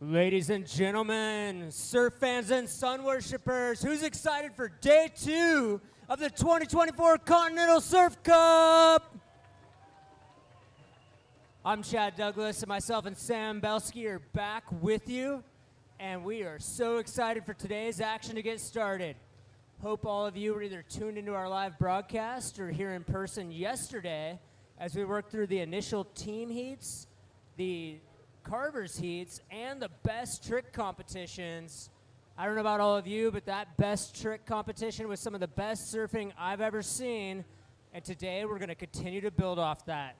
Ladies and gentlemen, surf fans and sun worshippers, who's excited for day 2 of the 2024 Continental Surf Cup? I'm Chad Douglas, and myself and Sam Belsky are back with you, and we are so excited for today's action to get started. Hope all of you were either tuned into our live broadcast or here in person yesterday as we worked through the initial team heats, the Carver's heats, and the best trick competitions. I don't know about all of you, but that best trick competition was some of the best surfing I've ever seen, and today we're going to continue to build off that.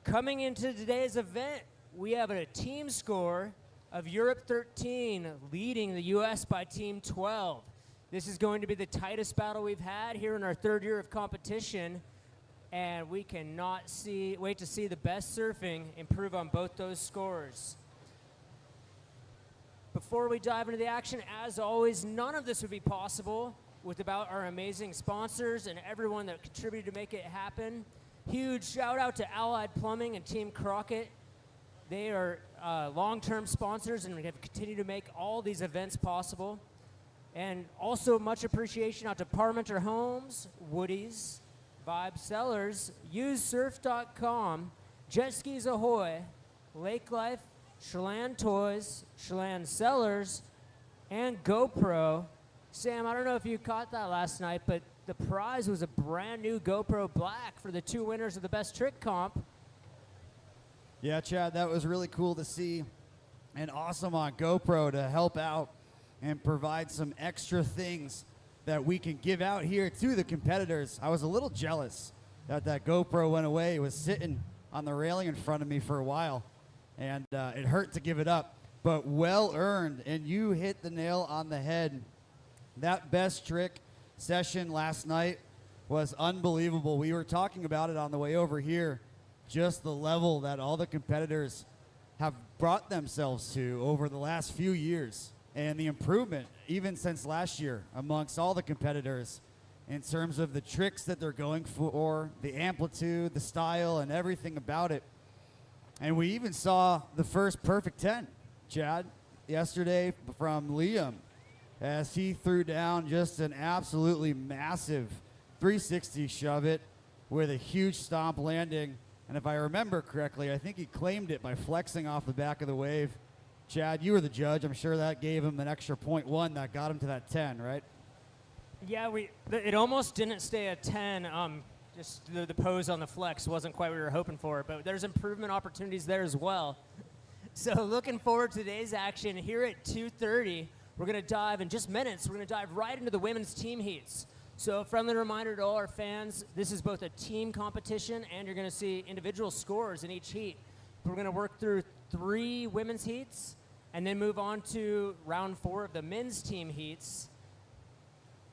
Coming into today's event, we have a team score of Europe 13 leading the U.S. by Team 12. This is going to be the tightest battle we've had here in our third year of competition, and we cannot wait to see the best surfing improve on both those scores. Before we dive into the action, as always, none of this would be possible without our amazing sponsors and everyone that contributed to make it happen. Huge shout out to Allied Plumbing and Team Crockett. They are long-term sponsors and have continued to make all these events possible. And also much appreciation out to Parmenter Homes, Woody's, Vibe Sellers, usesurf.com, Jet Skis Ahoy, Lake Life, Chelan Toys, Chelan Sellers, and GoPro. Sam, I don't know if you caught that last night, but the prize was a brand new GoPro Black for the 2 winners of the best trick comp. Yeah, Chad, that was really cool to see, and awesome on GoPro to help out and provide some extra things that we can give out here to the competitors. I was a little jealous that that GoPro went away. It was sitting on the railing in front of me for a while, and it hurt to give it up, but well earned, and you hit the nail on the head. That best trick session last night was unbelievable. We were talking about it on the way over here, just the level that all the competitors have brought themselves to over the last few years, and the improvement even since last year amongst all the competitors in terms of the tricks that they're going for, the amplitude, the style, and everything about it. And we even saw the first perfect 10, Chad, yesterday from Liam, as he threw down just an absolutely massive 360 shove it with a huge stomp landing. And if I remember correctly, I think he claimed it by flexing off the back of the wave. Chad, you were the judge. I'm sure that gave him an extra 0.1 that got him to that 10, right? Yeah, it almost didn't stay at 10. Just the pose on the flex wasn't quite what we were hoping for, but there's improvement opportunities there as well. So looking forward to today's action. Here at 2:30, we're going to dive in just minutes. We're going to dive right into the women's team heats. So a friendly reminder to all our fans, this is both a team competition and you're going to see individual scores in each heat. We're going to work through 3 women's heats and then move on to round 4 of the men's team heats.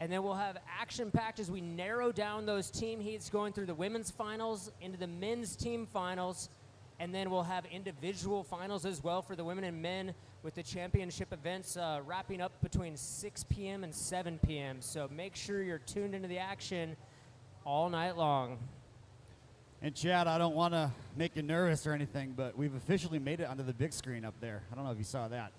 And then we'll have action-packed as we narrow down those team heats going through the women's finals into the men's team finals. And then we'll have individual finals as well for the women and men with the championship events wrapping up between 6 p.m. and 7 p.m. So make sure you're tuned into the action all night long. And Chad, I don't want to make you nervous or anything, but we've officially made it onto the big screen up there. I don't know if you saw that.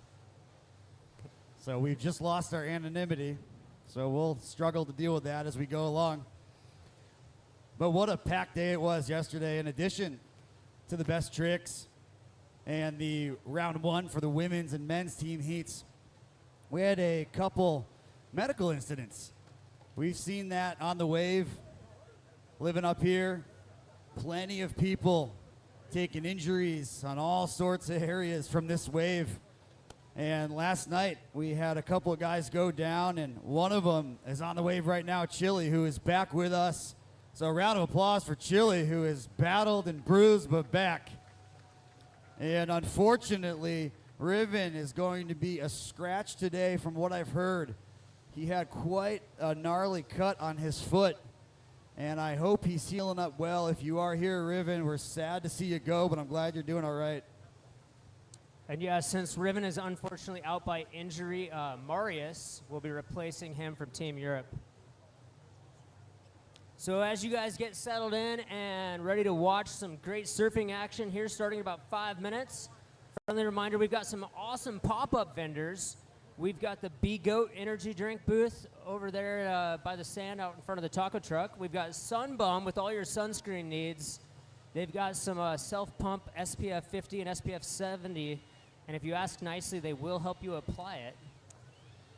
So we've just lost our anonymity, so we'll struggle to deal with that as we go along. But what a packed day it was yesterday. In addition to the best tricks and the round 1 for the women's and men's team heats, we had a couple medical incidents. We've seen that on the wave, living up here. Plenty of people taking injuries on all sorts of areas from this wave. And last night we had a couple of guys go down, and one of them is on the wave right now, Chili, who is back with us. So a round of applause for Chili, who is battled and bruised but back. And unfortunately, Riven is going to be a scratch today from what I've heard. He had quite a gnarly cut on his foot, and I hope he's healing up well. If you are here, Riven, we're sad to see you go, but I'm glad you're doing all right. And yeah, since Riven is unfortunately out by injury, Marius will be replacing him from Team Europe. So as you guys get settled in and ready to watch some great surfing action here starting in about 5 minutes, Friendly reminder, we've got some awesome pop-up vendors. We've got the Be Goat energy drink booth over there by the sand out in front of the taco truck. We've got Sunbum with all your sunscreen needs. They've got some self-pump SPF 50 and SPF 70, and if you ask nicely, they will help you apply it.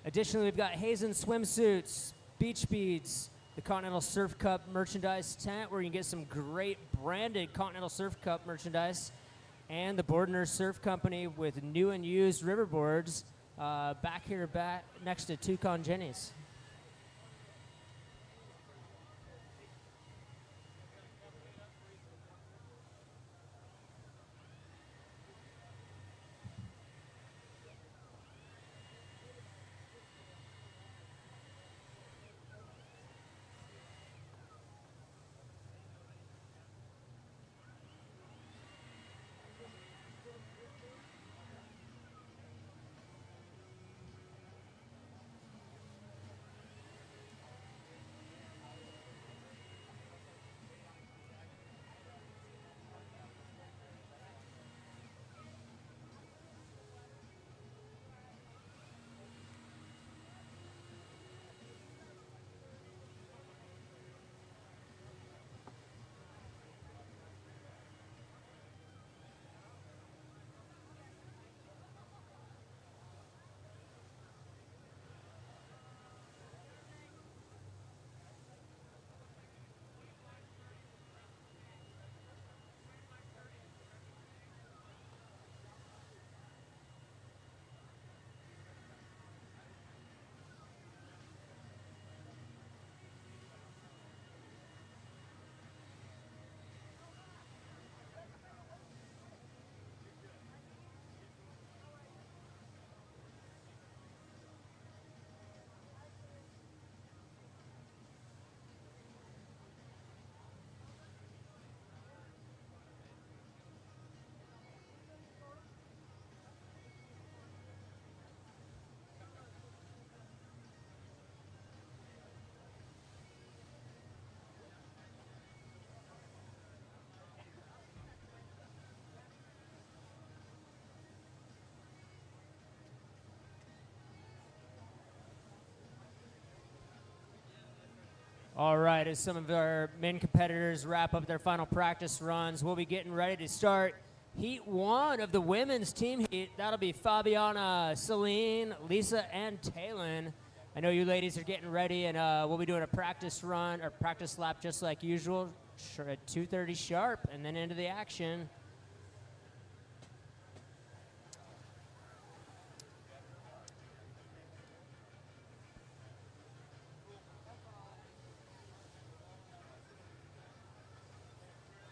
Additionally, we've got Hazen swimsuits, beach beads, the Continental Surf Cup merchandise tent where you can get some great branded Continental Surf Cup merchandise, and the Bordner Surf Company with new and used riverboards back next to Toucan Jenny's. All right, as some of our men competitors wrap up their final practice runs, we'll be getting ready to start Heat 1 of the women's team heat. That'll be Fabiana, Celine, Lisa, and Talon. I know you ladies are getting ready, and we'll be doing a practice run or practice lap just like usual at 2:30 sharp, and then into the action.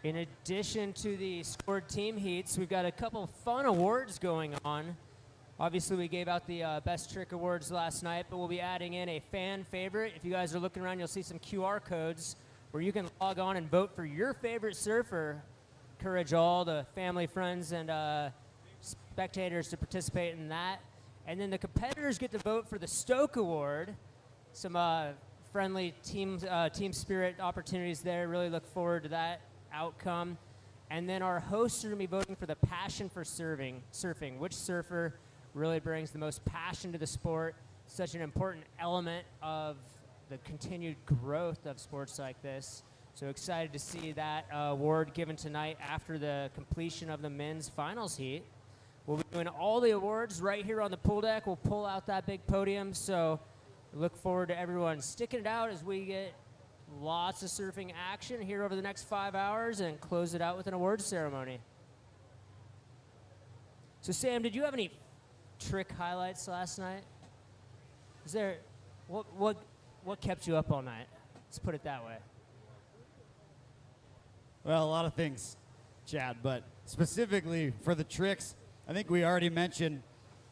In addition to the scored team heats, we've got a couple fun awards going on. Obviously, we gave out the Best Trick Awards last night, but we'll be adding in a fan favorite. If you guys are looking around, you'll see some QR codes where you can log on and vote for your favorite surfer. Encourage all the family, friends, and spectators to participate in that. And then the competitors get to vote for the Stoke Award. Some friendly team spirit opportunities there. Really look forward to that outcome. And then our hosts are going to be voting for the passion for surfing. Which surfer really brings the most passion to the sport? Such an important element of the continued growth of sports like this. So excited to see that award given tonight after the completion of the men's finals heat. We'll be doing all the awards right here on the pool deck. We'll pull out that big podium. So look forward to everyone sticking it out as we get lots of surfing action here over the next 5 hours and close it out with an awards ceremony. So Sam, did you have any trick highlights last night? Is there, what kept you up all night? Let's put it that way. Well, a lot of things, Chad, but specifically for the tricks, I think we already mentioned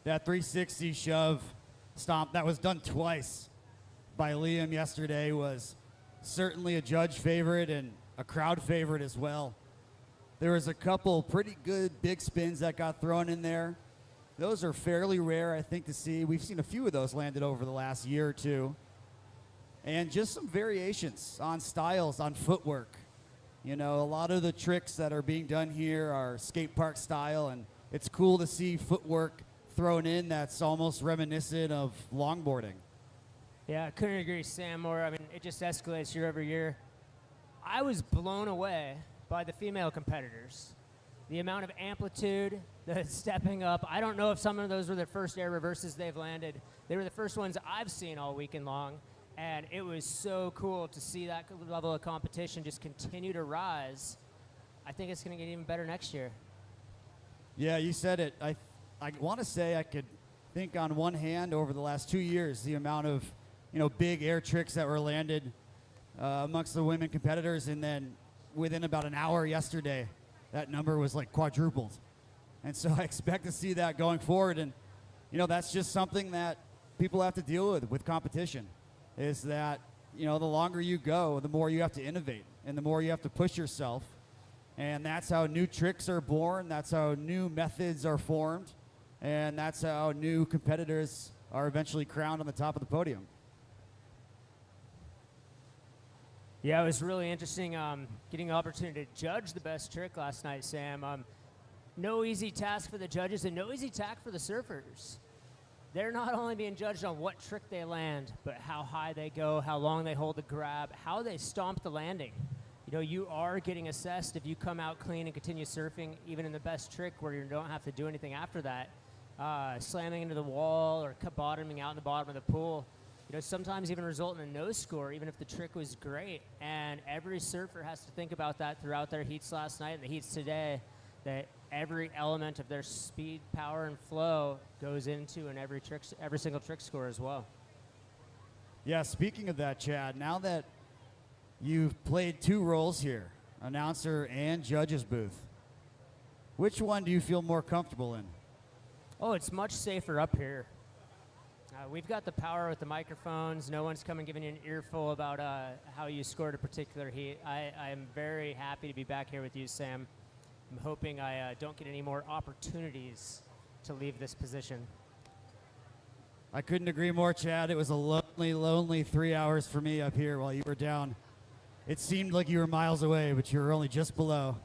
that 360 shove stomp that was done twice by Liam yesterday was certainly a judge favorite and a crowd favorite as well. There was a couple pretty good big spins that got thrown in there. Those are fairly rare, I think, to see. We've seen a few of those landed over the last year or two. And just some variations on styles, on footwork. You know, a lot of the tricks that are being done here are skate park style, and it's cool to see footwork thrown in that's almost reminiscent of longboarding. Yeah, I couldn't agree, Sam, more. I mean, it just escalates year over year. I was blown away by the female competitors. The amount of amplitude, the stepping up. I don't know if some of those were the first air reverses they've landed. They were the first ones I've seen all weekend long, and it was so cool to see that level of competition just continue to rise. I think it's going to get even better next year. Yeah, you said it. I want to say I could think on one hand over the last 2 years the amount of big air tricks that were landed amongst the women competitors, and then within about an hour yesterday, that number was like quadrupled. And so I expect to see that going forward. And, that's just something that people have to deal with competition, is that, the longer you go, the more you have to innovate and the more you have to push yourself. And that's how new tricks are born. That's how new methods are formed. And that's how new competitors are eventually crowned on the top of the podium. Yeah, it was really interesting getting the opportunity to judge the best trick last night, Sam. No easy task for the judges and no easy task for the surfers. They're not only being judged on what trick they land, but how high they go, how long they hold the grab, how they stomp the landing. You are getting assessed if you come out clean and continue surfing, even in the best trick where you don't have to do anything after that. Slamming into the wall or bottoming out in the bottom of the pool. Sometimes even result in a no score, even if the trick was great. And every surfer has to think about that throughout their heats last night and the heats today, that every element of their speed, power, and flow goes into in every single trick score as well. Yeah, speaking of that, Chad, now that you've played 2 roles here, announcer and judge's booth, which one do you feel more comfortable in? Oh, it's much safer up here. We've got the power with the microphones. No one's coming giving you an earful about how you scored a particular heat. I am very happy to be back here with you, Sam. I'm hoping I don't get any more opportunities to leave this position. I couldn't agree more, Chad. It was a lonely, lonely 3 hours for me up here while you were down. It seemed like you were miles away, but you were only just below.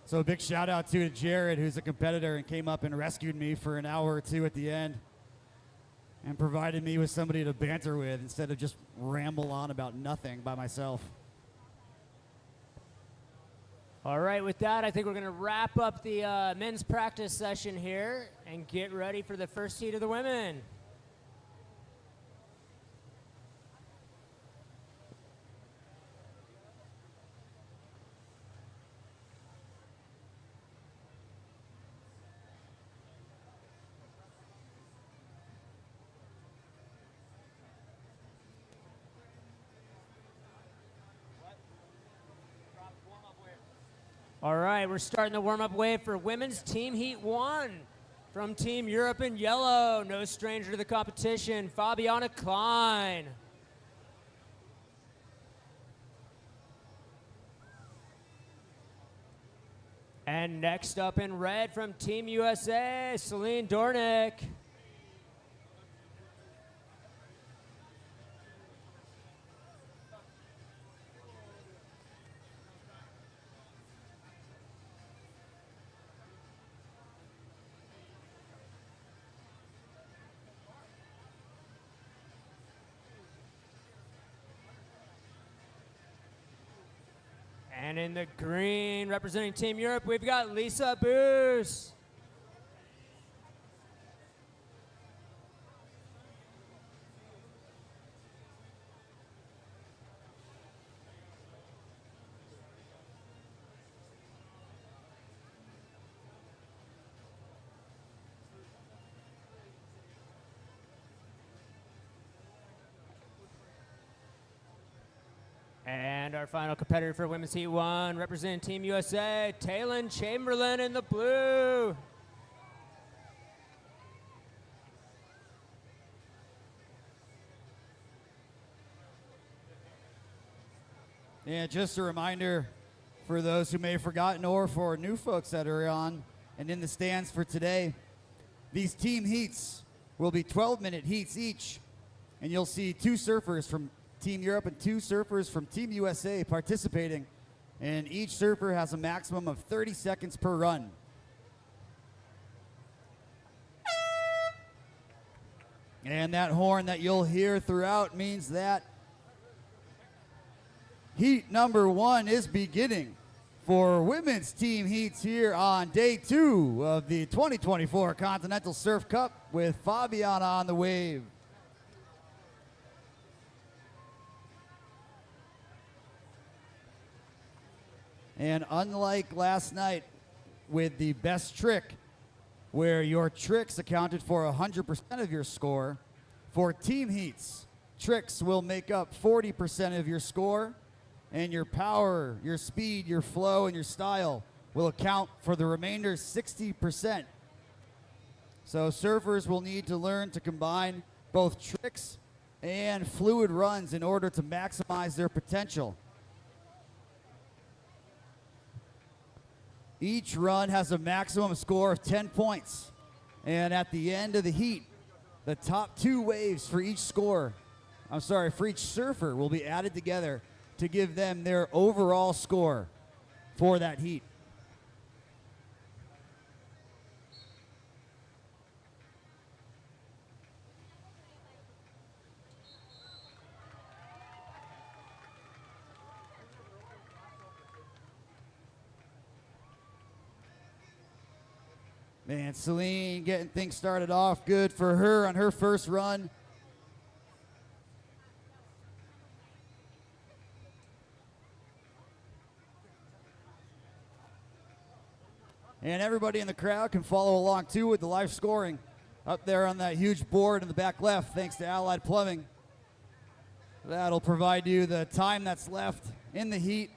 So a big shout out to Jared, who's a competitor and came up and rescued me for an hour or 2 at the end and provided me with somebody to banter with instead of just ramble on about nothing by myself. All right, with that, I think we're going to wrap up the men's practice session here and get ready for the first heat of the women. All right, we're starting the warm-up wave for women's team heat 1 from Team Europe in yellow. No stranger to the competition, Fabiana Klein. And next up in red from Team USA, Celine Dornick. And in the green, representing Team Europe, we've got Lisa Boos. And our final competitor for Women's Heat 1, representing Team USA, Taylin Chamberlain in the blue. And just a reminder for those who may have forgotten or for new folks that are on and in the stands for today, these team heats will be 12-minute heats each. And you'll see 2 surfers from Team Europe and 2 surfers from Team USA participating, and each surfer has a maximum of 30 seconds per run. And that horn that you'll hear throughout means that heat number 1 is beginning for women's team heats here on day 2 of the 2024 Continental Surf Cup with Fabiana on the wave. And unlike last night with the best trick, where your tricks accounted for 100% of your score, for team heats, tricks will make up 40% of your score, and your power, your speed, your flow, and your style will account for the remainder 60%. So surfers will need to learn to combine both tricks and fluid runs in order to maximize their potential. Each run has a maximum score of 10 points. And at the end of the heat, the top 2 waves for each for each surfer will be added together to give them their overall score for that heat. Man, Celine getting things started off good for her on her first run. And everybody in the crowd can follow along too with the live scoring up there on that huge board in the back left, thanks to Allied Plumbing. That'll provide you the time that's left in the heat,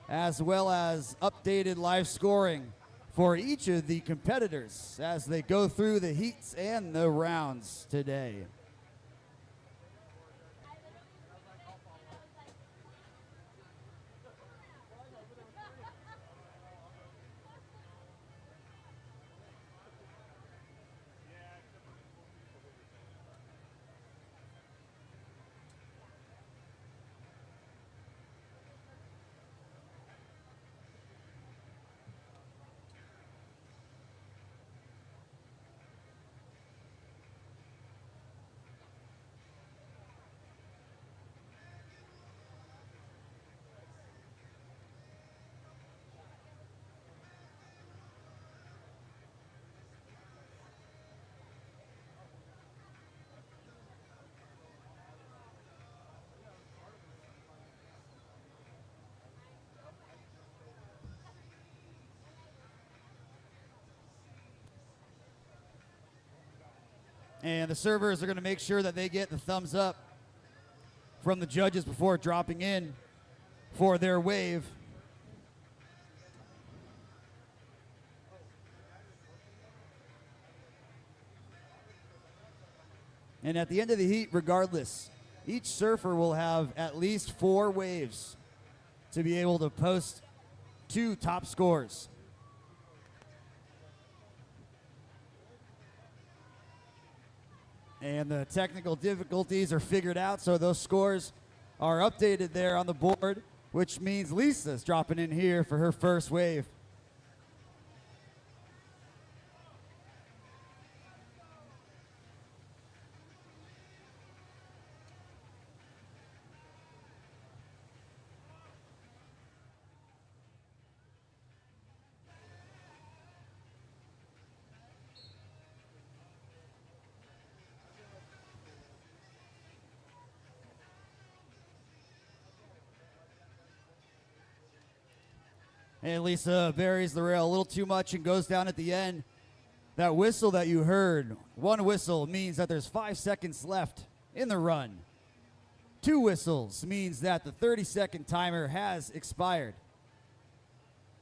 as well as updated live scoring for each of the competitors as they go through the heats and the rounds today. And the servers are going to make sure that they get the thumbs up from the judges before dropping in for their wave. And at the end of the heat, regardless, each surfer will have at least 4 waves to be able to post 2 top scores. And the technical difficulties are figured out, so those scores are updated there on the board, which means Lisa's dropping in here for her first wave. And Lisa buries the rail a little too much and goes down at the end. That whistle that you heard, 1 whistle means that there's 5 seconds left in the run. 2 whistles means that the 30-second timer has expired.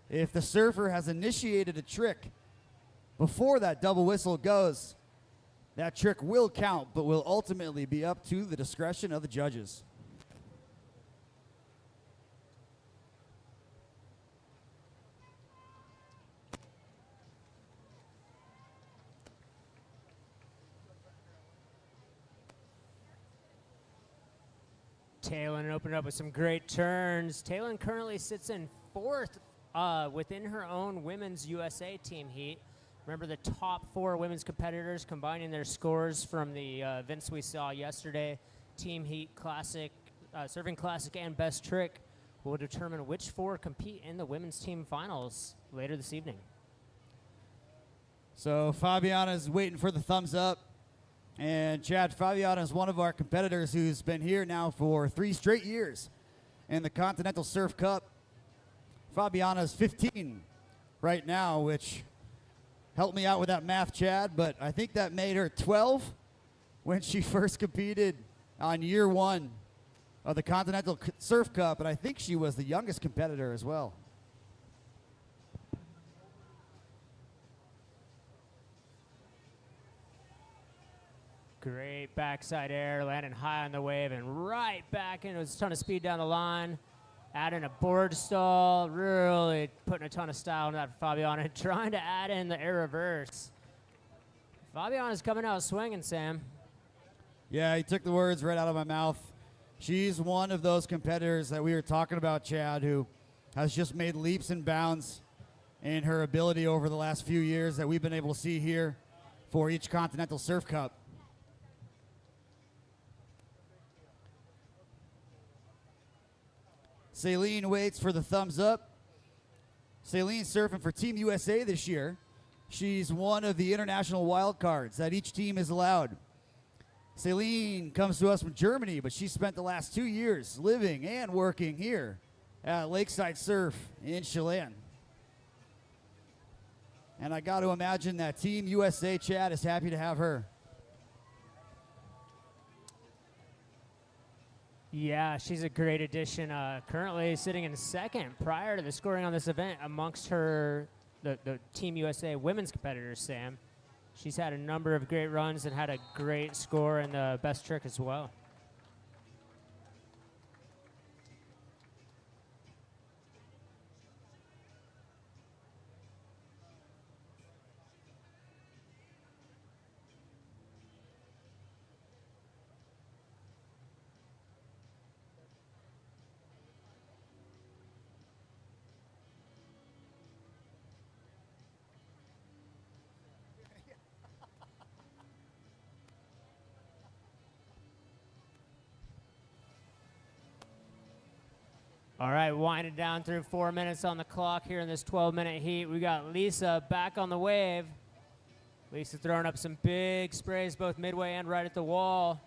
If the surfer has initiated a trick before that double whistle goes, that trick will count, but will ultimately be up to the discretion of the judges. Talon opened up with some great turns. Talon currently sits in 4th within her own women's USA team heat. Remember the top 4 women's competitors combining their scores from the events we saw yesterday, Team Heat Classic, Surfing Classic, and Best Trick, will determine which 4 compete in the women's team finals later this evening. So Fabiana is waiting for the thumbs up. And Chad, Fabiana is one of our competitors who's been here now for 3 straight years in the Continental Surf Cup. Fabiana is 15 right now, which helped me out with that math, Chad, but I think that made her 12 when she first competed on year 1 of the Continental Surf Cup, and I think she was the youngest competitor as well. Great backside air, landing high on the wave and right back into a ton of speed down the line. Adding a board stall, really putting a ton of style in that Fabiana, and trying to add in the air reverse. Fabiana's coming out swinging, Sam. Yeah, he took the words right out of my mouth. She's one of those competitors that we were talking about, Chad, who has just made leaps and bounds in her ability over the last few years that we've been able to see here for each Continental Surf Cup. Celine waits for the thumbs up. Celine's surfing for Team USA this year. She's one of the international wild cards that each team is allowed. Celine comes to us from Germany, but she spent the last 2 years living and working here at Lakeside Surf in Chelan. And I got to imagine that Team USA, Chad, is happy to have her. Yeah, she's a great addition. Currently sitting in second prior to the scoring on this event amongst the Team USA women's competitors, Sam. She's had a number of great runs and had a great score in the Best Trick as well. All right, winding down through 4 minutes on the clock here in this 12-minute heat. We got Lisa back on the wave. Lisa throwing up some big sprays both midway and right at the wall.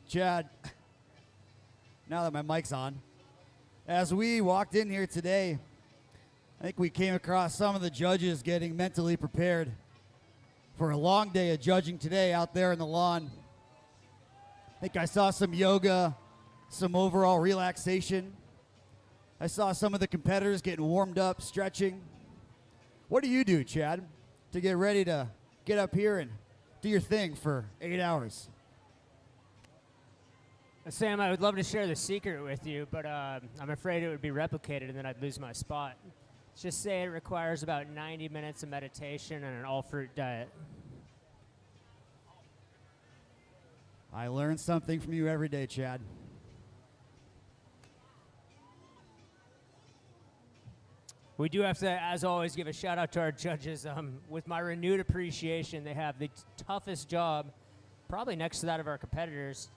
Chad, now that my mic's on, as we walked in here today, I think we came across some of the judges getting mentally prepared for a long day of judging today out there in the lawn. I think I saw some yoga, some overall relaxation. I saw some of the competitors getting warmed up, stretching. What do you do, Chad, to get ready to get up here and do your thing for 8 hours? Sam, I would love to share the secret with you, but I'm afraid it would be replicated and then I'd lose my spot. Let's just say it requires about 90 minutes of meditation and an all-fruit diet. I learn something from you every day, Chad. We do have to, as always, give a shout out to our judges. With my renewed appreciation, they have the toughest job, probably next to that of our competitors.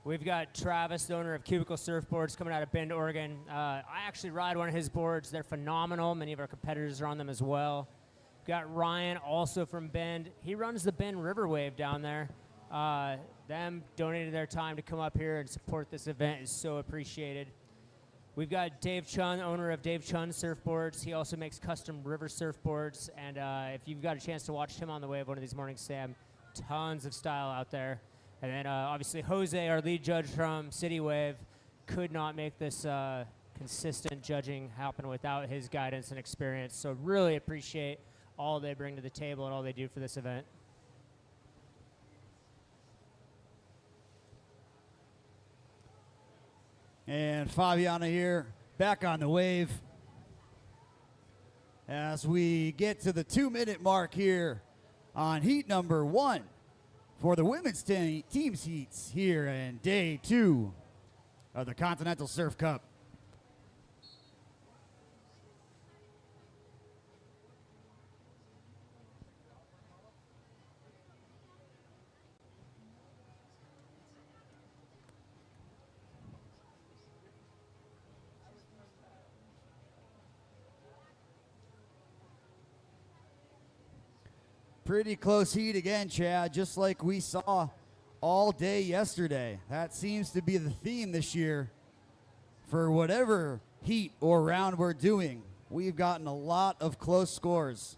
We've got Travis, the owner of Cubicle Surfboards, coming out of Bend, Oregon. I actually ride one of his boards. They're phenomenal. Many of our competitors are on them as well. We've got Ryan, also from Bend. He runs the Bend River Wave down there. Them donating their time to come up here and support this event is so appreciated. We've got Dave Chun, owner of Dave Chun Surfboards. He also makes custom river surfboards. And if you've got a chance to watch him on the wave one of these mornings, Sam, tons of style out there. And then obviously Jose, our lead judge from Citywave, could not make this consistent judging happen without his guidance and experience. So really appreciate all they bring to the table and all they do for this event. And Fabiana here, back on the wave. As we get to the 2-minute mark here on heat number 1 for the women's teams heats here in day 2 of the Continental Surf Cup. Pretty close heat again, Chad, just like we saw all day yesterday. That seems to be the theme this year for whatever heat or round we're doing. We've gotten a lot of close scores.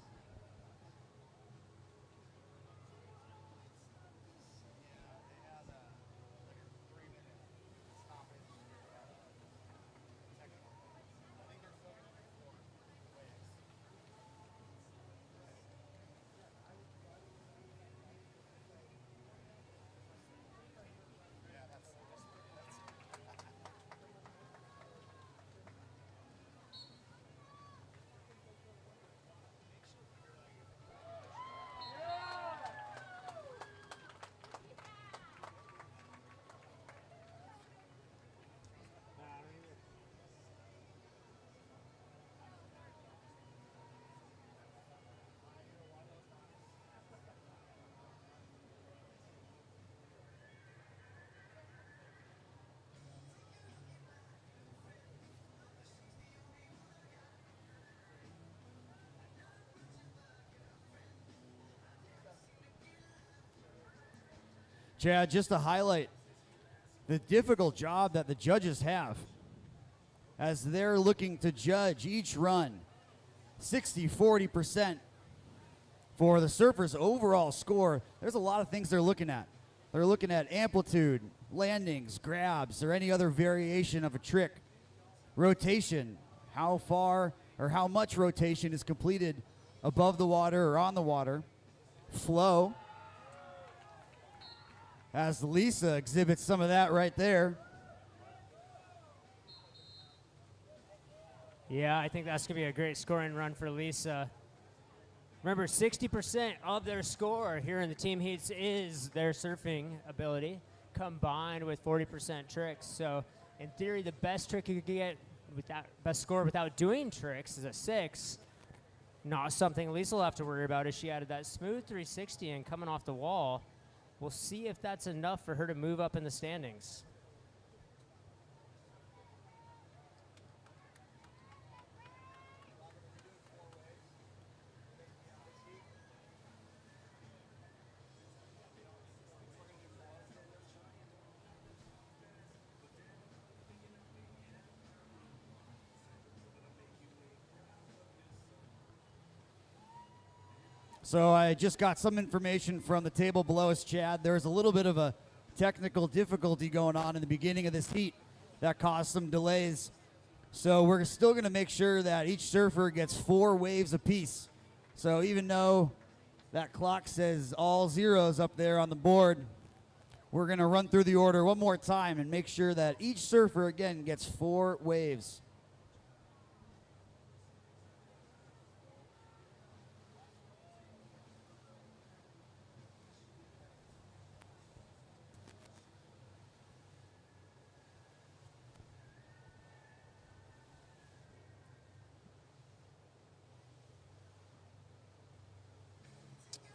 Chad, just to highlight the difficult job that the judges have as they're looking to judge each run 60-40% for the surfer's overall score. There's a lot of things they're looking at. They're looking at amplitude, landings, grabs, or any other variation of a trick. Rotation, how far or how much rotation is completed above the water or on the water. Flow, as Lisa exhibits some of that right there. Yeah, I think that's going to be a great scoring run for Lisa. Remember, 60% of their score here in the team heats is their surfing ability, combined with 40% tricks. So, in theory, the best trick you could get, best score without doing tricks, is a 6. Not something Lisa will have to worry about as she added that smooth 360 and coming off the wall. We'll see if that's enough for her to move up in the standings. So I just got some information from the table below us, Chad. There's a little bit of a technical difficulty going on in the beginning of this heat that caused some delays. So we're still going to make sure that each surfer gets 4 waves apiece. So even though that clock says all zeros up there on the board, we're going to run through the order one more time and make sure that each surfer, again, gets 4 waves.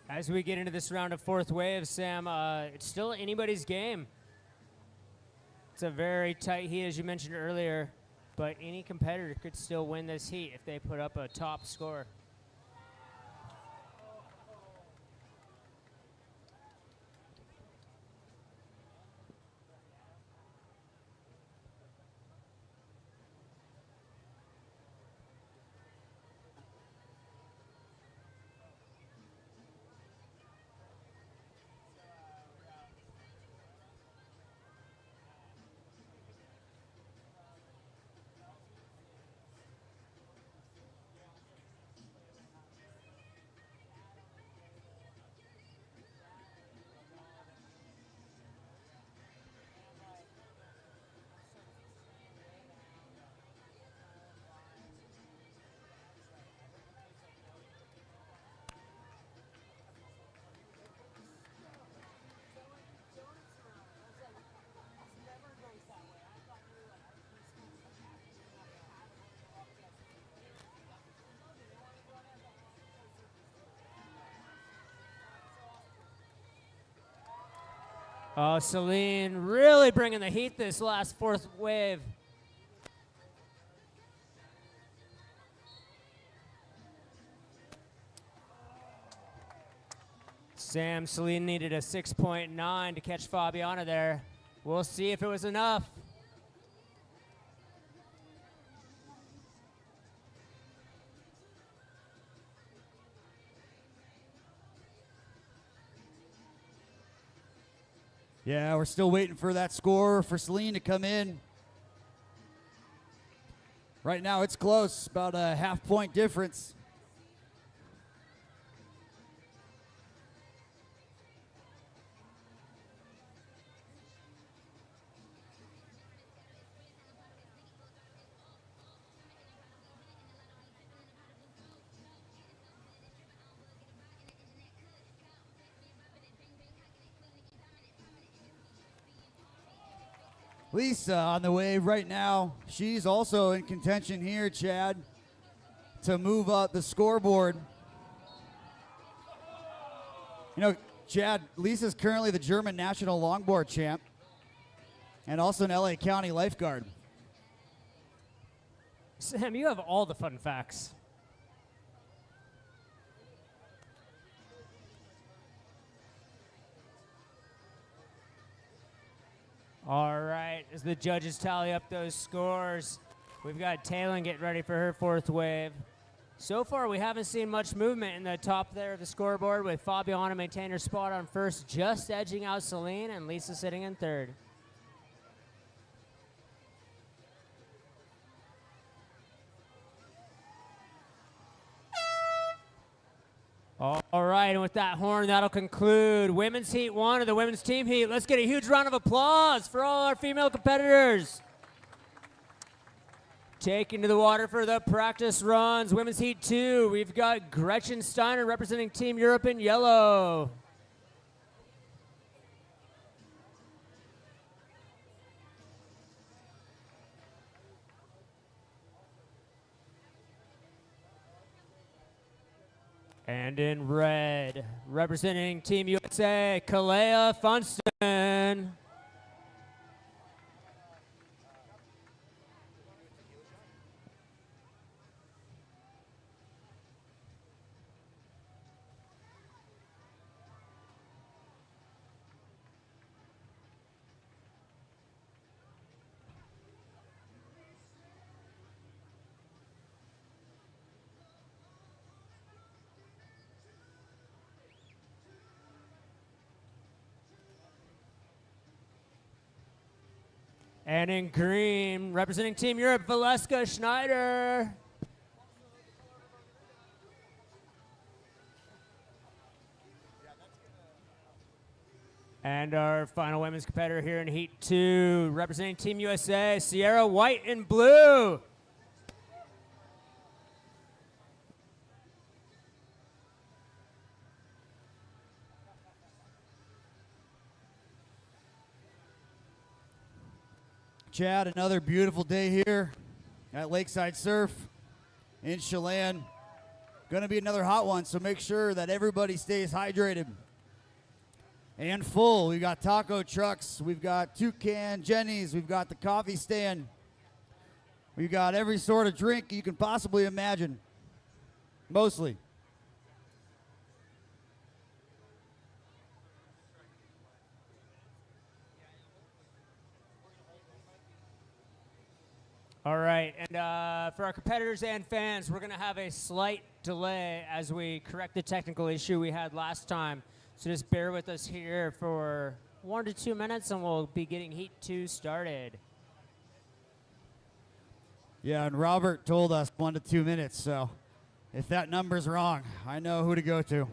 As we get into this round of 4th wave, Sam, it's still anybody's game. It's a very tight heat, as you mentioned earlier, but any competitor could still win this heat if they put up a top score. Oh, Celine really bringing the heat this last 4th wave. Sam Celine needed a 6.9 to catch Fabiana there. We'll see if it was enough. Yeah, we're still waiting for that score for Celine to come in. Right now it's close, about a half-point difference. Lisa on the wave right now. She's also in contention here, Chad, to move up the scoreboard. You know, Chad, Lisa's currently the German national longboard champ and also an LA County lifeguard. Sam, you have all the fun facts. All right, as the judges tally up those scores, we've got Taylor getting ready for her fourth wave. So far, we haven't seen much movement in the top there of the scoreboard, with Fabiana maintaining her spot on first, just edging out Celine, and Lisa sitting in third. All right, and with that horn, that'll conclude Women's Heat 1 of the Women's Team Heat. Let's get a huge round of applause for all our female competitors. Taking to the water for the practice runs, Women's Heat 2, we've got Gretchen Steiner representing Team Europe in yellow. And in red, representing Team USA, Kalea Funston. And in green, representing Team Europe, Valeska Schneider. And our final women's competitor here in Heat 2, representing Team USA, Sierra White in blue. Chad, another beautiful day here at Lakeside Surf in Chelan. Going to be another hot one, so make sure that everybody stays hydrated and full. We've got taco trucks, we've got Toucan Jenny's, we've got the coffee stand. We've got every sort of drink you can possibly imagine, mostly. All right, and for our competitors and fans, we're going to have a slight delay as we correct the technical issue we had last time. So just bear with us here for 1 to 2 minutes, and we'll be getting Heat 2 started. Yeah, and Robert told us 1 to 2 minutes, so if that number's wrong, I know who to go to.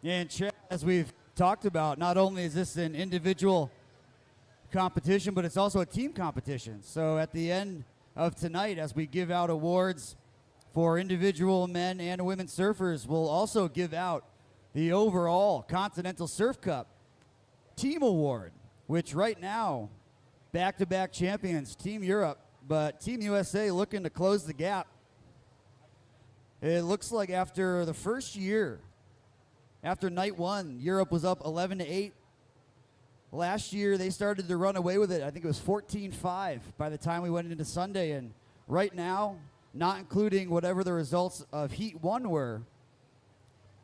And Chad, as we've talked about, not only is this an individual competition, but it's also a team competition. So at the end of tonight as we give out awards for individual men and women surfers. We'll also give out the overall Continental Surf Cup Team Award, which right now, back-to-back champions, Team Europe, but Team USA looking to close the gap. It looks like after the first year, after night one, Europe was up 11-8. Last year, they started to run away with it. I think it was 14-5 by the time we went into Sunday. And right now, not including whatever the results of Heat 1 were,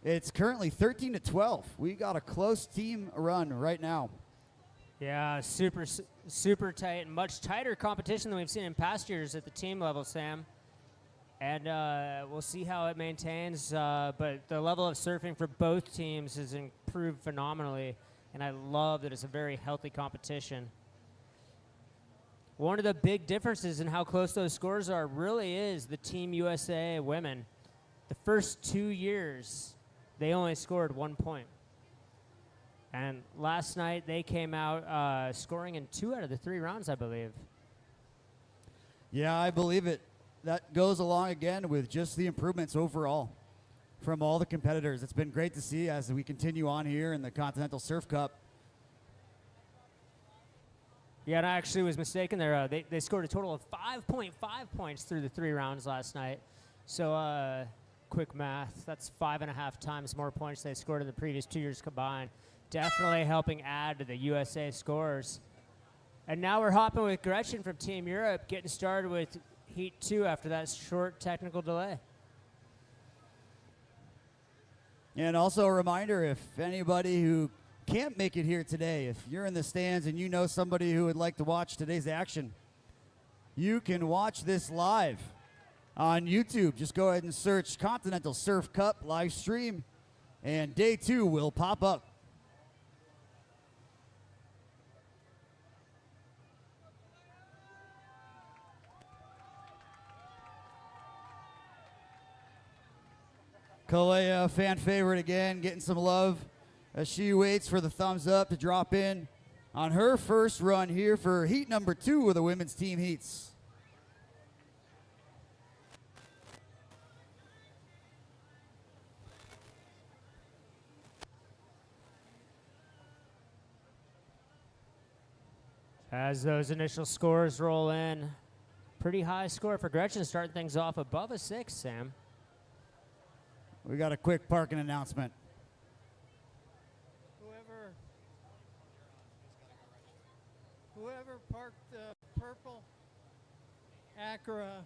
it's currently 13-12. We got a close team run right now. Yeah, super tight, and much tighter competition than we've seen in past years at the team level, Sam. And we'll see how it maintains. But the level of surfing for both teams has improved phenomenally. And I love that it's a very healthy competition. One of the big differences in how close those scores are really is the Team USA women. The first 2 years, they only scored 1 point. And last night, they came out scoring in 2 out of the 3 rounds, I believe. Yeah, I believe it. That goes along again with just the improvements overall from all the competitors. It's been great to see as we continue on here in the Continental Surf Cup. Yeah, and I actually was mistaken there. They scored a total of 5.5 points through the 3 rounds last night. So quick math, that's 5.5 times more points they scored in the previous 2 years combined. Definitely helping add to the USA scores. And now we're hopping with Gretchen from Team Europe, getting started with Heat 2 after that short technical delay. And also a reminder, if anybody who can't make it here today, if you're in the stands and you know somebody who would like to watch today's action, you can watch this live on YouTube. Just go ahead and search Continental Surf Cup live stream, and day 2 will pop up. Kalea, fan favorite again, getting some love as she waits for the thumbs up to drop in on her first run here for heat number 2 of the women's team heats. As those initial scores roll in, pretty high score for Gretchen, starting things off above a 6, Sam. We got a quick parking announcement. Whoever parked the purple Acura,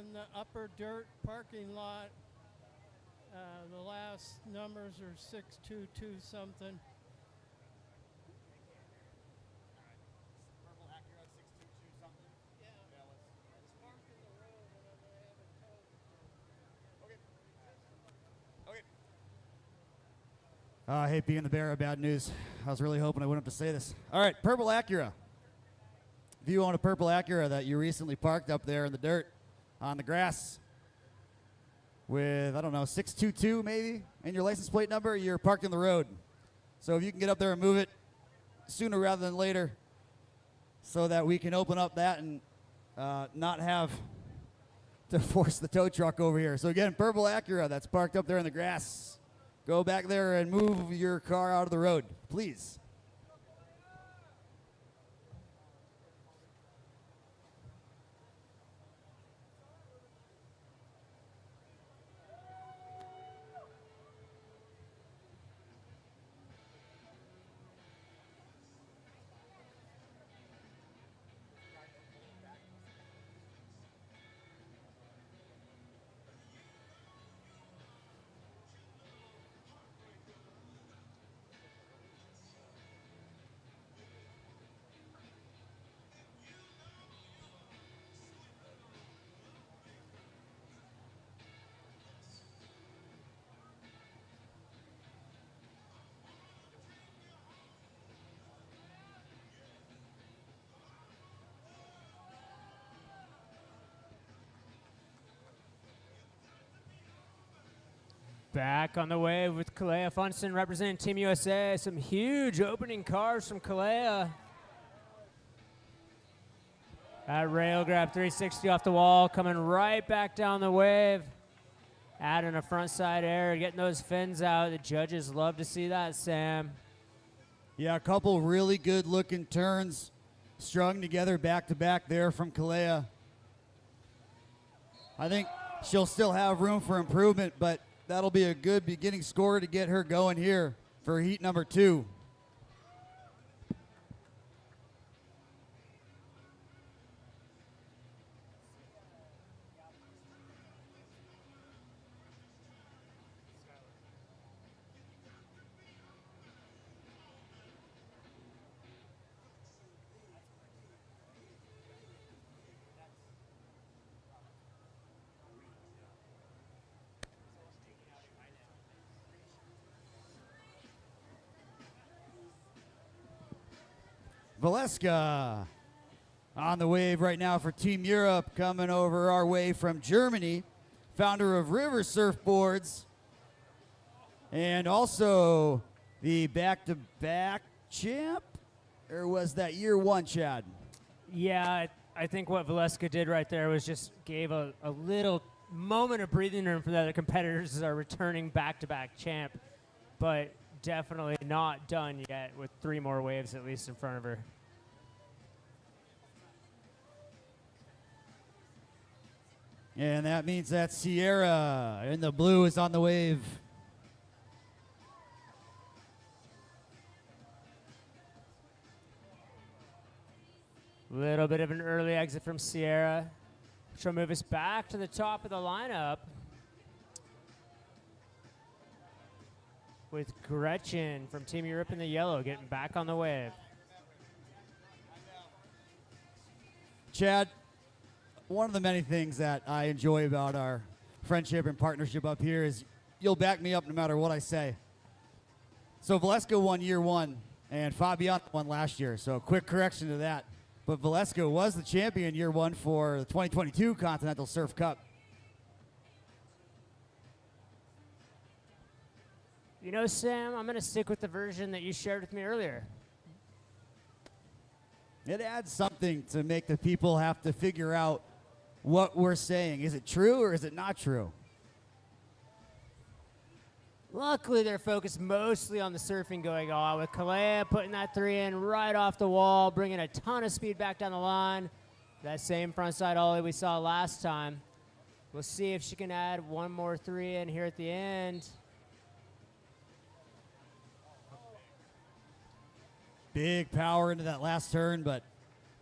in the upper dirt parking lot, the last numbers are 622 something. Purple Acura 622 something. Yeah. It's parked in the road and then they have it towed. Okay. I hate being the bearer of bad news. I was really hoping I wouldn't have to say this. All right, purple Acura. If you own a purple Acura that you recently parked up there in the dirt on the grass with, I don't know, 622 maybe in your license plate number, you're parked in the road. So if you can get up there and move it sooner rather than later so that we can open up that and not have to force the tow truck over here. So again, purple Acura that's parked up there in the grass. Go back there and move your car out of the road, please. Back on the wave with Kalea Funston representing Team USA. Some huge opening cars from Kalea. That rail grab 360 off the wall, coming right back down the wave. Adding a front side air, getting those fins out. The judges love to see that, Sam. Yeah, a couple really good looking turns strung together back to back there from Kalea. I think she'll still have room for improvement, but that'll be a good beginning score to get her going here for heat number 2. Valeska on the wave right now for Team Europe, coming over our way from Germany, founder of River Surfboards, and also the back-to-back champ, or was that year 1, Chad? Yeah, I think what Valeska did right there was just gave a little moment of breathing room for the other competitors as our returning back-to-back champ, but definitely not done yet with 3 more waves at least in front of her. And that means that Sierra in the blue is on the wave. Little bit of an early exit from Sierra, which will move us back to the top of the lineup with Gretchen from Team Europe in the yellow getting back on the wave. Chad, one of the many things that I enjoy about our friendship and partnership up here is you'll back me up no matter what I say. So Valeska won year 1, and Fabian won last year, so quick correction to that. But Valeska was the champion year 1 for the 2022 Continental Surf Cup. You know, Sam, I'm going to stick with the version that you shared with me earlier. It adds something to make the people have to figure out what we're saying. Is it true or is it not true? Luckily, they're focused mostly on the surfing going on, with Kalea putting that 3 in right off the wall, bringing a ton of speed back down the line. That same frontside ollie we saw last time. We'll see if she can add 1 more 3 in here at the end. Big power into that last turn, but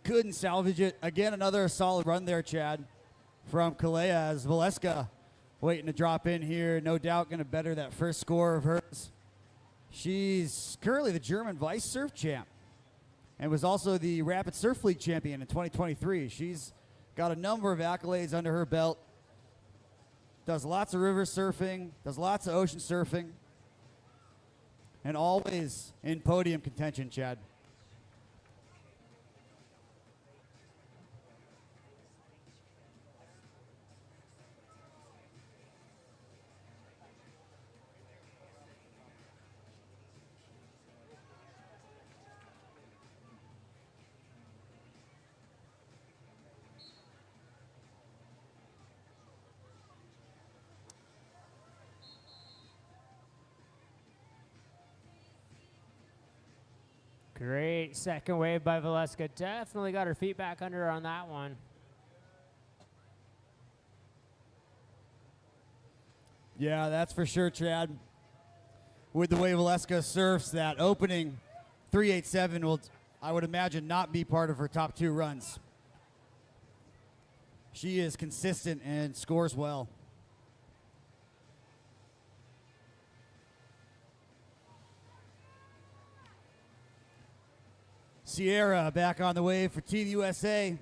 couldn't salvage it. Again, another solid run there, Chad, from Kalea as Valeska waiting to drop in here. No doubt going to better that first score of hers. She's currently the German Vice Surf Champ and was also the Rapid Surf League champion in 2023. She's got a number of accolades under her belt. Does lots of river surfing, does lots of ocean surfing, and always in podium contention, Chad. Great second wave by Valeska. Definitely got her feet back under her on that one. Yeah, that's for sure, Chad. With the way Valeska surfs, that opening 387 will, I would imagine, not be part of her top 2 runs. She is consistent and scores well. Sierra back on the wave for Team USA.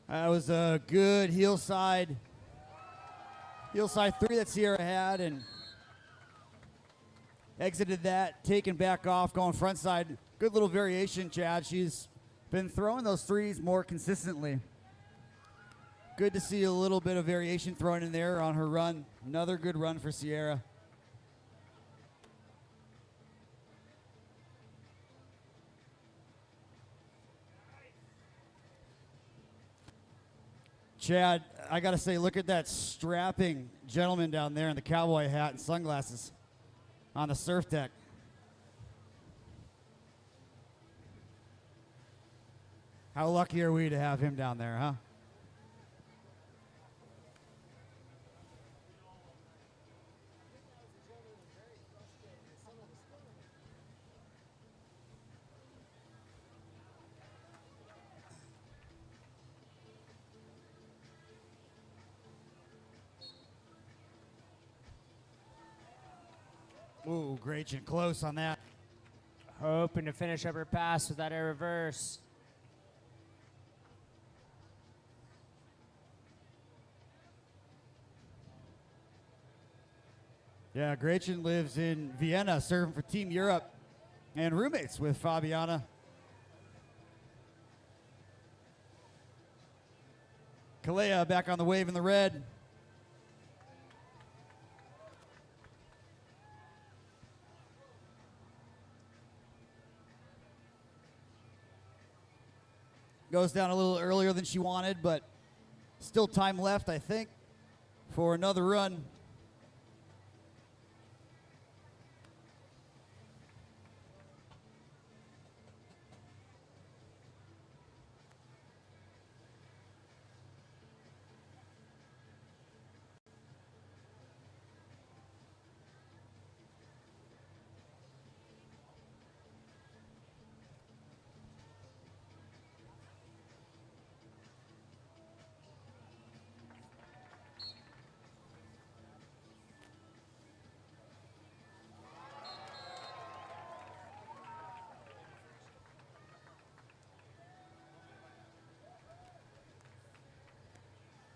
That was a good heel side 3 that Sierra had, and exited that, taken back off, going front side. Good little variation, Chad. She's been throwing those 3s more consistently. Good to see a little bit of variation thrown in there on her run. Another good run for Sierra. Chad, I got to say, look at that strapping gentleman down there in the cowboy hat and sunglasses on the surf deck. How lucky are we to have him down there, huh? Ooh, Gretchen close on that. Hoping to finish up her pass with that air reverse. Yeah, Gretchen lives in Vienna, serving for Team Europe, and roommates with Fabiana. Kalea back on the wave in the red. Goes down a little earlier than she wanted, but still time left, I think, for another run.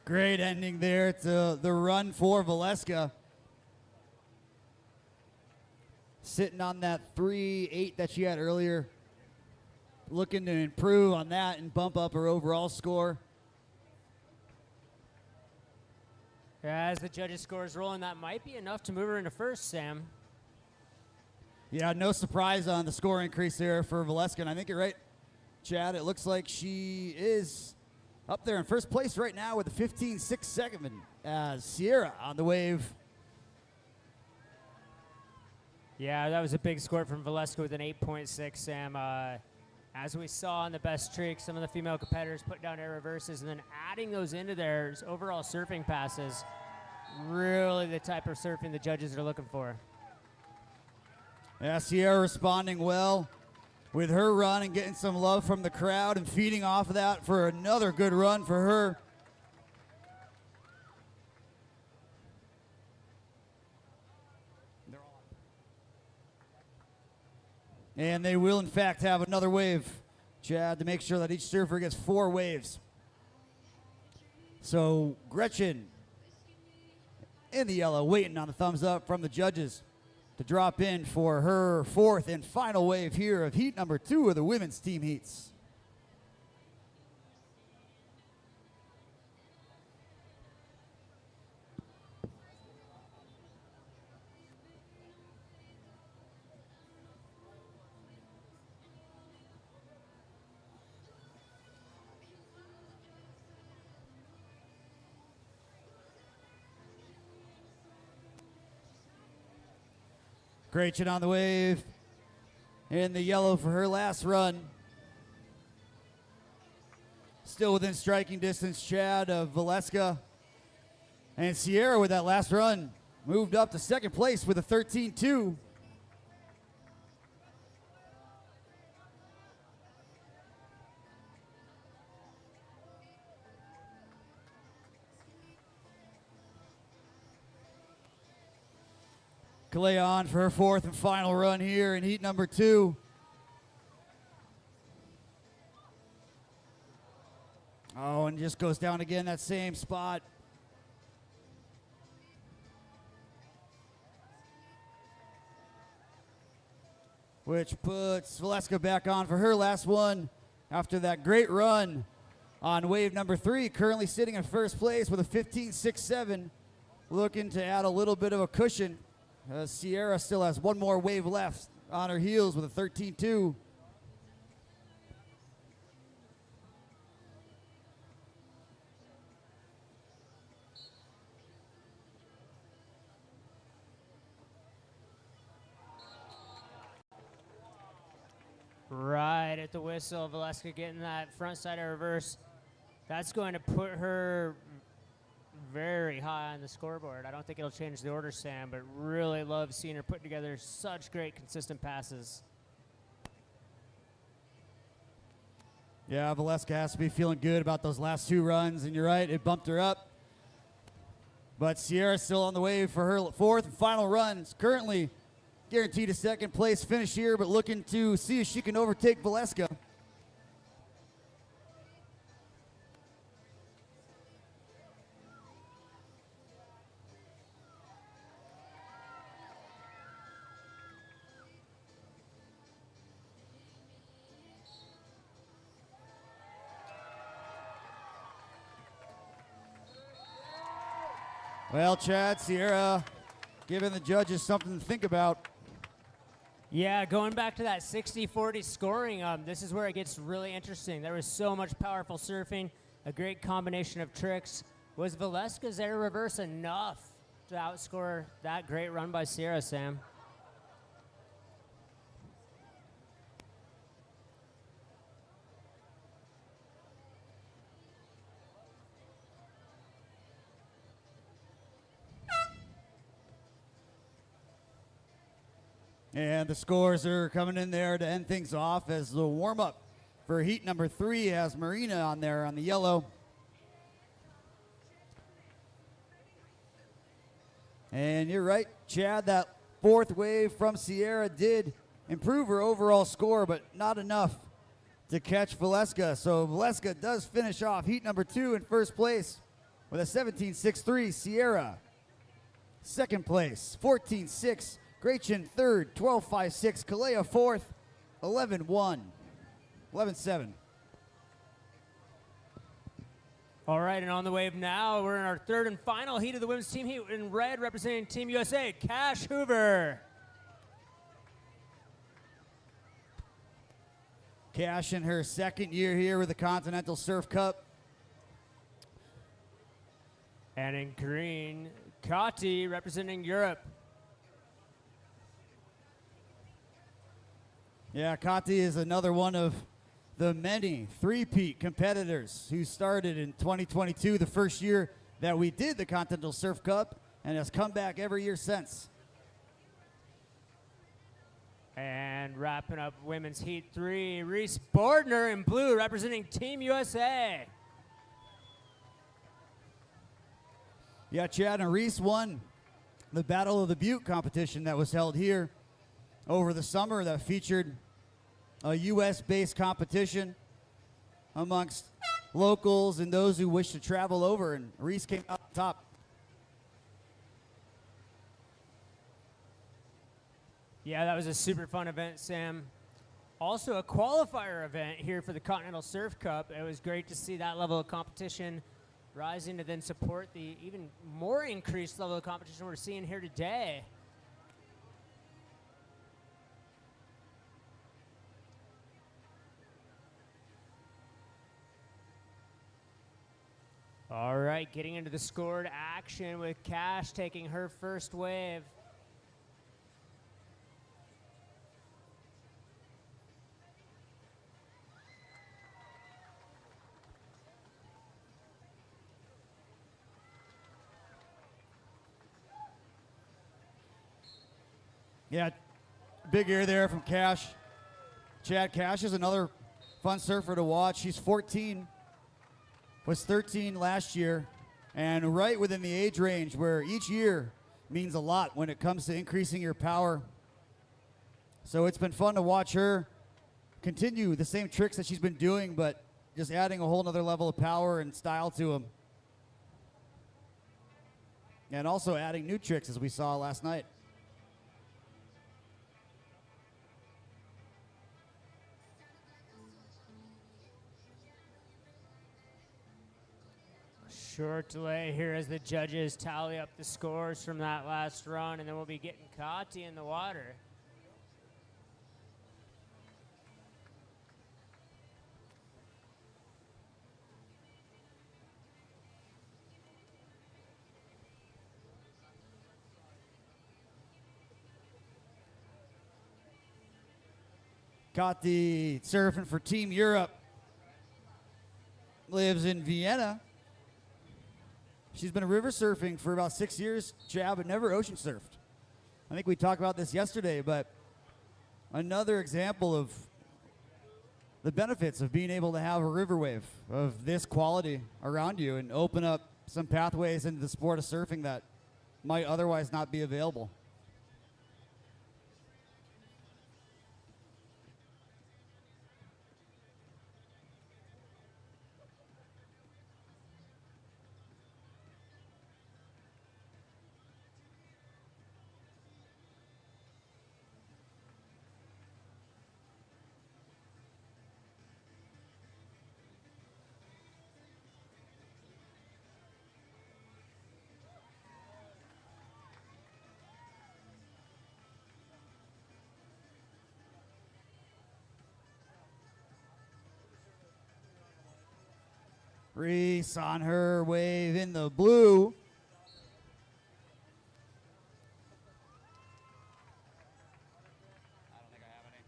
Great ending there to the run for Valeska. Sitting on that 3.8 that she had earlier. Looking to improve on that and bump up her overall score. As the judges' scores rolling, that might be enough to move her into first, Sam. Yeah, no surprise on the score increase there for Valeska. And I think you're right, Chad. It looks like she is up there in first place right now with a 15.6 second as Sierra on the wave. Yeah, that was a big score from Valeska with an 8.6, Sam. As we saw on the best trick, some of the female competitors put down air reverses and then adding those into their overall surfing passes. Really the type of surfing the judges are looking for. Yeah, Sierra responding well with her run and getting some love from the crowd and feeding off of that for another good run for her. And they will, in fact, have another wave, Chad, to make sure that each surfer gets 4 waves. So Gretchen in the yellow, waiting on the thumbs up from the judges to drop in for her 4th and final wave here of heat number 2 of the women's team heats. Gretchen on the wave in the yellow for her last run. Still within striking distance, Chad, of Valeska. And Sierra with that last run moved up to second place with a 13.2. Kalea on for her 4th and final run here in heat number 2. Oh, and just goes down again, that same spot. Which puts Valeska back on for her last one after that great run on wave number 3, currently sitting in first place with a 15.67, looking to add a little bit of a cushion. Sierra still has one more wave left on her heels with a 13.2. Right at the whistle, Valeska getting that front side of reverse. That's going to put her very high on the scoreboard. I don't think it'll change the order, Sam, but really love seeing her put together such great, consistent passes. Yeah, Valeska has to be feeling good about those last 2 runs, and you're right, it bumped her up. But Sierra's still on the way for her 4th and final run. It's currently guaranteed a 2nd place finish here, but looking to see if she can overtake Valeska. Well, Chad, Sierra giving the judges something to think about. Yeah, going back to that 60-40 scoring, this is where it gets really interesting. There was so much powerful surfing, a great combination of tricks. Was Valeska's air reverse enough to outscore that great run by Sierra, Sam? And the scores are coming in there to end things off as the warm-up for heat number 3 has Marina on there on the yellow. And you're right, Chad, that 4th wave from Sierra did improve her overall score, but not enough to catch Valeska. So Valeska does finish off heat number 2 in first place with a 17.63. Sierra, 2nd place, 14.6. Gretchen 3rd, 12.56. Kalea 4th, 11.1. 11.7. All right, and on the wave now, we're in our 3rd and final heat of the women's team heat in red, representing Team USA, Cash Hoover. Cash in her 2nd year here with the Continental Surf Cup. And in green, Kati representing Europe. Yeah, Kati is another one of the many three-peat competitors who started in 2022, the first year that we did the Continental Surf Cup, and has come back every year since. And wrapping up women's heat 3, Reese Bordner in blue representing Team USA. Yeah, Chad and Reese won the Battle of the Butte competition that was held here over the summer that featured a U.S.-based competition amongst locals and those who wish to travel over, and Reese came out top. Yeah, that was a super fun event, Sam. Also a qualifier event here for the Continental Surf Cup. It was great to see that level of competition rising to then support the even more increased level of competition we're seeing here today. All right, getting into the scored action with Cash taking her first wave. Yeah, big air there from Cash. Chad, Cash is another fun surfer to watch. She's 14, was 13 last year, and right within the age range where each year means a lot when it comes to increasing your power. So it's been fun to watch her continue the same tricks that she's been doing, but just adding a whole nother level of power and style to them. And also adding new tricks as we saw last night. Short delay here as the judges tally up the scores from that last run, and then we'll be getting Kati in the water. Kati surfing for Team Europe. Lives in Vienna. She's been river surfing for about 6 years, Chad, but never ocean surfed. I think we talked about this yesterday, but another example of the benefits of being able to have a river wave of this quality around you and open up some pathways into the sport of surfing that might otherwise not be available. Reese on her wave in the blue. I don't think I have any.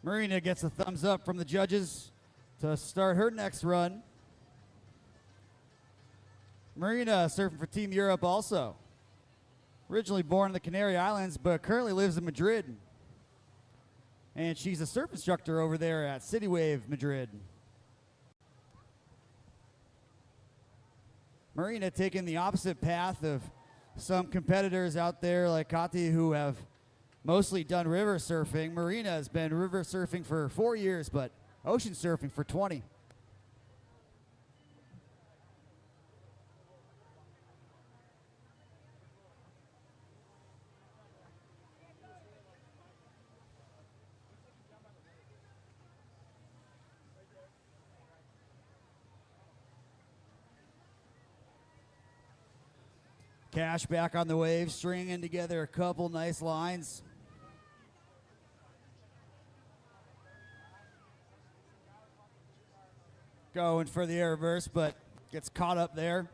Marina gets a thumbs up from the judges to start her next run. Marina surfing for Team Europe also. Originally born in the Canary Islands, but currently lives in Madrid. And she's a surf instructor over there at Citywave Madrid. Marina taking the opposite path of some competitors out there like Kati who have mostly done river surfing. Marina has been river surfing for 4 years, but ocean surfing for 20. Cash back on the wave, stringing together a couple nice lines. Going for the air reverse, but gets caught up there.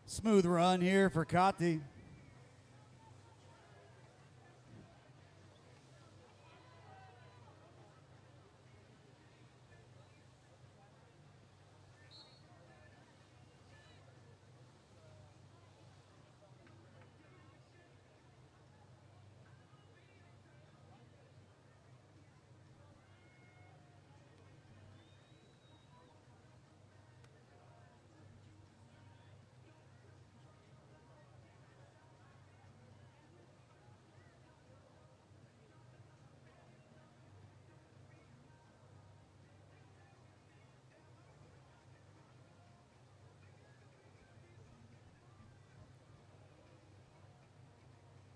Smooth run here for Kati.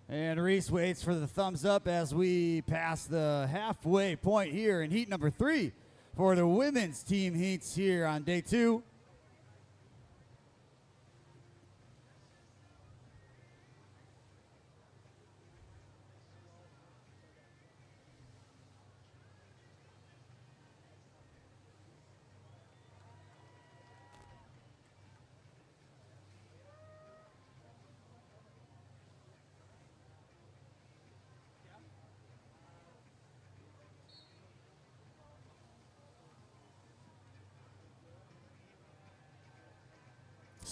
And Reese waits for the thumbs up as we pass the halfway point here in heat number 3 for the women's team heats here on day 2.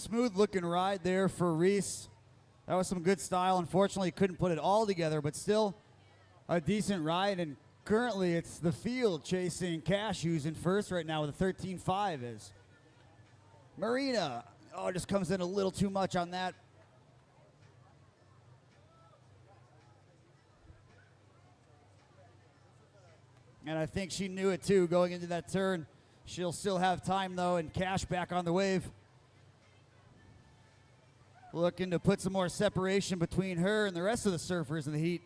Smooth looking ride there for Reese. That was some good style. Unfortunately, couldn't put it all together, but still a decent ride. And currently it's the field chasing Cash, who's in first right now with a 13.5 is. Marina, just comes in a little too much on that. And I think she knew it too going into that turn. She'll still have time though, and Cash back on the wave. Looking to put some more separation between her and the rest of the surfers in the heat.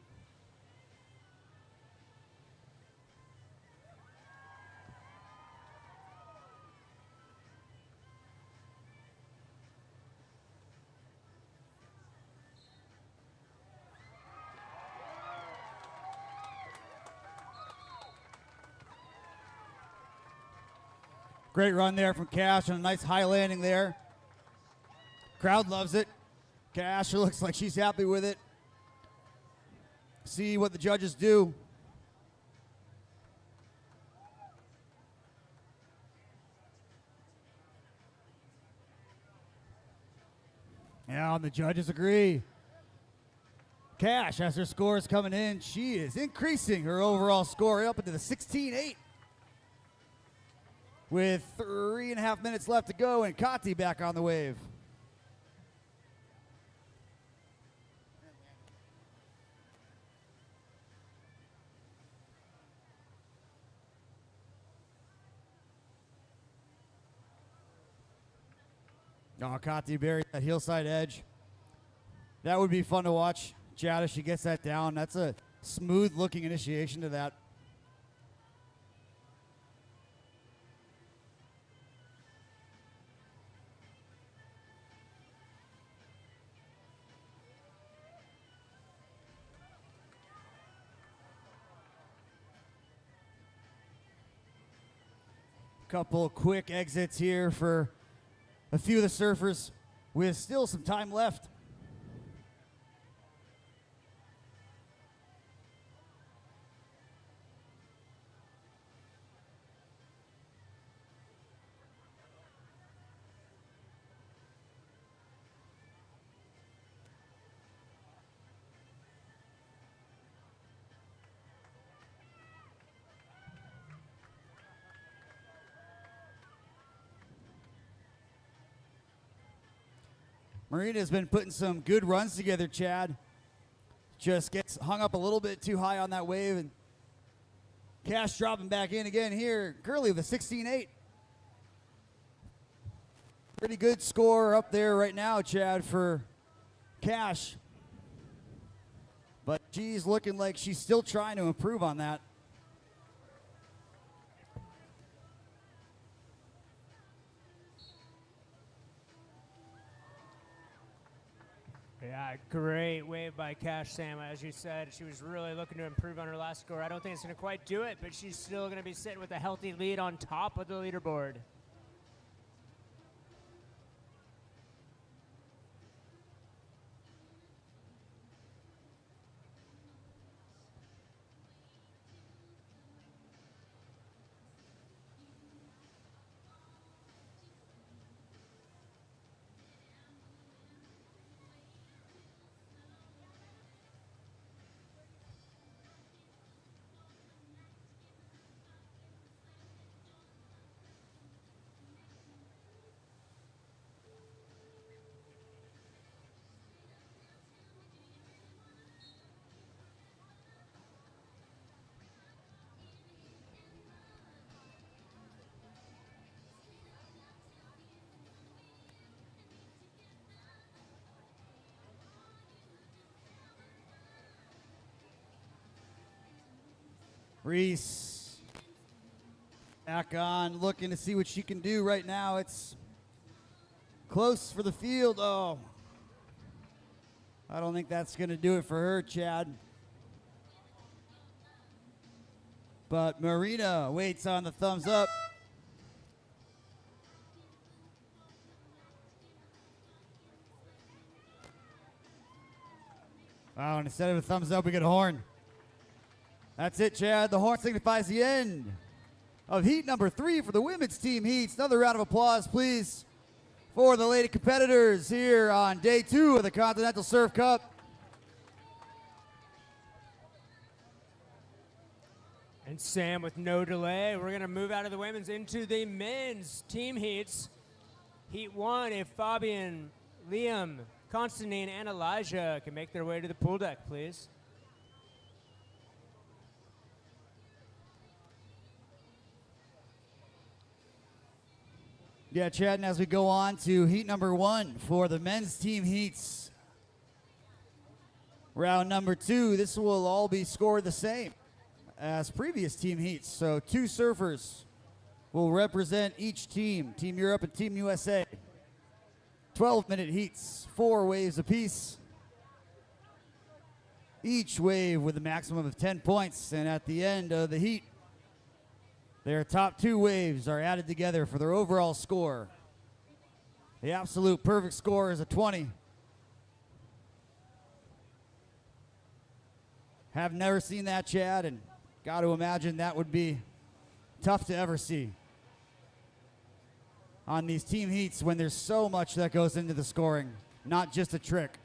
Great run there from Cash and a nice high landing there. Crowd loves it. Cash looks like she's happy with it. See what the judges do. Yeah, and the judges agree. Cash, as her score is coming in, she is increasing her overall score up into the 16.8. With 3.5 minutes left to go, and Kati back on the wave. Oh, Kati buried that hillside edge. That would be fun to watch. Chad, if she gets that down, that's a smooth looking initiation to that. Couple quick exits here for a few of the surfers with still some time left. Marina's been putting some good runs together, Chad. Just gets hung up a little bit too high on that wave, and Cash dropping back in again here. Gurley with a 16.8. Pretty good score up there right now, Chad, for Cash. But she's looking like she's still trying to improve on that. Yeah, great wave by Cash, Sam. As you said, she was really looking to improve on her last score. I don't think it's going to quite do it, but she's still going to be sitting with a healthy lead on top of the leaderboard. Reese back on, looking to see what she can do right now. It's close for the field. Oh, I don't think that's going to do it for her, Chad. But Marina waits on the thumbs up. Wow, and instead of a thumbs up, we get a horn. That's it, Chad. The horn signifies the end of heat number 3 for the women's team heats. Another round of applause, please, for the lady competitors here on day 2 of the Continental Surf Cup. And Sam, with no delay, we're going to move out of the women's into the men's team heats. Heat 1, if Fabian, Liam, Constantine, and Elijah can make their way to the pool deck, please. Yeah, Chad, and as we go on to heat number 1 for the men's team heats. Round number 2, this will all be scored the same as previous team heats. So 2 surfers will represent each team, Team Europe and Team USA. 12-minute heats, 4 waves apiece. Each wave with a maximum of 10 points, and at the end of the heat, their top 2 waves are added together for their overall score. The absolute perfect score is a 20. Have never seen that, Chad, and got to imagine that would be tough to ever see on these team heats when there's so much that goes into the scoring, not just a trick.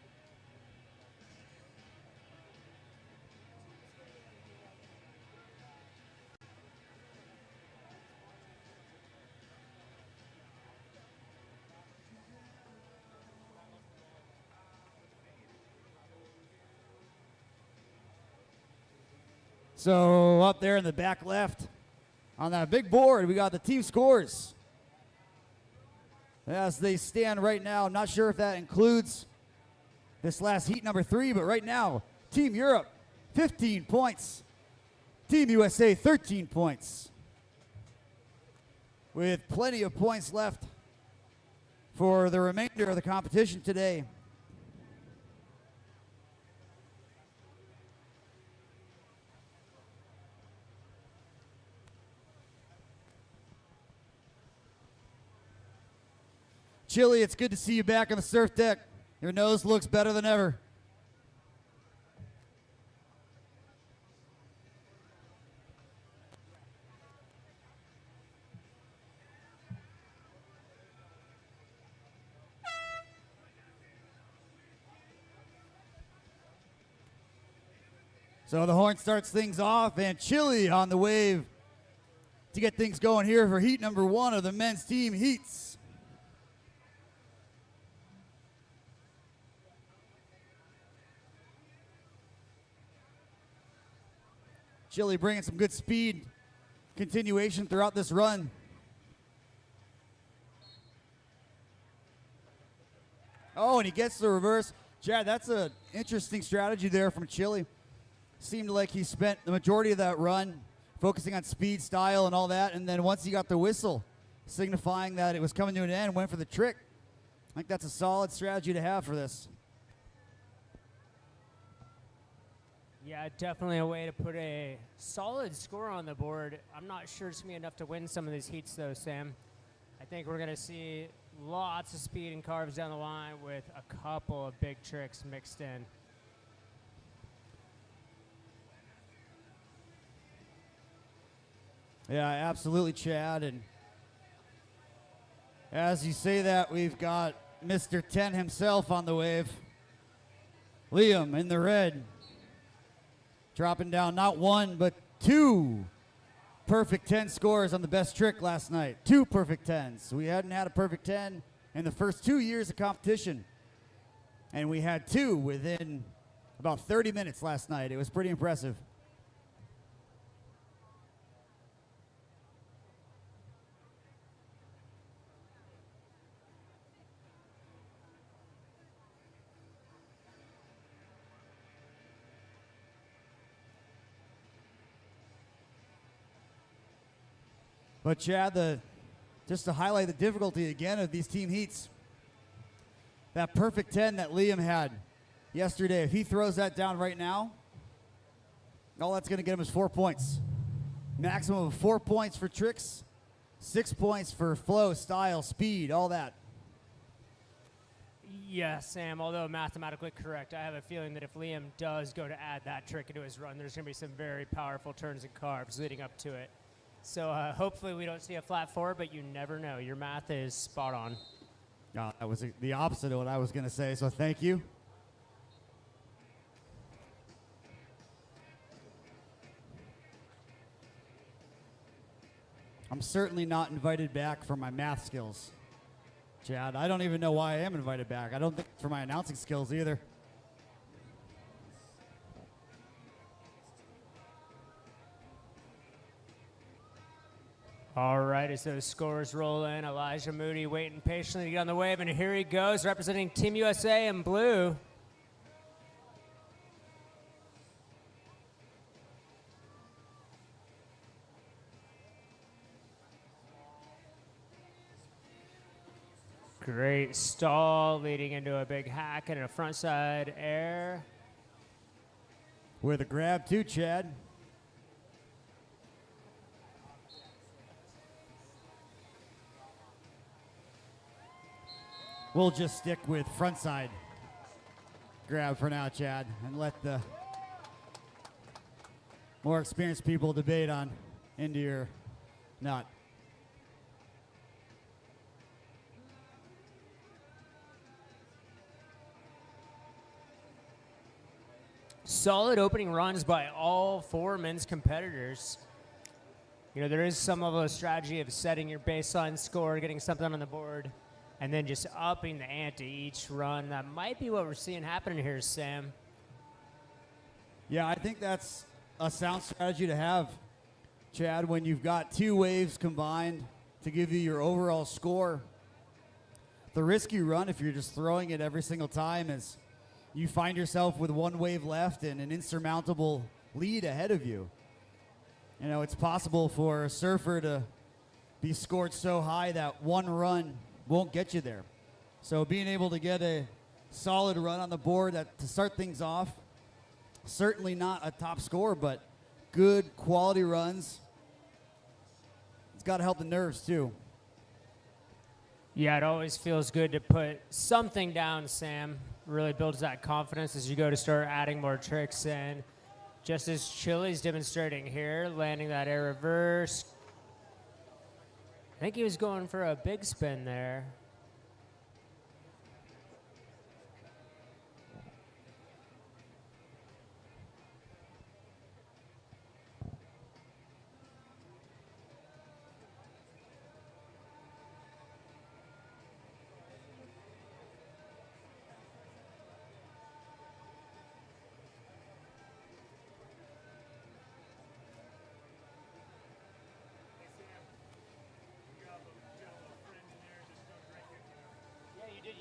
So up there in the back left on that big board, we got the team scores as they stand right now. I'm not sure if that includes this last heat number 3, but right now, Team Europe, 15 points. Team USA, 13 points. With plenty of points left for the remainder of the competition today. Chili, it's good to see you back on the surf deck. Your nose looks better than ever. So the horn starts things off, and Chili on the wave to get things going here for heat number 1 of the men's team heats. Chili bringing some good speed continuation throughout this run. Oh, and he gets the reverse. Chad, that's an interesting strategy there from Chili. Seemed like he spent the majority of that run focusing on speed, style, and all that, and then once he got the whistle signifying that it was coming to an end, went for the trick. I think that's a solid strategy to have for this. Yeah, definitely a way to put a solid score on the board. I'm not sure it's going to be enough to win some of these heats, though, Sam. I think we're going to see lots of speed and carves down the line with a couple of big tricks mixed in. Yeah, absolutely, Chad. And as you say that, we've got Mr. 10 himself on the wave. Liam in the red. Dropping down not 1, but 2 perfect 10 scores on the best trick last night. 2 perfect 10s. We hadn't had a perfect 10 in the first 2 years of competition. And we had 2 within about 30 minutes last night. It was pretty impressive. But Chad, just to highlight the difficulty again of these team heats, that perfect 10 that Liam had yesterday, if he throws that down right now, all that's going to get him is 4 points. Maximum of 4 points for tricks, 6 points for flow, style, speed, all that. Yeah, Sam, although mathematically correct, I have a feeling that if Liam does go to add that trick into his run, there's going to be some very powerful turns and carves leading up to it. So hopefully we don't see a flat 4, but you never know. Your math is spot on. That was the opposite of what I was going to say, so thank you. I'm certainly not invited back for my math skills, Chad. I don't even know why I am invited back. I don't think it's for my announcing skills either. All right, as those scores roll in, Elijah Moody waiting patiently to get on the wave, and here he goes, representing Team USA in blue. Great stall, leading into a big hack and a frontside air. With a grab too, Chad. We'll just stick with frontside grab for now, Chad, and let the more experienced people debate on into your nut. Solid opening runs by all four men's competitors. You know, there is some level of strategy of setting your baseline score, getting something on the board, and then just upping the ante each run. That might be what we're seeing happening here, Sam. Yeah, I think that's a sound strategy to have, Chad, when you've got two waves combined to give you your overall score. The risk you run if you're just throwing it every single time is you find yourself with one wave left and an insurmountable lead ahead of you. You know, it's possible for a surfer to be scored so high that one run won't get you there. So being able to get a solid run on the board that to start things off, certainly not a top score, but good quality runs. It's got to help the nerves too. Yeah, it always feels good to put something down, Sam. Really builds that confidence as you go to start adding more tricks in. Just as Chili's demonstrating here, landing that air reverse. I think he was going for a big spin there.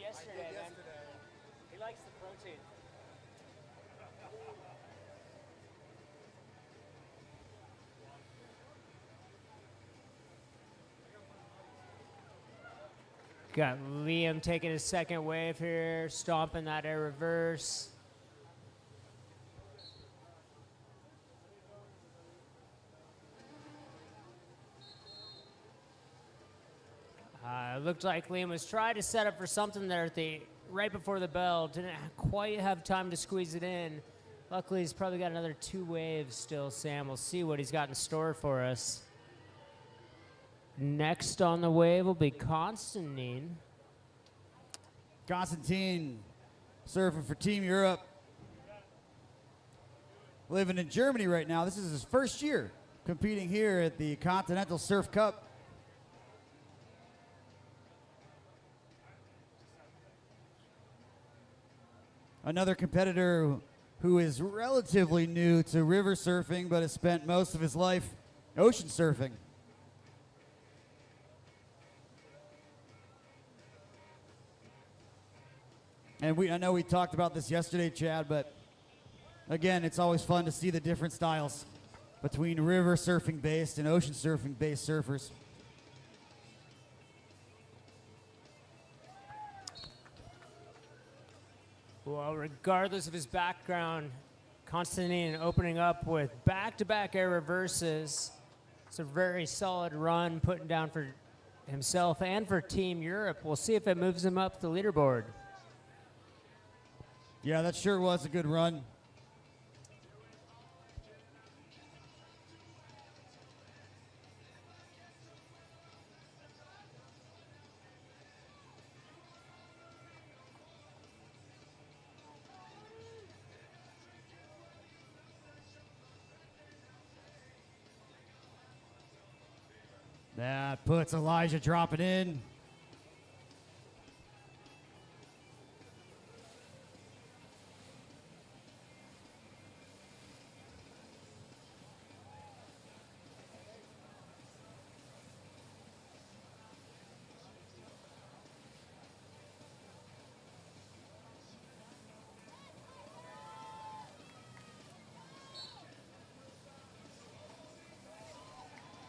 Yesterday, man. He likes the protein. Got Liam taking his second wave here, stomping that air reverse. It looked like Liam was trying to set up for something there at the right before the bell. Didn't quite have time to squeeze it in. Luckily, he's probably got another two waves still, Sam. We'll see what he's got in store for us. Next on the wave will be Constantine. Constantine surfing for Team Europe. Living in Germany right now. This is his first year competing here at the Continental Surf Cup. Another competitor who is relatively new to river surfing but has spent most of his life ocean surfing. And I know we talked about this yesterday, Chad, but again, it's always fun to see the different styles between river surfing based and ocean surfing based surfers. Well, regardless of his background, Constantine opening up with back-to-back air reverses. It's a very solid run, putting down for himself and for Team Europe. We'll see if it moves him up the leaderboard. Yeah, that sure was a good run. That puts Elijah dropping in.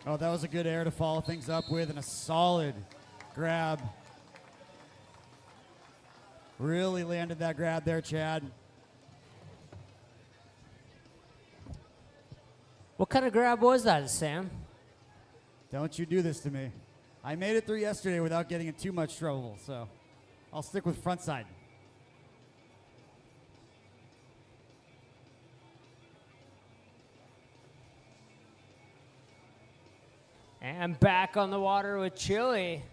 Oh, that was a good air to follow things up with and a solid grab. Really landed that grab there, Chad. What kind of grab was that, Sam? Don't you do this to me. I made it through yesterday without getting in too much trouble, so I'll stick with front side. And back on the water with Chile.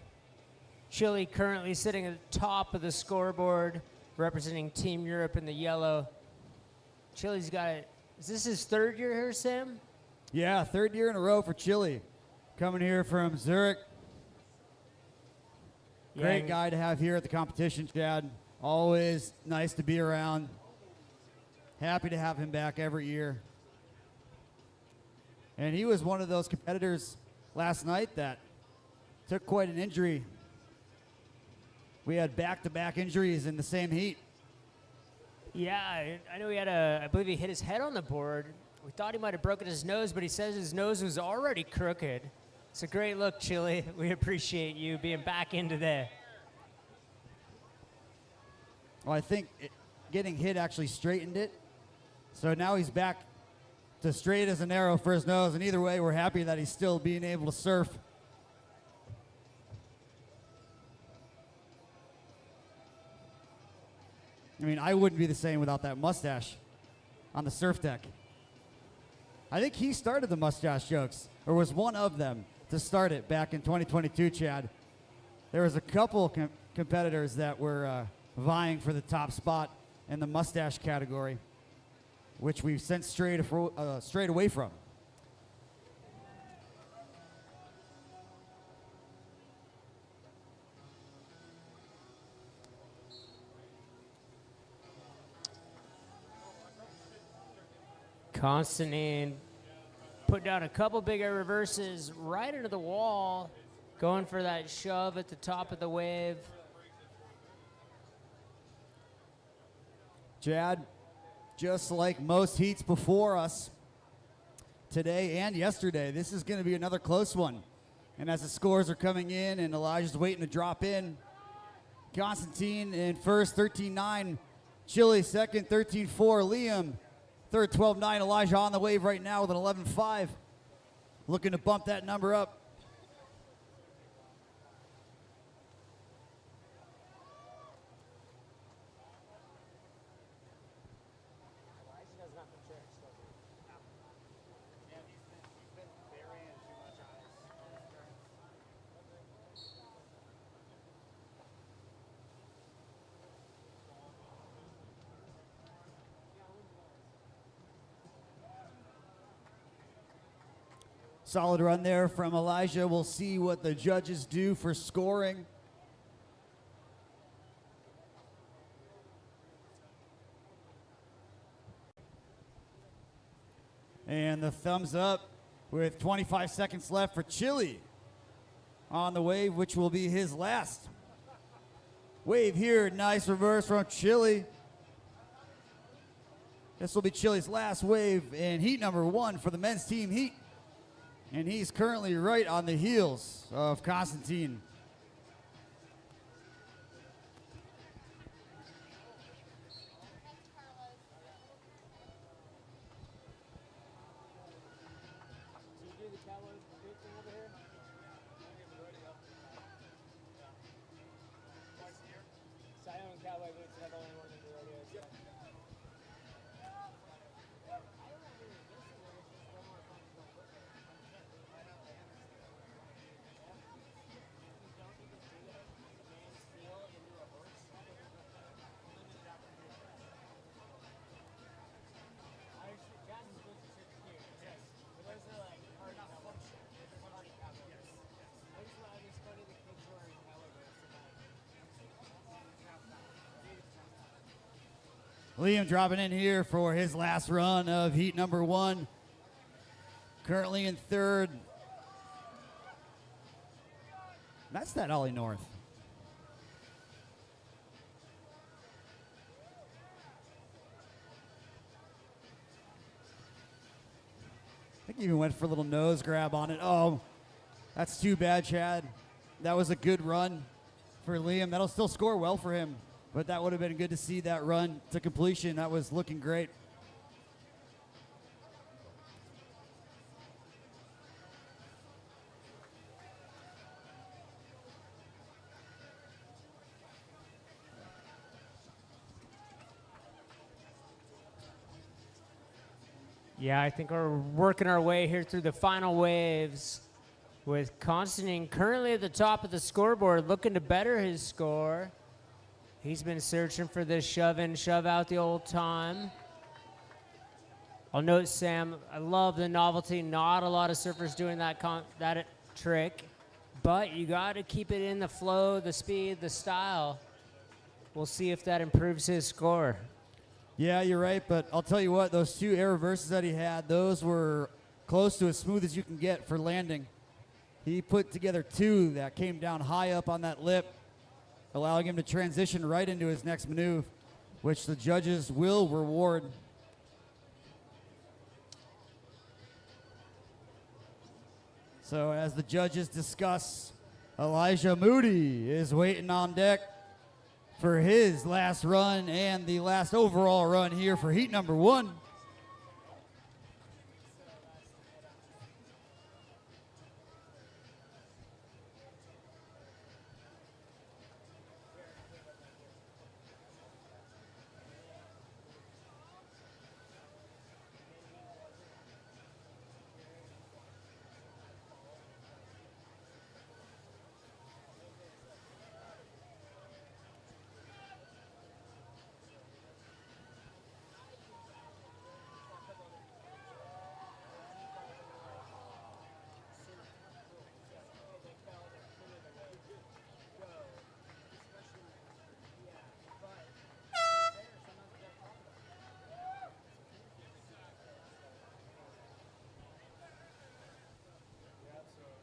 Chile currently sitting at the top of the scoreboard, representing Team Europe in the yellow. Chile's got it. Is this his third year here, Sam? Yeah, third year in a row for Chile. Coming here from Zurich. Great guy to have here at the competition, Chad. Always nice to be around. Happy to have him back every year. And he was one of those competitors last night that took quite an injury. We had back-to-back injuries in the same heat. Yeah, I know he had I believe he hit his head on the board. We thought he might have broken his nose, but he says his nose was already crooked. It's a great look, Chile. We appreciate you being back into there. Well, I think getting hit actually straightened it. So now he's back to straight as an arrow for his nose. And either way, we're happy that he's still being able to surf. I mean, I wouldn't be the same without that mustache on the surf deck. I think he started the mustache jokes, or was one of them to start it back in 2022, Chad. There was a couple competitors that were vying for the top spot in the mustache category, which we've since strayed away from. Constantine put down a couple big air reverses right into the wall, going for that shove at the top of the wave. Chad, just like most heats before us, today and yesterday, this is going to be another close one. And as the scores are coming in and Elijah's waiting to drop in, Constantine in first, 13-9. Chile second, 13-4. Liam third, 12-9. Elijah on the wave right now with an 11-5. Looking to bump that number up. Solid run there from Elijah. We'll see what the judges do for scoring. And the thumbs up with 25 seconds left for Chile on the wave, which will be his last. Wave here, nice reverse from Chile. This will be Chile's last wave in heat number 1 for the men's team heat. And he's currently right on the heels of Constantine. Liam dropping in here for his last run of heat number 1. Currently in third. That's that Ollie North. I think he even went for a little nose grab on it. Oh, that's too bad, Chad. That was a good run for Liam. That'll still score well for him, but that would have been good to see that run to completion. That was looking great. Yeah, I think we're working our way here through the final waves with Constantine currently at the top of the scoreboard looking to better his score. He's been searching for this shove in, shove out the old time. I'll note, Sam, I love the novelty. Not a lot of surfers doing that trick, but you got to keep it in the flow, the speed, the style. We'll see if that improves his score. Yeah, you're right, but I'll tell you what, those 2 air reverses that he had, those were close to as smooth as you can get for landing. He put together 2 that came down high up on that lip, allowing him to transition right into his next maneuver, which the judges will reward. So as the judges discuss, Elijah Moody is waiting on deck for his last run and the last overall run here for heat number 1.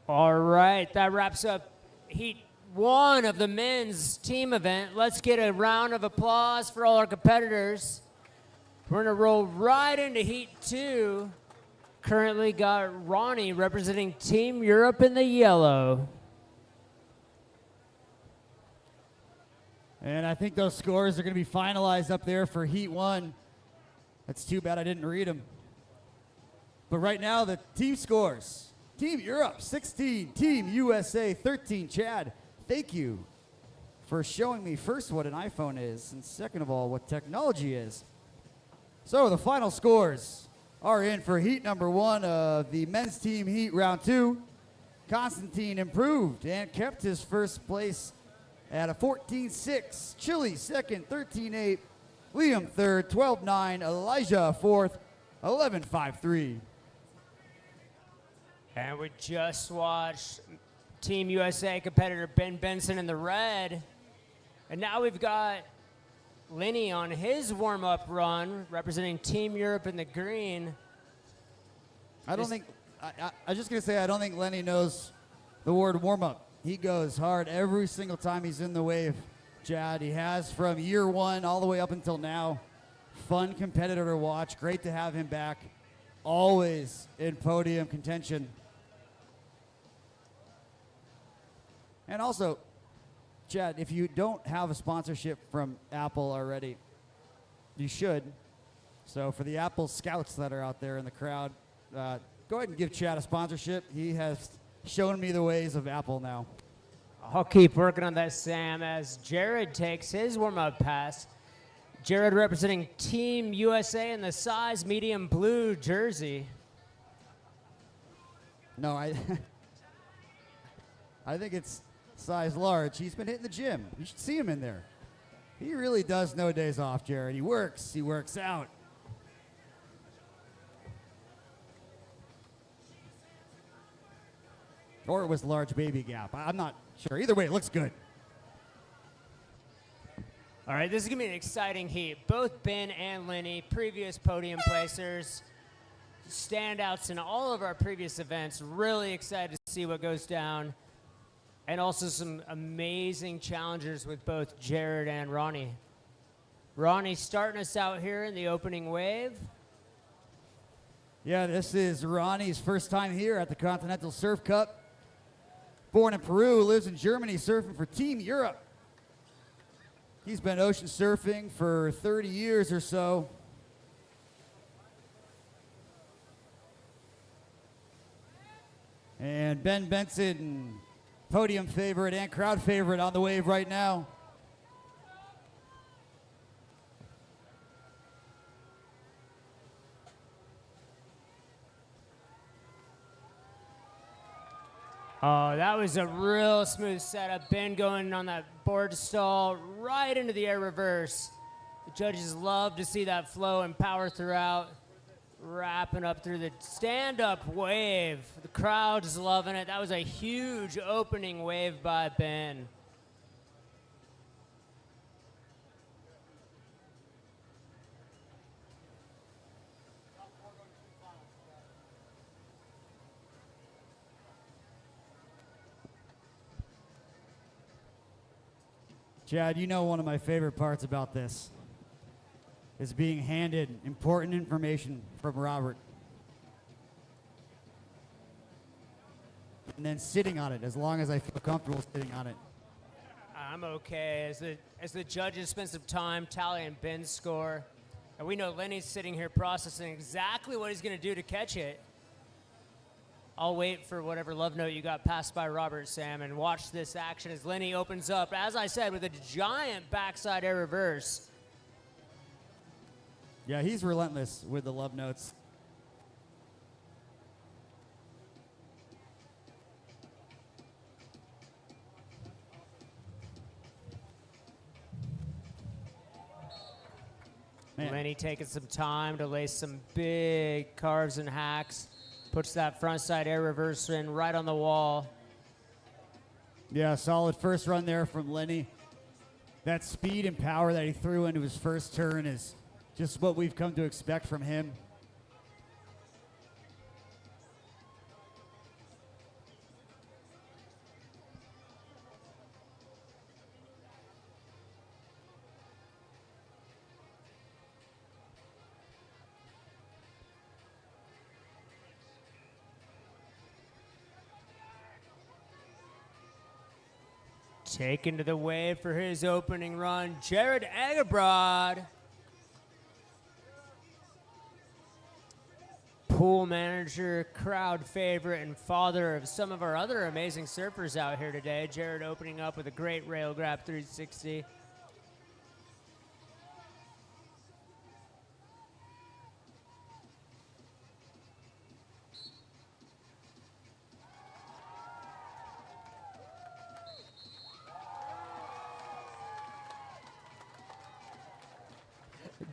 All right, that wraps up heat 1 of the men's team event. Let's get a round of applause for all our competitors. We're gonna roll right into heat 2. Currently got Ronnie representing Team Europe in the yellow. And I think those scores are going to be finalized up there for heat 1. That's too bad I didn't read them. But right now, the team scores. Team Europe, 16. Team USA, 13. Chad, thank you for showing me first what an iPhone is, and second of all, what technology is. So the final scores are in for heat number 1 of the men's team heat round 2. Constantine improved and kept his first place at a 14.6. Chile second, 13.8. Liam third, 12.9. Elijah fourth, 11.53. And we just watched Team USA competitor Ben Benson in the red. And now we've got Lenny on his warm-up run, representing Team Europe in the green. I was just going to say, I don't think Lenny knows the word warm-up. He goes hard every single time he's in the wave, Chad. He has from year 1 all the way up until now. Fun competitor to watch. Great to have him back. Always in podium contention. And also, Chad, if you don't have a sponsorship from Apple already, you should. So for the Apple scouts that are out there in the crowd, go ahead and give Chad a sponsorship. He has shown me the ways of Apple now. I'll keep working on that, Sam, as Jared takes his warm-up pass. Jared representing Team USA in the size medium blue jersey. No, I think it's size large. He's been hitting the gym. You should see him in there. He really does no days off, Jared. He works out. Or it was large baby gap. I'm not sure. Either way, it looks good. All right, this is going to be an exciting heat. Both Ben and Lenny, previous podium placers, standouts in all of our previous events. Really excited to see what goes down. And also some amazing challengers with both Jared and Ronnie. Ronnie starting us out here in the opening wave. Yeah, this is Ronnie's first time here at the Continental Surf Cup. Born in Peru, lives in Germany, surfing for Team Europe. He's been ocean surfing for 30 years or so. And Ben Benson, podium favorite and crowd favorite on the wave right now. Oh, that was a real smooth setup. Ben going on that board stall right into the air reverse. The judges love to see that flow and power throughout. Wrapping up through the stand-up wave. The crowd's loving it. That was a huge opening wave by Ben. Chad, you know one of my favorite parts about this is being handed important information from Robert. And then sitting on it as long as I feel comfortable sitting on it. I'm okay. As the judges spend some time tallying Ben's score, and we know Lenny's sitting here processing exactly what he's going to do to catch it. I'll wait for whatever love note you got passed by Robert, Sam, and watch this action as Lenny opens up, as I said, with a giant backside air reverse. Yeah, he's relentless with the love notes. Man. Lenny taking some time to lay some big carves and hacks. Puts that front side air reverse in right on the wall. Yeah, solid first run there from Lenny. That speed and power that he threw into his first turn is just what we've come to expect from him. Taken to the wave for his opening run, Jared Agabrod. Pool manager, crowd favorite, and father of some of our other amazing surfers out here today. Jared opening up with a great rail grab 360.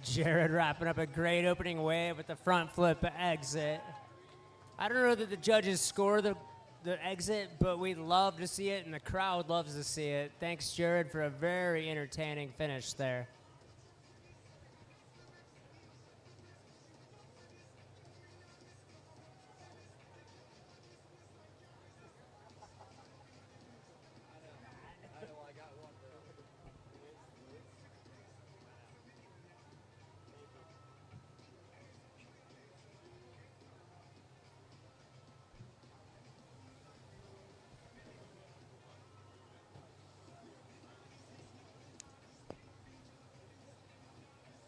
Jared wrapping up a great opening wave with the front flip exit. I don't know that the judges score the exit, but we love to see it, and the crowd loves to see it. Thanks, Jared, for a very entertaining finish there.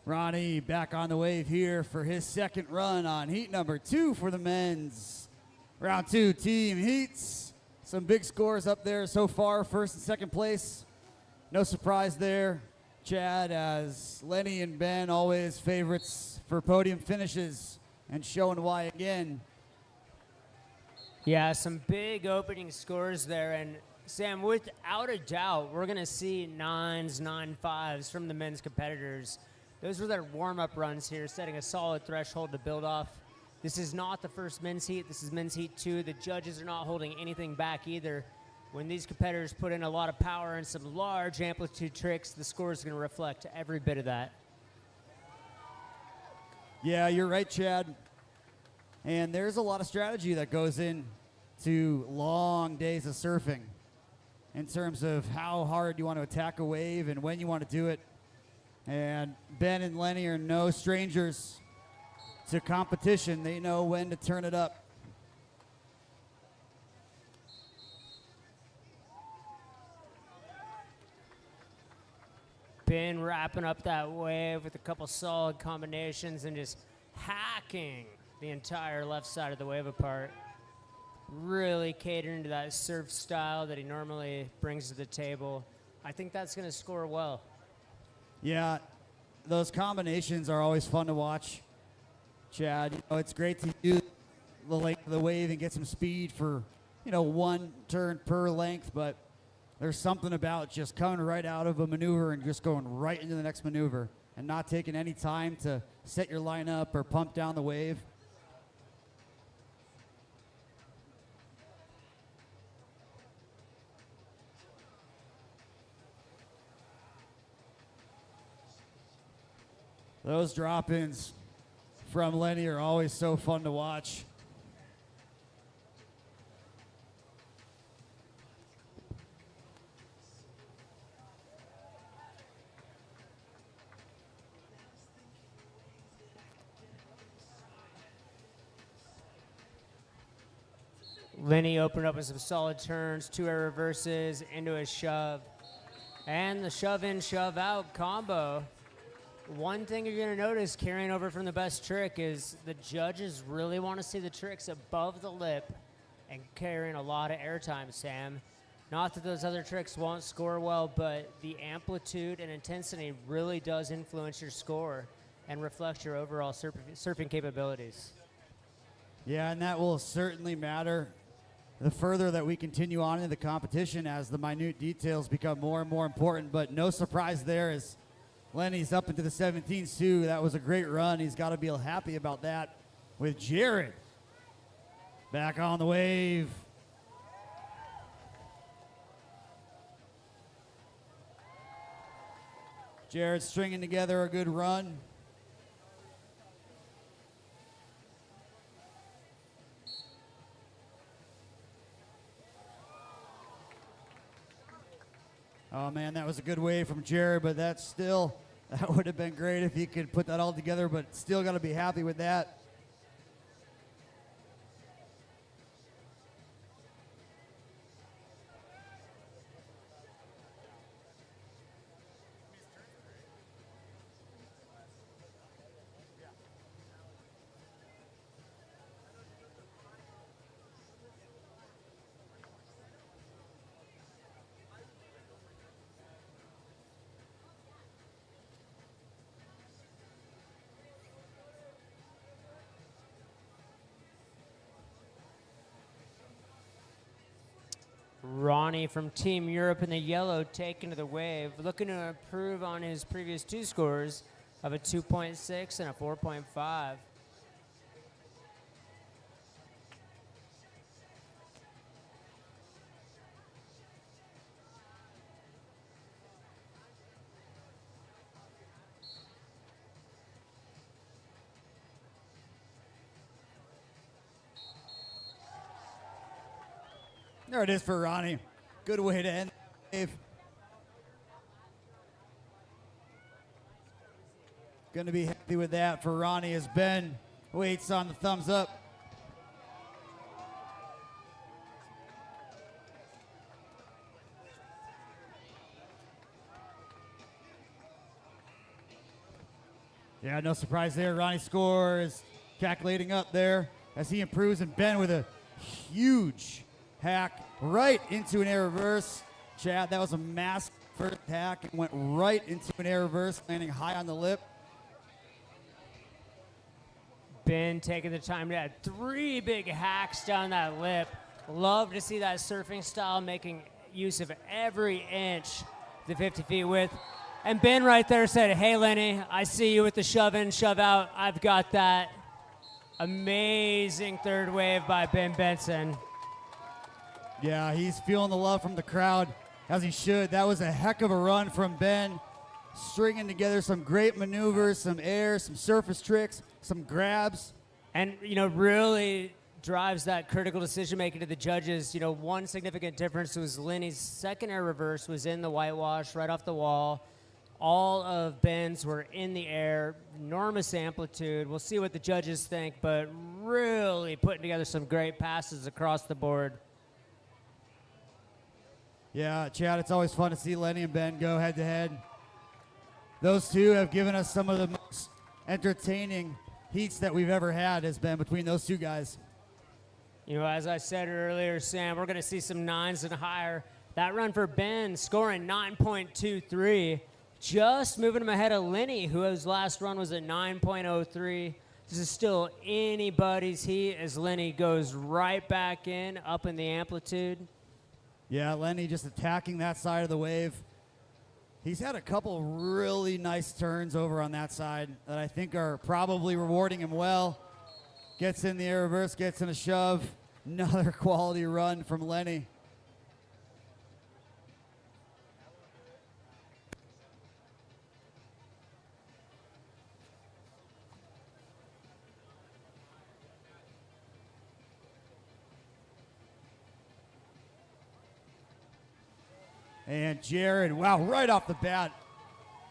Ronnie back on the wave here for his second run on heat number 2 for the men's. Round 2 team heats. Some big scores up there so far, first and second place. No surprise there, Chad, as Lenny and Ben always favorites for podium finishes, and showing why again. Yeah, some big opening scores there, and Sam, without a doubt, we're going to see 9s, 9.5s from the men's competitors. Those were their warm-up runs here, setting a solid threshold to build off. This is not the first men's heat. This is men's heat 2. The judges are not holding anything back either. when these competitors put in a lot of power and some large amplitude tricks, the score is going to reflect every bit of that. Yeah, you're right, Chad. And there's a lot of strategy that goes into long days of surfing in terms of how hard you want to attack a wave and when you want to do it. And Ben and Lenny are no strangers to competition. They know when to turn it up. Ben wrapping up that wave with a couple solid combinations and just hacking the entire left side of the wave apart. Really catering to that surf style that he normally brings to the table. I think that's going to score well. Yeah, those combinations are always fun to watch, Chad. You know, it's great to use the length of the wave and get some speed for, you know, one turn per length, but there's something about just coming right out of a maneuver and just going right into the next maneuver and not taking any time to set your line up or pump down the wave. Those drop-ins from Lenny are always so fun to watch. Lenny opened up with some solid turns, 2 air reverses into a shove. And the shove in, shove out combo. One thing you're going to notice carrying over from the best trick is the judges really want to see the tricks above the lip and carrying a lot of airtime, Sam. Not that those other tricks won't score well, but the amplitude and intensity really does influence your score and reflect your overall surfing capabilities. Yeah, and that will certainly matter the further that we continue on in the competition as the minute details become more and more important. But no surprise there as Lenny's up into the 17s too. That was a great run. He's got to be happy about that. With Jared back on the wave. Jared stringing together a good run. Oh man, that was a good wave from Jared, but that would have been great if he could put that all together, but still got to be happy with that. Ronnie from Team Europe in the yellow taken to the wave, looking to improve on his previous 2 scores of a 2.6 and a 4.5. There it is for Ronnie. Good way to end the wave. Going to be happy with that for Ronnie as Ben waits on the thumbs up. Yeah, no surprise there. Ronnie's score is calculating up there as he improves, and Ben with a huge hack right into an air reverse. Chad, that was a massive first hack. It went right into an air reverse, landing high on the lip. Ben taking the time to add 3 big hacks down that lip. Love to see that surfing style making use of every inch the 50 feet width. And Ben right there said, "Hey, Lenny, I see you with the shove in, shove out. I've got that." Amazing third wave by Ben Benson. Yeah, he's feeling the love from the crowd, as he should. That was a heck of a run from Ben, stringing together some great maneuvers, some air, some surface tricks, some grabs. And, really drives that critical decision making to the judges. One significant difference was Lenny's second air reverse was in the whitewash right off the wall. All of Ben's were in the air, enormous amplitude. We'll see what the judges think, but really putting together some great passes across the board. Yeah, Chad, it's always fun to see Lenny and Ben go head to head. Those two have given us some of the most entertaining heats that we've ever had, has been between those two guys. As I said earlier, Sam, we're going to see some 9s and higher. That run for Ben, scoring 9.23, just moving him ahead of Lenny, whose last run was at 9.03. This is still anybody's heat as Lenny goes right back in, up in the amplitude. Yeah, Lenny just attacking that side of the wave. He's had a couple really nice turns over on that side that I think are probably rewarding him well. Gets in the air reverse, gets in a shove. Another quality run from Lenny. And Jared, wow, right off the bat,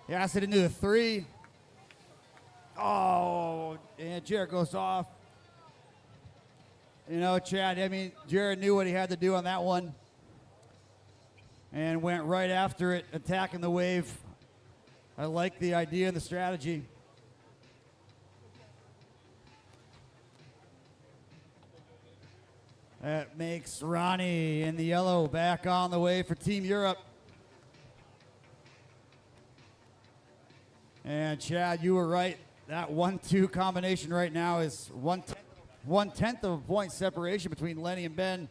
he has it into the 3. Oh, and Jared goes off. Chad, Jared knew what he had to do on that one and went right after it, attacking the wave. I like the idea and the strategy. That makes Ronnie in the yellow back on the way for Team Europe. And Chad, you were right. That 1-2 combination right now is one-tenth of a point separation between Lenny and Ben.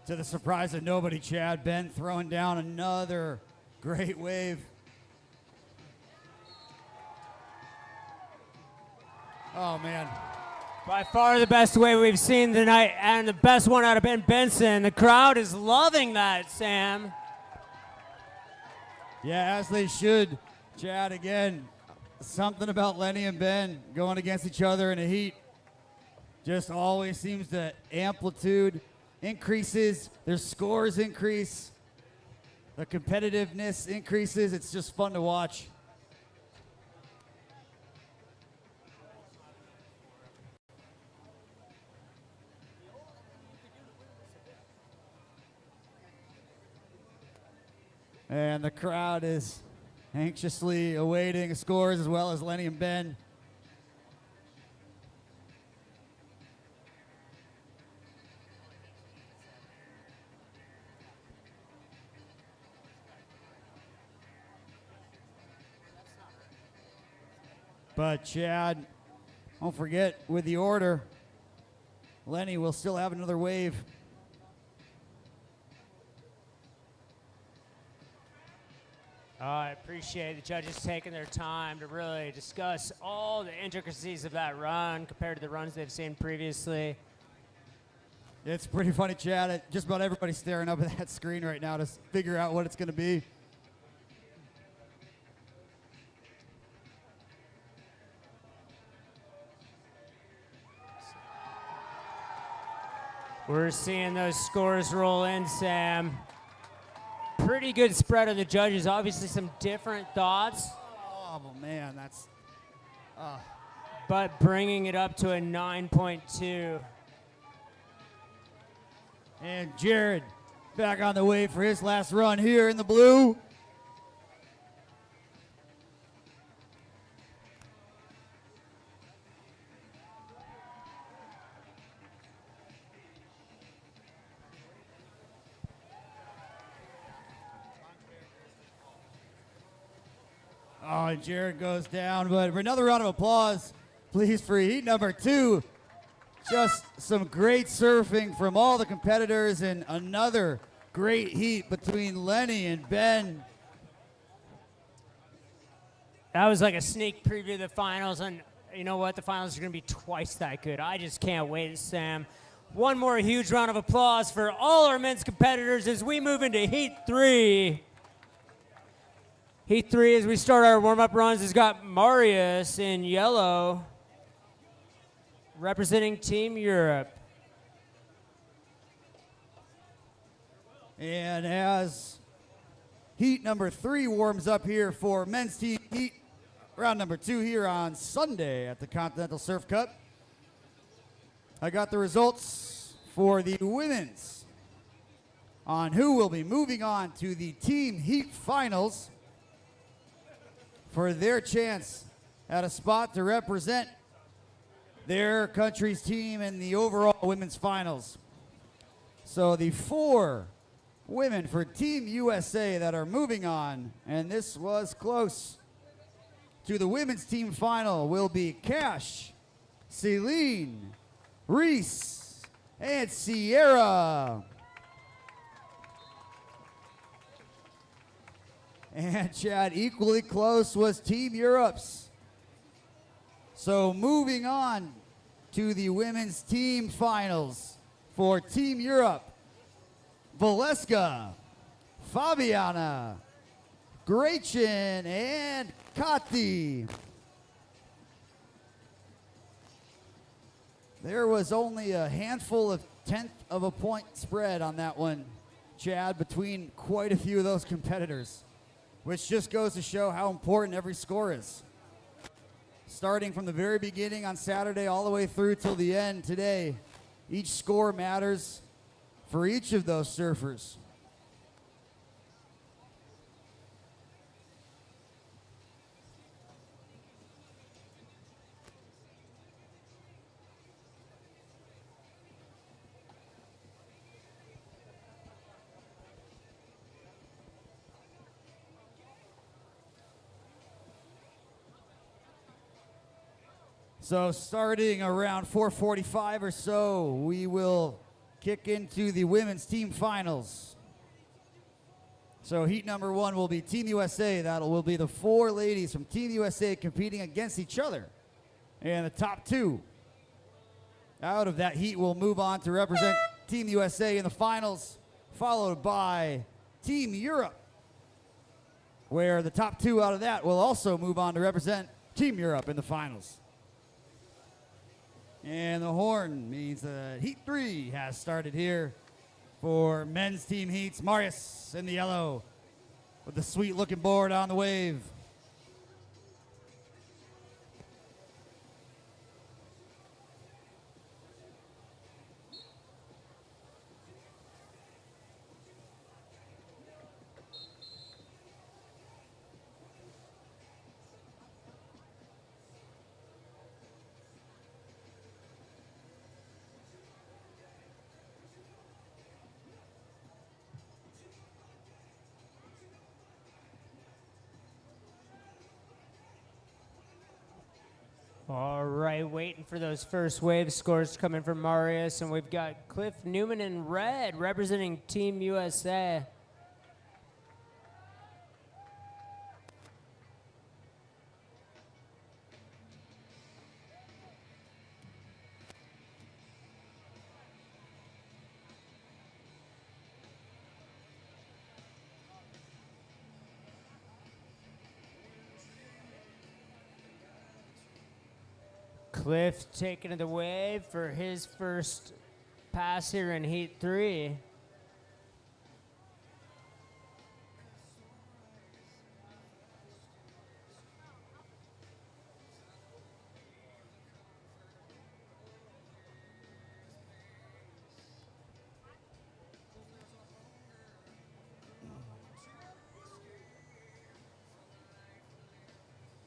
To the surprise of nobody, Chad, Ben throwing down another great wave. Oh, man. By far the best wave we've seen tonight, and the best one out of Ben Benson. The crowd is loving that, Sam. Yeah, as they should. Chad, again, something about Lenny and Ben going against each other in a heat just always seems to amplitude increases, their scores increase, the competitiveness increases. It's just fun to watch. And the crowd is anxiously awaiting scores, as well as Lenny and Ben. But Chad, don't forget, with the order, Lenny will still have another wave. I appreciate the judges taking their time to really discuss all the intricacies of that run compared to the runs they've seen previously. It's pretty funny, Chad. Just about everybody's staring up at that screen right now to figure out what it's going to be. We're seeing those scores roll in, Sam. Pretty good spread of the judges. Obviously some different thoughts. Oh, man, that's... But bringing it up to a 9.2. And Jared back on the way for his last run here in the blue. Oh, and Jared goes down, but for another round of applause, please, for heat number 2. Just some great surfing from all the competitors, and another great heat between Lenny and Ben. That was like a sneak preview of the finals, and you know what? The finals are going to be twice that good. I just can't wait, Sam. One more huge round of applause for all our men's competitors as we move into Heat 3. Heat 3, as we start our warm-up runs, has got Marius in yellow, representing Team Europe. And as heat number 3 warms up here for men's team heat, round number 2 here on Sunday at the Continental Surf Cup, I got the results for the women's on who will be moving on to the team heat finals for their chance at a spot to represent their country's team in the overall women's finals. So the 4 women for Team USA that are moving on, and this was close, to the women's team final will be Cash, Celine, Reese, and Sierra. And Chad, equally close was Team Europe's. So moving on to the women's team finals for Team Europe, Valeska, Fabiana, Gretchen, and Kati. There was only a handful of 1/10 of a point spread on that one, Chad, between quite a few of those competitors, which just goes to show how important every score is. Starting from the very beginning on Saturday all the way through till the end today, each score matters for each of those surfers. So starting around 4:45 or so, we will kick into the women's team finals. So heat number 1 will be Team USA. That will be the 4 ladies from Team USA competing against each other. And the top 2 out of that heat will move on to represent Team USA in the finals, followed by Team Europe, where the top 2 out of that will also move on to represent Team Europe in the finals. And the horn means that Heat 3 has started here for men's team heats. Marius in the yellow with the sweet-looking board on the wave. All right, waiting for those first wave scores coming from Marius, and we've got Cliff Newman in red representing Team USA. Cliff taking the wave for his first pass here in Heat 3.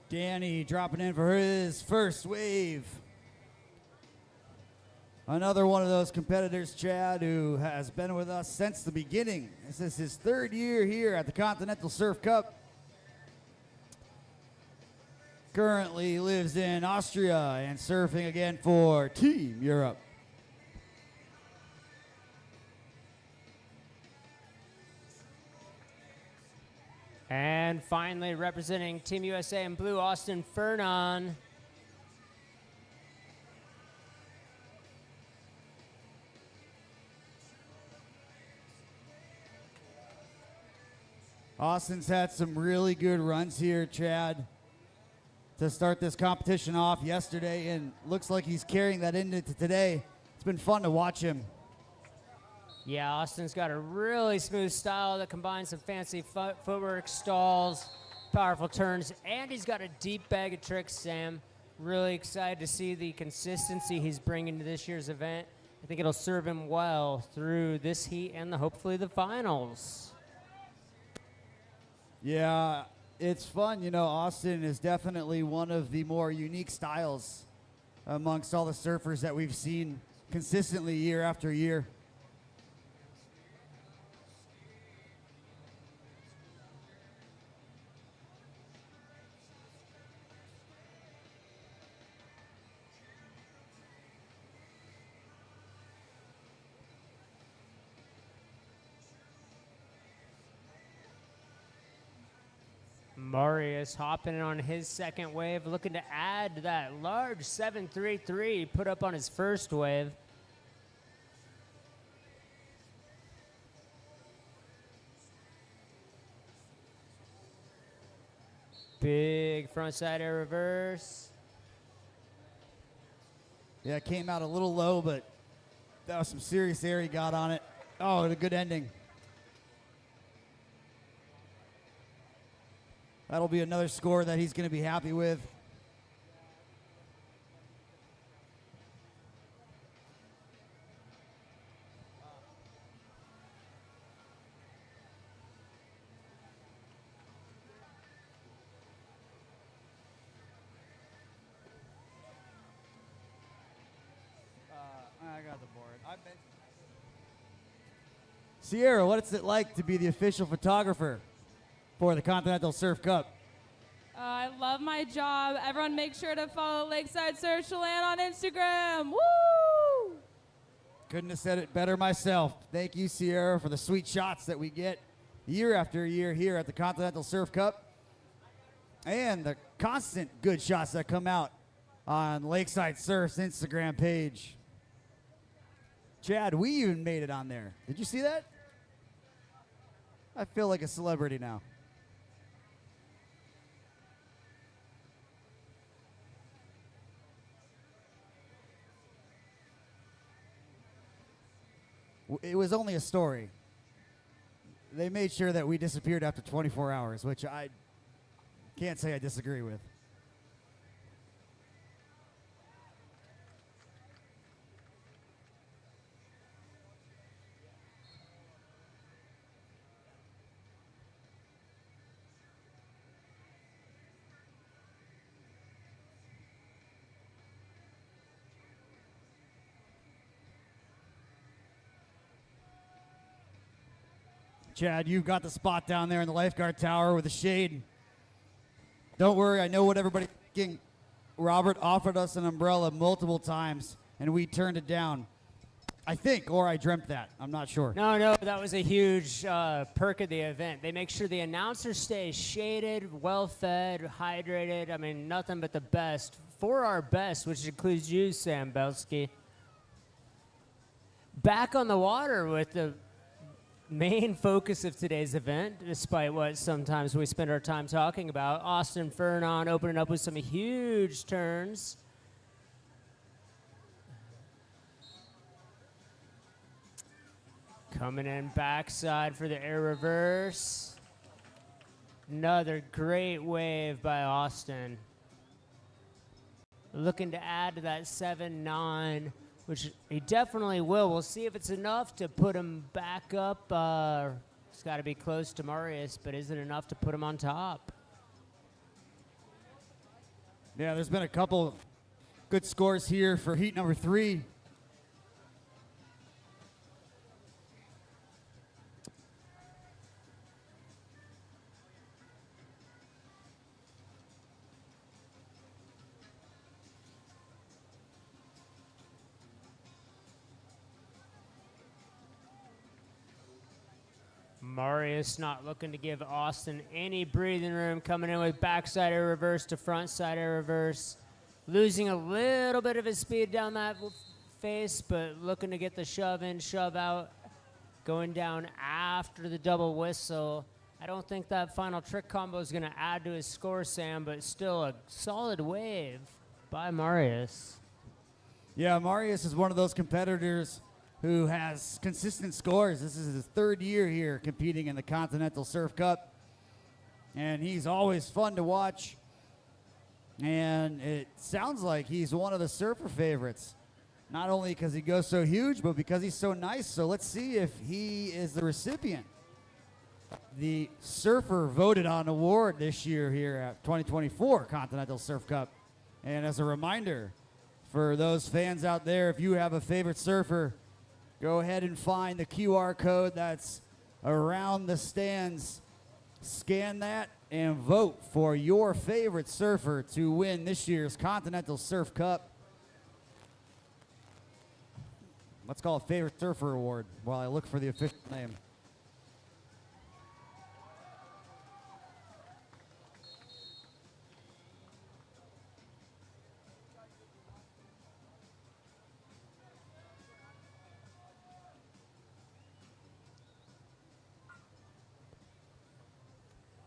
Danny dropping in for his first wave. Another one of those competitors, Chad, who has been with us since the beginning. This is his 3rd year here at the Continental Surf Cup. currently lives in Austria and surfing again for Team Europe. And finally, representing Team USA in blue, Austin Fernon. Austin's had some really good runs here, Chad, to start this competition off yesterday, and looks like he's carrying that into today. It's been fun to watch him. Yeah, Austin's got a really smooth style that combines some fancy footwork, stalls, powerful turns, and he's got a deep bag of tricks, Sam. Really excited to see the consistency he's bringing to this year's event. I think it'll serve him well through this heat and hopefully the finals. Yeah, it's fun. You know, Austin is definitely one of the more unique styles amongst all the surfers that we've seen consistently year after year. Marius hopping in on his second wave, looking to add to that large 7.33 he put up on his first wave. Big frontside air reverse. Yeah, it came out a little low, but that was some serious air he got on it. Oh, and a good ending. That'll be another score that he's going to be happy with. I got the board. Sierra, what's it like to be the official photographer for the Continental Surf Cup? I love my job. Everyone make sure to follow Lakeside Surf Chelan on Instagram. Woo! Couldn't have said it better myself. Thank you, Sierra, for the sweet shots that we get year after year here at the Continental Surf Cup, and the constant good shots that come out on Lakeside Surf's Instagram page. Chad, we even made it on there. Did you see that? I feel like a celebrity now. It was only a story. They made sure that we disappeared after 24 hours, which I can't say I disagree with. Chad, you've got the spot down there in the lifeguard tower with the shade. Don't worry, I know what everybody's thinking. Robert offered us an umbrella multiple times, and we turned it down. I think, or I dreamt that. I'm not sure. No, that was a huge perk of the event. They make sure the announcer stays shaded, well-fed, hydrated. I mean, nothing but the best for our best, which includes you, Sam Belsky. Back on the water with the main focus of today's event, despite what sometimes we spend our time talking about. Austin Fernon opening up with some huge turns. Coming in backside for the air reverse. Another great wave by Austin. Looking to add to that 7-9, which he definitely will. We'll see if it's enough to put him back up. It's got to be close to Marius, but is it enough to put him on top? Yeah, there's been a couple good scores here for heat number 3. Marius not looking to give Austin any breathing room, coming in with backside air reverse to front side air reverse. Losing a little bit of his speed down that face, but looking to get the shove in, shove out, going down after the double whistle. I don't think that final trick combo is going to add to his score, Sam, but still a solid wave by Marius. Yeah, Marius is one of those competitors who has consistent scores. This is his third year here competing in the Continental Surf Cup, and he's always fun to watch. And it sounds like he's one of the surfer favorites, not only because he goes so huge, but because he's so nice. So let's see if he is the recipient. The surfer voted on award this year here at 2024 Continental Surf Cup. And as a reminder for those fans out there, if you have a favorite surfer, go ahead and find the QR code that's around the stands. Scan that and vote for your favorite surfer to win this year's Continental Surf Cup. Let's call it Favorite Surfer Award while I look for the official name.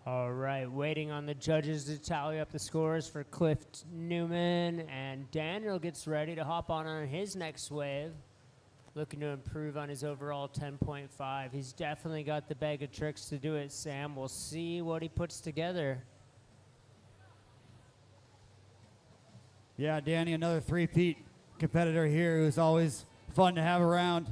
All right, waiting on the judges to tally up the scores for Cliff Newman, and Daniel gets ready to hop on his next wave, looking to improve on his overall 10.5. He's definitely got the bag of tricks to do it, Sam. We'll see what he puts together. Yeah, Danny, another three-peat competitor here who's always fun to have around.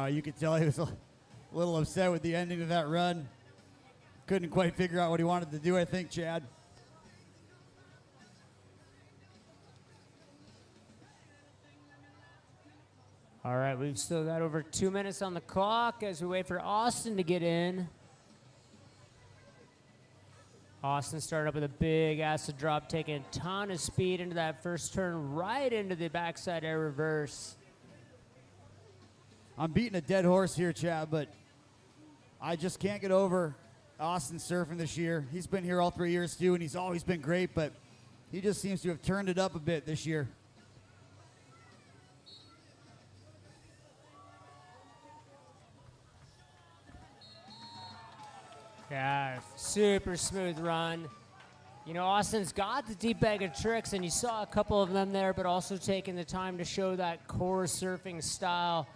You could tell he was a little upset with the ending of that run. Couldn't quite figure out what he wanted to do, I think, Chad. All right, we've still got over 2 minutes on the clock as we wait for Austin to get in. Austin started up with a big acid drop, taking a ton of speed into that first turn, right into the backside air reverse. I'm beating a dead horse here, Chad, but I just can't get over Austin surfing this year. He's been here all 3 years, too, and he's always been great, but he just seems to have turned it up a bit this year. Yeah, super smooth run. You know, Austin's got the deep bag of tricks, and you saw a couple of them there, but also taking the time to show that core surfing style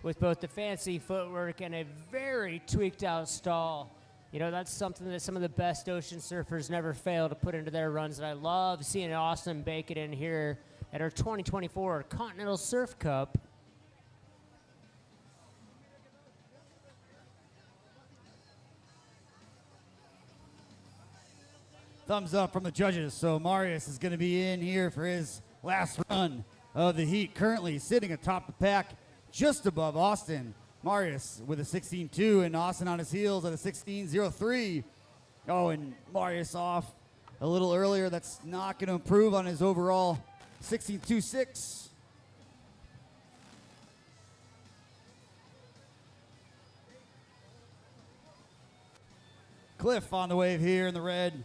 with both the fancy footwork and a very tweaked out stall. You know, that's something that some of the best ocean surfers never fail to put into their runs, and I love seeing Austin bake it in here at our 2024 Continental Surf Cup. Thumbs up from the judges. So Marius is going to be in here for his last run of the heat. Currently sitting atop the pack just above Austin. Marius with a 16.2 and Austin on his heels at a 16.03. Oh, and Marius off a little earlier. That's not going to improve on his overall 16.26. Cliff on the wave here in the red.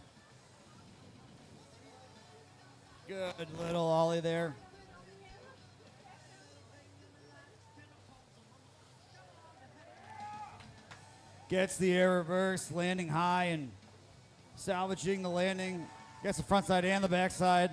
Good little ollie there. Gets the air reverse, landing high and salvaging the landing. Gets the front side and the back side.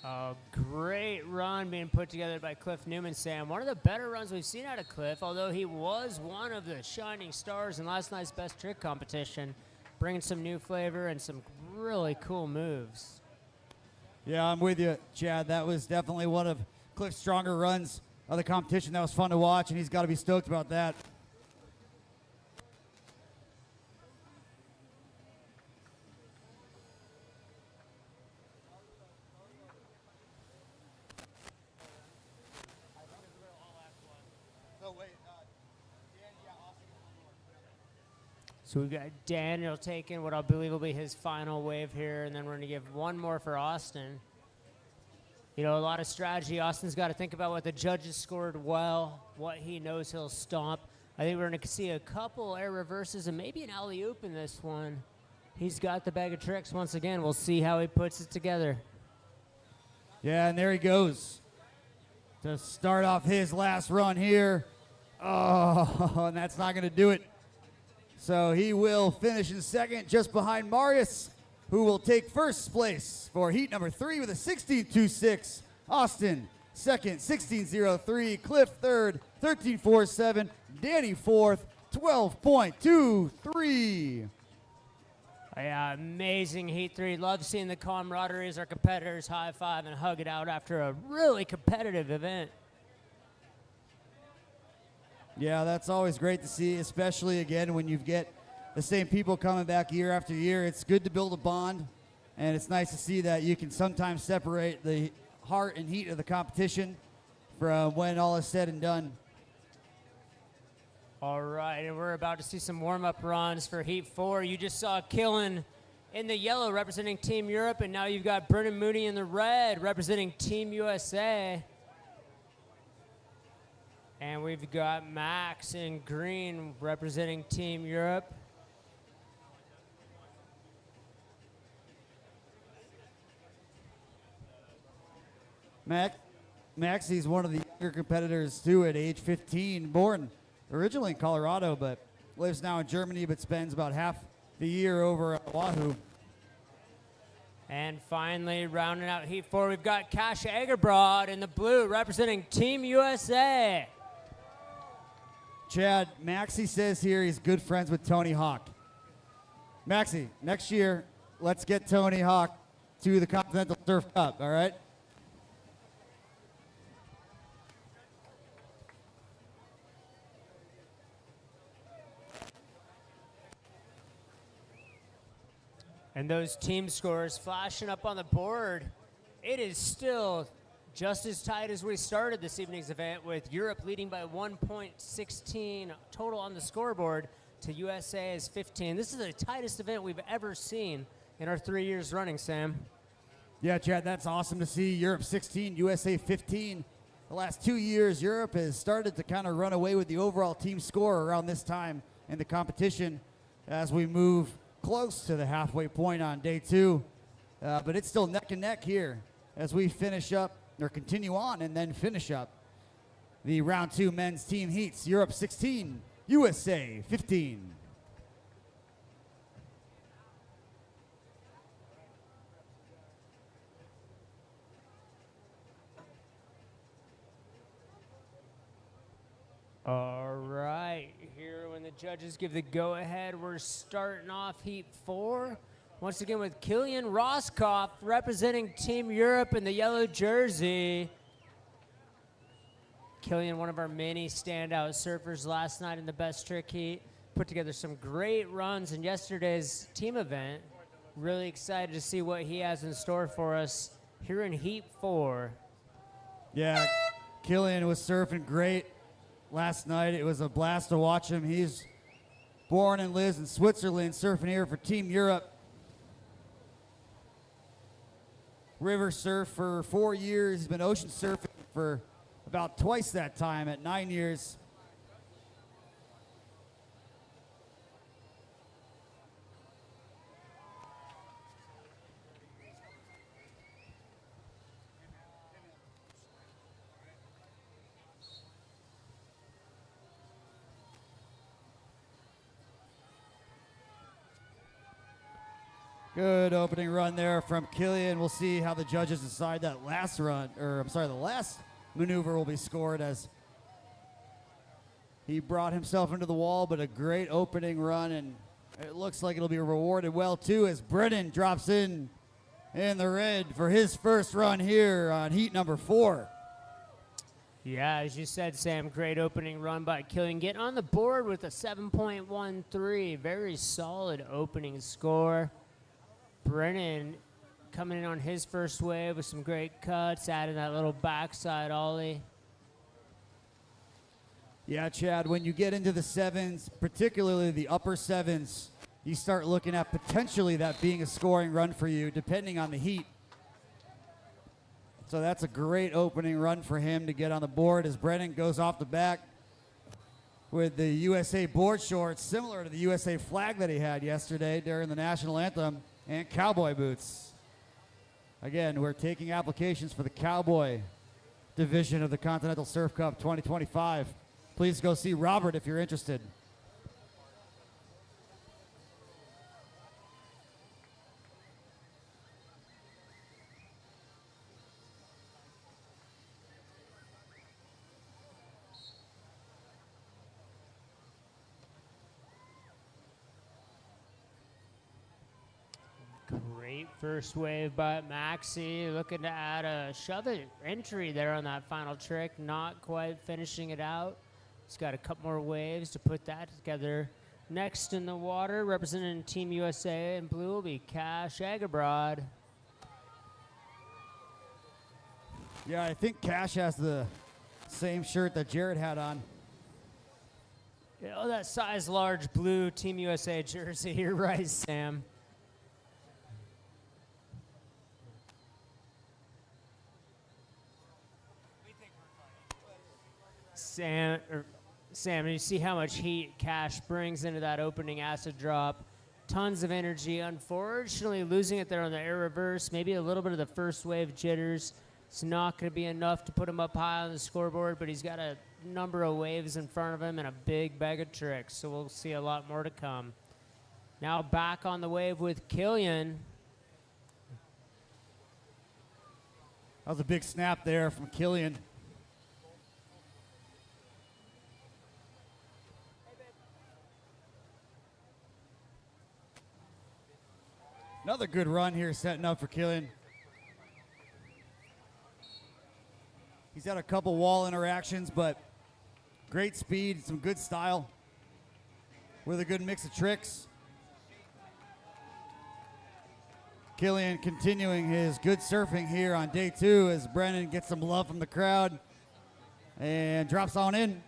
A great run being put together by Cliff Newman, Sam. One of the better runs we've seen out of Cliff, although he was one of the shining stars in last night's best trick competition, bringing some new flavor and some really cool moves. Yeah, I'm with you, Chad. That was definitely one of Cliff's stronger runs of the competition. That was fun to watch, and he's got to be stoked about that. So we've got Daniel taking what I believe will be his final wave here, and then we're going to give one more for Austin. You know, a lot of strategy. Austin's got to think about what the judges scored well, what he knows he'll stomp. I think we're going to see a couple air reverses and maybe an alley-oop in this one. He's got the bag of tricks once again. We'll see how he puts it together. Yeah, and there he goes to start off his last run here. Oh, and that's not going to do it. So he will finish in second just behind Marius, who will take first place for heat number 3 with a 16.26. Austin, second, 16.03. Cliff, third, 13.47. Danny, fourth, 12.23. Yeah, amazing Heat 3. Love seeing the camaraderie as our competitors high-five and hug it out after a really competitive event. Yeah, that's always great to see, especially, again, when you get the same people coming back year after year. It's good to build a bond, and it's nice to see that you can sometimes separate the heart and heat of the competition from when all is said and done. All right, and we're about to see some warm-up runs for Heat 4. You just saw Killen in the yellow representing Team Europe, and now you've got Brennan Mooney in the red representing Team USA. And we've got Max in green representing Team Europe. Maxie's one of the younger competitors, too, at age 15, born originally in Colorado, but lives now in Germany, but spends about half the year over at Oahu. And finally, rounding out Heat 4, we've got Cash Agerbrod in the blue representing Team USA. Chad, Maxie says here he's good friends with Tony Hawk. Maxie, next year, let's get Tony Hawk to the Continental Surf Cup, all right? And those team scores flashing up on the board. It is still just as tight as we started this evening's event, with Europe leading by 1.16 total on the scoreboard to USA's 15. This is the tightest event we've ever seen in our 3 years running, Sam. Yeah, Chad, that's awesome to see. Europe 16, USA 15. The last 2 years, Europe has started to kind of run away with the overall team score around this time in the competition as we move close to the halfway point on day 2. But it's still neck and neck here as we finish up, or continue on and then finish up the round 2 men's team heats. Europe 16, USA 15. All right, here when the judges give the go-ahead, we're starting off Heat 4. Once again with Killian Roscoff representing Team Europe in the yellow jersey. Killian, one of our many standout surfers last night in the best trick heat, put together some great runs in yesterday's team event. Really excited to see what he has in store for us here in Heat 4. Yeah, Killian was surfing great last night. It was a blast to watch him. He's born and lives in Switzerland, surfing here for Team Europe. River surf for 4 years. He's been ocean surfing for about twice that time at 9 years. Good opening run there from Killian. We'll see how the judges decide that last run, or I'm sorry, the last maneuver will be scored, as he brought himself into the wall, but a great opening run, and it looks like it'll be rewarded well too, as Brennan drops in the red for his first run here on heat number 4. Yeah, as you said, Sam, great opening run by Killian. Getting on the board with a 7.13. Very solid opening score. Brennan coming in on his first wave with some great cuts, adding that little backside ollie. Yeah, Chad, when you get into the sevens, particularly the upper sevens, you start looking at potentially that being a scoring run for you, depending on the heat. So that's a great opening run for him to get on the board as Brennan goes off the back with the USA board shorts, similar to the USA flag that he had yesterday during the national anthem, and cowboy boots. Again, we're taking applications for the cowboy division of the Continental Surf Cup 2025. Please go see Robert if you're interested. Great first wave by Maxi, looking to add a shove it entry there on that final trick, not quite finishing it out. He's got a couple more waves to put that together. Next in the water, representing Team USA in blue, will be Cash Agabrod. Yeah, I think Cash has the same shirt that Jared had on. Oh, that size large blue Team USA jersey. You're right, Sam. Sam, you see how much heat Cash brings into that opening acid drop. Tons of energy. Unfortunately, losing it there on the air reverse. Maybe a little bit of the first wave jitters. It's not going to be enough to put him up high on the scoreboard, but he's got a number of waves in front of him and a big bag of tricks, so we'll see a lot more to come. Now back on the wave with Killian. That was a big snap there from Killian. Another good run here setting up for Killian. He's had a couple wall interactions, but great speed, some good style with a good mix of tricks. Killian continuing his good surfing here on day 2 as Brennan gets some love from the crowd and drops on in.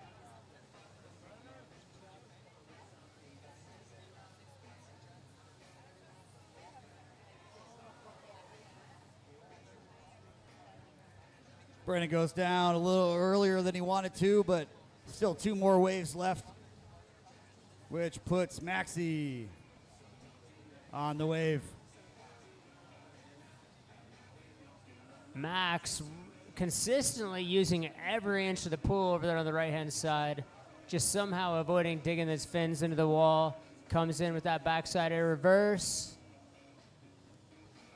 Brennan goes down a little earlier than he wanted to, but still 2 more waves left, which puts Maxi on the wave. Max consistently using every inch of the pool over there on the right-hand side, just somehow avoiding digging his fins into the wall. Comes in with that backside air reverse.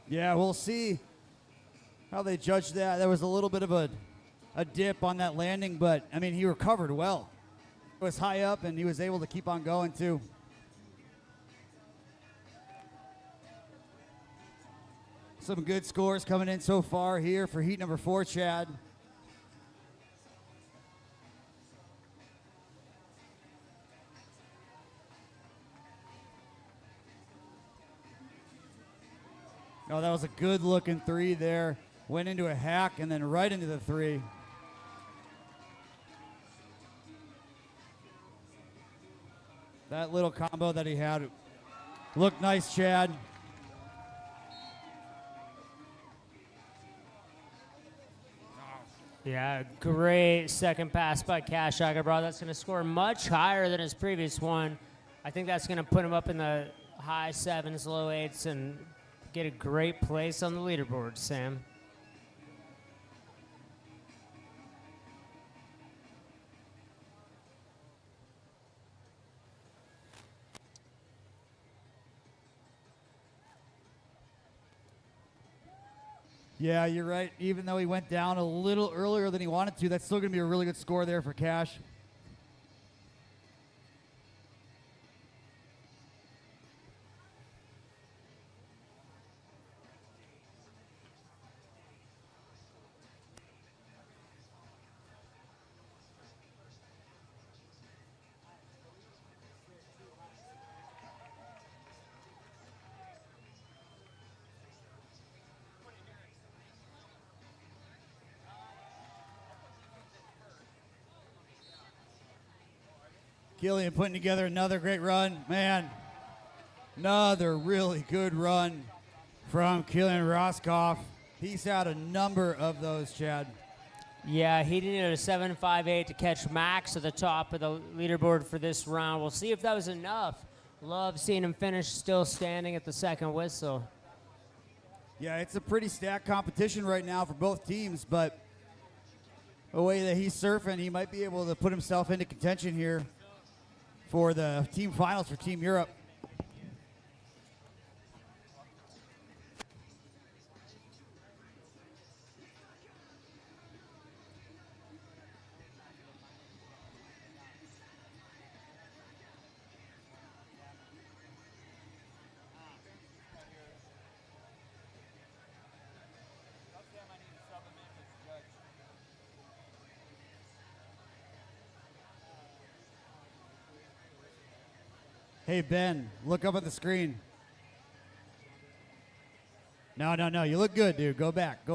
Yeah, we'll see how they judge that. There was a little bit of a dip on that landing, but, I mean, he recovered well. It was high up, and he was able to keep on going, too. Some good scores coming in so far here for heat number 4, Chad. Oh, that was a good-looking 3 there. Went into a hack and then right into the 3. That little combo that he had looked nice, Chad. Yeah, great second pass by Cash Agabrod. That's going to score much higher than his previous one. I think that's going to put him up in the high 7s, low 8s, and get a great place on the leaderboard, Sam. Yeah, you're right. Even though he went down a little earlier than he wanted to, that's still going to be a really good score there for Cash. Killian putting together another great run. Man, another really good run from Killian Roscoff. He's had a number of those, Chad. Yeah, he needed a 7.58 to catch Max at the top of the leaderboard for this round. We'll see if that was enough. Love seeing him finish still standing at the second whistle. Yeah, it's a pretty stacked competition right now for both teams, but the way that he's surfing, he might be able to put himself into contention here for the team finals for Team Europe. Hey, Ben, look up at the screen. No, you look good, dude. Go back.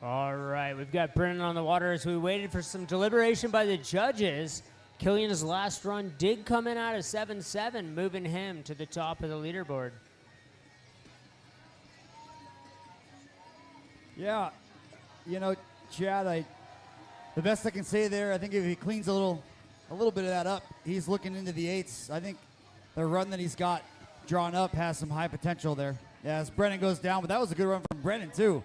All right, we've got Brennan on the water as we waited for some deliberation by the judges. Killian's last run did come in at a 7.7, moving him to the top of the leaderboard. Yeah, you know, Chad, the best I can say there, I think if he cleans a little bit of that up, he's looking into the eights. I think the run that he's got drawn up has some high potential there. Yeah, as Brennan goes down, but that was a good run from Brennan too.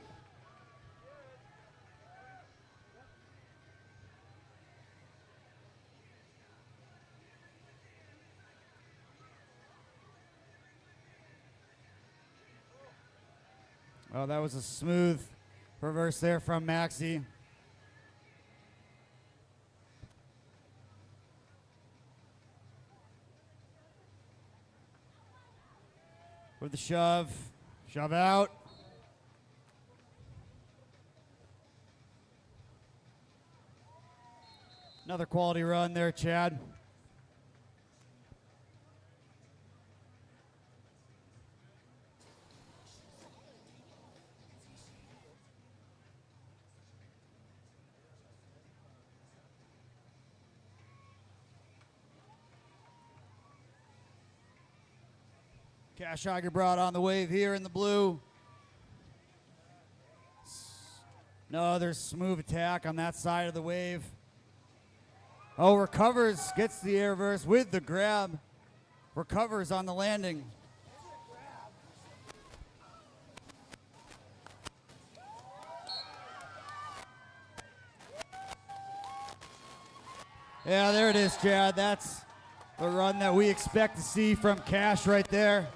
Oh, that was a smooth reverse there from Maxi. With the shove out. Another quality run there, Chad. Cash Brought on the wave here in the blue. Another smooth attack on that side of the wave. Oh, recovers, gets the air reverse with the grab. Recovers on the landing. Yeah, there it is, Chad. That's the run that we expect to see from Cash right there.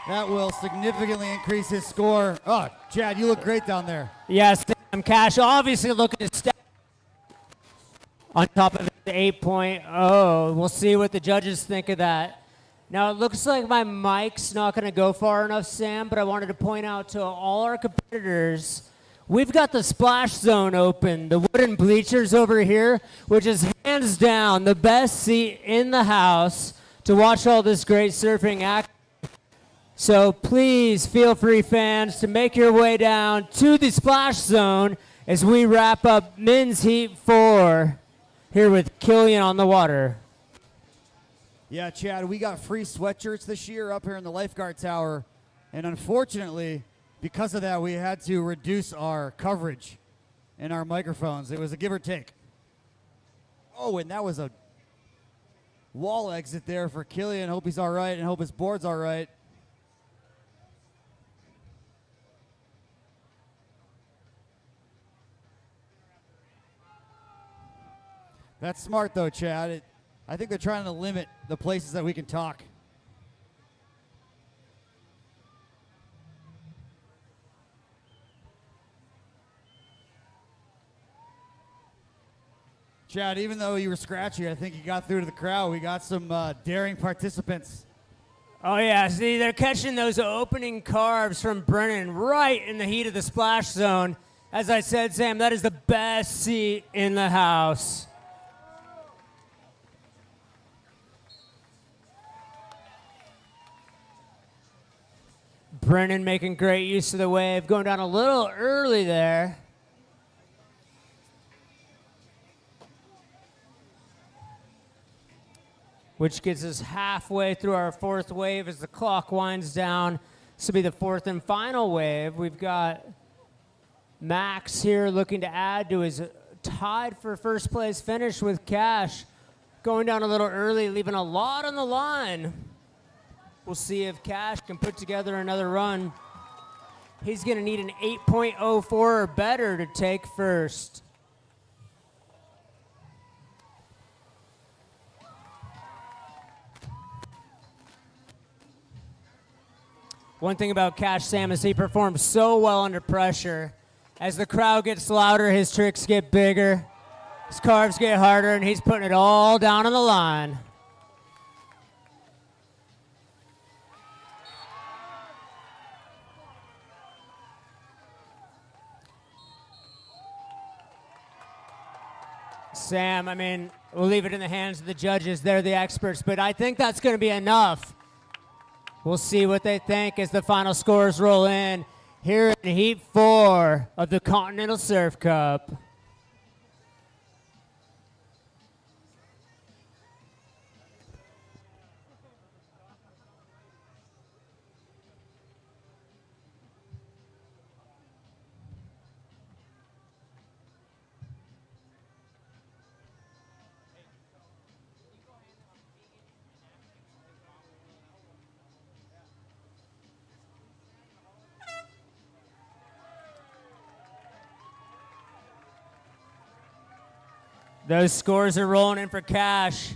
That will significantly increase his score. Oh, Chad, you look great down there. Yes, Cash obviously looking to step on top of the 8.0. We'll see what the judges think of that. Now, it looks like my mic's not going to go far enough, Sam, but I wanted to point out to all our competitors, we've got the splash zone open, the wooden bleachers over here, which is hands down the best seat in the house to watch all this great surfing action. So please feel free, fans, to make your way down to the splash zone as we wrap up Men's Heat 4 here with Killian on the water. Yeah, Chad, we got free sweatshirts this year up here in the lifeguard tower. And unfortunately, because of that, we had to reduce our coverage in our microphones. It was a give or take. Oh, and that was a wall exit there for Killian. Hope he's all right and hope his board's all right. That's smart, though, Chad. I think they're trying to limit the places that we can talk. Chad, even though you were scratchy, I think you got through to the crowd. We got some daring participants. Oh, yeah. See, they're catching those opening carves from Brennan right in the heat of the splash zone. As I said, Sam, that is the best seat in the house. Brennan making great use of the wave, going down a little early there. Which gets us halfway through our fourth wave as the clock winds down. This will be the fourth and final wave. We've got Max here looking to add to his tied for first place finish with Cash. Going down a little early, leaving a lot on the line. We'll see if Cash can put together another run. He's going to need an 8.04 or better to take first. One thing about Cash Sam is he performs so well under pressure. As the crowd gets louder, his tricks get bigger, his carves get harder, and he's putting it all down on the line. Sam, I mean, we'll leave it in the hands of the judges. They're the experts, but I think that's going to be enough. We'll see what they think as the final scores roll in here in Heat 4 of the Continental Surf Cup. Those scores are rolling in for Cash.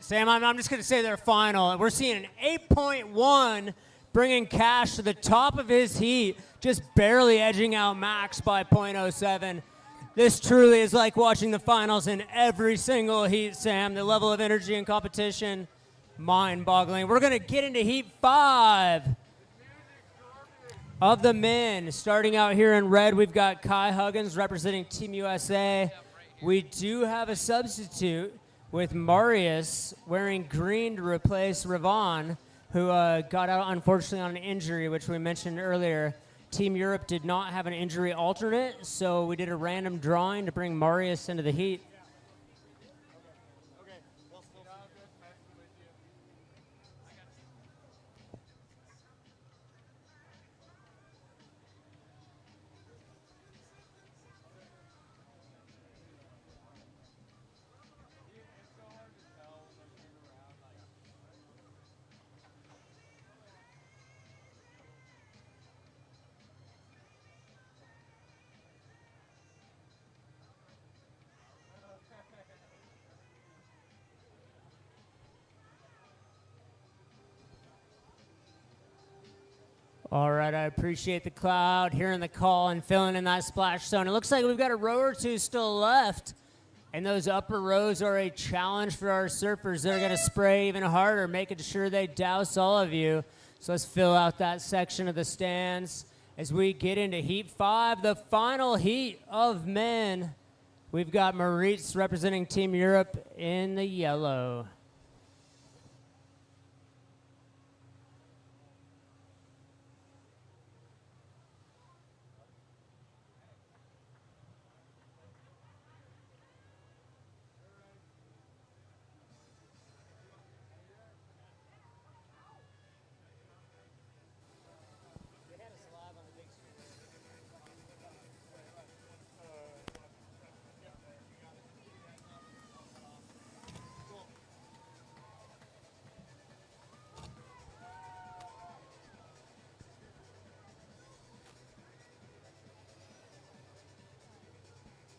Sam, I'm just going to say they're final. We're seeing an 8.1, bringing Cash to the top of his heat, just barely edging out Max by 0.07. This truly is like watching the finals in every single heat, Sam. The level of energy and competition, mind-boggling. We're going to get into Heat 5 of the men. Starting out here in red, we've got Kai Huggins representing Team USA. We do have a substitute with Marius wearing green to replace Ravon, who got out, unfortunately, on an injury, which we mentioned earlier. Team Europe did not have an injury alternate, so we did a random drawing to bring Marius into the heat. All right, I appreciate the crowd hearing the call and filling in that splash zone. It looks like we've got a row or two still left, and those upper rows are a challenge for our surfers. They're going to spray even harder, making sure they douse all of you. So let's fill out that section of the stands as we get into Heat 5, the final heat of men. We've got Maurice representing Team Europe in the yellow.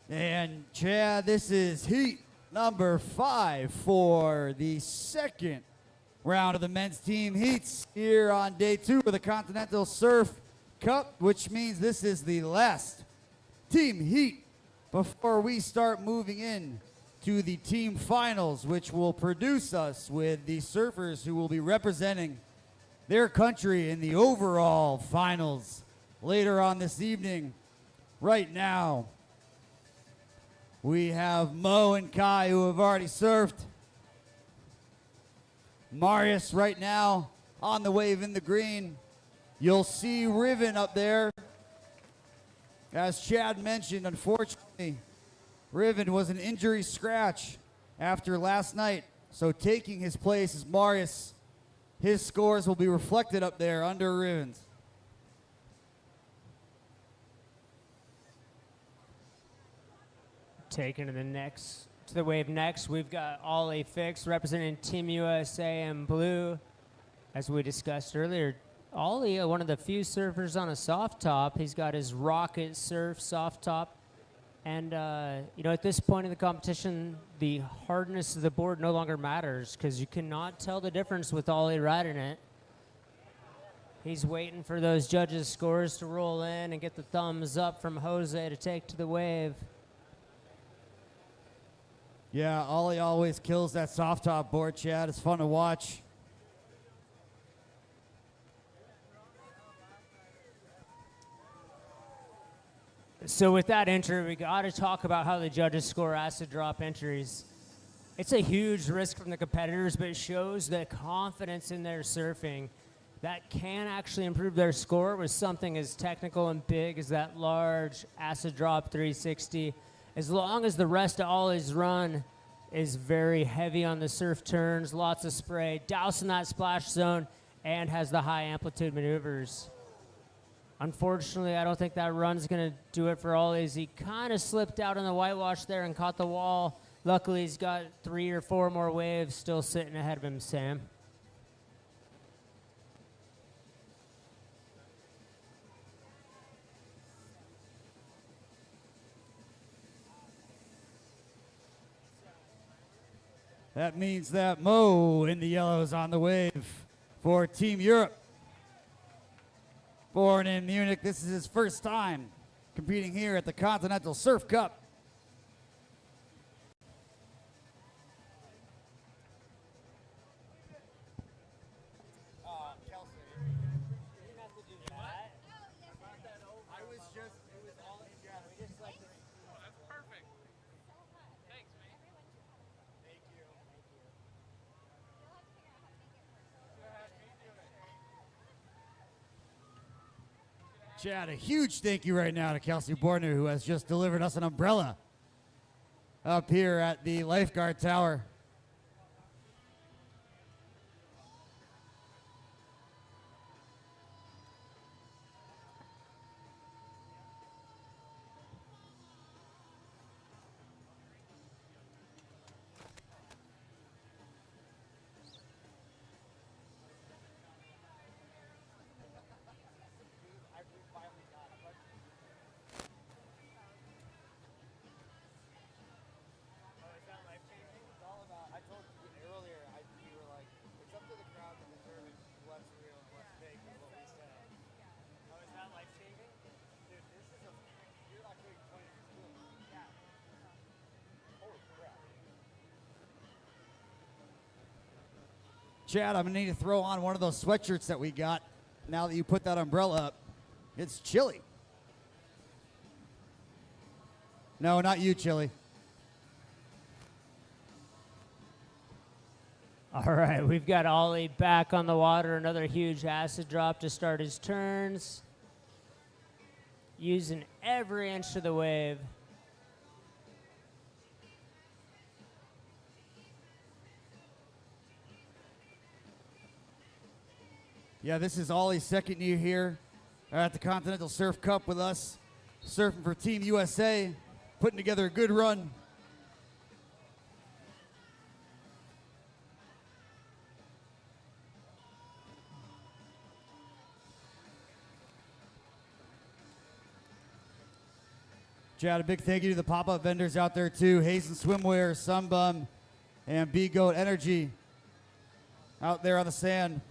And Chad, this is heat number 5 for the second round of the men's team heats here on day 2 of the Continental Surf Cup, which means this is the last team heat before we start moving in to the team finals, which will produce us with the surfers who will be representing their country in the overall finals later on this evening. right now, we have Mo and Kai who have already surfed. Marius right now on the wave in the green. You'll see Riven up there. As Chad mentioned, unfortunately, Riven was an injury scratch after last night. So taking his place is Marius. His scores will be reflected up there under Riven's. Taking to the wave next, we've got Ollie Fix representing Team USA in blue. As we discussed earlier, Ollie, one of the few surfers on a soft top. He's got his Rocket Surf soft top. And, at this point in the competition, the hardness of the board no longer matters because you cannot tell the difference with Ollie riding it. He's waiting for those judges' scores to roll in and get the thumbs up from Jose to take to the wave. Yeah, Ollie always kills that soft top board, Chad. It's fun to watch. So with that entry, we got to talk about how the judges score acid drop entries. It's a huge risk from the competitors, but it shows the confidence in their surfing that can actually improve their score with something as technical and big as that large acid drop 360. As long as the rest of Ollie's run is very heavy on the surf turns, lots of spray, dousing that splash zone, and has the high amplitude maneuvers. Unfortunately, I don't think that run's going to do it for Ollie. He kind of slipped out on the whitewash there and caught the wall. Luckily, he's got 3 or 4 more waves still sitting ahead of him, Sam. That means that Mo in the yellow is on the wave for Team Europe. Born in Munich, this is his first time competing here at the Continental Surf Cup. Chad, a huge thank you right now to Kelsey Borner, who has just delivered us an umbrella up here at the lifeguard tower. Chad, I'm going to need to throw on one of those sweatshirts that we got now that you put that umbrella up. It's chilly. No, not you, Chili. All right, we've got Ollie back on the water. Another huge acid drop to start his turns. Using every inch of the wave. Yeah, this is Ollie's second year here at the Continental Surf Cup with us, surfing for Team USA, putting together a good run. Chad, a big thank you to the pop-up vendors out there too, Hazen Swimwear, Sunbum, and B-Goat Energy out there on the sand.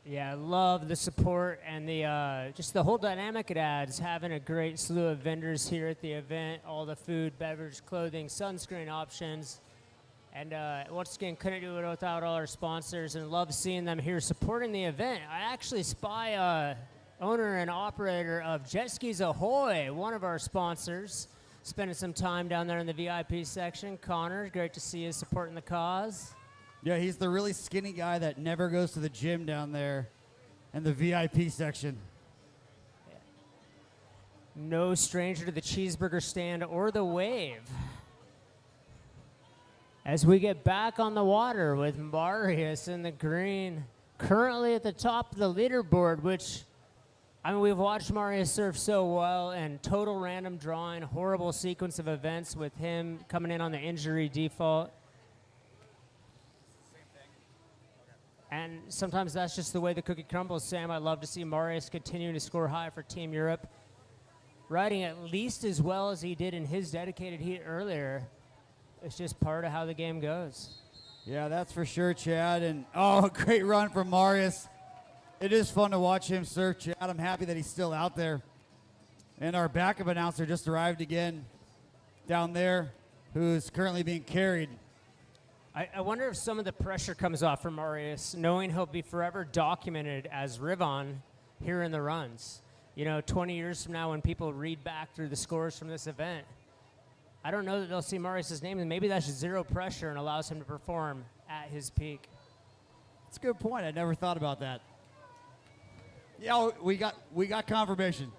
Yeah, I love the support and the just the whole dynamic it adds, having a great slew of vendors here at the event, all the food, beverage, clothing, sunscreen options, And once again, couldn't do it without all our sponsors, and love seeing them here supporting the event. I actually spy owner and operator of Jet Skis Ahoy, one of our sponsors, spending some time down there in the VIP section. Connor, great to see you supporting the cause. Yeah, he's the really skinny guy that never goes to the gym down there in the VIP section. No stranger to the cheeseburger stand or the wave. As we get back on the water with Marius in the green, currently at the top of the leaderboard, which, I mean, we've watched Marius surf so well, and total random drawing, horrible sequence of events with him coming in on the injury default. And sometimes that's just the way the cookie crumbles, Sam. I'd love to see Marius continuing to score high for Team Europe, riding at least as well as he did in his dedicated heat earlier. It's just part of how the game goes. Yeah, that's for sure, Chad. And, oh, great run from Marius. It is fun to watch him surf, Chad. I'm happy that he's still out there. And our backup announcer just arrived again down there, who's currently being carried. I wonder if some of the pressure comes off from Marius, knowing he'll be forever documented as Rivon here in the runs. You know, 20 years from now when people read back through the scores from this event, I don't know that they'll see Marius' name, and maybe that's zero pressure and allows him to perform at his peak. That's a good point. I never thought about that. Yeah, we got confirmation.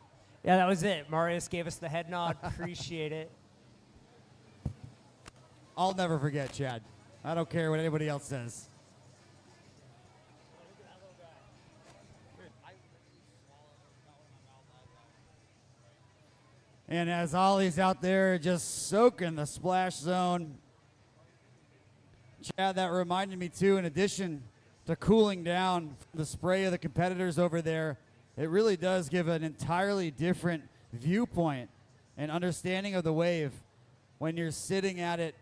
Yeah, that was it. Marius gave us the head nod. Appreciate it. I'll never forget, Chad. I don't care what anybody else says. And as Ollie's out there just soaking the splash zone, Chad, that reminded me too, in addition to cooling down the spray of the competitors over there, it really does give an entirely different viewpoint and understanding of the wave when you're sitting at it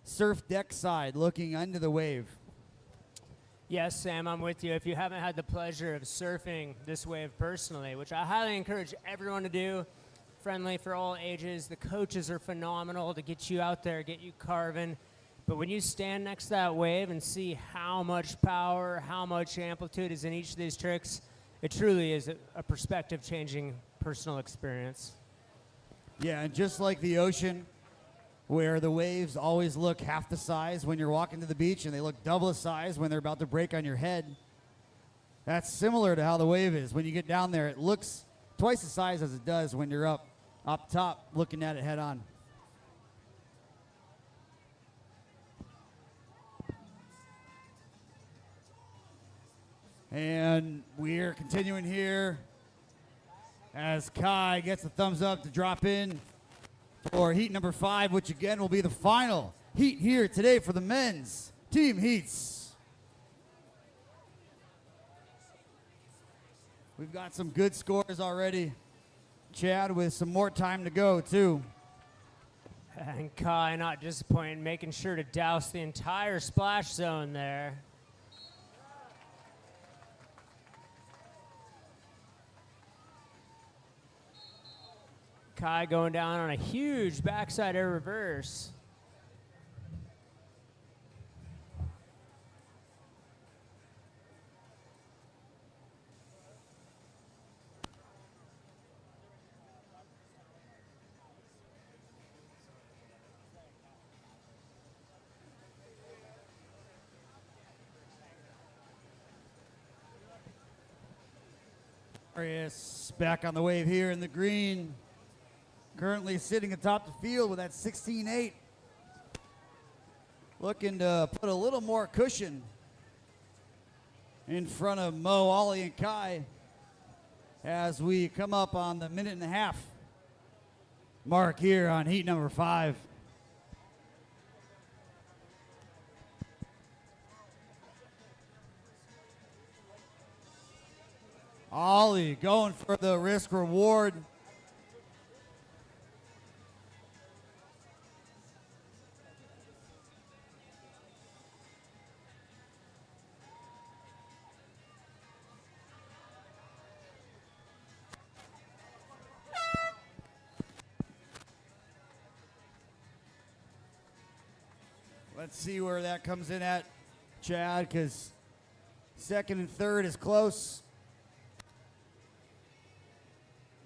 surf deck side looking under the wave. Yes, Sam, I'm with you. If you haven't had the pleasure of surfing this wave personally, which I highly encourage everyone to do, friendly for all ages. The coaches are phenomenal to get you out there, get you carving. But when you stand next to that wave and see how much power, how much amplitude is in each of these tricks, it truly is a perspective-changing personal experience. Yeah, and just like the ocean, where the waves always look half the size when you're walking to the beach and they look double the size when they're about to break on your head, that's similar to how the wave is. When you get down there, it looks twice the size as it does when you're up top looking at it head on. And we're continuing here as Kai gets the thumbs up to drop in for heat number 5, which again will be the final heat here today for the men's team heats. We've got some good scores already, Chad, with some more time to go too. And Kai, not disappointed, making sure to douse the entire splash zone there. Kai going down on a huge backside air reverse. Marius back on the wave here in the green. Currently sitting atop the field with that 16.8. Looking to put a little more cushion in front of Mo, Ollie, and Kai as we come up on the minute and a half mark here on heat number 5. Ollie going for the risk reward. Let's see where that comes in at, Chad, because second and third is close.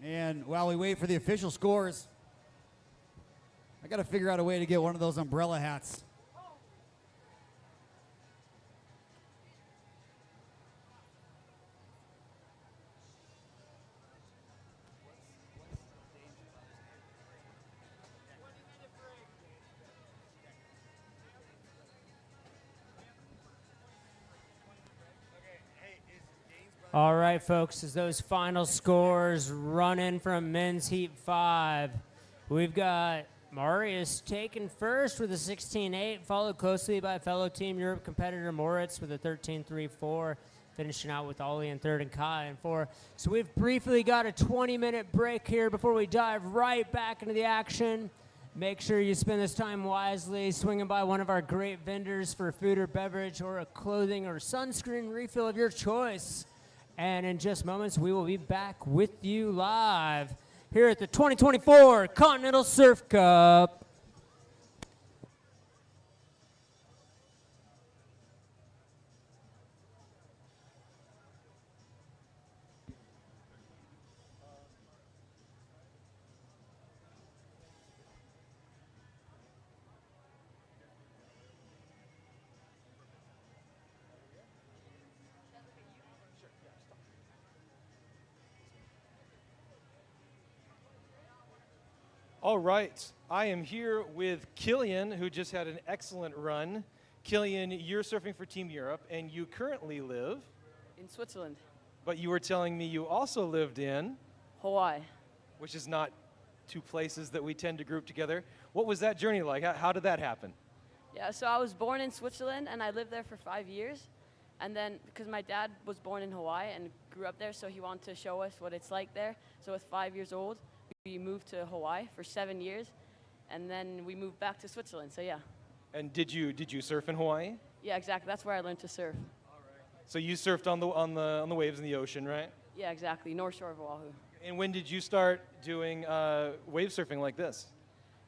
And while we wait for the official scores, I got to figure out a way to get one of those umbrella hats. All right, folks, as those final scores run in from men's heat 5, we've got Marius taken first with a 16-8, followed closely by fellow Team Europe competitor Moritz with a 13-3-4, finishing out with Ollie in third and Kai in 4. So we've briefly got a 20-minute break here before we dive right back into the action. Make sure you spend this time wisely, swinging by one of our great vendors for food or beverage or a clothing or sunscreen refill of your choice. And in just moments, we will be back with you live here at the 2024 Continental Surf Cup. All right, I am here with Killian, who just had an excellent run. Killian, you're surfing for Team Europe, and you currently live, In Switzerland. but you were telling me you also lived in, Hawaii. which is not two places that we tend to group together. What was that journey like? How did that happen? Yeah, so I was born in Switzerland and I lived there for 5 years. And then, because my dad was born in Hawaii and grew up there, so he wanted to show us what it's like there. So with 5 years old, we moved to Hawaii for 7 years. And then we moved back to Switzerland, so yeah. And did you surf in Hawaii? Yeah, exactly. That's where I learned to surf. So you surfed on the waves in the ocean, right? Yeah, exactly. North Shore of Oahu. And when did you start doing wave surfing like this?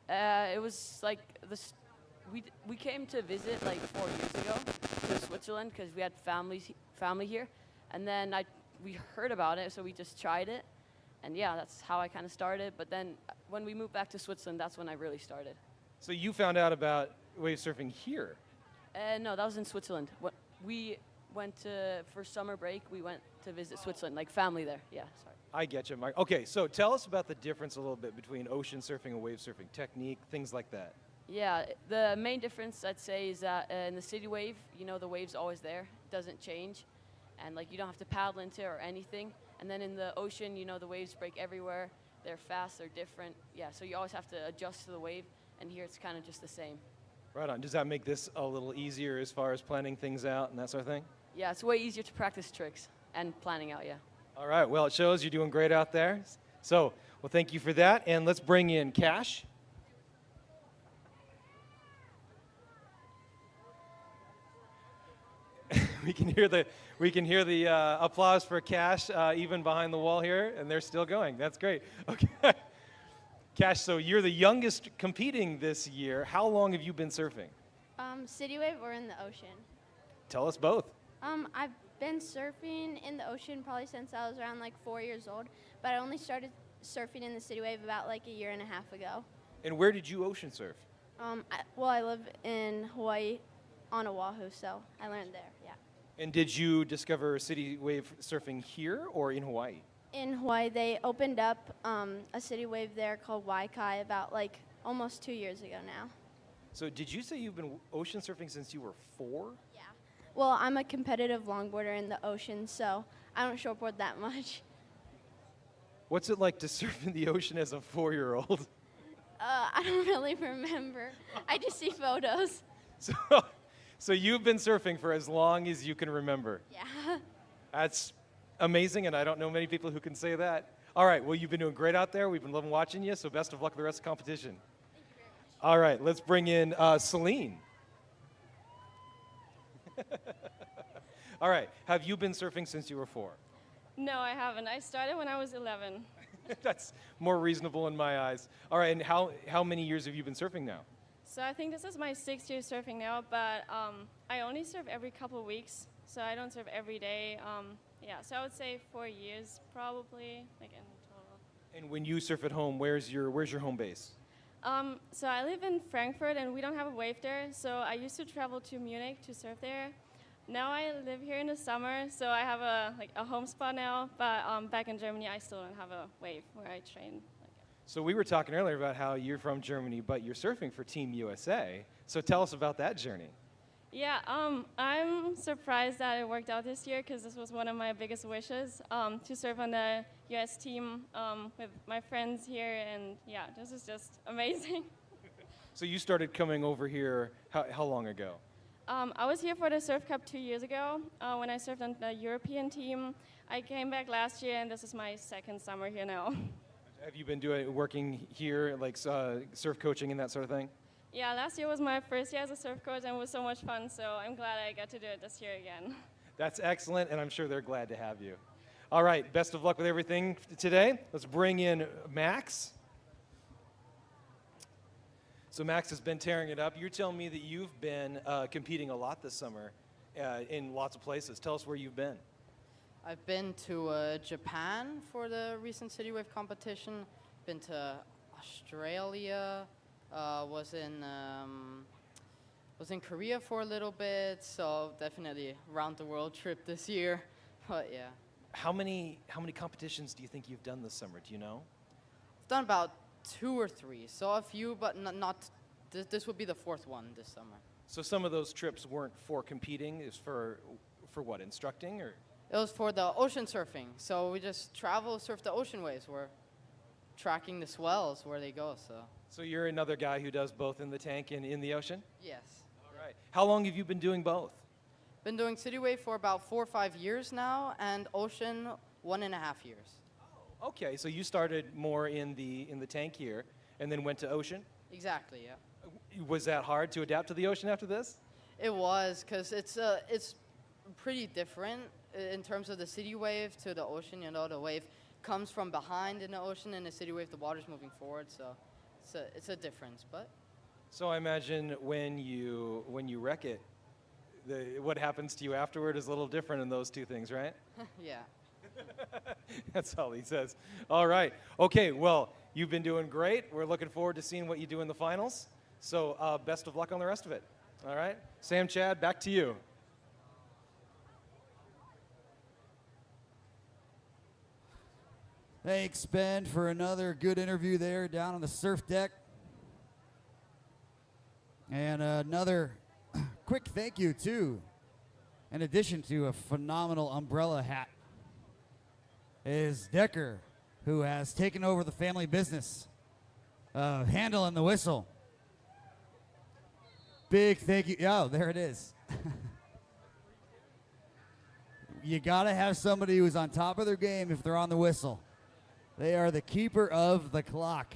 It was like this. We came to visit like 4 years ago to Switzerland because we had family here, and then we heard about it, so we just tried it, and yeah, that's how I kind of started. But then when we moved back to Switzerland, that's when I really started. So you found out about wave surfing here. No, that was in Switzerland. We went for summer break. We went to visit Switzerland, like family there. Yeah, sorry. I get you, Mark. Okay, so tell us about the difference a little bit between ocean surfing and wave surfing, technique, things like that. Yeah, the main difference I'd say is that in the Citywave, the wave's always there, it doesn't change, and like you don't have to paddle into it or anything. And then in the ocean, the waves break everywhere. They're fast, they're different. Yeah, so you always have to adjust to the wave, and here it's kind of just the same. Right on. Does that make this a little easier as far as planning things out and that sort of thing? Yeah, it's way easier to practice tricks and planning out, yeah. All right, well, it shows you're doing great out there. So, well, thank you for that, and let's bring in Cash. We can hear the applause for Cash even behind the wall here, and they're still going. That's great. Okay, Cash. So you're the youngest competing this year. How long have you been surfing? Citywave or in the ocean? Tell us both. I've been surfing in the ocean probably since I was around like 4 years old, but I only started surfing in the Citywave about like a year and a half ago. And where did you ocean surf? I live in Hawaii on Oahu, so I learned there, yeah. And did you discover Citywave surfing here or in Hawaii? In Hawaii, they opened up a Citywave there called Waikai about like almost 2 years ago now. So did you say you've been ocean surfing since you were 4? Yeah. Well, I'm a competitive longboarder in the ocean, so I don't shortboard that much. What's it like to surf in the ocean as a 4-year-old? I don't really remember. I just see photos. So you've been surfing for as long as you can remember. Yeah. That's amazing, and I don't know many people who can say that. All right, well, you've been doing great out there. We've been loving watching you, so best of luck with the rest of the competition. Thank you very much. All right, let's bring in Celine. All right, have you been surfing since you were 4? No, I haven't. I started when I was 11. That's more reasonable in my eyes. All right, and how many years have you been surfing now? So I think this is my 6th year surfing now, but I only surf every couple weeks, so I don't surf every day. Yeah, so I would say 4 years probably, like in total. And when you surf at home, where's your home base? So I live in Frankfurt, and we don't have a wave there. So I used to travel to Munich to surf there. Now I live here in the summer, so I have a home spot now. But back in Germany, I still don't have a wave where I train. So we were talking earlier about how you're from Germany, but you're surfing for Team USA. So tell us about that journey. Yeah, I'm surprised that it worked out this year because this was one of my biggest wishes, to surf on the US team with my friends here, and yeah, this is just amazing. So you started coming over here how long ago? I was here for the Surf Cup 2 years ago when I surfed on the European team. I came back last year, and this is my 2nd summer here now. Have you been working here, like surf coaching and that sort of thing? Yeah, last year was my first year as a surf coach, and it was so much fun, so I'm glad I got to do it this year again. That's excellent, and I'm sure they're glad to have you. All right, best of luck with everything today. Let's bring in Max. So Max has been tearing it up. You're telling me that you've been competing a lot this summer in lots of places. Tell us where you've been. I've been to Japan for the recent Citywave competition, been to Australia, was in Korea for a little bit, so definitely around the world trip this year, but yeah. How many competitions do you think you've done this summer? Do you know? I've done about 2 or 3, so a few, but not this would be the 4th one this summer. So some of those trips weren't for competing, is for what, instructing or? It was for the ocean surfing, so we just travel, surf the ocean waves. We're tracking the swells where they go, so. So you're another guy who does both in the tank and in the ocean? Yes. All right. How long have you been doing both? Been doing Citywave for about 4 or 5 years now, and ocean 1.5 years. Okay, so you started more in the tank here, and then went to ocean? Exactly, yeah. Was that hard to adapt to the ocean after this? It was, because it's pretty different in terms of the city wave to the ocean. You know, the wave comes from behind in the ocean, and the city wave, the water's moving forward, so it's a difference, but. So I imagine when you wreck it, what happens to you afterward is a little different in those two things, right? Yeah. That's all he says. All right. Okay, well, you've been doing great. We're looking forward to seeing what you do in the finals. So best of luck on the rest of it. All right? Sam, Chad, back to you. Thanks, Ben, for another good interview there down on the surf deck. And another quick thank you, too, in addition to a phenomenal umbrella hat, is Decker, who has taken over the family business of handling the whistle. Big thank you. Oh, there it is. You got to have somebody who's on top of their game if they're on the whistle. They are the keeper of the clock.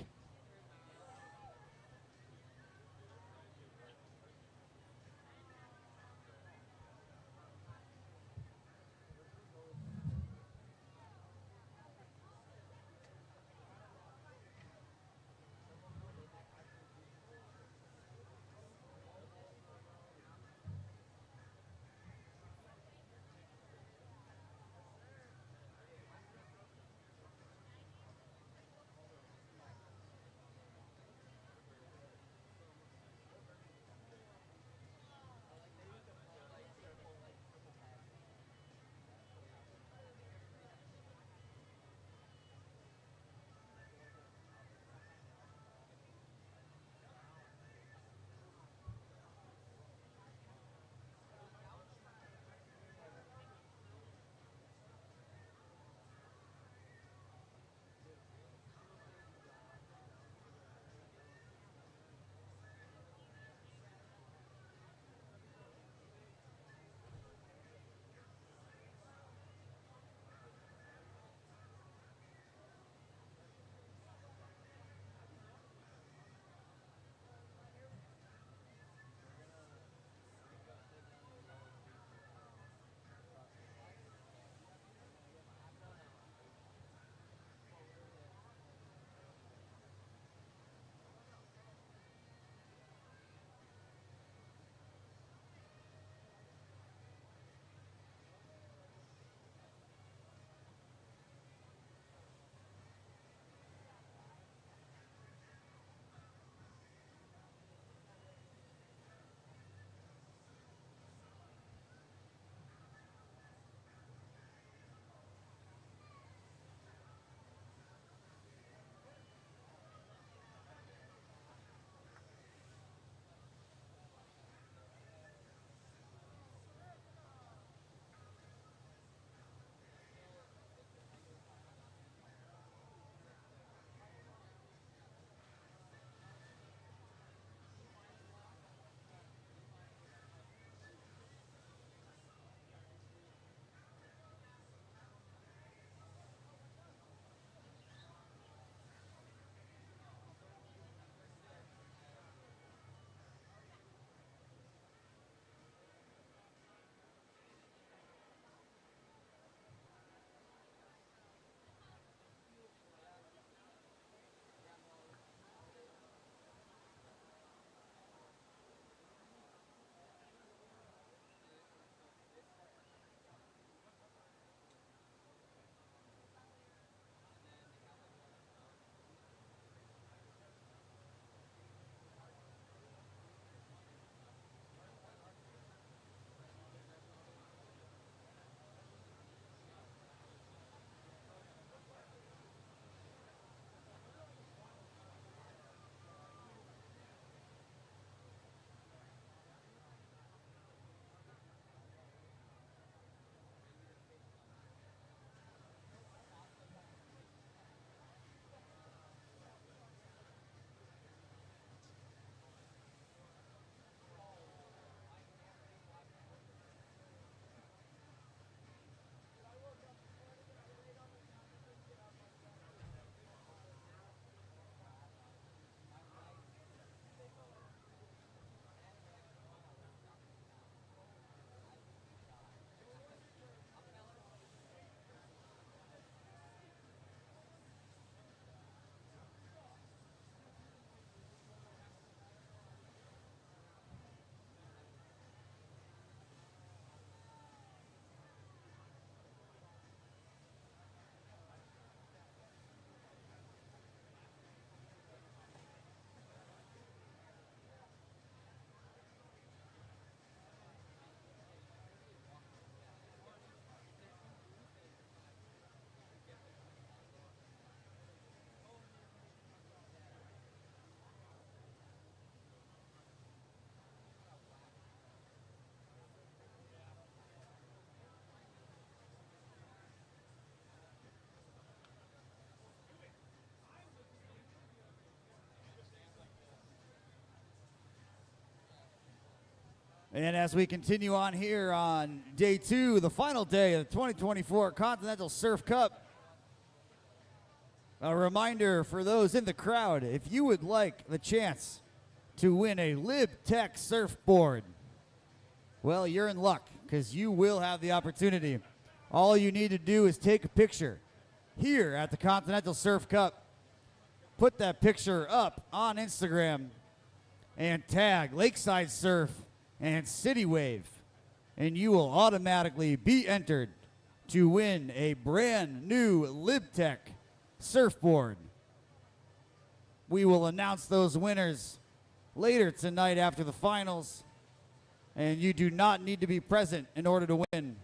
And as we continue on here on day 2, the final day of the 2024 Continental Surf Cup, a reminder for those in the crowd, if you would like the chance to win a LibTech surfboard, well, you're in luck because you will have the opportunity. All you need to do is take a picture here at the Continental Surf Cup, put that picture up on Instagram, and tag Lakeside Surf and Citywave, and you will automatically be entered to win a brand new LibTech surfboard. We will announce those winners later tonight after the finals, and you do not need to be present in order to win.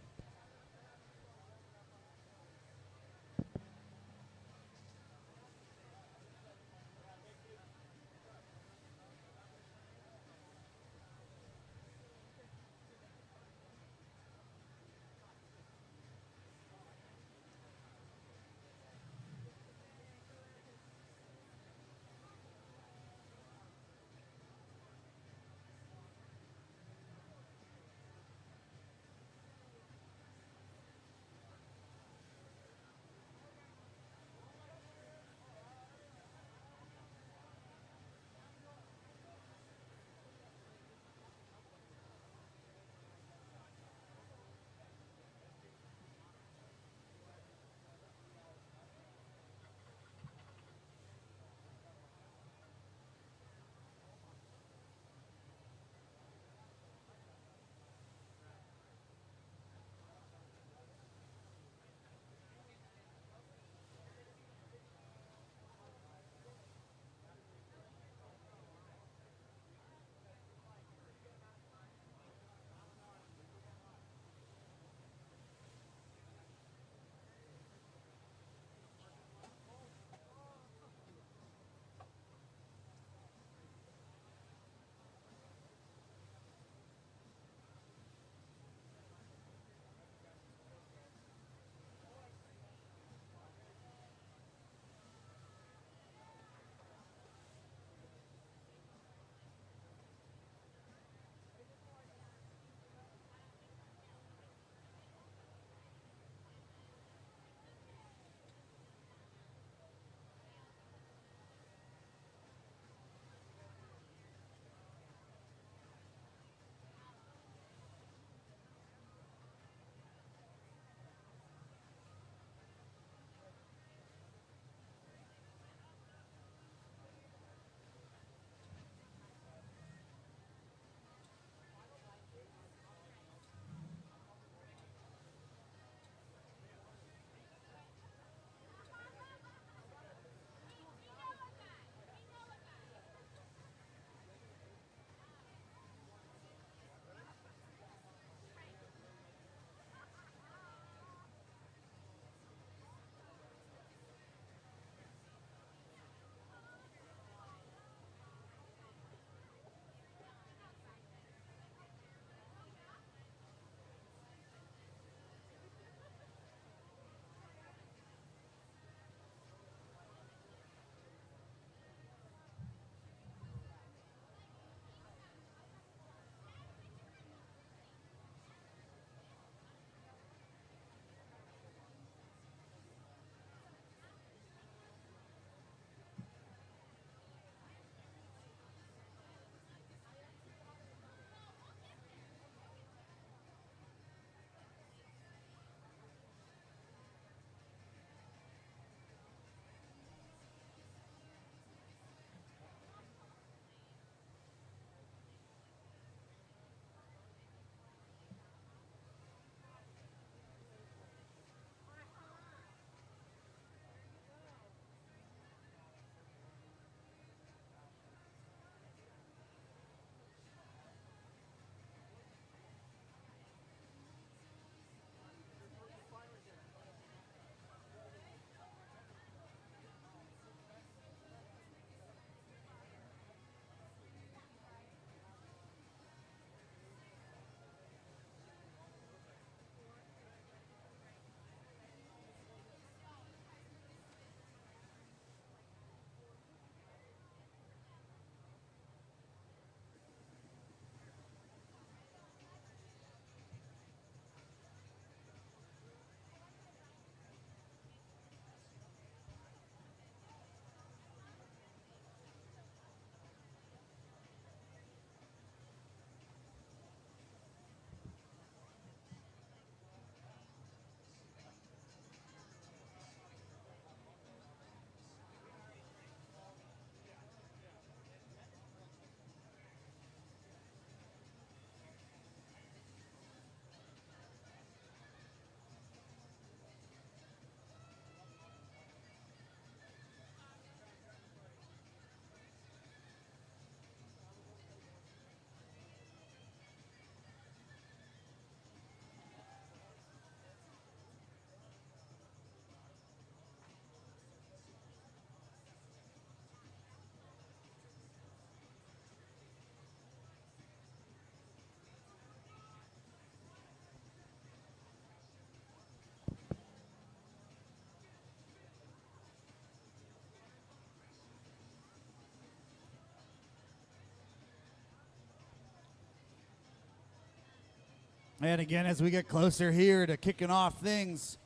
And again, as we get closer here to kicking off things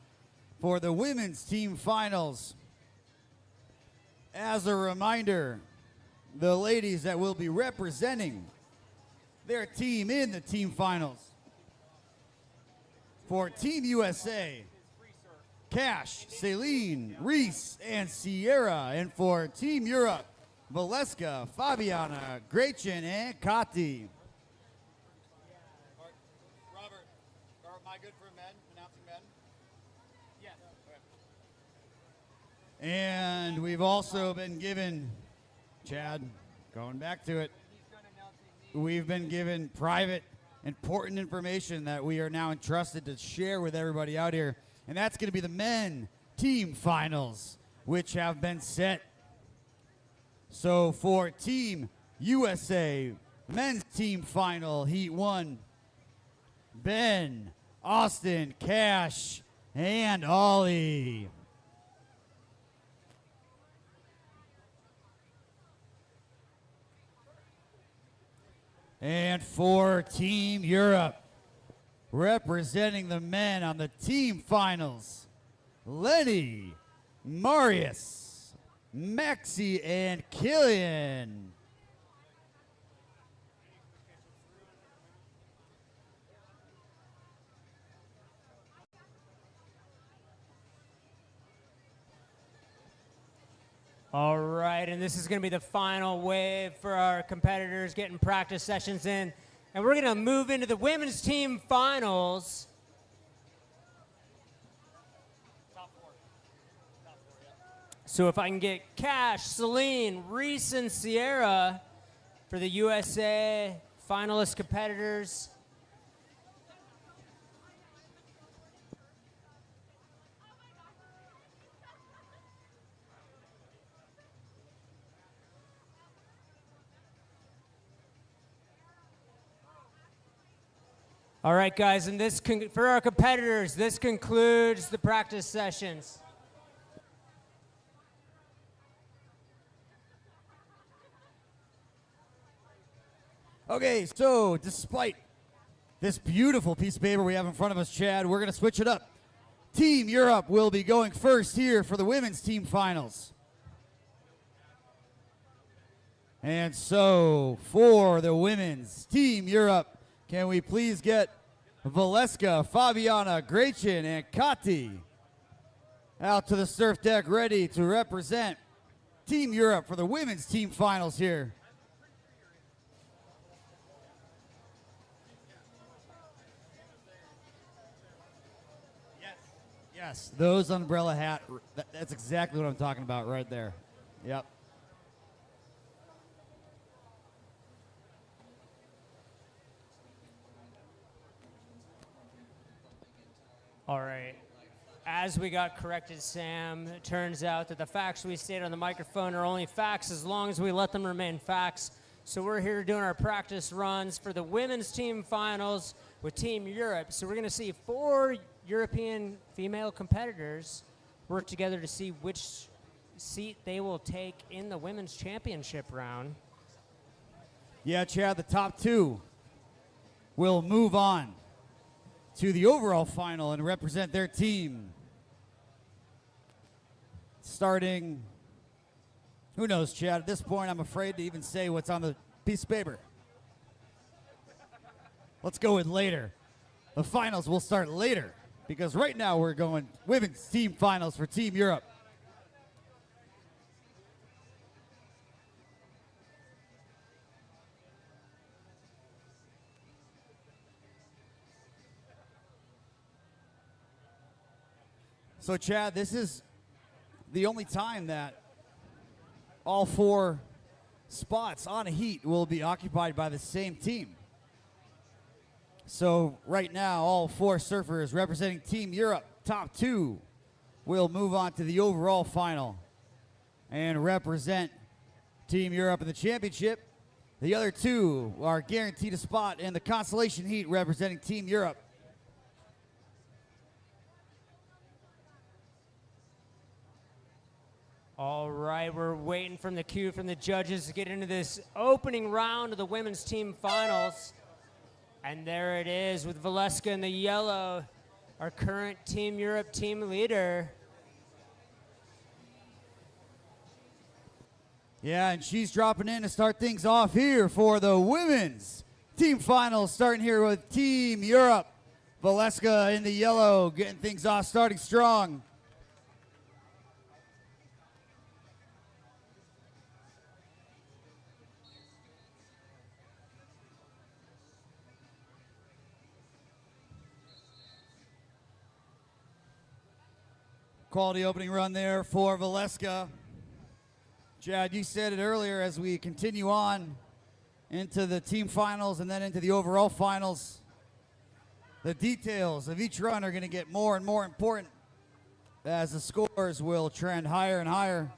for the women's team finals, as a reminder, the ladies that will be representing their team in the team finals. For Team USA, Cash, Celine, Reese, and Sierra. And for Team Europe, Valeska, Fabiana, Gretchen, and Kati. Robert, am I good for men, announcing men? Yes. And we've also been given, Chad, going back to it, we've been given private, important information that we are now entrusted to share with everybody out here. And that's going to be the men team finals, which have been set. So for Team USA, men's team final, Heat 1, Ben, Austin, Cash, and Ollie. And for Team Europe, representing the men on the team finals, Lenny, Marius, Maxi, and Killian. All right, and this is going to be the final wave for our competitors getting practice sessions in. And we're going to move into the women's team finals. So if I can get Cash, Celine, Reese, and Sierra for the USA finalist competitors. All right, guys, and this for our competitors, this concludes the practice sessions. Okay, so despite this beautiful piece of paper we have in front of us, Chad, we're going to switch it up. Team Europe will be going first here for the women's team finals. And so for the women's Team Europe, can we please get Valeska, Fabiana, Gretchen, and Kati out to the surf deck ready to represent Team Europe for the women's team finals here. Yes, those umbrella hat, that's exactly what I'm talking about right there. Yep. All right. As we got corrected, Sam, it turns out that the facts we state on the microphone are only facts as long as we let them remain facts. So we're here doing our practice runs for the women's team finals with Team Europe. So we're going to see 4 European female competitors work together to see which seat they will take in the women's championship round. Yeah, Chad, the top 2 will move on to the overall final and represent their team. Starting, who knows, Chad? At this point, I'm afraid to even say what's on the piece of paper. Let's go with later. The finals will start later because right now we're going women's team finals for Team Europe. So, Chad, this is the only time that all 4 spots on a heat will be occupied by the same team. So, right now, all 4 surfers representing Team Europe, top 2, will move on to the overall final and represent Team Europe in the championship. The other 2 are guaranteed a spot in the consolation heat representing Team Europe. All right, we're waiting from the cue from the judges to get into this opening round of the women's team finals. And there it is with Valeska in the yellow, our current Team Europe team leader. Yeah, and she's dropping in to start things off here for the women's team finals, starting here with Team Europe. Valeska in the yellow, getting things off, starting strong. Quality opening run there for Valeska. Chad, you said it earlier, as we continue on into the team finals and then into the overall finals, the details of each run are going to get more and more important as the scores will trend higher and higher.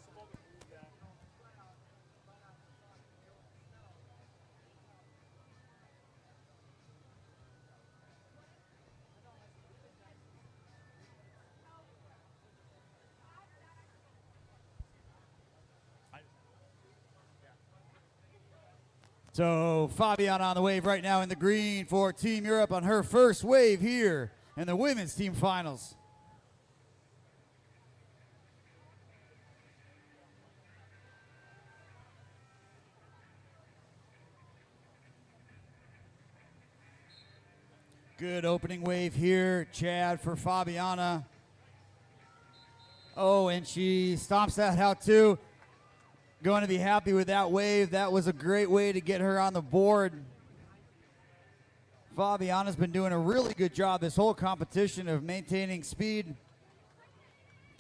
So Fabiana on the wave right now in the green for Team Europe on her first wave here in the women's team finals. Good opening wave here, Chad, for Fabiana. Oh, and she stomps that out too. Going to be happy with that wave. That was a great way to get her on the board. Fabiana's been doing a really good job this whole competition of maintaining speed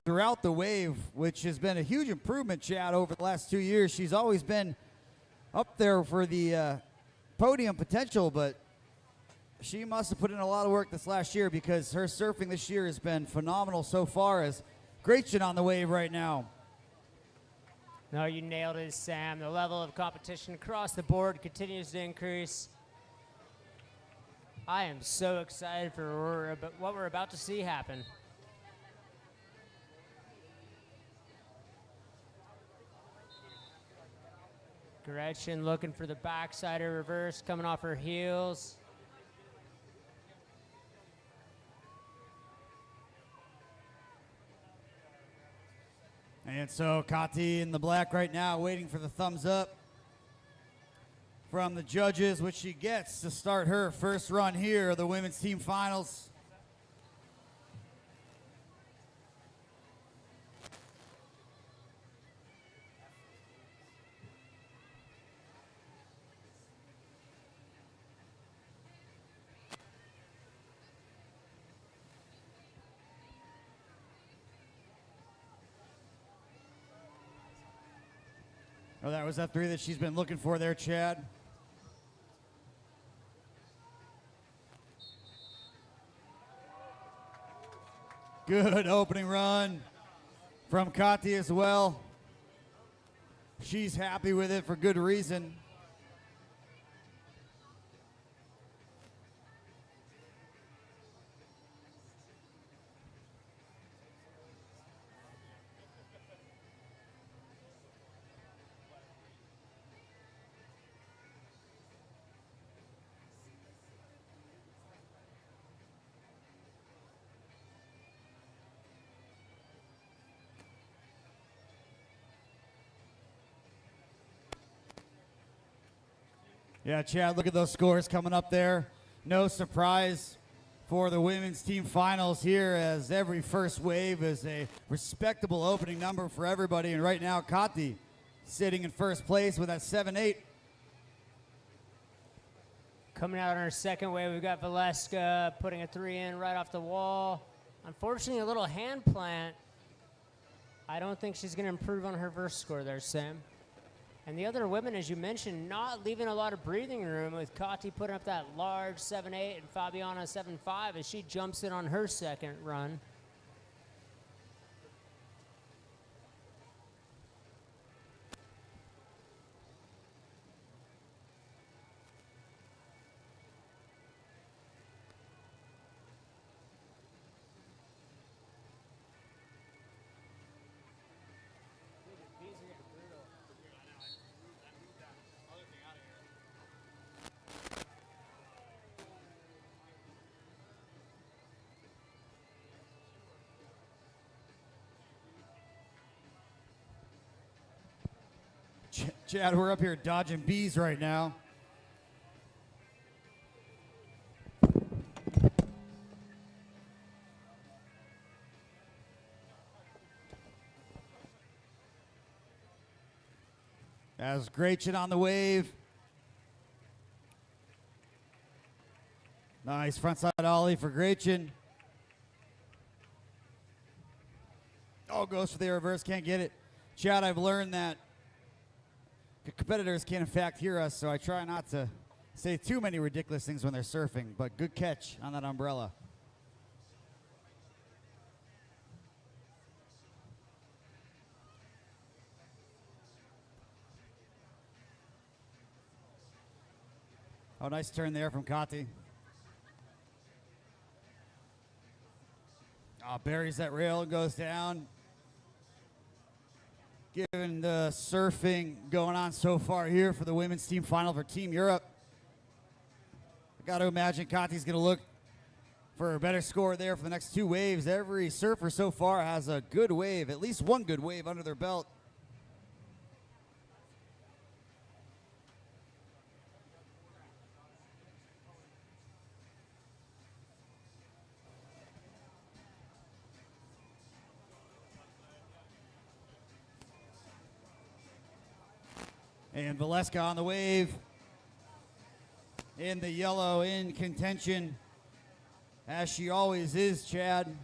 throughout the wave, which has been a huge improvement, Chad, over the last 2 years. She's always been up there for the podium potential, but she must have put in a lot of work this last year, because her surfing this year has been phenomenal so far, as Gretchen on the wave right now. No, you nailed it, Sam. The level of competition across the board continues to increase. I am so excited for what we're about to see happen. Gretchen looking for the backside reverse, coming off her heels. And so Kati in the black right now, waiting for the thumbs up from the judges, which she gets to start her first run here of the women's team finals. Oh, that was that three that she's been looking for there, Chad. Good opening run from Kati as well. She's happy with it for good reason. Yeah, Chad, look at those scores coming up there. No surprise for the women's team finals here, as every first wave is a respectable opening number for everybody. And right now, Kati sitting in first place with that 7-8. Coming out on our second wave, we've got Valeska putting a 3 in right off the wall. Unfortunately, a little hand plant. I don't think she's going to improve on her verse score there, Sam. And the other women, as you mentioned, not leaving a lot of breathing room, with Kati putting up that large 7-8 and Fabiana 7-5 as she jumps in on her second run. Chad, we're up here dodging bees right now. As Gretchen on the wave. Nice frontside ollie for Gretchen. Oh, goes for the reverse, can't get it. Chad, I've learned that competitors can in fact hear us, so I try not to say too many ridiculous things when they're surfing, but good catch on that umbrella. Oh, nice turn there from Kati. Oh, buries that rail and goes down. Given the surfing going on so far here for the women's team final for Team Europe, I got to imagine Kati's going to look for a better score there for the next two waves. Every surfer so far has a good wave, at least one good wave under their belt. And Valeska on the wave. In the yellow, in contention, as she always is, Chad.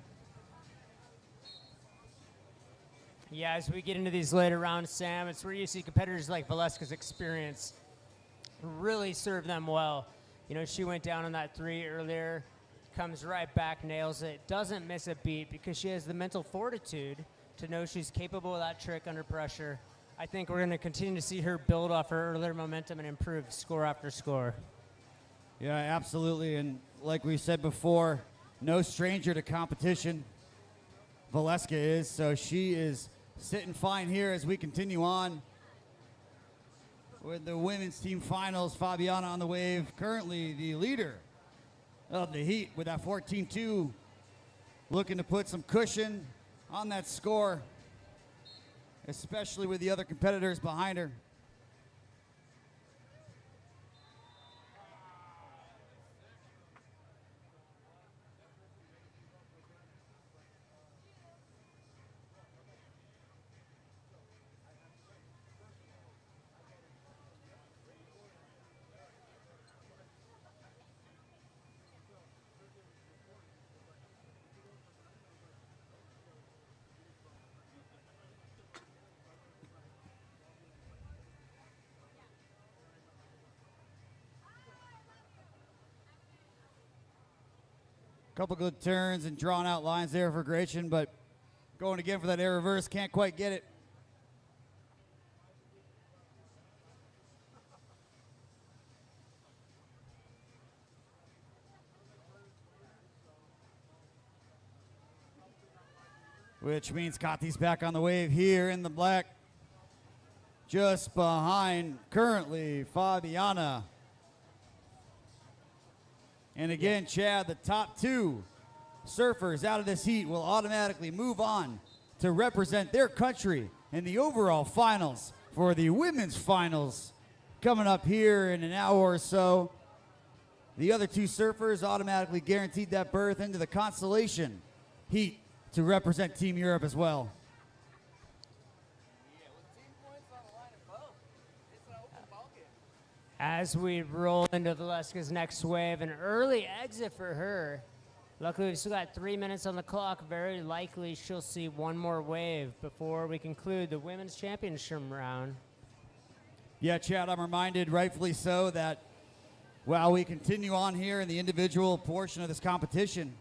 Yeah, as we get into these later rounds, Sam, it's where you see competitors like Valeska's experience really serve them well. You know, she went down on that 3 earlier, comes right back, nails it, doesn't miss a beat because she has the mental fortitude to know she's capable of that trick under pressure. I think we're going to continue to see her build off her earlier momentum and improve score after score. Yeah, absolutely. And like we said before, no stranger to competition. Valeska is, so she is sitting fine here as we continue on with the women's team finals. Fabiana on the wave, currently the leader of the heat with that 14-2, looking to put some cushion on that score, especially with the other competitors behind her. Couple good turns and drawn out lines there for Gretchen, but going again for that air reverse, can't quite get it. Which means Kati's back on the wave here in the black, just behind currently Fabiana. And again, Chad, the top 2 surfers out of this heat will automatically move on to represent their country in the overall finals for the women's finals coming up here in an hour or so. The other 2 surfers automatically guaranteed that berth into the consolation heat to represent Team Europe as well. As we roll into Valeska's next wave, an early exit for her. Luckily, we've still got 3 minutes on the clock. Very likely she'll see one more wave before we conclude the women's championship round. Yeah, Chad, I'm reminded, rightfully so, that while we continue on here in the individual portion of this competition,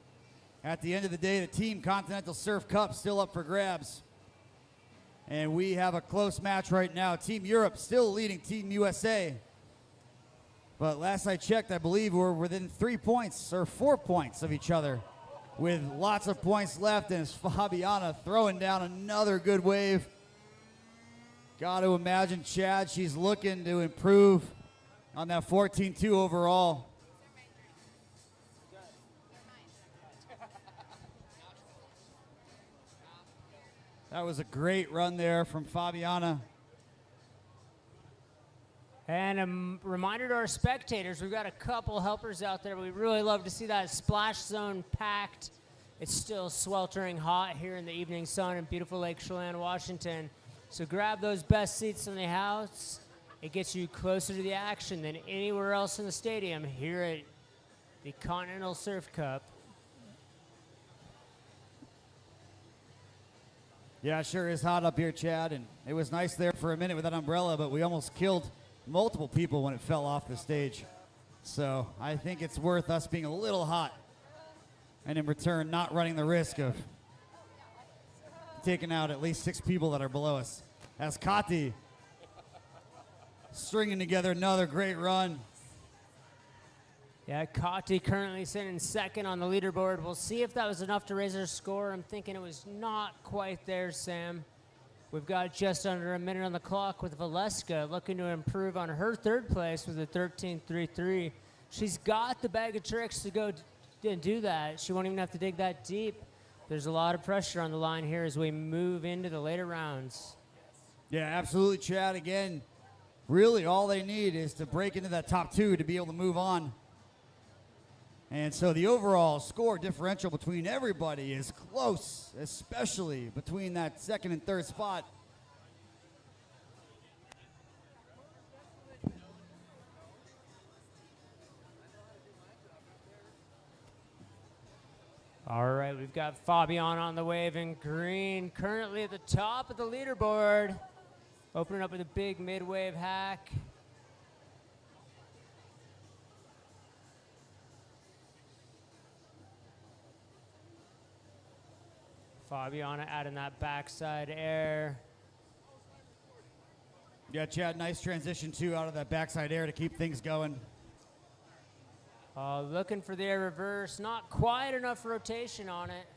at the end of the day, the Team Continental Surf Cup still up for grabs. And we have a close match right now. Team Europe still leading Team USA. But last I checked, I believe we're within 3 points or 4 points of each other with lots of points left. And it's Fabiana throwing down another good wave. Got to imagine, Chad, she's looking to improve on that 14-2 overall. That was a great run there from Fabiana. And a reminder to our spectators, we've got a couple helpers out there. We'd really love to see that splash zone packed. It's still sweltering hot here in the evening sun in beautiful Lake Chelan, Washington. So grab those best seats in the house. It gets you closer to the action than anywhere else in the stadium here at the Continental Surf Cup. Yeah, it sure is hot up here, Chad, and it was nice there for a minute with that umbrella, but we almost killed multiple people when it fell off the stage. So I think it's worth us being a little hot and in return not running the risk of taking out at least 6 people that are below us. As Kati stringing together another great run. Yeah, Kati currently sitting second on the leaderboard. We'll see if that was enough to raise her score. I'm thinking it was not quite there, Sam. We've got just under a minute on the clock with Valeska looking to improve on her third place with a 13.33. She's got the bag of tricks to go and do that. She won't even have to dig that deep. There's a lot of pressure on the line here as we move into the later rounds. Yeah, absolutely, Chad. Again, really all they need is to break into that top 2 to be able to move on. And so the overall score differential between everybody is close, especially between that second and third spot. All right, we've got Fabian on the wave in green, currently at the top of the leaderboard. Opening up with a big mid-wave hack. Fabiana adding that backside air. Yeah, Chad, nice transition too out of that backside air to keep things going. Looking for the air reverse, not quite enough rotation on it.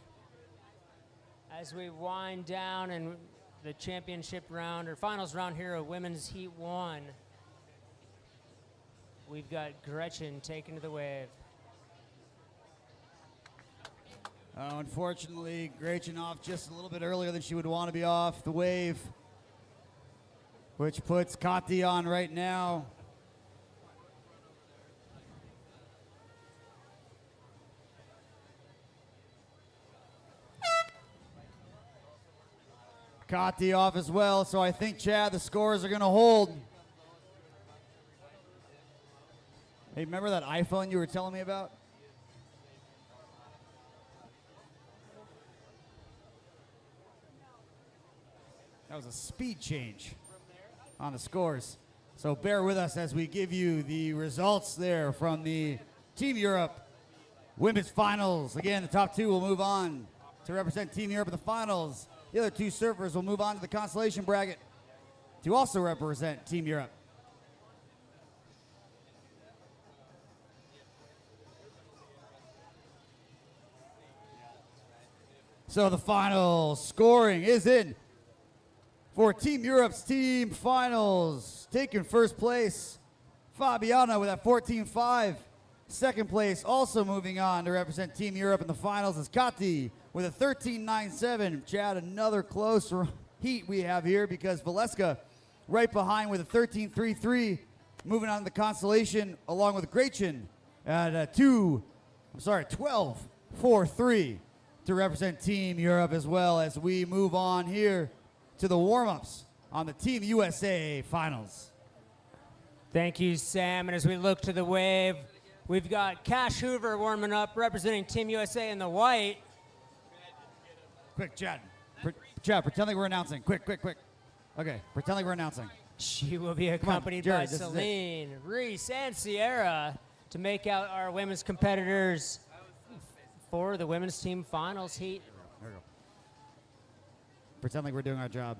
As we wind down in the championship round, or finals round here of Women's Heat 1. We've got Gretchen taking to the wave. Unfortunately, Gretchen off just a little bit earlier than she would want to be off the wave, which puts Kati on right now. Kati off as well, so I think, Chad, the scores are going to hold. Hey, remember that iPhone you were telling me about? That was a speed change on the scores. So bear with us as we give you the results there from the Team Europe Women's Finals. Again, the top 2 will move on to represent Team Europe in the finals. The other 2 surfers will move on to the consolation bracket to also represent Team Europe. So the final scoring is in for Team Europe's team finals. Taking first place, Fabiana with that 14.5. Second place, also moving on to represent Team Europe in the finals, is Kati with a 13.97. Chad, another close heat we have here because Valeska right behind with a 13.33. Moving on to the consolation along with Gretchen at 12.43 to represent Team Europe, as well as we move on here to the warm-ups on the Team USA finals. Thank you, Sam. And as we look to the wave, we've got Cash Hoover warming up, representing Team USA in the white. Quick, Chad. Chad, pretend like we're announcing. Quick. Okay, pretend like we're announcing. She will be accompanied Jared, by this is it. Celine, Reese, and Sierra to make out our women's competitors for the women's team finals heat. There we go. Pretend like we're doing our job.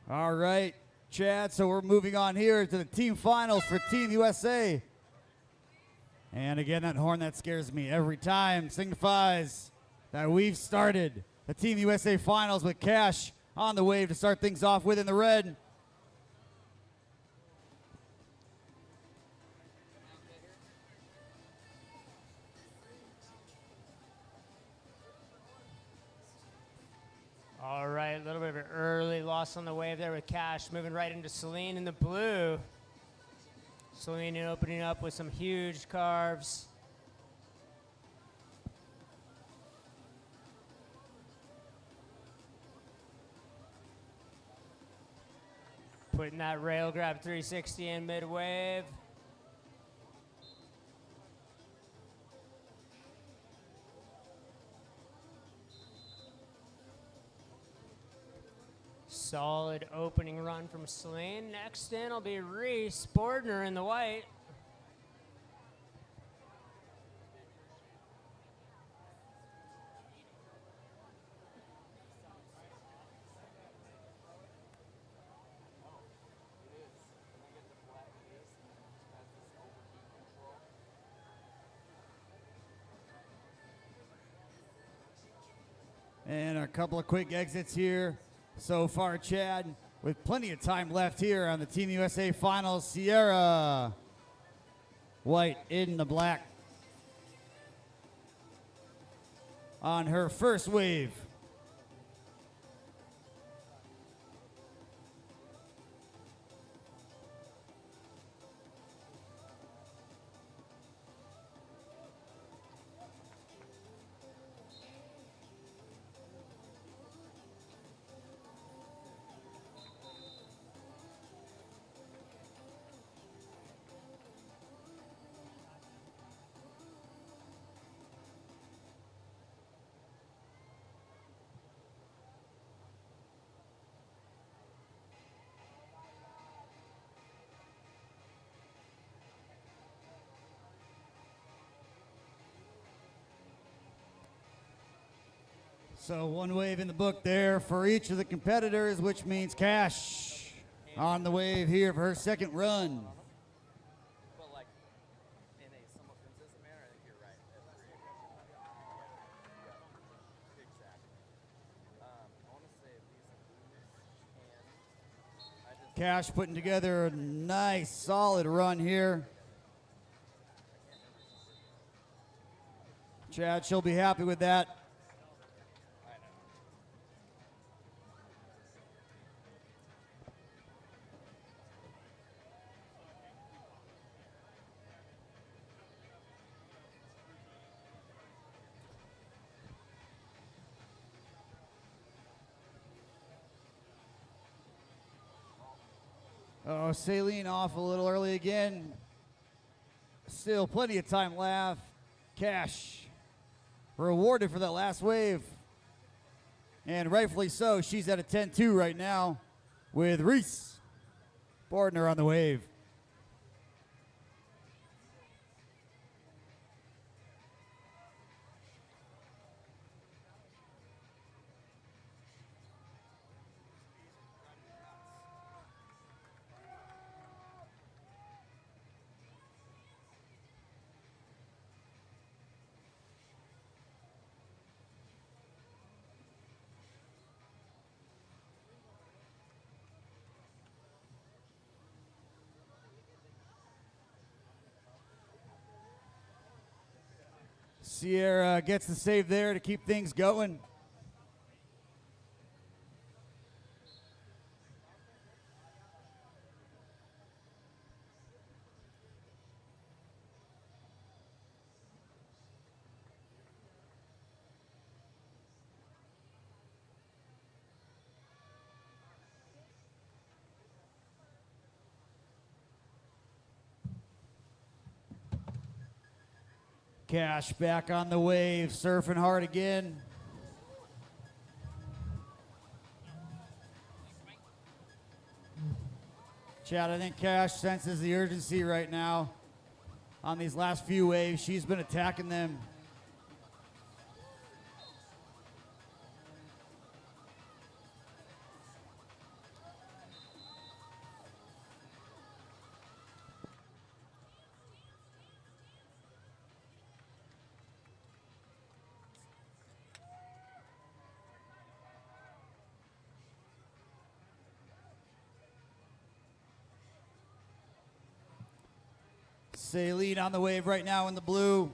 All right, Chad, so we're moving on here to the team finals for Team USA. And again, that horn that scares me every time signifies that we've started the Team USA finals with Cash on the wave to start things off with in the red. All right, a little bit of an early loss on the wave there with Cash, moving right into Celine in the blue. Celine opening up with some huge carves. Putting that rail grab 360 in mid-wave. Solid opening run from Celine. Next in will be Reese Bordner in the white. And a couple of quick exits here so far, Chad, with plenty of time left here on the Team USA finals. Sierra White in the black on her first wave. So one wave in the book there for each of the competitors, which means Cash on the wave here for her second run. But like in a somewhat consistent manner, I think you're right. Exactly. I want to say these Cash putting together a nice, solid run here. Chad, she'll be happy with that. Oh, Saline off a little early again. Still plenty of time left. Cash rewarded for that last wave. And rightfully so. She's at a 10-2 right now with Reese Bordner on the wave. Sierra gets the save there to keep things going. Cash back on the wave, surfing hard again. Chad, I think Cash senses the urgency right now on these last few waves. She's been attacking them. Saline on the wave right now in the blue.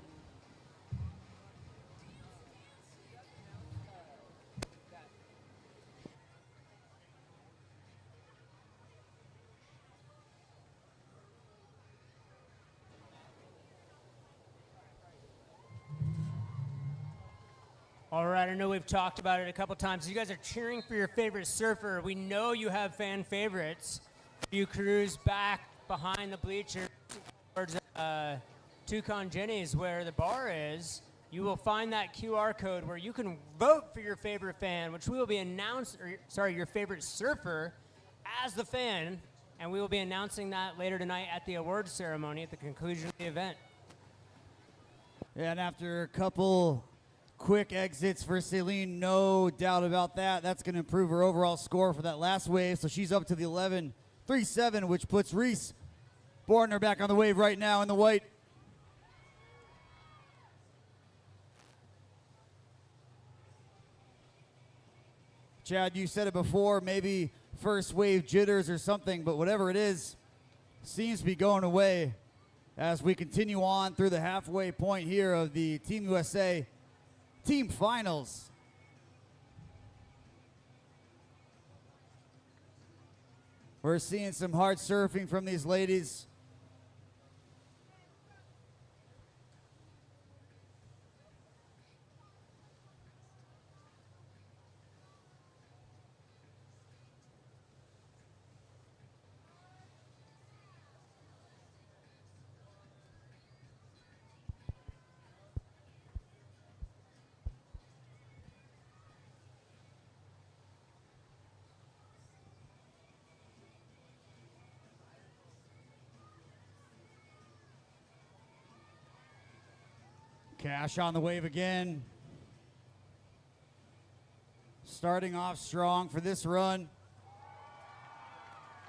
All right, I know we've talked about it a couple times. You guys are cheering for your favorite surfer. We know you have fan favorites. You cruise back behind the bleacher towards Toucan Jenny's, where the bar is. You will find that QR code where you can vote for your favorite fan, which we will be your favorite surfer as the fan, and we will be announcing that later tonight at the awards ceremony at the conclusion of the event. And after a couple quick exits for Celine, no doubt about that. That's going to improve her overall score for that last wave. So she's up to the 11.37, which puts Reese Bortner back on the wave right now in the white. Chad, you said it before, maybe first wave jitters or something, but whatever it is, seems to be going away as we continue on through the halfway point here of the Team USA Team Finals. We're seeing some hard surfing from these ladies. Cash on the wave again. Starting off strong for this run.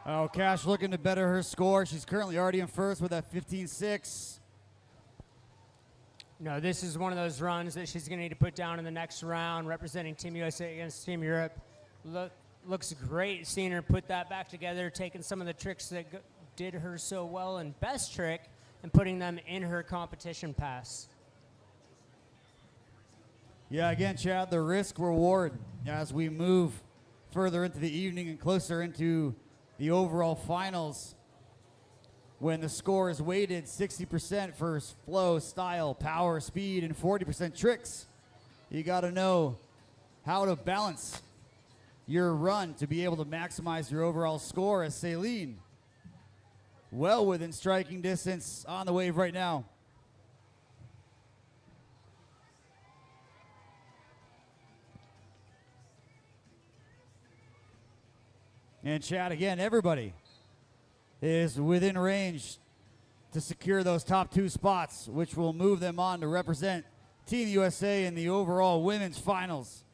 Oh, Cash looking to better her score. She's currently already in first with that 15.6. No, this is one of those runs that she's going to need to put down in the next round, representing Team USA against Team Europe. Looks great seeing her put that back together, taking some of the tricks that did her so well in best trick and putting them in her competition pass. Yeah, again, Chad, the risk reward as we move further into the evening and closer into the overall finals. When the score is weighted 60% for flow, style, power, speed, and 40% tricks, you got to know how to balance your run to be able to maximize your overall score, as Celine well within striking distance on the wave right now. And Chad, again, everybody is within range to secure those top two spots, which will move them on to represent Team USA in the overall women's finals.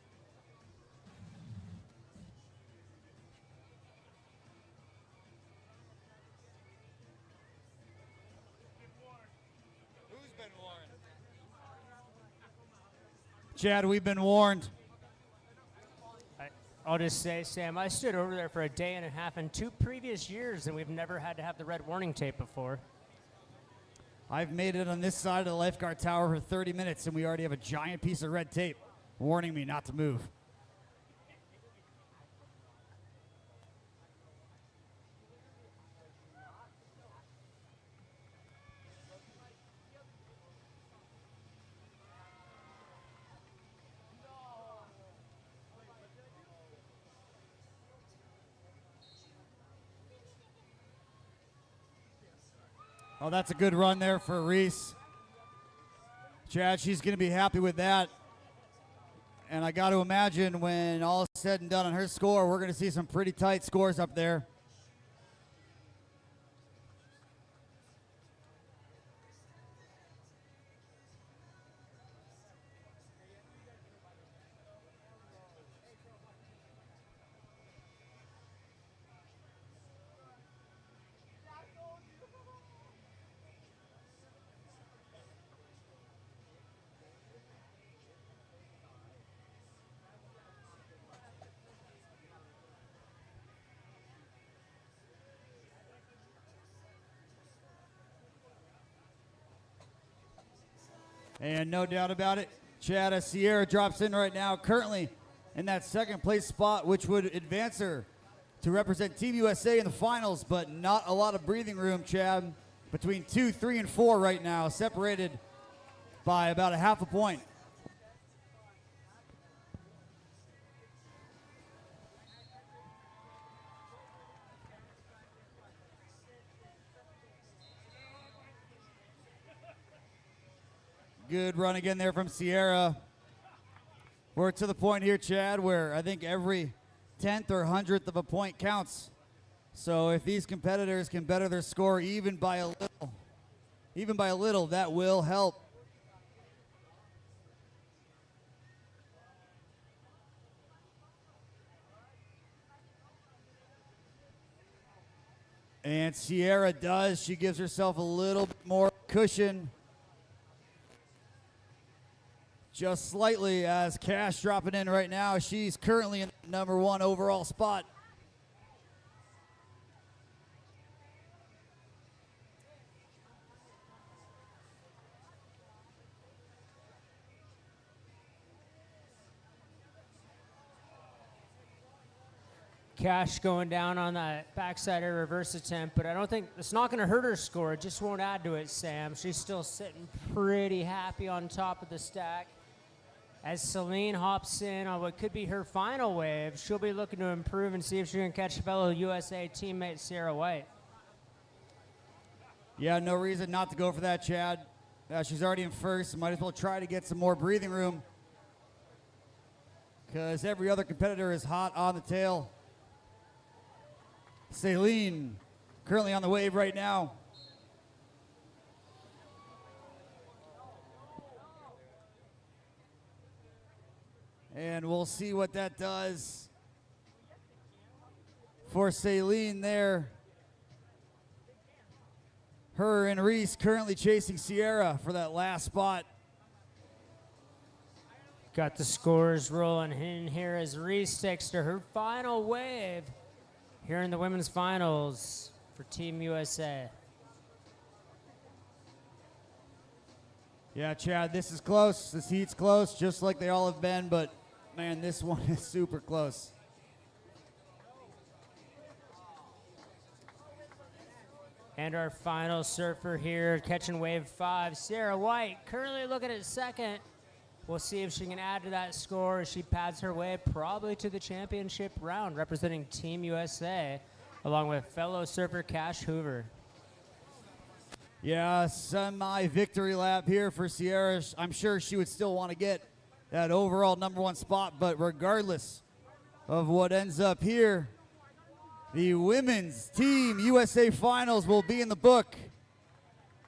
Who's been warned? Chad, we've been warned. I'll just say, Sam, I stood over there for a day and a half in 2 previous years, and we've never had to have the red warning tape before. I've made it on this side of the lifeguard tower for 30 minutes, and we already have a giant piece of red tape warning me not to move. Oh, that's a good run there for Reese. Chad, she's going to be happy with that. And I got to imagine when all is said and done on her score, we're going to see some pretty tight scores up there. And no doubt about it, Chad, as Sierra drops in right now, currently in that second place spot, which would advance her to represent Team USA in the finals, but not a lot of breathing room, Chad, between 2, 3, and 4 right now, separated by about a half a point. Good run again there from Sierra. We're to the point here, Chad, where I think every 10th or 100th of a point counts. So if these competitors can better their score even by a little, that will help. And Sierra does. She gives herself a little bit more cushion. Just slightly, as Cash dropping in right now. She's currently in the number 1 overall spot. Cash going down on that backside air reverse attempt, but I don't think it's not going to hurt her score. It just won't add to it, Sam. She's still sitting pretty happy on top of the stack. As Celine hops in on what could be her final wave, she'll be looking to improve and see if she can catch fellow USA teammate Sierra White. Yeah, no reason not to go for that, Chad. She's already in first. Might as well try to get some more breathing room, because every other competitor is hot on the tail. Celine currently on the wave right now. And we'll see what that does for Celine there. Her and Reese currently chasing Sierra for that last spot. Got the scores rolling in here as Reese takes to her final wave here in the women's finals for Team USA. Yeah, Chad, this is close. This heat's close, just like they all have been, but man, this one is super close. And our final surfer here, catching wave 5, Sierra White, currently looking at second. We'll see if she can add to that score as she pads her way probably to the championship round, representing Team USA, along with fellow surfer Cash Hoover. Yeah, semi-victory lap here for Sierra. I'm sure she would still want to get that overall number 1 spot, but regardless of what ends up here, the women's Team USA finals will be in the book.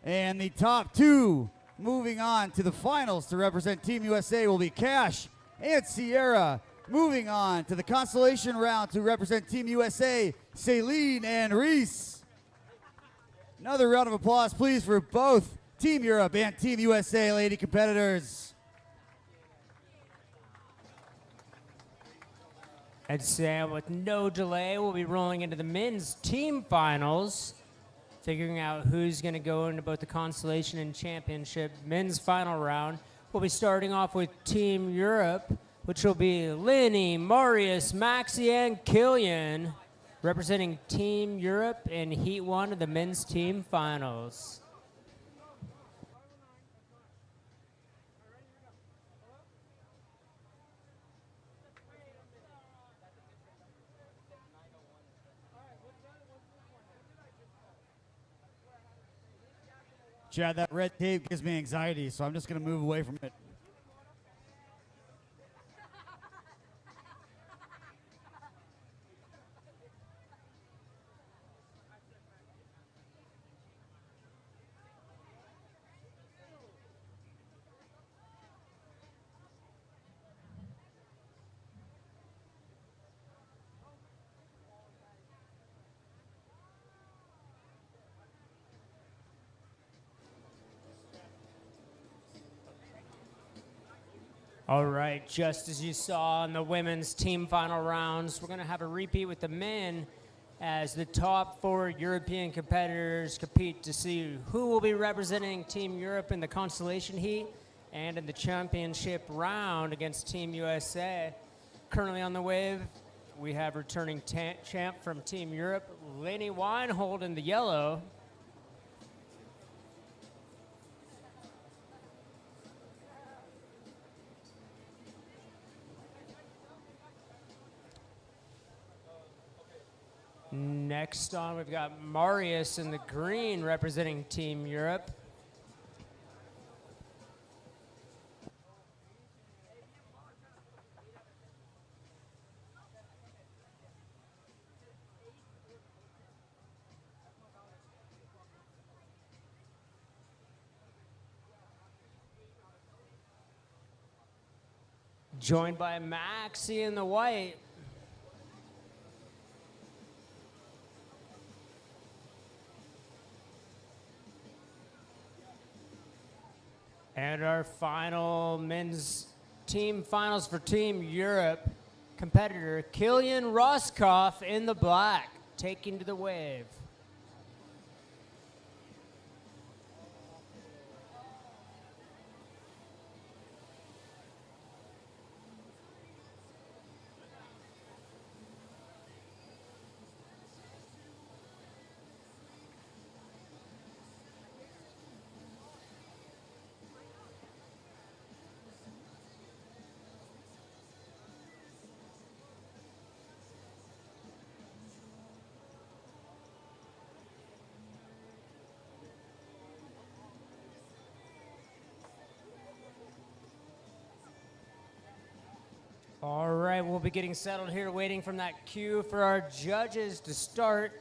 And the top 2 moving on to the finals to represent Team USA will be Cash and Sierra. Moving on to the consolation round to represent Team USA, Celine and Reese. Another round of applause, please, for both Team Europe and Team USA lady competitors. And Sam, with no delay, we'll be rolling into the men's team finals, figuring out who's going to go into both the consolation and championship men's final round. We'll be starting off with Team Europe, which will be Linny, Marius, Maxi, and Killian, representing Team Europe in Heat 1 of the men's team finals. Chad, that red tape gives me anxiety, so I'm just going to move away from it. All right, just as you saw in the women's team final rounds, we're going to have a repeat with the men as the top 4 European competitors compete to see who will be representing Team Europe in the consolation heat And in the championship round against Team USA, currently on the wave, we have returning champ from Team Europe, Lenny Weinhold in the yellow. Next on, we've got Marius in the green representing Team Europe. Joined by Maxie in the white. And our final men's team finals for Team Europe competitor, Killian Roskoff in the black, taking to the wave. All right, we'll be getting settled here, waiting from that cue for our judges to start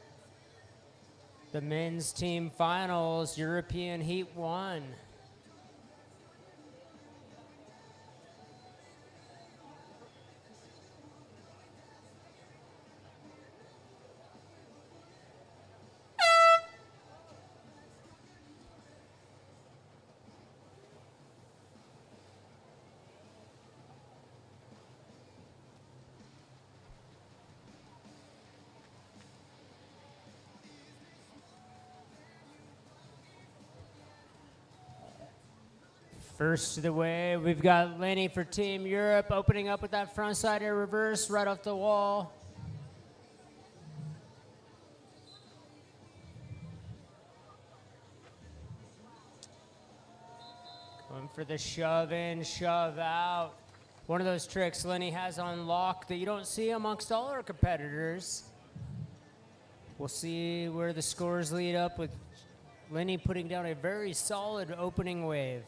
the men's team finals, European Heat 1. First to the wave, we've got Lenny for Team Europe, opening up with that front side air reverse right off the wall. Going for the shove in, shove out. One of those tricks Lenny has on lock that you don't see amongst all our competitors. We'll see where the scores lead up with Lenny putting down a very solid opening wave.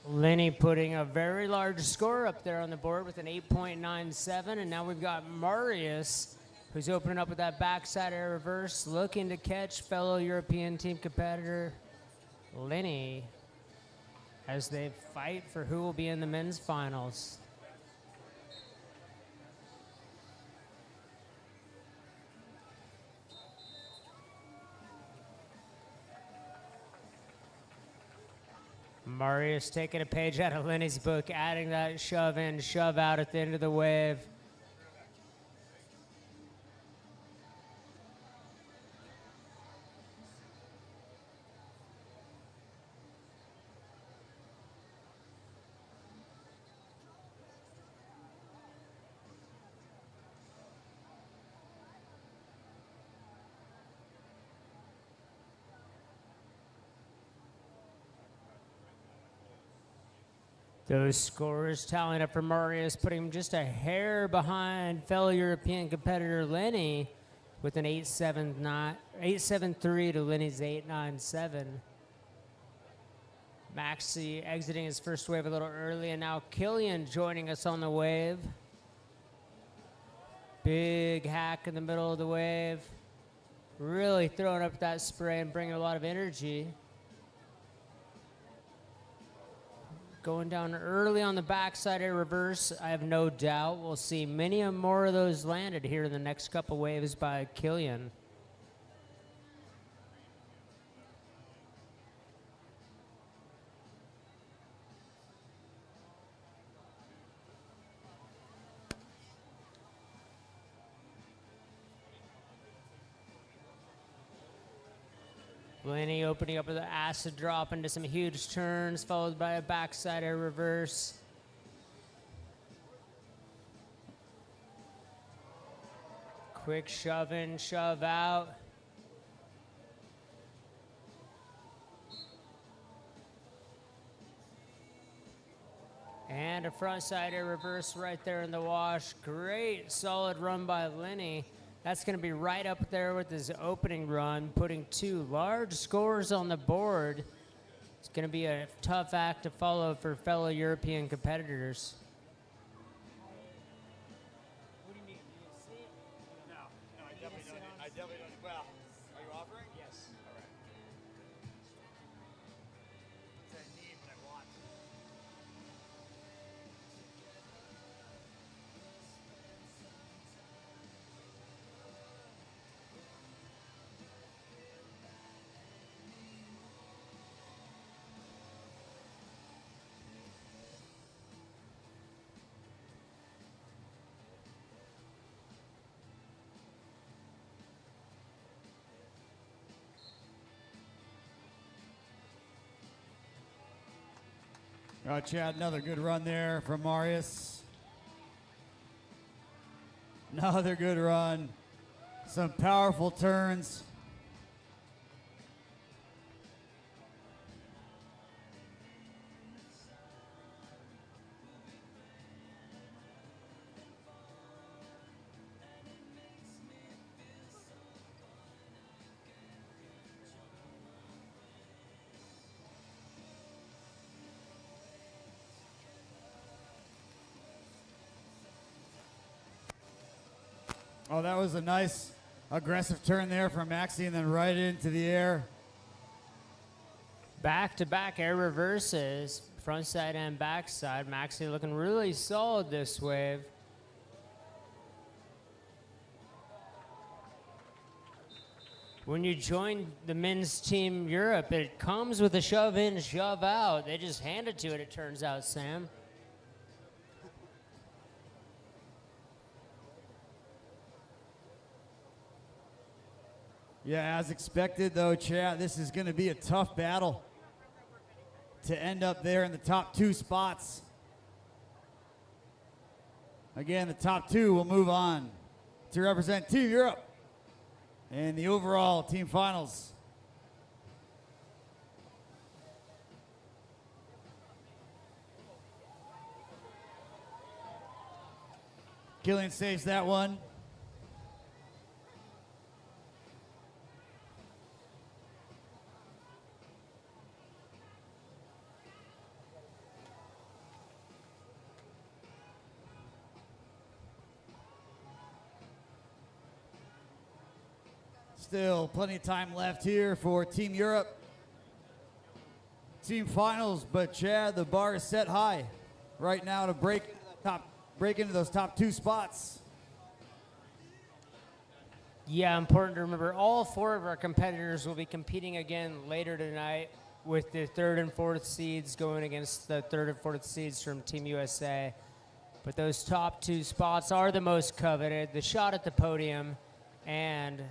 Lenny putting a very large score up there on the board with an 8.97, and now we've got Marius, who's opening up with that backside air reverse, looking to catch fellow European team competitor Lenny as they fight for who will be in the men's finals. Marius taking a page out of Lenny's book, adding that shove in, shove out at the end of the wave. Those scores tallying up for Marius, putting him just a hair behind fellow European competitor Lenny with an 8.73 to Lenny's 8.97. Maxie exiting his first wave a little early, and now Killian joining us on the wave. Big hack in the middle of the wave. Really throwing up that spray and bringing a lot of energy. Going down early on the backside of reverse. I have no doubt we'll see many more of those landed here in the next couple waves by Killian. Lenny opening up with an acid drop into some huge turns, followed by a backside air reverse. Quick shove in, shove out. And a frontside air reverse right there in the wash. Great solid run by Lenny. That's going to be right up there with his opening run, putting 2 large scores on the board. It's going to be a tough act to follow for fellow European competitors. What do you need? No, I definitely don't. I definitely don't. Well, are you offering? Yes. All right. I need what I want. Chad, another good run there from Marius. Another good run. Some powerful turns. Oh, that was a nice aggressive turn there from Maxi and then right into the air. Back-to-back air reverses, front side and backside. Maxi looking really solid this wave. When you join the men's team Europe, it comes with a shove in, shove out. They just hand it to it turns out, Sam. Yeah, as expected, though, Chad, this is going to be a tough battle to end up there in the top 2 spots. Again, the top 2 will move on to represent Team Europe in the overall team finals. Killian saves that one. Still plenty of time left here for Team Europe. Team finals, but Chad, the bar is set high right now to break into those top 2 spots. Yeah, important to remember all 4 of our competitors will be competing again later tonight with the 3rd and 4th seeds going against the 3rd and 4th seeds from Team USA. But those top 2 spots are the most coveted, the shot at the podium and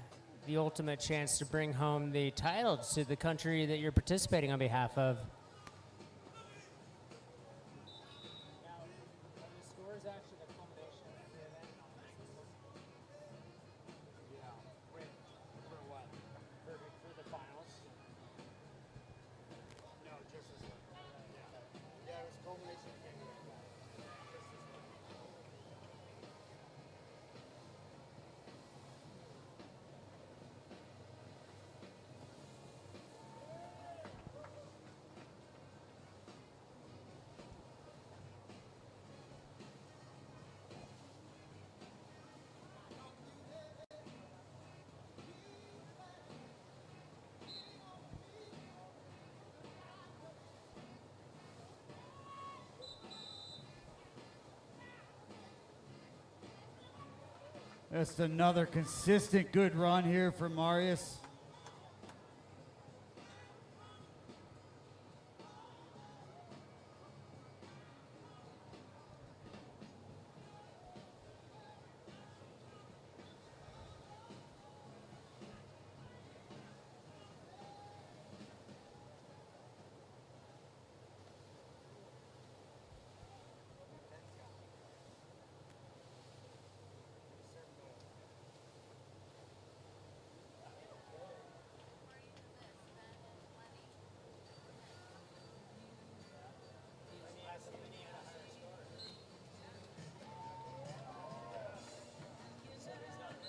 the ultimate chance to bring home the title to the country that you're participating on behalf of. Just another consistent good run here for Marius.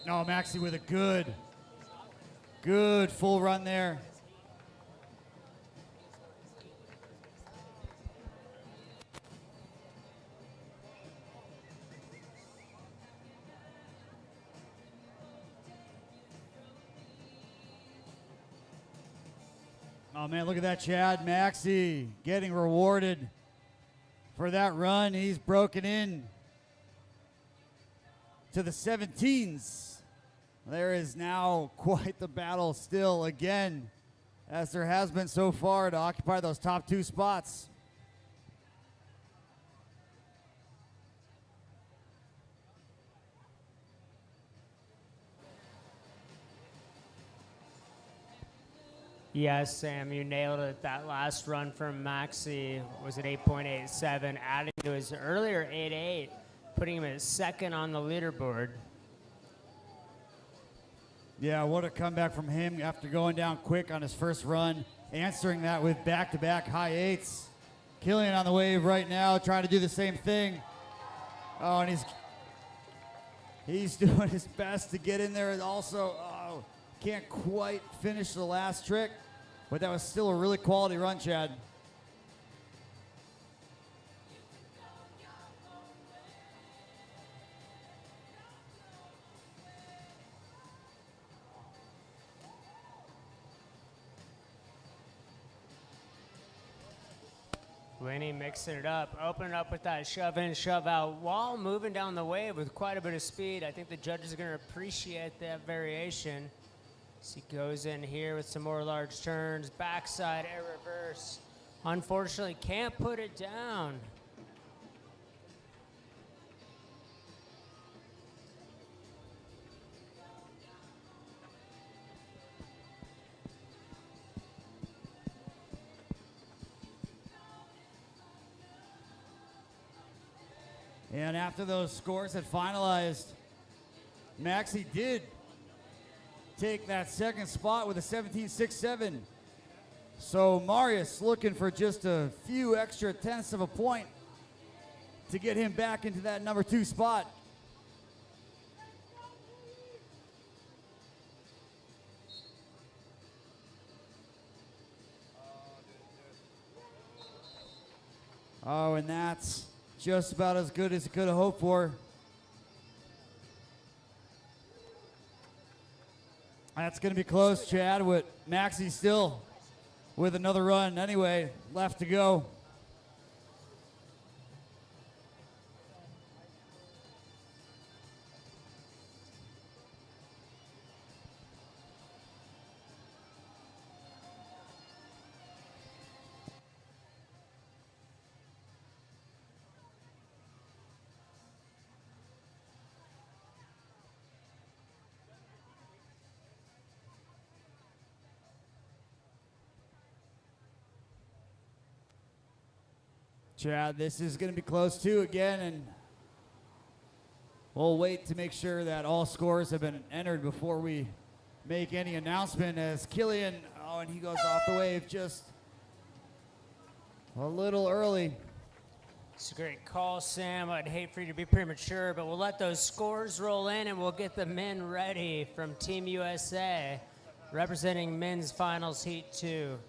No, Maxi with a good full run there. Oh man, look at that, Chad. Maxi getting rewarded for that run. He's broken in to the 17s. There is now quite the battle still again, as there has been so far, to occupy those top 2 spots. Yes, Sam, you nailed it. That last run from Maxi was at 8.87, adding to his earlier 8.8, putting him at second on the leaderboard. Yeah, what a comeback from him after going down quick on his first run, answering that with back-to-back high 8s. Killian on the wave right now, trying to do the same thing. Oh, and he's doing his best to get in there, and also can't quite finish the last trick, but that was still a really quality run, Chad. Winnie mixing it up, opening up with that shove in, shove out, while moving down the wave with quite a bit of speed. I think the judges are going to appreciate that variation. So he goes in here with some more large turns, backside air reverse. Unfortunately, can't put it down. And after those scores had finalized, Maxi did take that second spot with a 17.67. So Marius looking for just a few extra tenths of a point to get him back into that number 2 spot. Oh, and that's just about as good as he could have hoped for. That's going to be close, Chad, with Maxi still with another run anyway left to go. Chad, this is going to be close too again, and we'll wait to make sure that all scores have been entered before we make any announcement, as Killian, oh, and he goes off the wave just a little early. It's a great call, Sam. I'd hate for you to be premature, but we'll let those scores roll in and we'll get the men ready from Team USA, representing men's finals heat 2.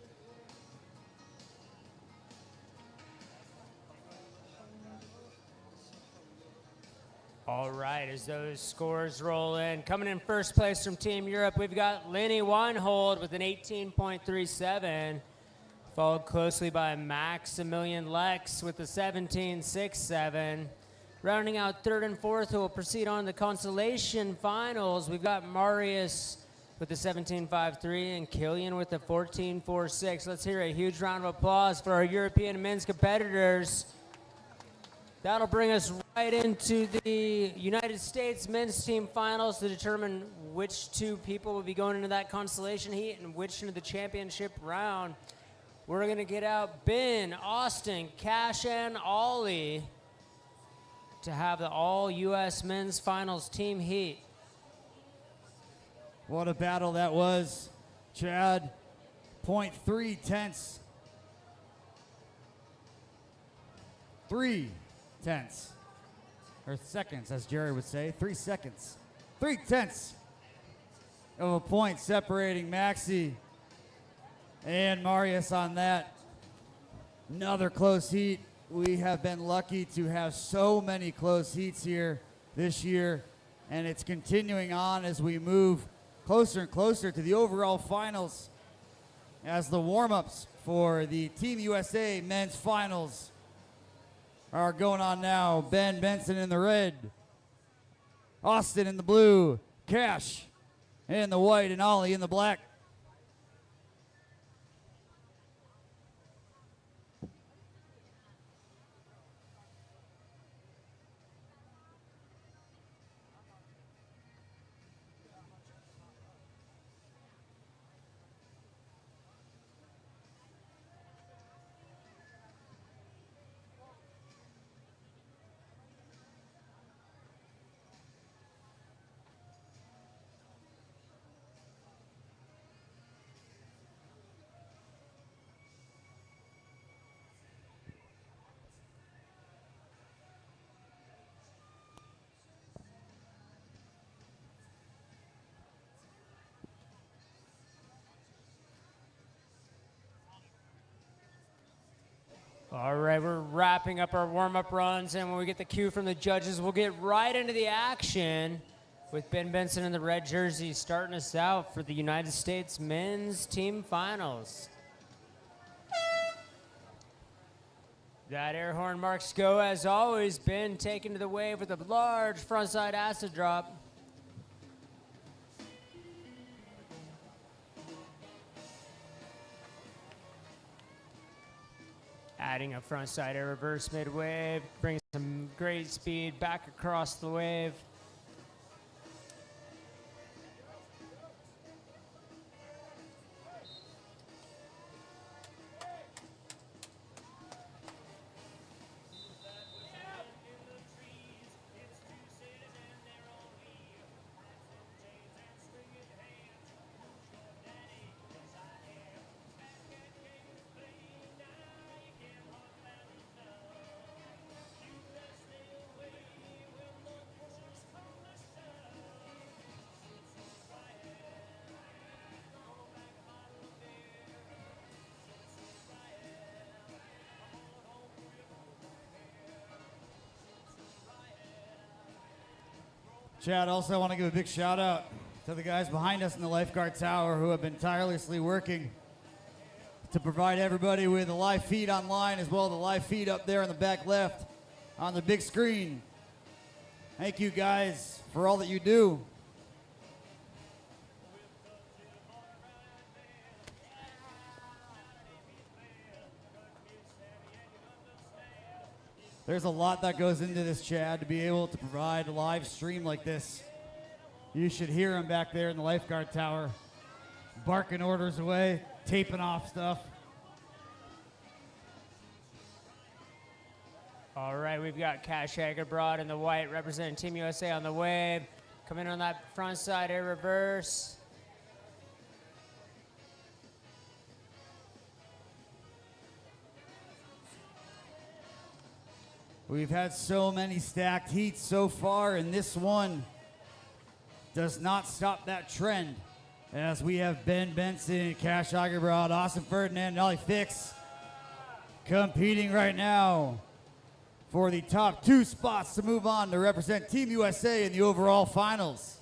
All right, as those scores roll in, coming in first place from Team Europe, we've got Lenny Weinhold with an 18.37, followed closely by Maximilian Lex with a 17.67. Rounding out third and fourth, who will proceed on to the consolation finals, we've got Marius with the 17.53 and Killian with the 14.46. Let's hear a huge round of applause for our European men's competitors. That'll bring us right into the United States men's team finals to determine which two people will be going into that consolation heat and which into the championship round. We're gonna get out Ben, Austin, Cash, and Ollie to have the all-U.S. men's finals team heat. What a battle that was, Chad. 0.3 tenths. 3 tenths. Or seconds, as Jerry would say. 3 seconds. 3 tenths of a point separating Maxi and Marius on that. Another close heat. We have been lucky to have so many close heats here this year, and it's continuing on as we move closer and closer to the overall finals as the warm-ups for the Team USA men's finals are going on now. Ben Benson in the red, Austin in the blue, Cash in the white, and Ollie in the black. All right, we're wrapping up our warm-up runs, and when we get the cue from the judges, we'll get right into the action with Ben Benson in the red jersey starting us out for the United States men's team finals. That air horn marks go, as always. Ben taken to the wave with a large frontside acid drop. Adding a frontside air reverse mid-wave, brings some great speed back across the wave. Chad, also want to give a big shout out to the guys behind us in the lifeguard tower who have been tirelessly working to provide everybody with a live feed online, as well as the live feed up there in the back left on the big screen. Thank you guys for all that you do. There's a lot that goes into this, Chad, to be able to provide a live stream like this. You should hear him back there in the lifeguard tower, barking orders away, taping off stuff. All right, we've got Cash Hagerbroad in the white representing Team USA on the wave. Coming on that front side air reverse. We've had so many stacked heats so far, and this one does not stop that trend, as we have Ben Benson, Cash Hagerbroad, Austin Ferdinand, and Ollie Fix competing right now for the top 2 spots to move on to represent Team USA in the overall finals.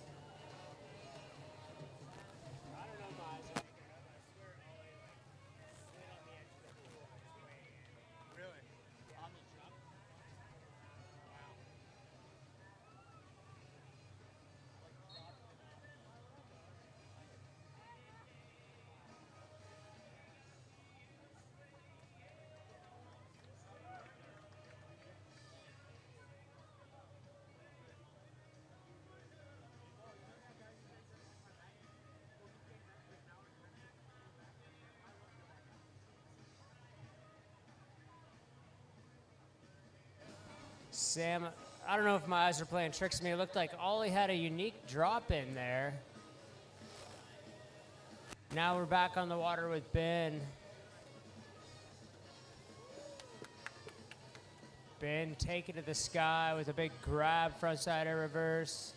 Sam, I don't know if my eyes are playing tricks on me. It looked like Ollie had a unique drop in there. Now we're back on the water with Ben. Ben taking to the sky with a big grab, frontside air reverse.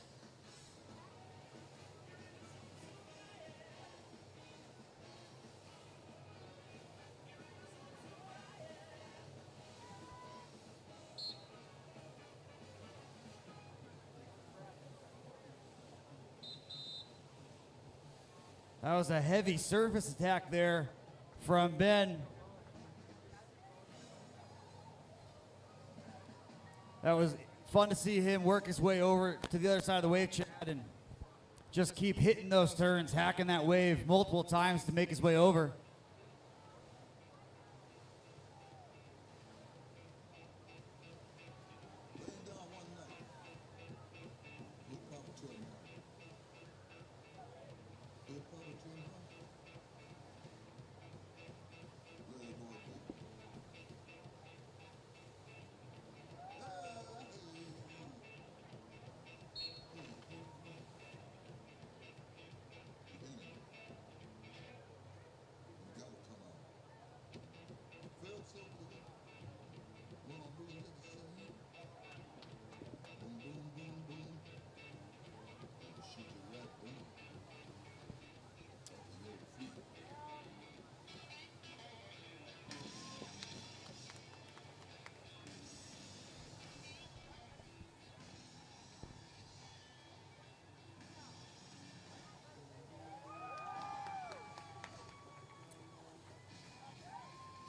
That was a heavy surface attack there from Ben. That was fun to see him work his way over to the other side of the wave, Chad, and just keep hitting those turns, hacking that wave multiple times to make his way over.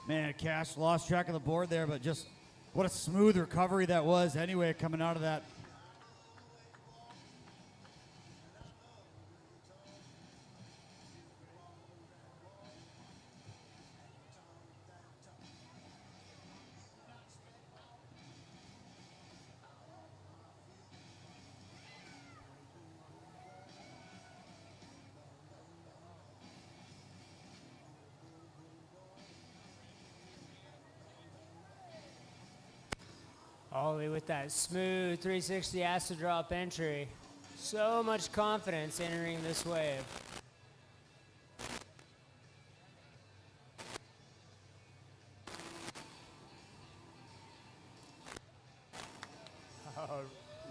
Man, Cash lost track of the board there, but just what a smooth recovery that was anyway coming out of that. Ollie with that smooth 360 acid drop entry. So much confidence entering this wave. Oh,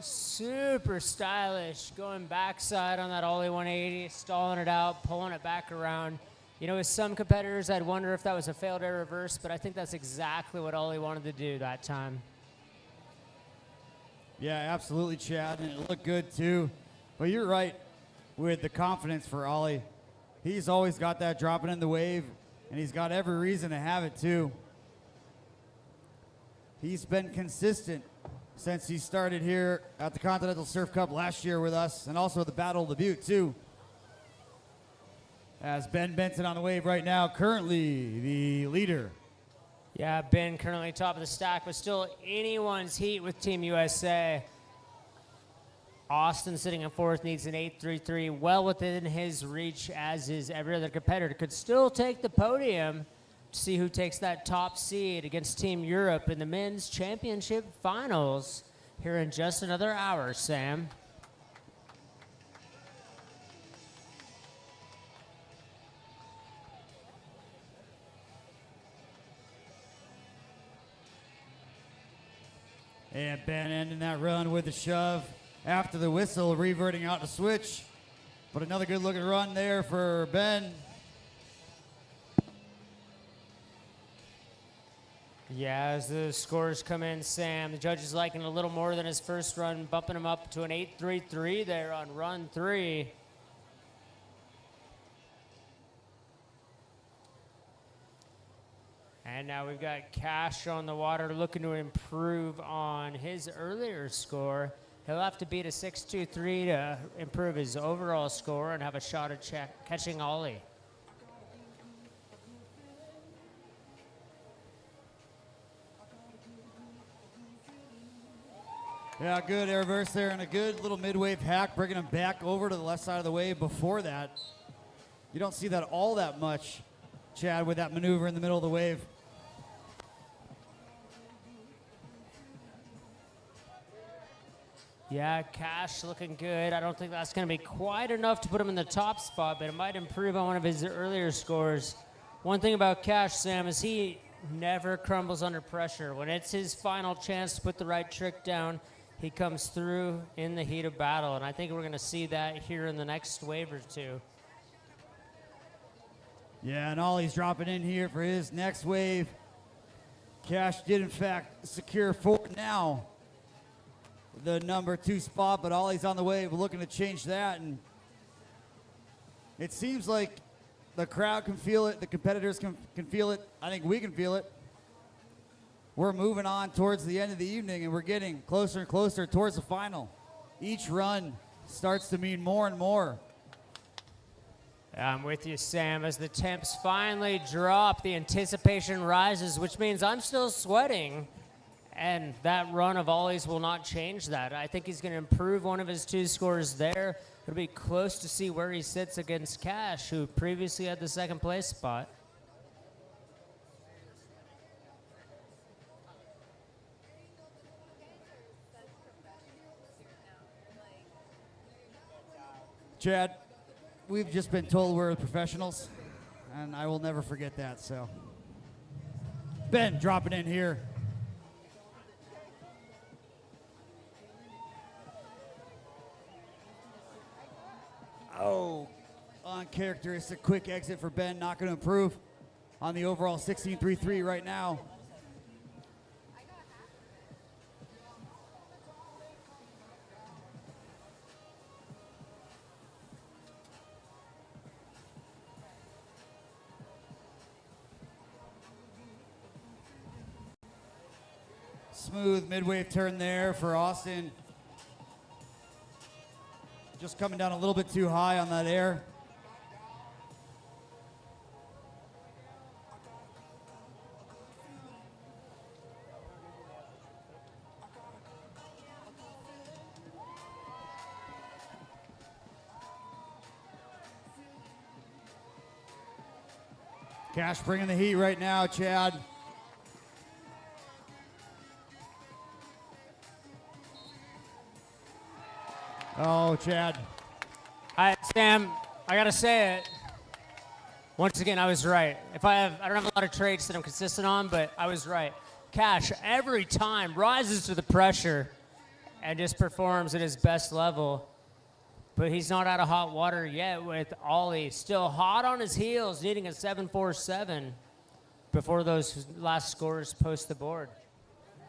super stylish. Going backside on that Ollie 180, stalling it out, pulling it back around. You know, with some competitors, I'd wonder if that was a failed air reverse, but I think that's exactly what Ollie wanted to do that time. Yeah, absolutely, Chad, and it looked good too. But you're right with the confidence for Ollie. He's always got that dropping in the wave, and he's got every reason to have it too. He's been consistent since he started here at the Continental Surf Cup last year with us, and also the Battle of the Butte too. As Ben Benson on the wave right now, currently the leader. Yeah, Ben currently top of the stack, but still anyone's heat with Team USA. Austin sitting in fourth, needs an 8.33, well within his reach, as is every other competitor. Could still take the podium to see who takes that top seed against Team Europe in the men's championship finals here in just another hour, Sam. And Ben ending that run with a shove after the whistle, reverting out to switch. But another good looking run there for Ben. Yeah, as the scores come in, Sam, the judges liking a little more than his first run, bumping him up to an 8.33 there on run 3. And now we've got Cash on the water looking to improve on his earlier score. He'll have to beat a 6.23 to improve his overall score and have a shot at catching Ollie. Yeah, good air reverse there and a good little mid-wave hack, bringing him back over to the left side of the wave before that. You don't see that all that much, Chad, with that maneuver in the middle of the wave. Yeah, Cash looking good. I don't think that's going to be quite enough to put him in the top spot, but it might improve on one of his earlier scores. One thing about Cash, Sam, is he never crumbles under pressure. When it's his final chance to put the right trick down, he comes through in the heat of battle, and I think we're going to see that here in the next wave or two. Yeah, and Ollie's dropping in here for his next wave. Cash did, in fact, secure now the number 2 spot, but Ollie's on the way. We're looking to change that, and it seems like the crowd can feel it, the competitors can feel it. I think we can feel it. We're moving on towards the end of the evening, and we're getting closer and closer towards the final. Each run starts to mean more and more. I'm with you, Sam. As the temps finally drop, the anticipation rises, which means I'm still sweating. And that run of Ollie's will not change that. I think he's going to improve one of his 2 scores there. It'll be close to see where he sits against Cash, who previously had the 2nd place spot. Chad, we've just been told we're professionals, and I will never forget that. So, Ben dropping in here. Oh, uncharacteristic quick exit for Ben, not going to improve on the overall 16.33 right now. Smooth mid-wave turn there for Austin. Just coming down a little bit too high on that air. Cash bringing the heat right now, Chad. Oh, Chad. Sam, I gotta say it. Once again, I was right. I don't have a lot of traits that I'm consistent on, but I was right. Cash, every time, rises to the pressure and just performs at his best level. But he's not out of hot water yet with Ollie. Still hot on his heels, needing a 7.47 before those last scores post the board.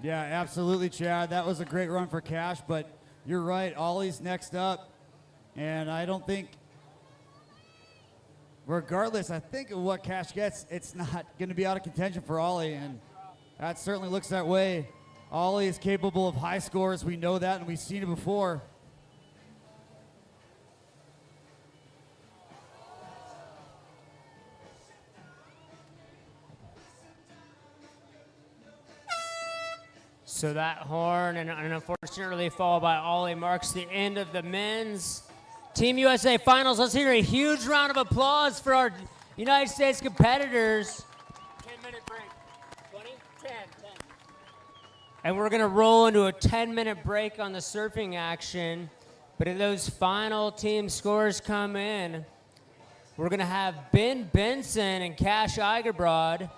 Yeah, absolutely, Chad. That was a great run for Cash, but you're right. Ollie's next up. And I don't think, regardless, I think of what Cash gets, it's not going to be out of contention for Ollie. And that certainly looks that way. Ollie is capable of high scores. We know that, and we've seen it before. So that horn and an unfortunate early fall by Ollie marks the end of the men's Team USA finals. Let's hear a huge round of applause for our United States competitors. 10-minute break. 20? 10. And we're going to roll into a 10-minute break on the surfing action. But if those final team scores come in, we're going to have Ben Benson and Cash Eigerbrod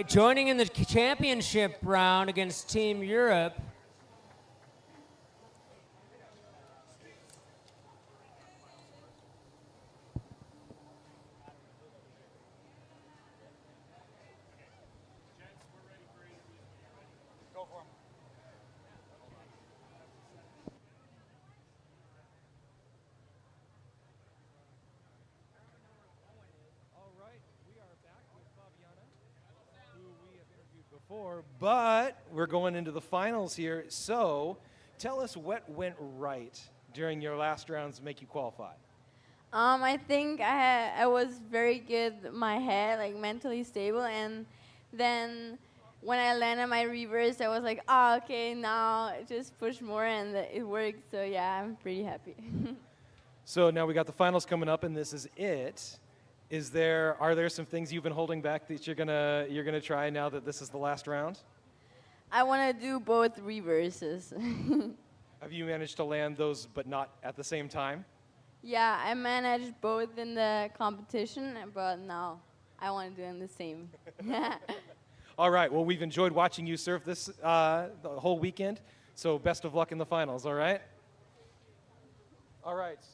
joining in the championship round against Team Europe. But we're going into the finals here. So tell us what went right during your last rounds to make you qualify. I think I was very good in my head, like mentally stable, and then when I landed my reverse, I was like, oh, okay, now just push more, and it worked. So yeah, I'm pretty happy. So now we got the finals coming up, and this is it. Are there some things you've been holding back that you're gonna try now that this is the last round? I want to do both reverses. Have you managed to land those but not at the same time? Yeah, I managed both in the competition, but now I want to do them the same. All right, well, we've enjoyed watching you surf this the whole weekend, so best of luck in the finals, all right? All right.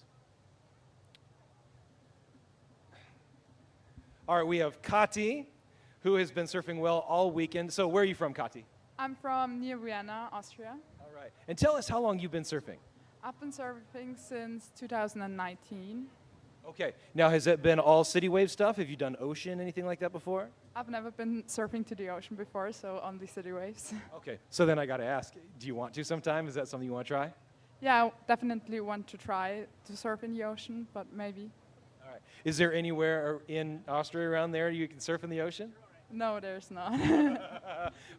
All right, we have Kati, who has been surfing well all weekend. So where are you from, Kati? I'm from near Vienna, Austria. All right. And tell us how long you've been surfing. I've been surfing since 2019. Okay. Now, has it been all Citywave stuff? Have you done ocean, anything like that before? I've never been surfing to the ocean before, so only city waves. Okay. So then I got to ask, do you want to sometime? Is that something you want to try? Yeah, I definitely want to try to surf in the ocean, but maybe. All right. Is there anywhere in Austria around there you can surf in the ocean? No, there's not.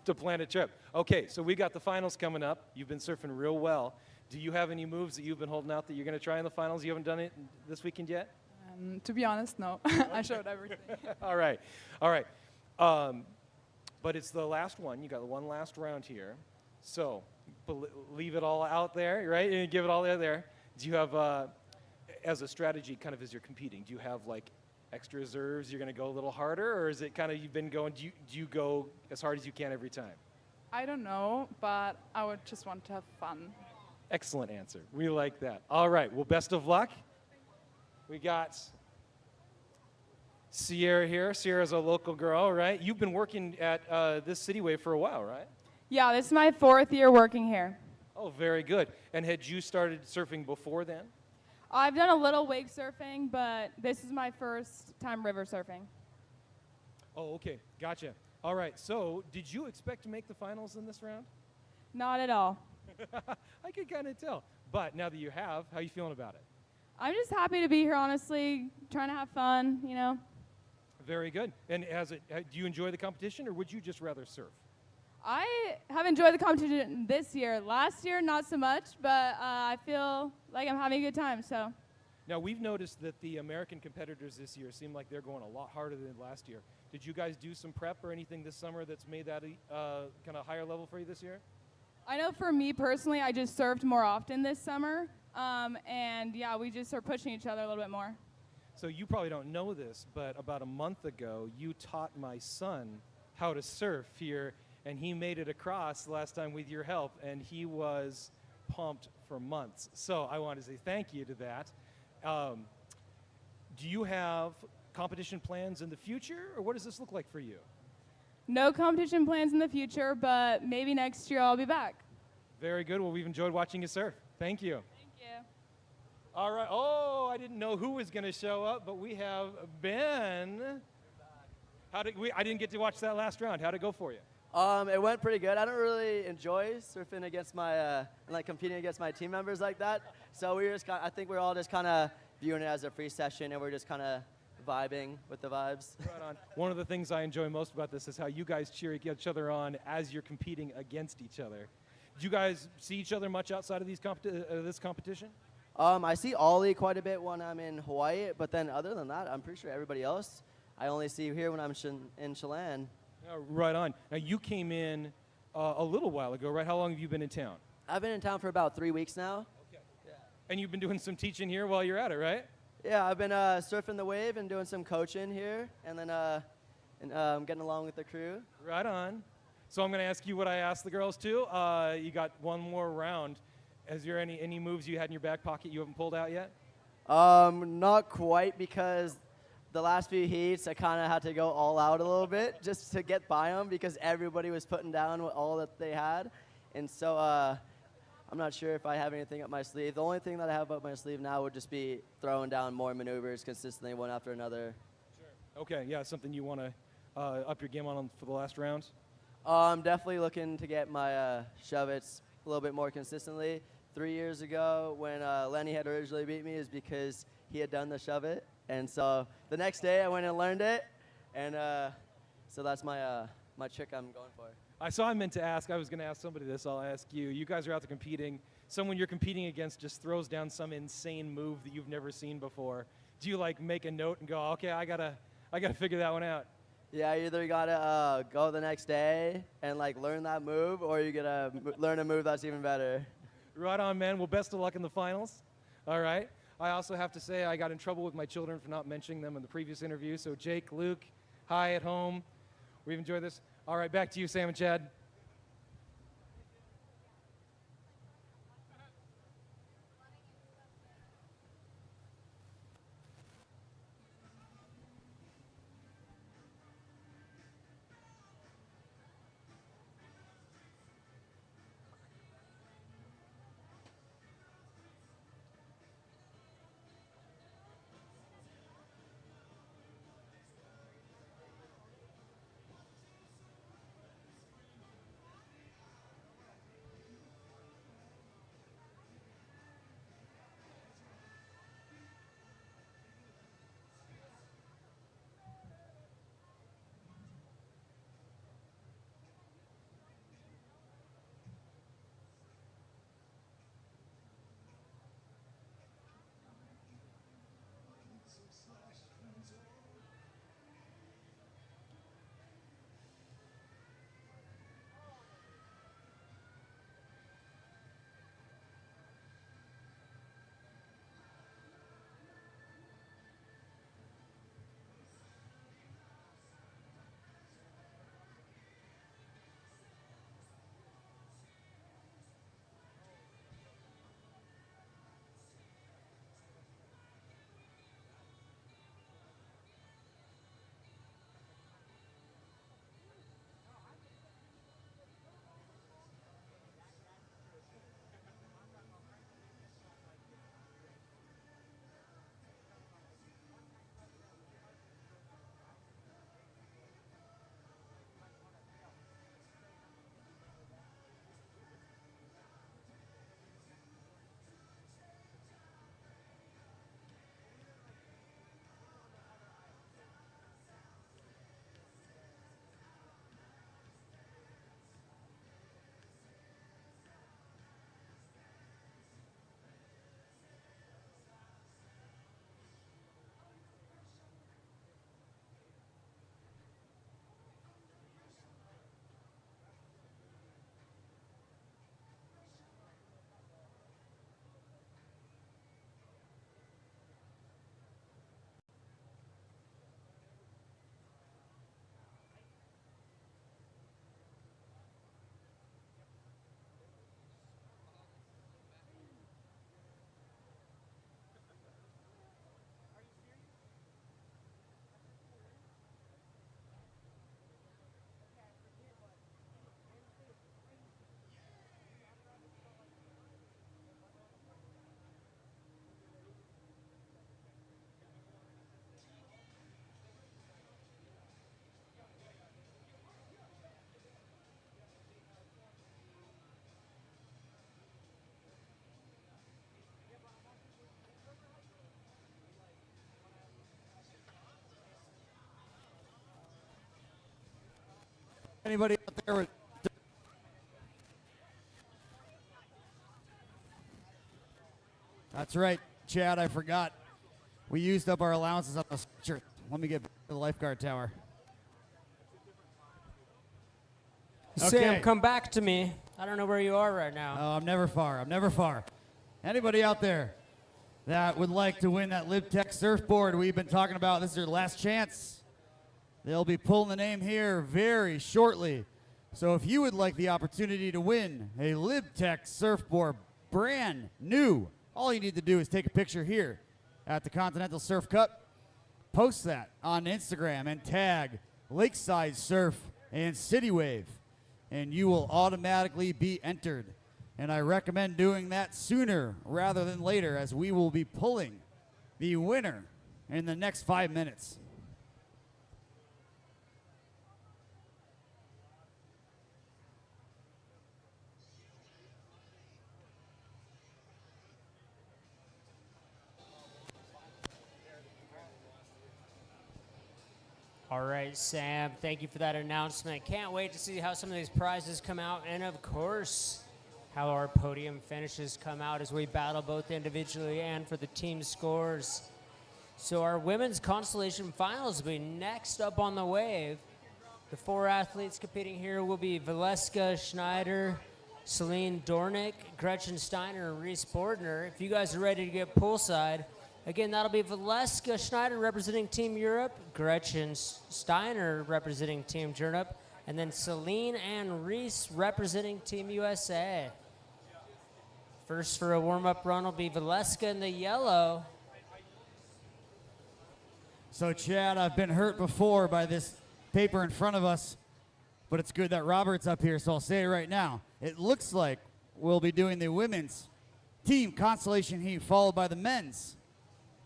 To plan a trip. Okay, so we got the finals coming up. You've been surfing real well. Do you have any moves that you've been holding out that you're going to try in the finals? You haven't done it this weekend yet? To be honest, no. I showed everything. All right. All right. But it's the last one. You got one last round here. So leave it all out there, right? And give it all there. Do you have, as a strategy, kind of as you're competing, do you have like extra reserves? You're going to go a little harder? Or is it kind of you've been going, do you go as hard as you can every time? I don't know, but I would just want to have fun. Excellent answer. We like that. All right. Well, best of luck. We got Sierra here. Sierra's a local girl, right? You've been working at this Citywave for a while, right? Yeah, this is my 4th year working here. Oh, very good. And had you started surfing before then? I've done a little wake surfing, but this is my first time river surfing. Oh, okay. Gotcha. All right. So did you expect to make the finals in this round? Not at all. I could kind of tell. But now that you have, how are you feeling about it? I'm just happy to be here, honestly, trying to have fun, you know. Very good. And do you enjoy the competition, or would you just rather surf? I have enjoyed the competition this year. Last year, not so much, but I feel like I'm having a good time, so. Now, we've noticed that the American competitors this year seem like they're going a lot harder than last year. Did you guys do some prep or anything this summer that's made that kind of higher level for you this year? I know for me personally, I just surfed more often this summer, and yeah, we just are pushing each other a little bit more. So you probably don't know this, but about a month ago, you taught my son how to surf here, and he made it across last time with your help, and he was pumped for months. So I want to say thank you to that. Do you have competition plans in the future, or what does this look like for you? No competition plans in the future, but maybe next year I'll be back. Very good. Well, we've enjoyed watching you surf. Thank you. Thank you. All right. Oh, I didn't know who was going to show up, but we have Ben. I didn't get to watch that last round. How'd it go for you? It went pretty good. I don't really enjoy surfing against my, like competing against my team members like that. So we were just I think we're all just kind of viewing it as a free session, and we're just kind of vibing with the vibes. Right on. One of the things I enjoy most about this is how you guys cheer each other on as you're competing against each other. Do you guys see each other much outside of these this competition? I see Ollie quite a bit when I'm in Hawaii, but then other than that, I'm pretty sure everybody else I only see here when I'm in Chelan. Right on. Now, you came in a little while ago, right? How long have you been in town? I've been in town for about 3 weeks now. Okay. Yeah. And you've been doing some teaching here while you're at it, right? Yeah, I've been surfing the wave and doing some coaching here, and then getting along with the crew. Right on. So I'm going to ask you what I asked the girls too. You got one more round. Is there any moves you had in your back pocket you haven't pulled out yet? Not quite, because the last few heats I kind of had to go all out a little bit just to get by them, because everybody was putting down all that they had, and so I'm not sure if I have anything up my sleeve. The only thing that I have up my sleeve now would just be throwing down more maneuvers consistently, one after another. Sure. Okay, yeah, something you want to up your game on for the last round? I'm definitely looking to get my shove-its a little bit more consistently. 3 years ago, when Lenny had originally beat me, is because he had done the shove-it. And so the next day, I went and learned it. And so that's my trick I'm going for. I meant to ask. I was going to ask somebody this. I'll ask you. You guys are out there competing. Someone you're competing against just throws down some insane move that you've never seen before. Do you like make a note and go, okay, I gotta figure that one out? Yeah, you either gotta go the next day and like learn that move, or you gotta learn a move that's even better. Right on, man. Well, best of luck in the finals. All right. I also have to say I got in trouble with my children for not mentioning them in the previous interview. So Jake, Luke, hi at home. We've enjoyed this. All right, back to you, Sam and Chad. Anybody out there with... That's right, Chad, I forgot. We used up our allowances on the stretcher. Let me get back to the lifeguard tower. Sam, come back to me. I don't know where you are right now. Oh, I'm never far. I'm never far. Anybody out there that would like to win that LibTech surfboard we've been talking about, this is your last chance. They'll be pulling the name here very shortly. So if you would like the opportunity to win a LibTech surfboard, brand new, all you need to do is take a picture here at the Continental Surf Cup, post that on Instagram and tag Lakeside Surf and Citywave, and you will automatically be entered. And I recommend doing that sooner rather than later, as we will be pulling the winner in the next 5 minutes. All right, Sam, thank you for that announcement. Can't wait to see how some of these prizes come out, and of course, how our podium finishes come out as we battle both individually and for the team scores. So our women's consolation finals will be next up on the wave. The 4 athletes competing here will be Valeska Schneider, Celine Dornick, Gretchen Steiner, and Reese Bordner. If you guys are ready to get poolside, again, that'll be Valeska Schneider representing Team Europe, Gretchen Steiner representing Team Europe, and then Celine and Reese representing Team USA. First for a warm-up run will be Valeska in the yellow. So, Chad, I've been hurt before by this paper in front of us, but it's good that Robert's up here, so I'll say it right now. It looks like we'll be doing the women's team consolation heat, followed by the men's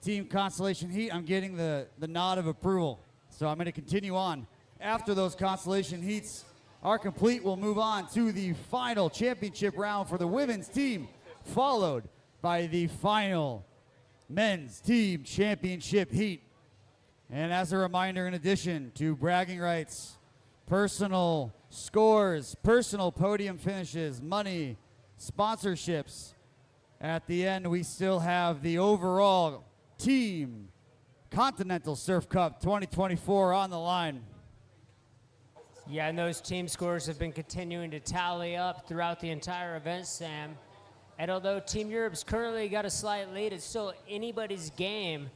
team consolation heat. I'm getting the nod of approval, so I'm going to continue on. After those consolation heats are complete, we'll move on to the final championship round for the women's team, followed by the final men's team championship heat. And as a reminder, in addition to bragging rights, personal scores, personal podium finishes, money, sponsorships, at the end we still have the overall team Continental Surf Cup 2024 on the line. Yeah, and those team scores have been continuing to tally up throughout the entire event, Sam. And although Team Europe's currently got a slight lead, it's still anybody's game.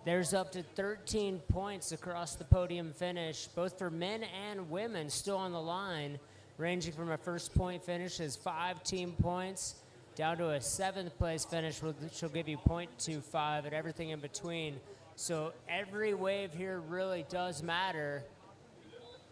There's up to 13 points across the podium finish, both for men and women still on the line, ranging from a first point finish as 5 team points down to a 7th place finish, which will give you 0.25 and everything in between. So every wave here really does matter.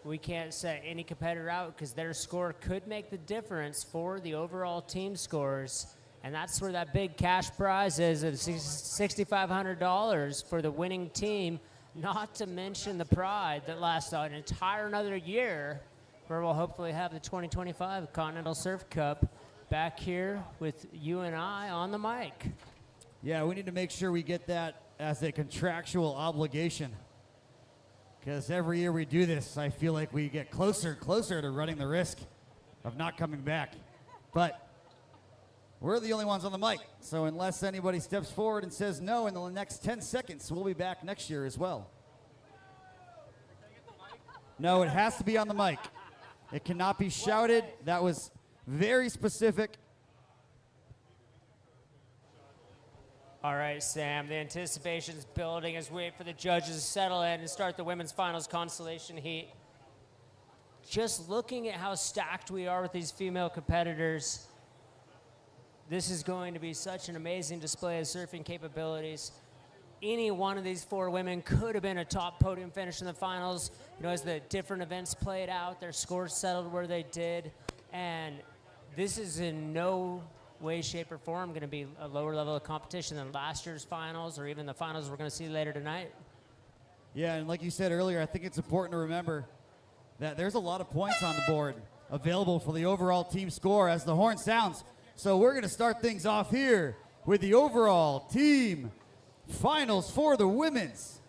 We can't set any competitor out because their score could make the difference for the overall team scores. And that's where that big cash prize is of $6,500 for the winning team, not to mention the pride that lasts an entire another year, where we'll hopefully have the 2025 Continental Surf Cup back here with you and I on the mic. Yeah, we need to make sure we get that as a contractual obligation, because every year we do this, I feel like we get closer and closer to running the risk of not coming back. But we're the only ones on the mic, so unless anybody steps forward and says no in the next 10 seconds, we'll be back next year as well. No, it has to be on the mic. It cannot be shouted. That was very specific. All right, Sam, the anticipation's building as we wait for the judges to settle in and start the women's finals consolation heat. Just looking at how stacked we are with these female competitors, this is going to be such an amazing display of surfing capabilities. Any one of these 4 women could have been a top podium finish in the finals. You know, as the different events played out, their scores settled where they did. And this is in no way, shape, or form going to be a lower level of competition than last year's finals or even the finals we're going to see later tonight. Yeah, and like you said earlier, I think it's important to remember that there's a lot of points on the board available for the overall team score as the horn sounds. So we're going to start things off here with the overall team finals for the women's.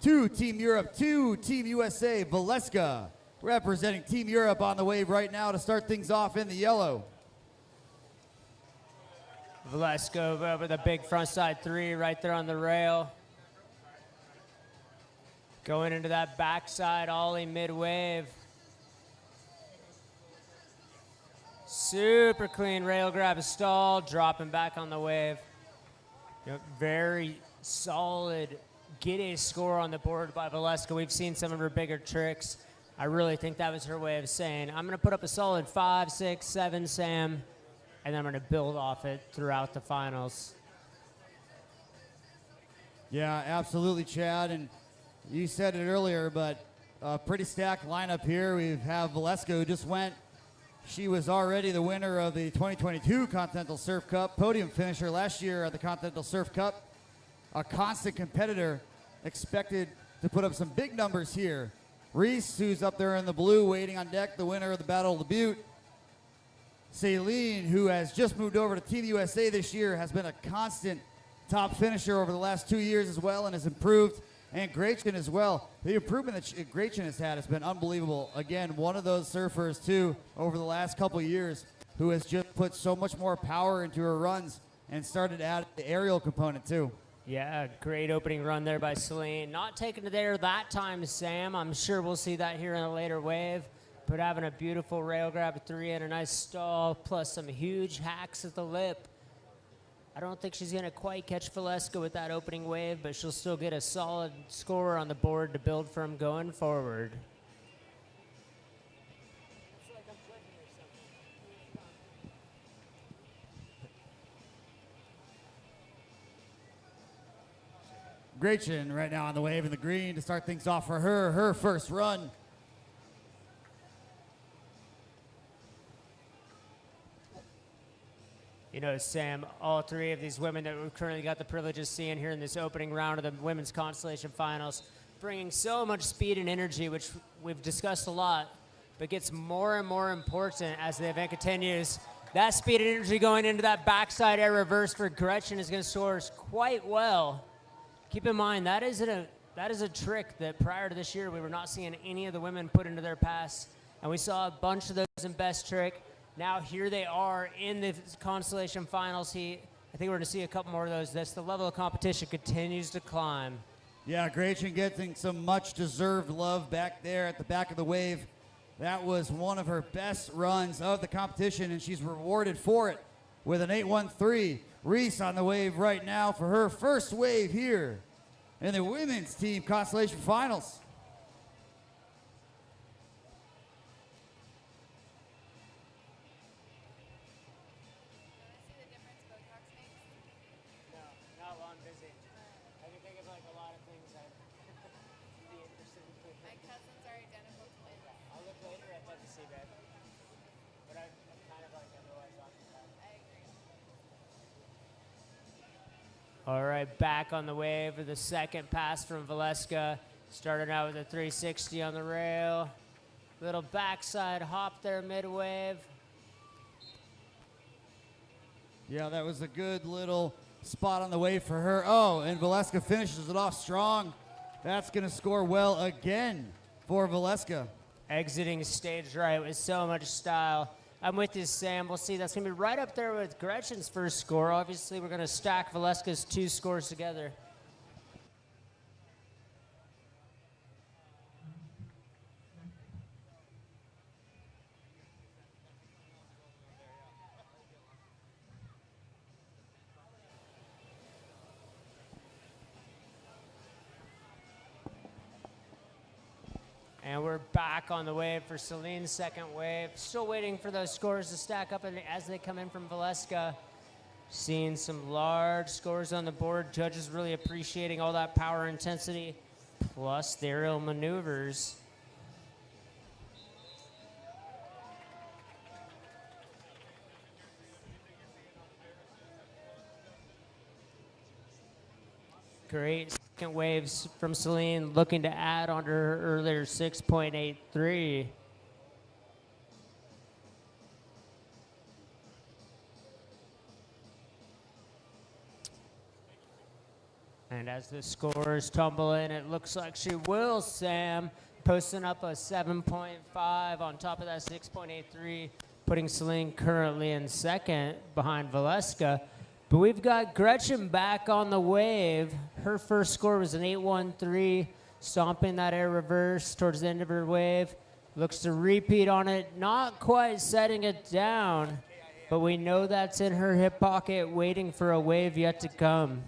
2 Team Europe, 2 Team USA. Valeska representing Team Europe on the wave right now to start things off in the yellow. Valeska with a big frontside 3 right there on the rail. Going into that backside ollie mid-wave. Super clean rail grab, a stall, dropping back on the wave. You know, very solid get-a score on the board by Valeska. We've seen some of her bigger tricks. I really think that was her way of saying, I'm going to put up a solid 5, 6, 7, Sam, and then I'm going to build off it throughout the finals. Yeah, absolutely, Chad. And you said it earlier, but a pretty stacked lineup here. We have Valeska, who just went. She was already the winner of the 2022 Continental Surf Cup, podium finisher last year at the Continental Surf Cup. A constant competitor, expected to put up some big numbers here. Reese, who's up there in the blue, waiting on deck, the winner of the Battle of the Butte. Celine, who has just moved over to Team USA this year, has been a constant top finisher over the last 2 years as well and has improved. And Gretchen as well. The improvement that Gretchen has had has been unbelievable. Again, one of those surfers, too, over the last couple of years, who has just put so much more power into her runs and started to add the aerial component, too. Yeah, great opening run there by Celine. Not taking it there that time, Sam. I'm sure we'll see that here in a later wave. but having a beautiful rail grab 3 and a nice stall, plus some huge hacks at the lip. I don't think she's going to quite catch Valeska with that opening wave, but she'll still get a solid score on the board to build from going forward. Gretchen right now on the wave in the green to start things off for her first run. You know, Sam, all 3 of these women that we've currently got the privilege of seeing here in this opening round of the women's consolation finals, bringing so much speed and energy, which we've discussed a lot, but gets more and more important as the event continues. That speed and energy going into that backside air reverse for Gretchen is going to score quite well. Keep in mind, that is a trick that prior to this year, we were not seeing any of the women put into their pass, and we saw a bunch of those in best trick. Now here they are in the consolation finals heat. I think we're going to see a couple more of those. The level of competition continues to climb. Yeah, Gretchen getting some much-deserved love back there at the back of the wave. That was one of her best runs of the competition, and she's rewarded for it with an 8-1-3. Reese on the wave right now for her first wave here in the women's team consolation finals. All right, back on the wave with the second pass from Valeska. Started out with a 360 on the rail. Little backside hop there mid-wave. Yeah, that was a good little spot on the wave for her. Oh, and Valeska finishes it off strong. That's going to score well again for Valeska. Exiting stage right with so much style. I'm with you, Sam. We'll see. That's going to be right up there with Gretchen's first score. Obviously, we're going to stack Valeska's 2 scores together. And we're back on the wave for Celine's second wave. Still waiting for those scores to stack up as they come in from Valeska. Seeing some large scores on the board. Judges really appreciating all that power intensity, plus the aerial maneuvers. Great second waves from Celine, looking to add onto her earlier 6.83. And as the scores tumble in, it looks like she will, Sam, posting up a 7.5 on top of that 6.83, putting Celine currently in second behind Valeska. But we've got Gretchen back on the wave. Her first score was an 8-1-3, stomping that air reverse towards the end of her wave. Looks to repeat on it, not quite setting it down, but we know that's in her hip pocket waiting for a wave yet to come.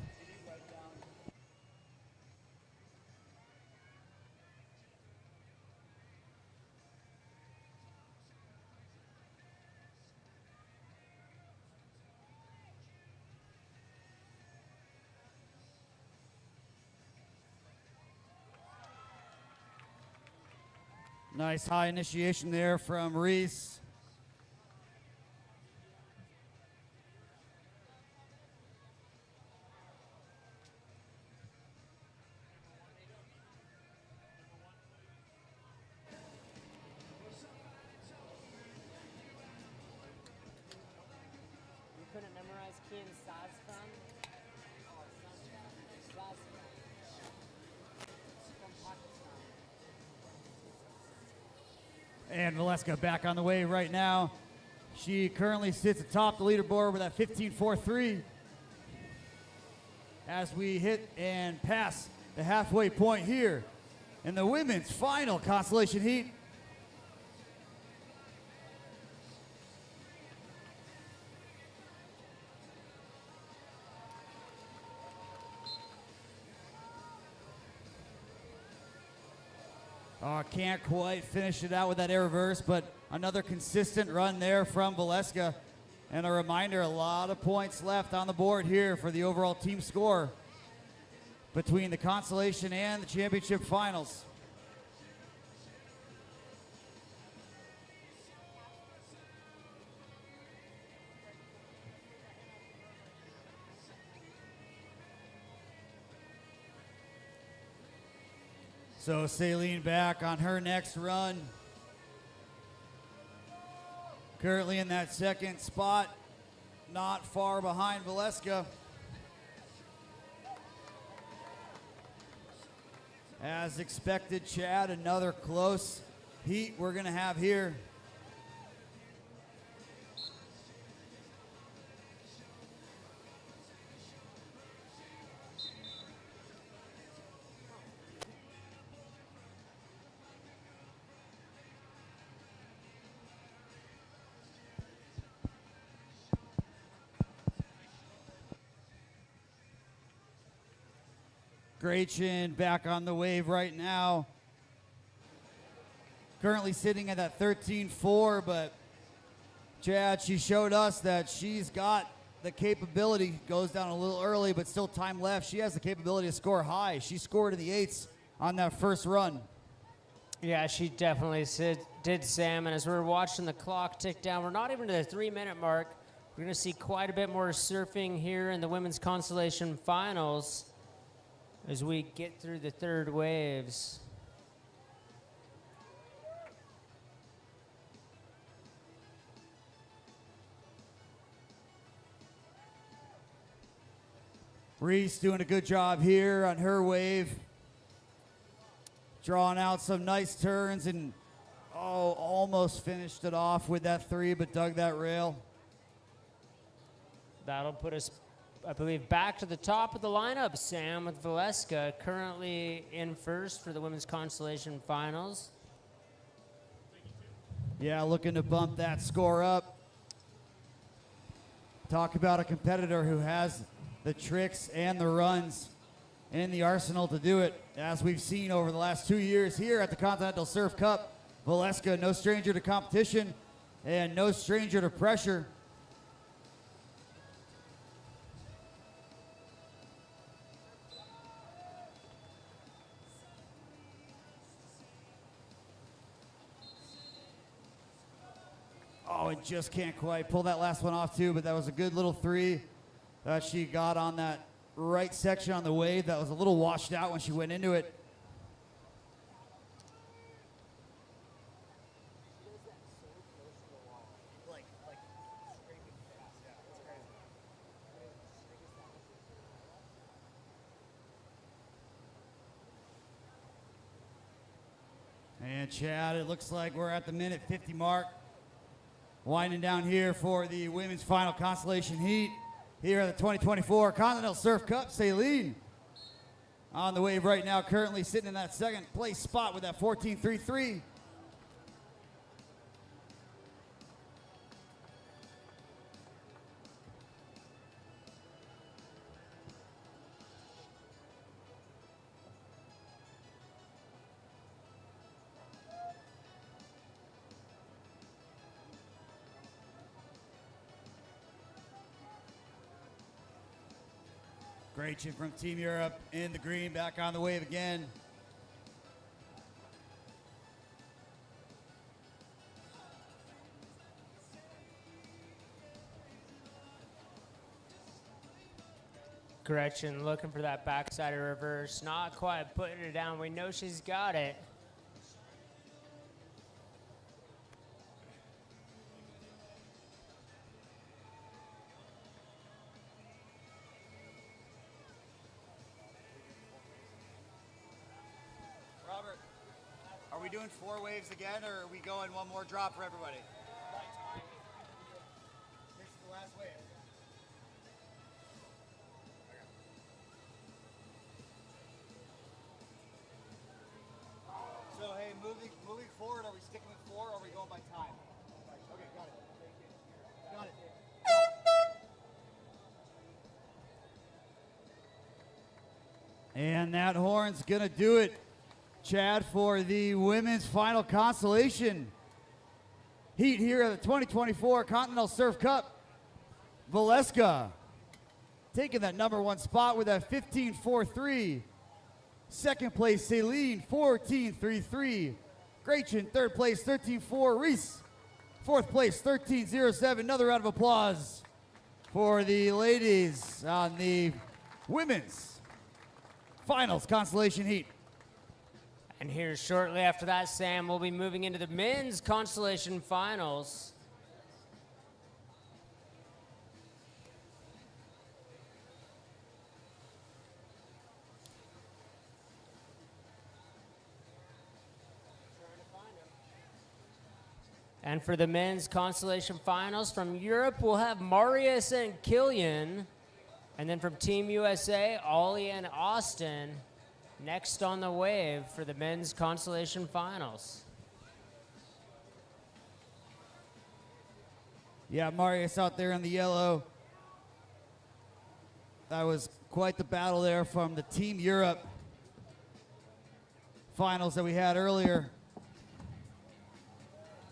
Nice high initiation there from Reese. You couldn't memorize Kian Sazfan? And Valeska back on the way right now. She currently sits atop the leaderboard with that 15.43. As we hit and pass the halfway point here in the women's final consolation heat. Can't quite finish it out with that air reverse, but another consistent run there from Valeska. And a reminder, a lot of points left on the board here for the overall team score between the consolation and the championship finals. So Saline back on her next run. Currently in that second spot, not far behind Valeska. As expected, Chad, another close heat we're gonna have here. Gretchen back on the wave right now. Currently sitting at that 13-4, but Chad, she showed us that she's got the capability. Goes down a little early, but still time left. She has the capability to score high. She scored in the 8s on that first run. Yeah, she definitely did, Sam. And as we're watching the clock tick down, we're not even to the 3-minute mark. We're going to see quite a bit more surfing here in the women's consolation finals as we get through the third waves. Reese doing a good job here on her wave. Drawing out some nice turns and, almost finished it off with that 3, but dug that rail. That'll put us, I believe, back to the top of the lineup, Sam, with Valeska currently in first for the women's consolation finals. Yeah, looking to bump that score up. Talk about a competitor who has the tricks and the runs in the arsenal to do it, as we've seen over the last 2 years here at the Continental Surf Cup. Valeska, no stranger to competition and no stranger to pressure. And just can't quite pull that last one off too, but that was a good little 3 that she got on that right section on the wave that was a little washed out when she went into it. And Chad, it looks like we're at the minute 50 mark. Winding down here for the women's final consolation heat here at the 2024 Continental Surf Cup. Saline on the wave right now, currently sitting in that second place spot with that 14.33. Gretchen from Team Europe in the green, back on the wave again. Gretchen looking for that backside reverse, not quite putting it down. We know she's got it. Are we doing 4 waves again, or are we going one more drop for everybody? This is the last wave. So, hey, moving forward, are we sticking with 4, or are we going by time? Okay, got it. Got it. And that horn's gonna do it. Chad, for the women's final consolation heat here at the 2024 Continental Surf Cup. Valeska taking that #1 spot with a 15.43. Second place, Celine, 14.33. Gretchen, third place, 13.4. Reese, fourth place, 13.07. Another round of applause for the ladies on the women's finals consolation heat. And here shortly after that, Sam, we'll be moving into the men's consolation finals. And for the men's consolation finals from Europe, we'll have Marius and Killian. And then from Team USA, Ollie and Austin. Next on the wave for the men's consolation finals. Yeah, Marius out there in the yellow. That was quite the battle there from the Team Europe finals that we had earlier.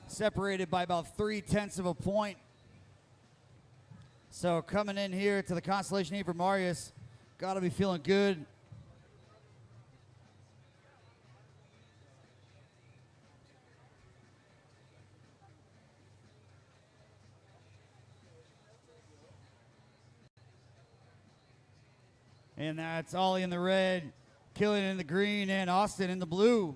Separated by about 0.3 of a point. So coming in here to the consolation heat for Marius, got to be feeling good. And that's Ollie in the red, Killian in the green, and Austin in the blue.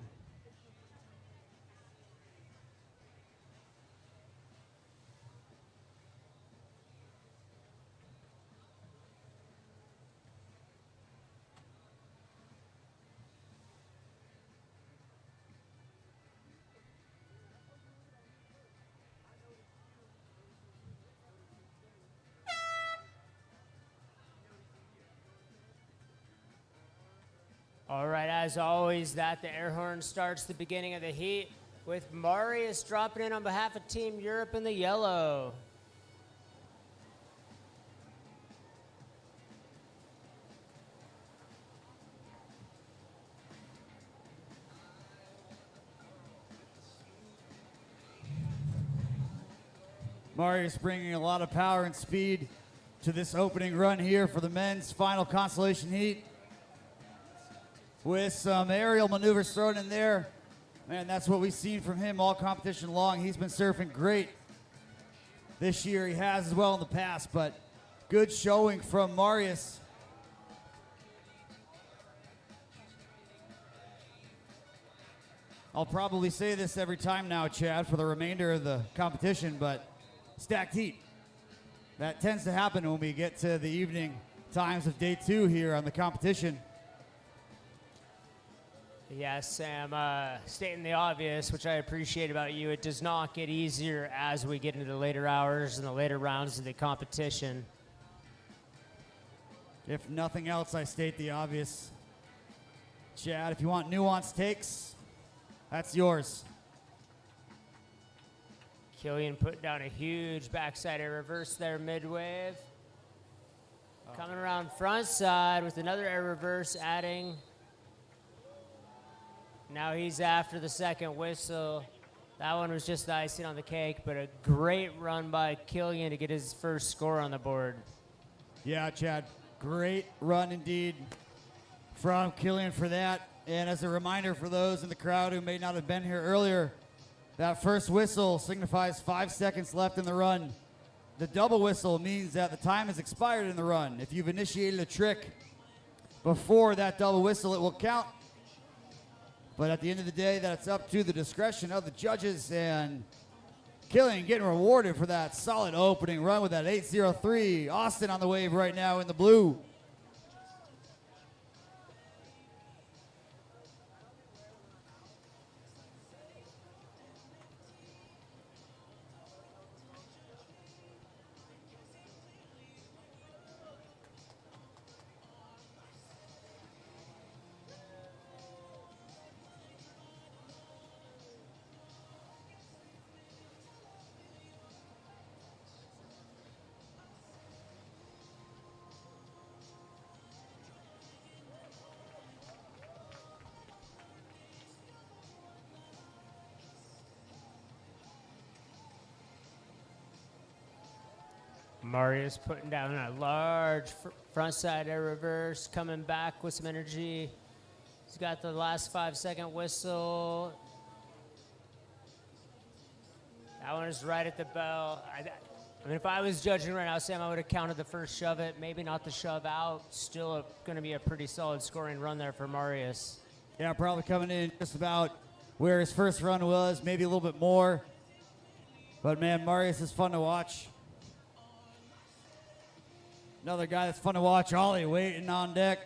All right, as always, the air horn starts the beginning of the heat with Marius dropping in on behalf of Team Europe in the yellow. Marius bringing a lot of power and speed to this opening run here for the men's final consolation heat. With some aerial maneuvers thrown in there. Man, that's what we've seen from him all competition long. He's been surfing great this year. He has as well in the past, but good showing from Marius. I'll probably say this every time now, Chad, for the remainder of the competition, but stacked heat. That tends to happen when we get to the evening times of day 2 here on the competition. Yes, Sam, stating the obvious, which I appreciate about you, it does not get easier as we get into the later hours and the later rounds of the competition. If nothing else, I state the obvious. Chad, if you want nuanced takes, that's yours. Killian put down a huge backside air reverse there mid-wave. Coming around front side with another air reverse, adding. Now he's after the second whistle. That one was just the icing on the cake, but a great run by Killian to get his first score on the board. Yeah, Chad, great run indeed from Killian for that. And as a reminder for those in the crowd who may not have been here earlier, that first whistle signifies 5 seconds left in the run. The double whistle means that the time has expired in the run. If you've initiated a trick before that double whistle, it will count. But at the end of the day, that's up to the discretion of the judges, and Killian getting rewarded for that solid opening run with that 8.03. Austin on the wave right now in the blue. Marius putting down a large front side air reverse, coming back with some energy. He's got the last 5-second whistle. That one is right at the bell. I mean, if I was judging right now, Sam, I would have counted the first shove it, maybe not the shove out. Still going to be a pretty solid scoring run there for Marius. Yeah, probably coming in just about where his first run was, maybe a little bit more. But man, Marius is fun to watch. Another guy that's fun to watch, Ollie, waiting on deck.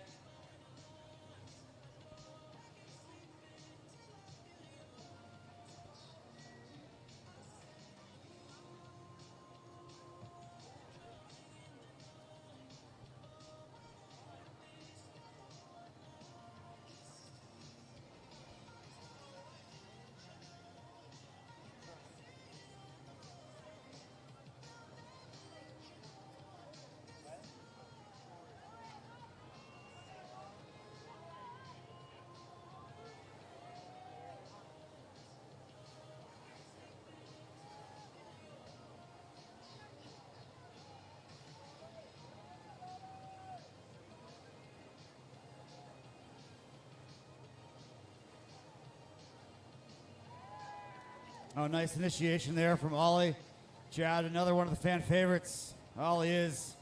Oh, nice initiation there from Ollie. Chad, another one of the fan favorites. Ollie is.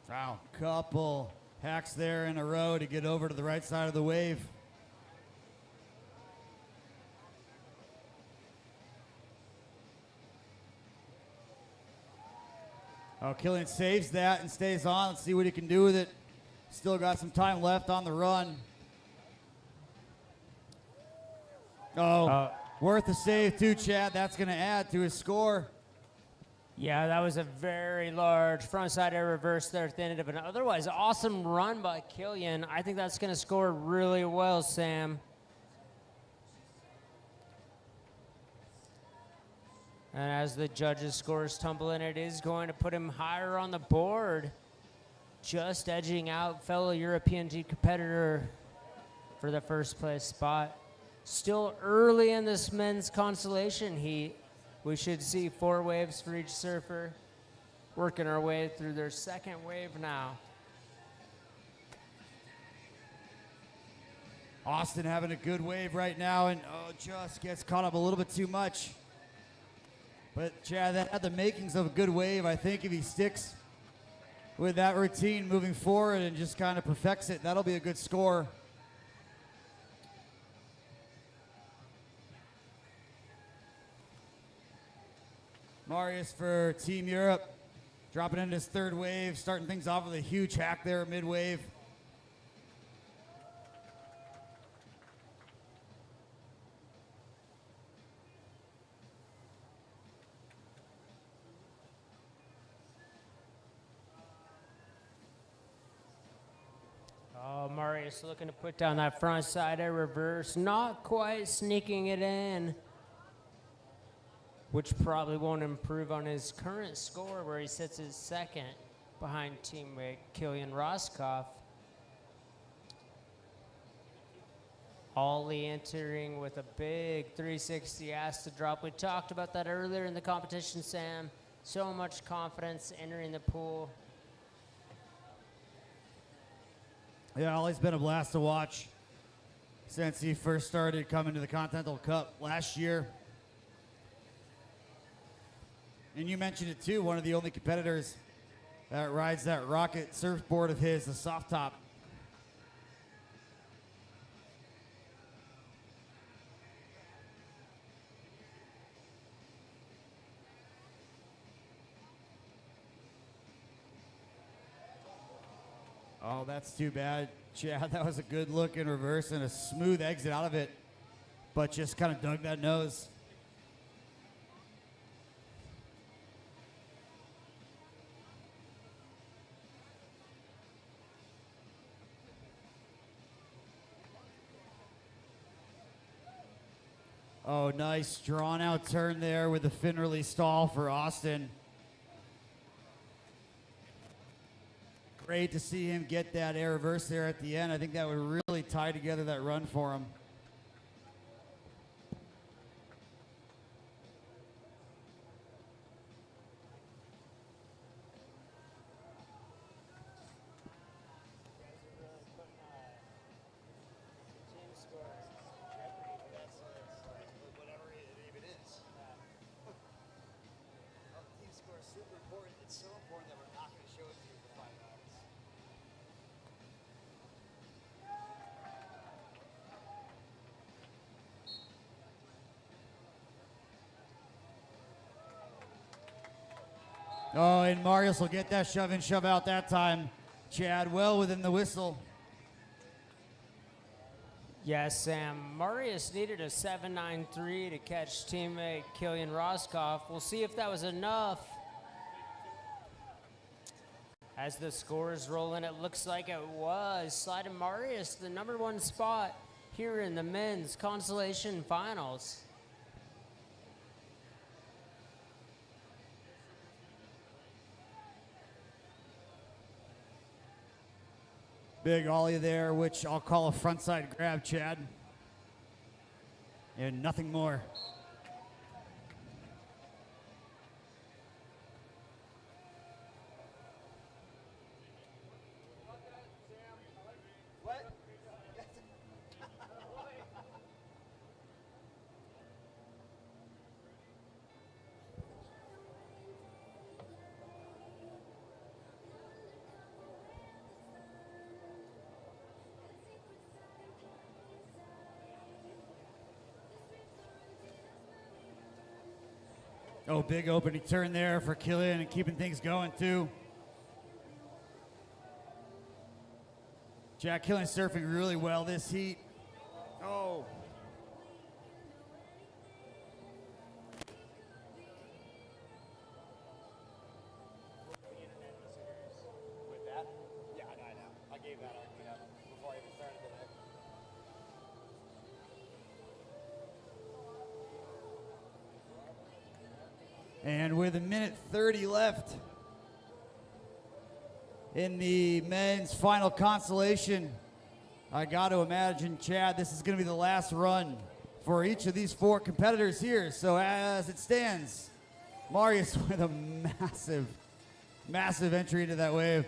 Wow, couple hacks there in a row to get over to the right side of the wave. Oh, Killian saves that and stays on. Let's see what he can do with it. Still got some time left on the run. Oh, worth a save too, Chad. That's going to add to his score. Yeah, that was a very large frontside air reverse there at the end of an otherwise awesome run by Killian. I think that's going to score really well, Sam. And as the judges' scores tumble in, it is going to put him higher on the board, just edging out fellow European G competitor for the first place spot. Still early in this men's consolation heat. We should see 4 waves for each surfer, working our way through their second wave now. Austin having a good wave right now, and just gets caught up a little bit too much. But Chad, that had the makings of a good wave. I think if he sticks with that routine moving forward and just kind of perfects it, that'll be a good score. Marius for Team Europe, dropping into his third wave, starting things off with a huge hack there mid-wave. Oh, Marius looking to put down that front side air reverse, not quite sneaking it in, which probably won't improve on his current score where he sits his second behind teammate Killian Roscoff. Ollie entering with a big 360 ass to drop. We talked about that earlier in the competition, Sam. So much confidence entering the pool. Yeah, Ollie's been a blast to watch since he first started coming to the Continental Cup last year. And you mentioned it too, one of the only competitors that rides that rocket surfboard of his, the soft top. Oh, that's too bad, Chad. That was a good look in reverse and a smooth exit out of it, but just kind of dug that nose. Oh, nice drawn out turn there with the fin release stall for Austin. Great to see him get that air reverse there at the end. I think that would really tie together that run for him. Oh, and Marius will get that shove in, shove out that time. Chad well within the whistle. Yes, Sam. Marius needed a 7.93 to catch teammate Killian Roscoff. We'll see if that was enough. As the scores roll in, it looks like it was. Sliding Marius the number one spot here in the men's consolation finals. Big ollie there, which I'll call a frontside grab, Chad. And nothing more. Oh, big opening turn there for Killian and keeping things going too. Jack Killian surfing really well this heat. Oh. With that? Yeah, I know. I gave that argument up before I even started today. And with 1:30 left in the men's final consolation, I got to imagine, Chad, this is going to be the last run for each of these four competitors here. So as it stands, Marius with a massive, massive entry into that wave.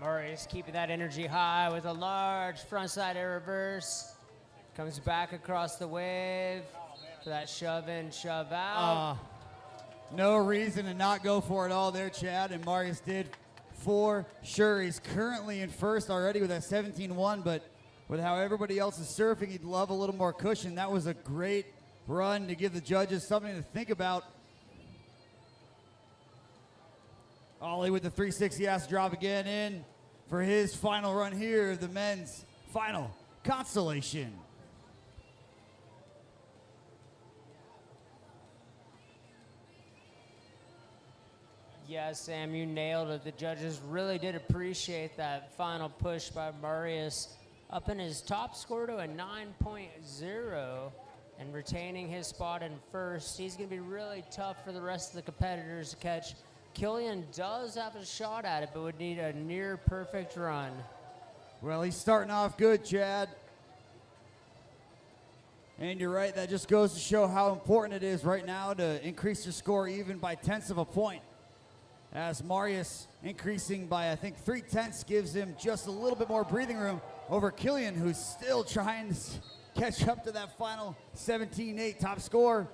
Marius keeping that energy high with a large frontside air reverse. Comes back across the wave for that shove in, shove out. No reason to not go for it all there, Chad, and Marius did for sure. He's currently in first already with that 17-1, but with how everybody else is surfing, he'd love a little more cushion. That was a great run to give the judges something to think about. Ollie with the 360 ass drop again in for his final run here, the men's final consolation. Yeah, Sam, you nailed it. The judges really did appreciate that final push by Marius, up in his top score to a 9.0 and retaining his spot in first. He's going to be really tough for the rest of the competitors to catch. Killian does have a shot at it, but would need a near perfect run. Well, he's starting off good, Chad. And you're right, that just goes to show how important it is right now to increase your score even by tenths of a point. As Marius increasing by, I think, 3/10 gives him just a little bit more breathing room over Killian, who's still trying to catch up to that final 17-8 top score.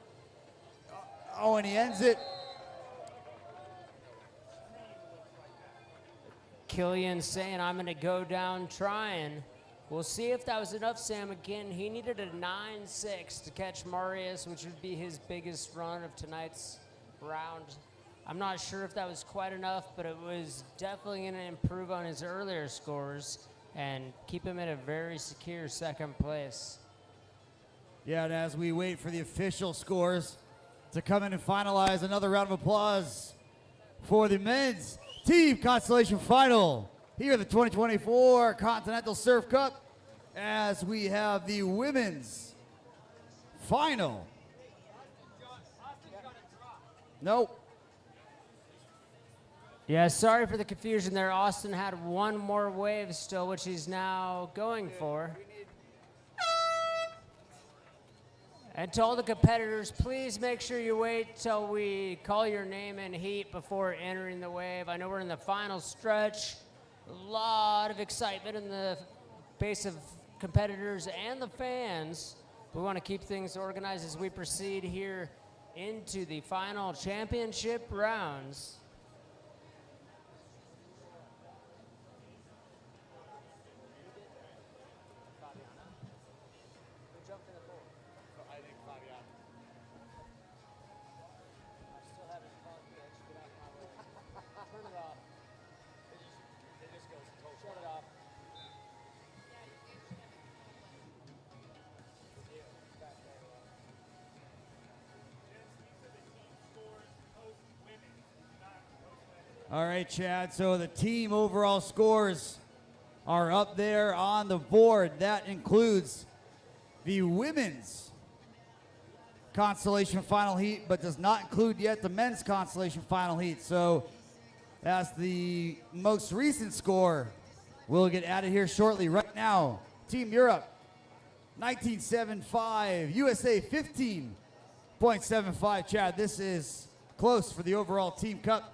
Oh, and he ends it. Killian saying, I'm going to go down trying. We'll see if that was enough, Sam. Again, he needed a 9.6 to catch Marius, which would be his biggest run of tonight's round. I'm not sure if that was quite enough, but it was definitely going to improve on his earlier scores and keep him in a very secure second place. Yeah, and as we wait for the official scores to come in and finalize, another round of applause for the men's team consolation final here at the 2024 Continental Surf Cup, as we have the women's final. Nope. Yeah, sorry for the confusion there. Austin had one more wave still, which he's now going for. And to all the competitors, please make sure you wait till we call your name and heat before entering the wave. I know we're in the final stretch. A lot of excitement in the base of competitors and the fans. We want to keep things organized as we proceed here into the final championship rounds. All right, Chad, so the team overall scores are up there on the board. That includes the women's consolation final heat, but does not include yet the men's consolation final heat. So that's the most recent score. Will get added here shortly. Right now, Team Europe, 19.75, USA 15.75. Chad, this is close for the overall team cup.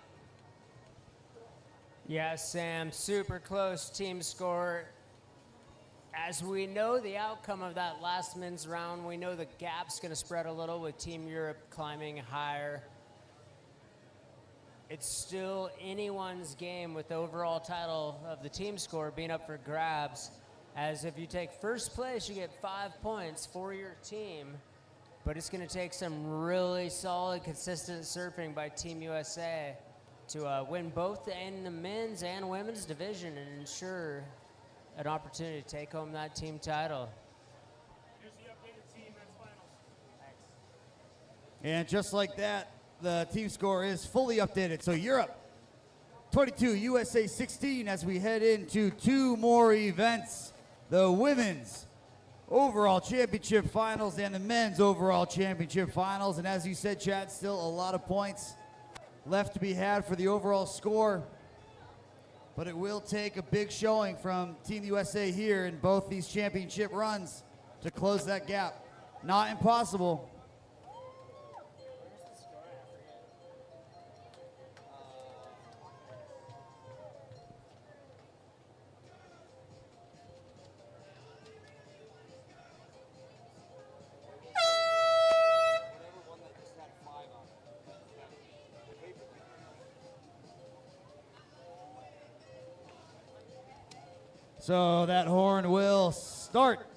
Yeah, Sam, super close team score. As we know the outcome of that last men's round, we know the gap's going to spread a little with Team Europe climbing higher. It's still anyone's game with the overall title of the team score being up for grabs, as if you take first place, you get 5 points for your team. But it's going to take some really solid, consistent surfing by Team USA to win both in the men's and women's division and ensure an opportunity to take home that team title. Here's the updated team men's finals. Thanks. And just like that, the team score is fully updated. So Europe 22, USA 16, as we head into two more events. The women's overall championship finals and the men's overall championship finals. And as you said, Chad, still a lot of points left to be had for the overall score, but it will take a big showing from Team USA here in both these championship runs to close that gap. Not impossible. So that horn will start.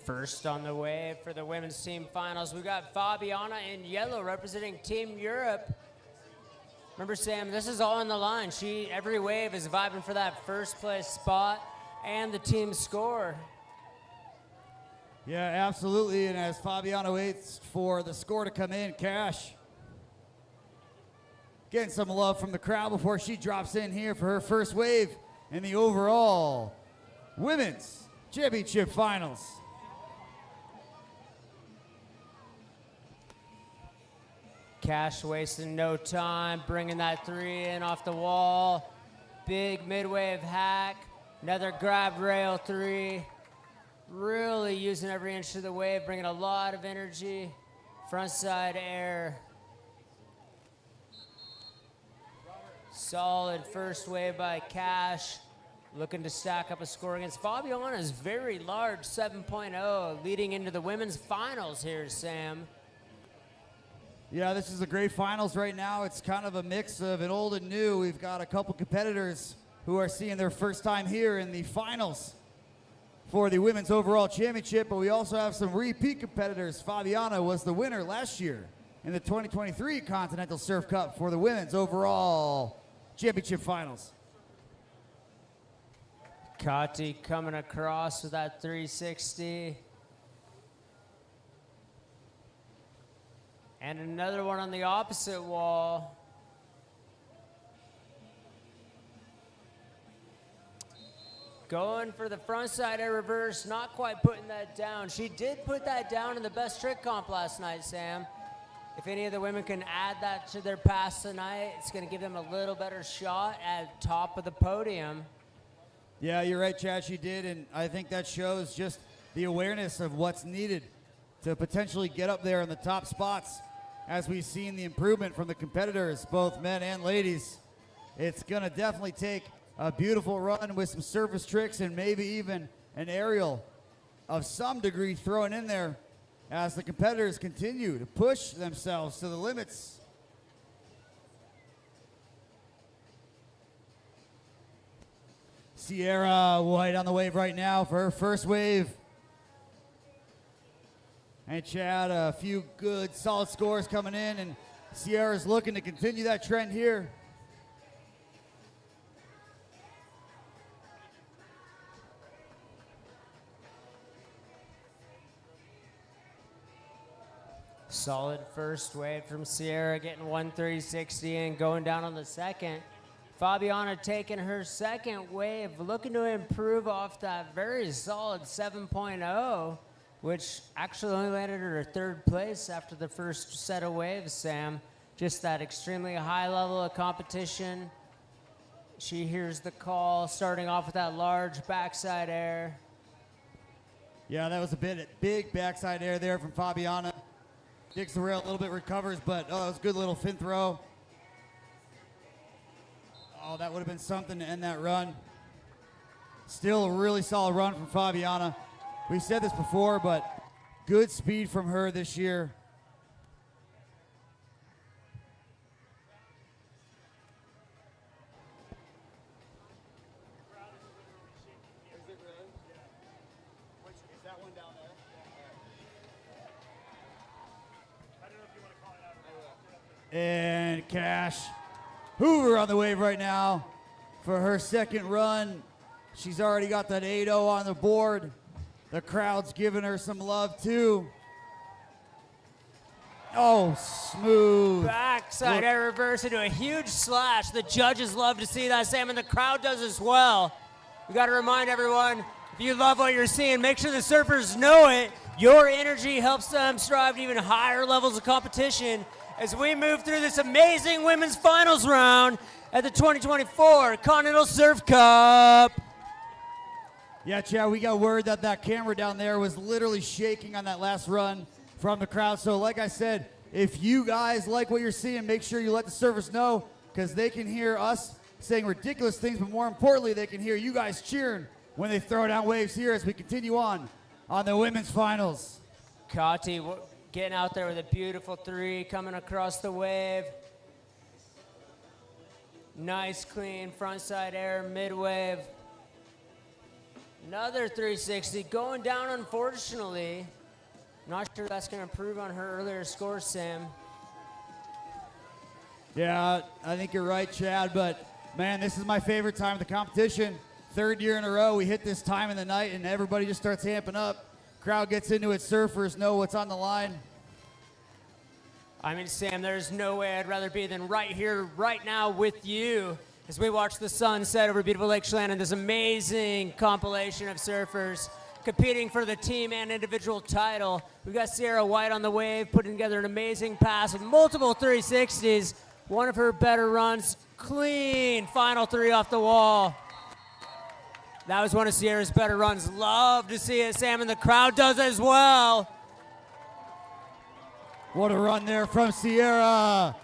First on the wave for the women's team finals, we've got Fabiana in yellow representing Team Europe. Remember, Sam, this is all on the line. Every wave is vibing for that first place spot and the team score. Yeah, absolutely. And as Fabiana waits for the score to come in, Cash getting some love from the crowd before she drops in here for her first wave in the overall women's championship finals. Cash wasting no time, bringing that three in off the wall. Big mid-wave hack, another grab rail three. Really using every inch of the wave, bringing a lot of energy. Front side air. Solid first wave by Cash. Looking to stack up a score against Fabiana's very large 7.0, leading into the women's finals here, Sam. Yeah, this is a great finals right now. It's kind of a mix of an old and new. We've got a couple competitors who are seeing their first time here in the finals for the women's overall championship, but we also have some repeat competitors. Fabiana was the winner last year in the 2023 Continental Surf Cup for the women's overall championship finals. Kati coming across with that 360. And another one on the opposite wall. Going for the front side air reverse, not quite putting that down. She did put that down in the best trick comp last night, Sam. If any of the women can add that to their pass tonight, it's going to give them a little better shot at top of the podium. Yeah, you're right, Chad. She did, and I think that shows just the awareness of what's needed to potentially get up there in the top spots. As we've seen the improvement from the competitors, both men and ladies, it's going to definitely take a beautiful run with some surface tricks and maybe even an aerial of some degree thrown in there as the competitors continue to push themselves to the limits. Sierra White on the wave right now for her first wave. And Chad, a few good solid scores coming in, and Sierra's looking to continue that trend here. Solid first wave from Sierra, getting 1.360 and going down on the second. Fabiana taking her second wave, looking to improve off that very solid 7.0, which actually only landed her third place after the first set of waves, Sam. Just that extremely high level of competition. She hears the call, starting off with that large backside air. Yeah, that was a big backside air there from Fabiana. Digs the rail a little bit, recovers, but that was a good little fin throw. Oh, that would have been something to end that run. Still a really solid run from Fabiana. We said this before, but good speed from her this year. And Cash Hoover on the wave right now for her second run. She's already got that 8-0 on the board. The crowd's giving her some love too. Oh, smooth. Backside air reverse into a huge slash. The judges love to see that, Sam, and the crowd does as well. We got to remind everyone, if you love what you're seeing, make sure the surfers know it. Your energy helps them strive to even higher levels of competition as we move through this amazing women's finals round at the 2024 Continental Surf Cup. Yeah, Chad, we got word that that camera down there was literally shaking on that last run from the crowd. So like I said, if you guys like what you're seeing, make sure you let the surfers know, because they can hear us saying ridiculous things, but more importantly, they can hear you guys cheering when they throw down waves here as we continue on the women's finals. Kati getting out there with a beautiful three, coming across the wave. Nice, clean frontside air, mid-wave. Another 360, going down unfortunately. Not sure that's going to improve on her earlier score, Sam. Yeah, I think you're right, Chad, but man, this is my favorite time of the competition. Third year in a row, we hit this time in the night and everybody just starts amping up. Crowd gets into it, surfers know what's on the line. I mean, Sam, there's no way I'd rather be than right here, right now with you as we watch the sun set over beautiful Lake Chelan and this amazing compilation of surfers competing for the team and individual title. We've got Sierra White on the wave, putting together an amazing pass with multiple 360s. One of her better runs, clean final three off the wall. That was one of Sierra's better runs. Love to see it, Sam, and the crowd does as well. What a run there from Sierra.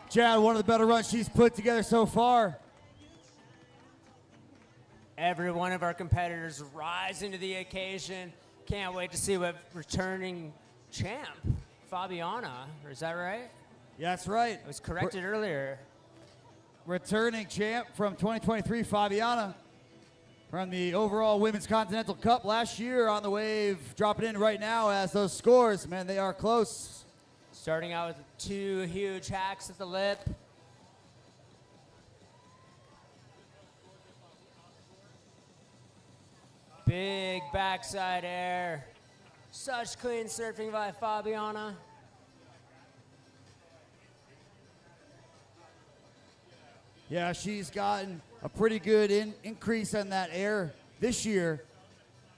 Chad, one of the better runs she's put together so far. Every one of our competitors rising to the occasion. Can't wait to see what returning champ, Fabiana, or is that right? Yeah, that's right. I was corrected earlier. Returning champ from 2023, Fabiana. from the overall Women's Continental Cup last year on the wave, dropping in right now as those scores, man, they are close. Starting out with 2 huge hacks at the lip. Big backside air. Such clean surfing by Fabiana. Yeah, she's gotten a pretty good increase on that air this year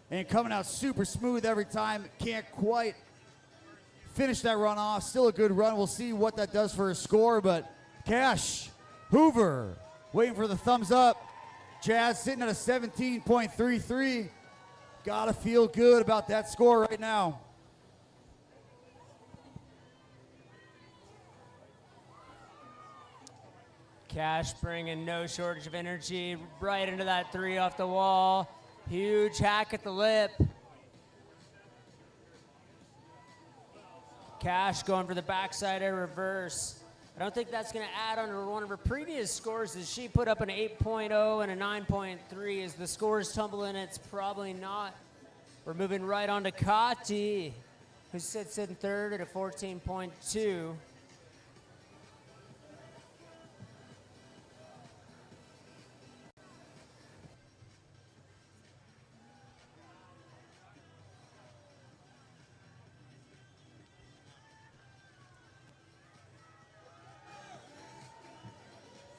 and coming out super smooth every time. Can't quite finish that run off. Still a good run. We'll see what that does for her score, but Cash Hoover waiting for the thumbs up. Jazz sitting at a 17.33. Gotta feel good about that score right now. Cash bringing no shortage of energy right into that 3 off the wall. Huge hack at the lip. Cash going for the backside air reverse. I don't think that's going to add on to one of her previous scores as she put up an 8.0 and a 9.3. As the scores tumble in, it's probably not. We're moving right on to Kati, who sits in third at a 14.2.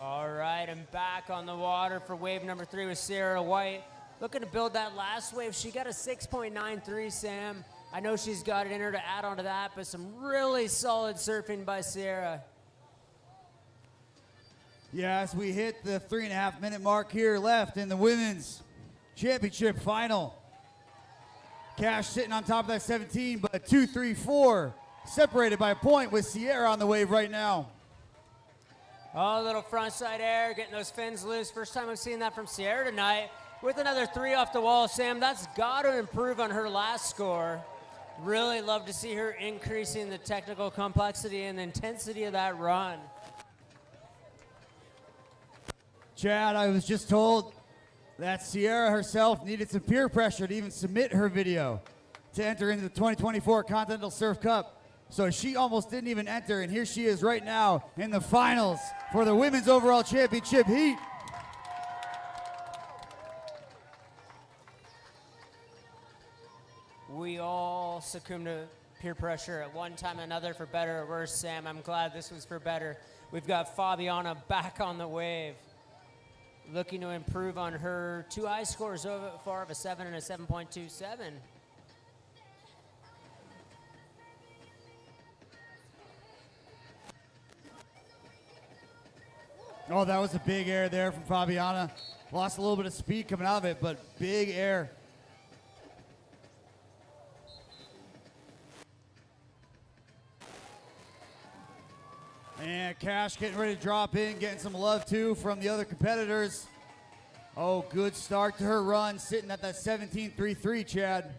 All right, and back on the water for wave number 3 with Sarah White. Looking to build that last wave. She got a 6.93, Sam. I know she's got it in her to add on to that, but some really solid surfing by Sarah. Yeah, as we hit the 3.5 minute mark here left in the women's championship final. Cash sitting on top of that 17, but 2-3-4 separated by a point with Sierra on the wave right now. Oh, a little front side air, getting those fins loose. First time I've seen that from Sierra tonight. With another 3 off the wall, Sam, that's got to improve on her last score. Really love to see her increasing the technical complexity and the intensity of that run. Chad, I was just told that Sierra herself needed some peer pressure to even submit her video to enter into the 2024 Continental Surf Cup. So she almost didn't even enter, and here she is right now in the finals for the Women's Overall Championship heat. We all succumb to peer pressure at one time or another, for better or worse, Sam. I'm glad this was for better. We've got Fabiana back on the wave, looking to improve on her 2 high scores so far of a 7 and a 7.27. Oh, that was a big air there from Fabiana. Lost a little bit of speed coming out of it, but big air. And Cash getting ready to drop in, getting some love too from the other competitors. Oh, good start to her run, sitting at that 17.33, Chad.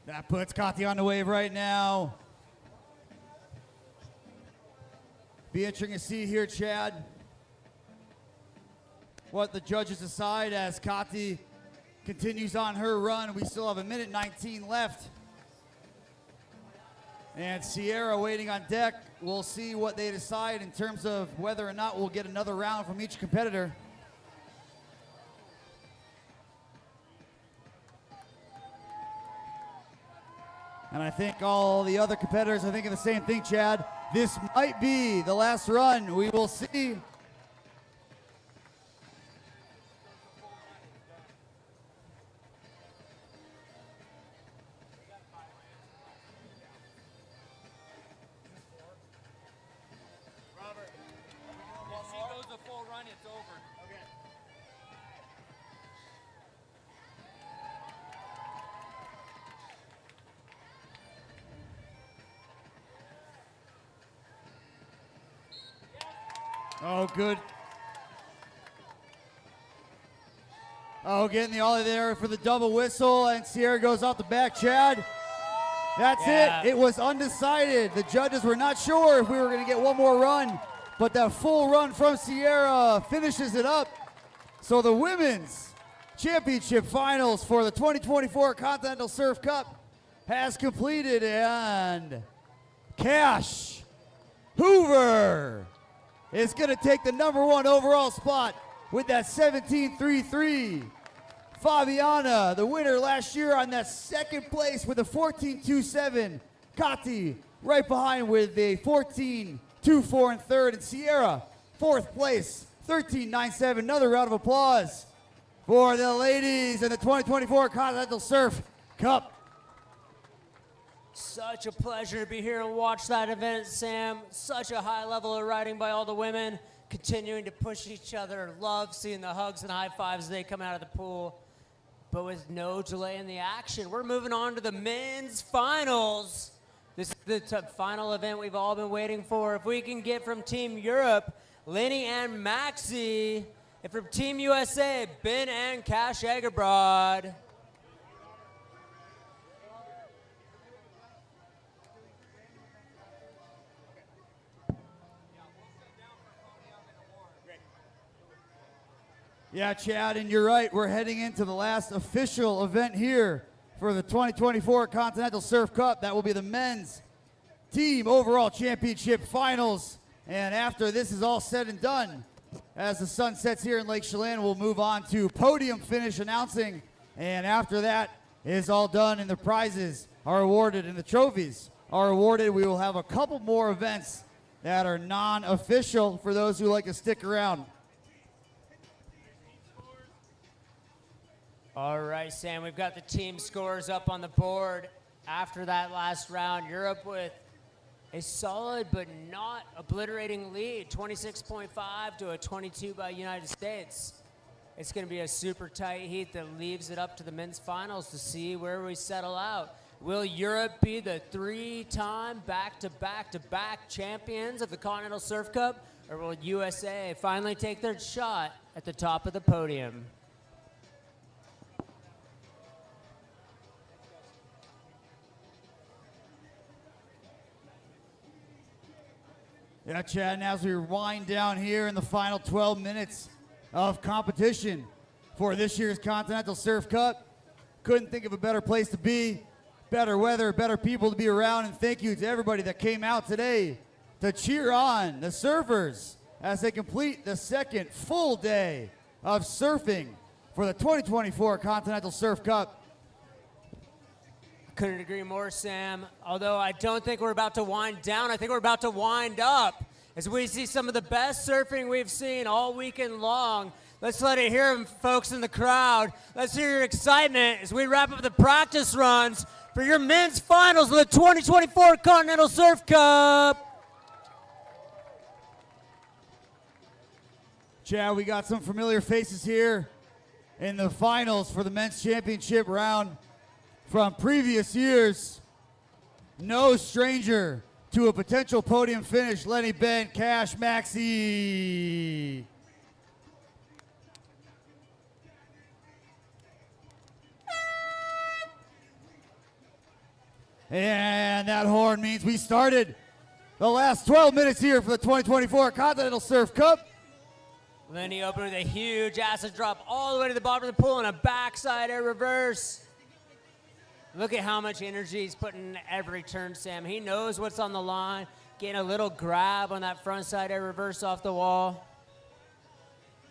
That puts Kati on the wave right now. Be interesting to see here, Chad, what the judges decide as Kati continues on her run. We still have a minute 19 left. And Sierra waiting on deck. We'll see what they decide in terms of whether or not we'll get another round from each competitor. And I think all the other competitors are thinking the same thing, Chad. This might be the last run. We will see. Robert, once he goes a full run, it's over. Okay. Oh, good. Oh, getting the ollie there for the double whistle, and Sierra goes off the back, Chad. That's it. It was undecided. The judges were not sure if we were going to get one more run, but that full run from Sierra finishes it up. So the women's championship finals for the 2024 Continental Surf Cup has completed, and Cash Hoover is going to take the #1 overall spot with that 17.33. Fabiana, the winner last year, on that second place with a 14.27. Kati right behind with a 14.24 in third, and Sierra fourth place, 13.97. Another round of applause for the ladies in the 2024 Continental Surf Cup. Such a pleasure to be here and watch that event, Sam. Such a high level of riding by all the women, continuing to push each other. Love seeing the hugs and high fives as they come out of the pool. But with no delay in the action, we're moving on to the men's finals. This is the final event we've all been waiting for. If we can get from Team Europe, Lenny and Maxi, and from Team USA, Ben and Cash Egerbrod. Yeah, Chad, and you're right. We're heading into the last official event here for the 2024 Continental Surf Cup. That will be the men's team overall championship finals. And after this is all said and done, as the sun sets here in Lake Chelan, we'll move on to podium finish announcing. And after that is all done and the prizes are awarded and the trophies are awarded, we will have a couple more events that are non-official for those who like to stick around. All right, Sam, we've got the team scores up on the board after that last round. Europe with a solid but not obliterating lead, 26.5 to a 22 by United States. It's going to be a super tight heat that leaves it up to the men's finals to see where we settle out. Will Europe be the 3-time back-to-back-to-back champions of the Continental Surf Cup, or will USA finally take their shot at the top of the podium? Yeah, Chad, and as we wind down here in the final 12 minutes of competition for this year's Continental Surf Cup, couldn't think of a better place to be, better weather, better people to be around, and thank you to everybody that came out today to cheer on the surfers as they complete the second full day of surfing for the 2024 Continental Surf Cup. Couldn't agree more, Sam. Although I don't think we're about to wind down. I think we're about to wind up as we see some of the best surfing we've seen all weekend long. Let's let it hear, folks in the crowd. Let's hear your excitement as we wrap up the practice runs for your men's finals of the 2024 Continental Surf Cup. Chad, we got some familiar faces here in the finals for the men's championship round from previous years. No stranger to a potential podium finish, Lenny, Ben, Cash, Maxi. And that horn means we started the last 12 minutes here for the 2024 Continental Surf Cup. Lenny opened with a huge acid drop all the way to the bottom of the pool and a backside air reverse. Look at how much energy he's putting in every turn, Sam. He knows what's on the line. Getting a little grab on that front side air reverse off the wall.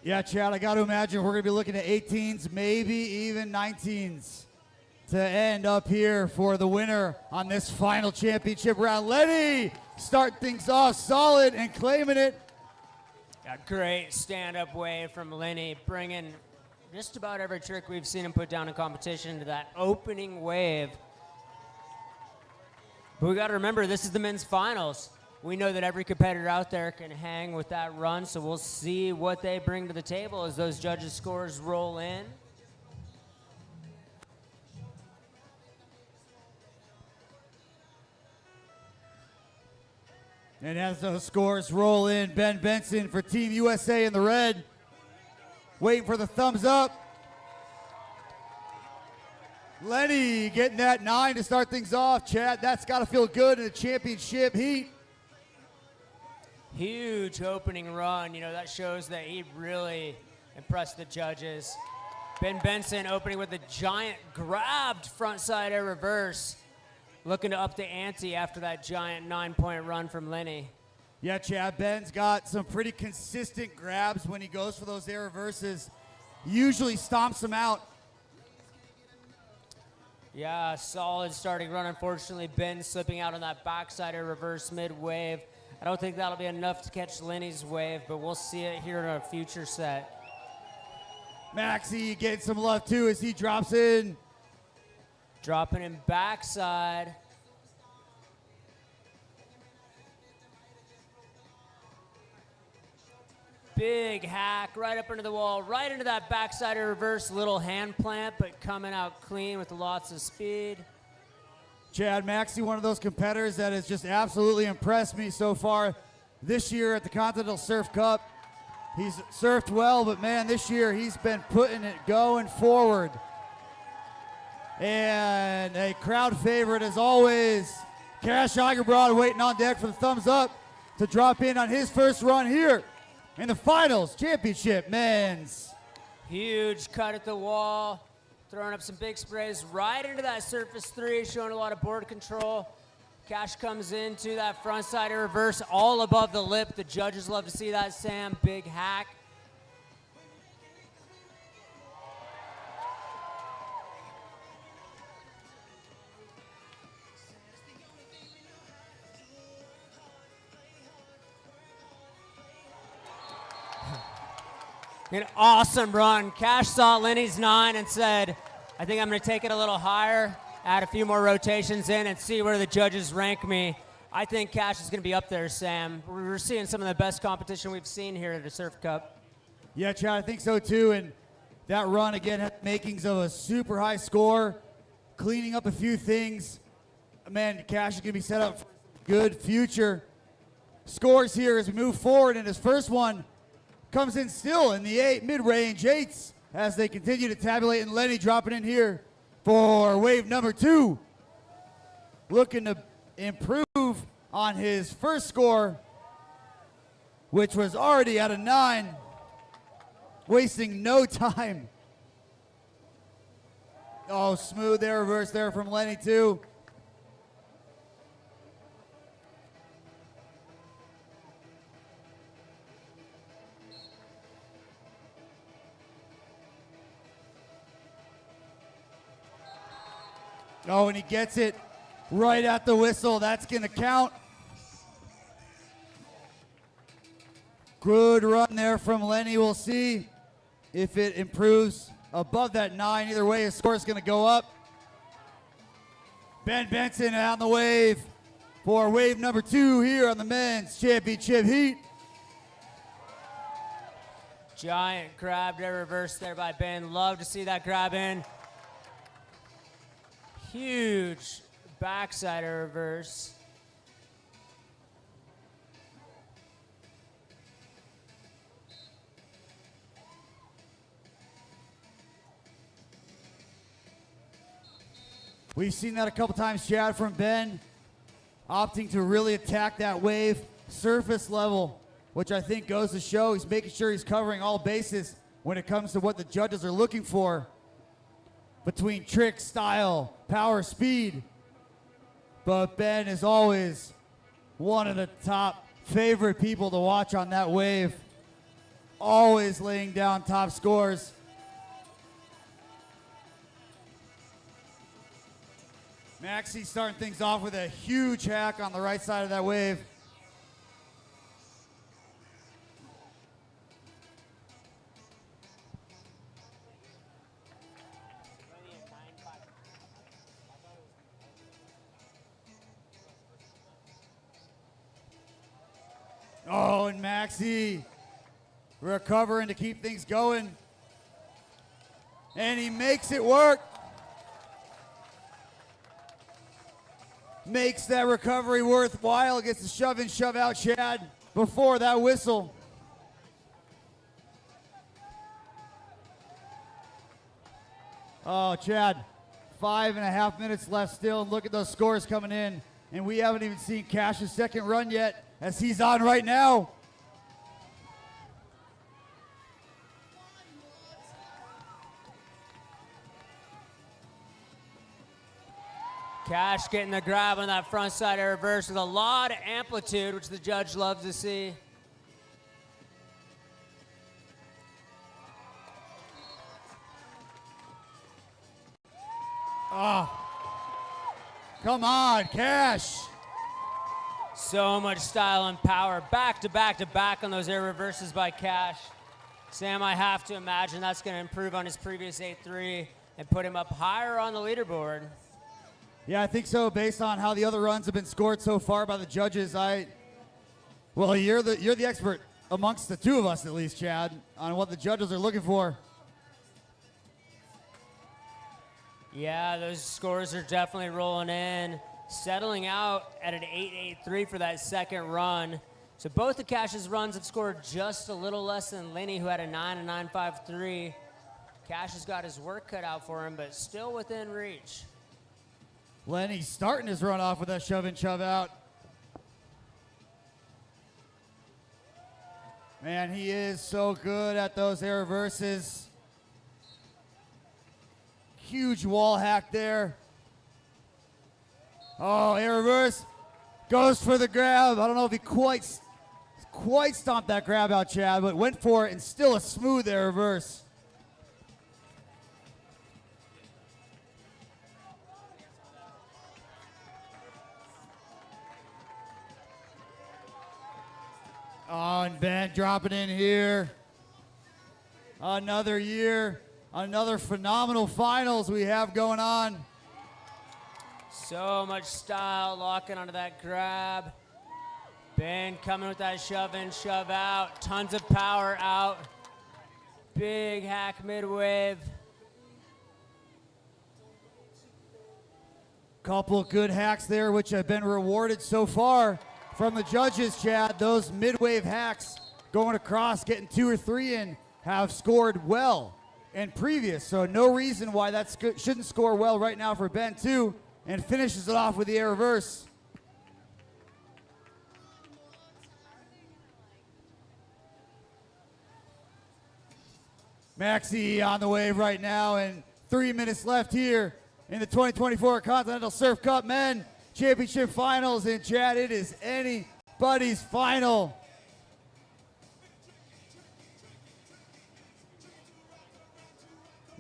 Yeah, Chad, I got to imagine we're going to be looking at 18s, maybe even 19s to end up here for the winner on this final championship round. Lenny start things off solid and claiming it. A great stand-up wave from Lenny, bringing just about every trick we've seen him put down in competition to that opening wave. But we got to remember, this is the men's finals. We know that every competitor out there can hang with that run, so we'll see what they bring to the table as those judges' scores roll in. And as those scores roll in, Ben Benson for Team USA in the red, waiting for the thumbs up. Lenny getting that 9 to start things off. Chad, that's got to feel good in a championship heat. Huge opening run. You know, that shows that he really impressed the judges. Ben Benson opening with a giant grabbed frontside air reverse. Looking to up the ante after that giant 9-point run from Lenny. Yeah, Chad, Ben's got some pretty consistent grabs when he goes for those air reverses. Usually stomps them out. Yeah, solid starting run. Unfortunately, Ben slipping out on that backside air reverse mid-wave. I don't think that'll be enough to catch Lenny's wave, but we'll see it here in a future set. Maxie getting some love too as he drops in. Dropping in backside. Big hack right up into the wall, right into that backside reverse, little hand plant, but coming out clean with lots of speed. Chad Maxey, one of those competitors that has just absolutely impressed me so far this year at the Continental Surf Cup. He's surfed well, but man, this year he's been putting it going forward. And a crowd favorite as always, Cash Igerbrod waiting on deck for the thumbs up to drop in on his first run here in the finals championship men's. Huge cut at the wall, throwing up some big sprays right into that surface 3, showing a lot of board control. Cash comes into that front side reverse all above the lip. The judges love to see that, Sam. Big hack. An awesome run. Cash saw Lenny's 9 and said, I think I'm going to take it a little higher, add a few more rotations in, and see where the judges rank me. I think Cash is going to be up there, Sam. We're seeing some of the best competition we've seen here at the Surf Cup. Yeah, Chad, I think so too. And that run, again, had makings of a super high score, cleaning up a few things. Man, Cash is going to be set up for good future scores here as we move forward. And his first one comes in still in the mid-range 8s as they continue to tabulate, and Lenny dropping in here for wave number 2. Looking to improve on his first score, which was already at a 9. Wasting no time. Oh, smooth there, reverse there from Lenny too. Oh, and he gets it right at the whistle. That's going to count. Good run there from Lenny. We'll see if it improves above that 9. Either way, his score is going to go up. Ben Benson on the wave for wave number 2 here on the men's championship heat. Giant grab to reverse there by Ben. Love to see that grab in. Huge backside reverse. We've seen that a couple times, Chad, from Ben, opting to really attack that wave surface level, which I think goes to show he's making sure he's covering all bases when it comes to what the judges are looking for between trick, style, power, speed. But Ben is always one of the top favorite people to watch on that wave. Always laying down top scores. Maxie starting things off with a huge hack on the right side of that wave. Oh, and Maxie recovering to keep things going. And he makes it work. Makes that recovery worthwhile. Gets the shove in, shove out, Chad, before that whistle. Oh, Chad, 5.5 minutes left still, and look at those scores coming in. And we haven't even seen Cash's second run yet, as he's on right now. Cash getting the grab on that front side air reverse with a lot of amplitude, which the judge loves to see. Oh, come on, Cash. So much style and power, back to back to back on those air reverses by Cash. Sam, I have to imagine that's going to improve on his previous 8-3 and put him up higher on the leaderboard. Yeah, I think so, based on how the other runs have been scored so far by the judges. Well, you're the expert amongst the two of us, at least, Chad, on what the judges are looking for. Yeah, those scores are definitely rolling in, settling out at an 8-8-3 for that second run. So both of Cash's runs have scored just a little less than Lenny, who had a 9-9-5-3. Cash has got his work cut out for him, but still within reach. Lenny starting his run off with that shove in, shove out. Man, he is so good at those air reverses. Huge wall hack there. Oh, air reverse. Goes for the grab. I don't know if he quite stomped that grab out, Chad, but went for it, and still a smooth air reverse. Oh, and Ben dropping in here. Another year, another phenomenal finals we have going on. So much style, locking onto that grab. Ben coming with that shove in, shove out. Tons of power out. Big hack mid-wave. Couple good hacks there, which have been rewarded so far from the judges, Chad. Those mid-wave hacks going across, getting 2 or 3 in, have scored well in previous. So no reason why that shouldn't score well right now for Ben, too, and finishes it off with the air reverse. Maxi on the wave right now, and 3 minutes left here in the 2024 Continental Surf Cup Men Championship Finals. And Chad, it is anybody's final.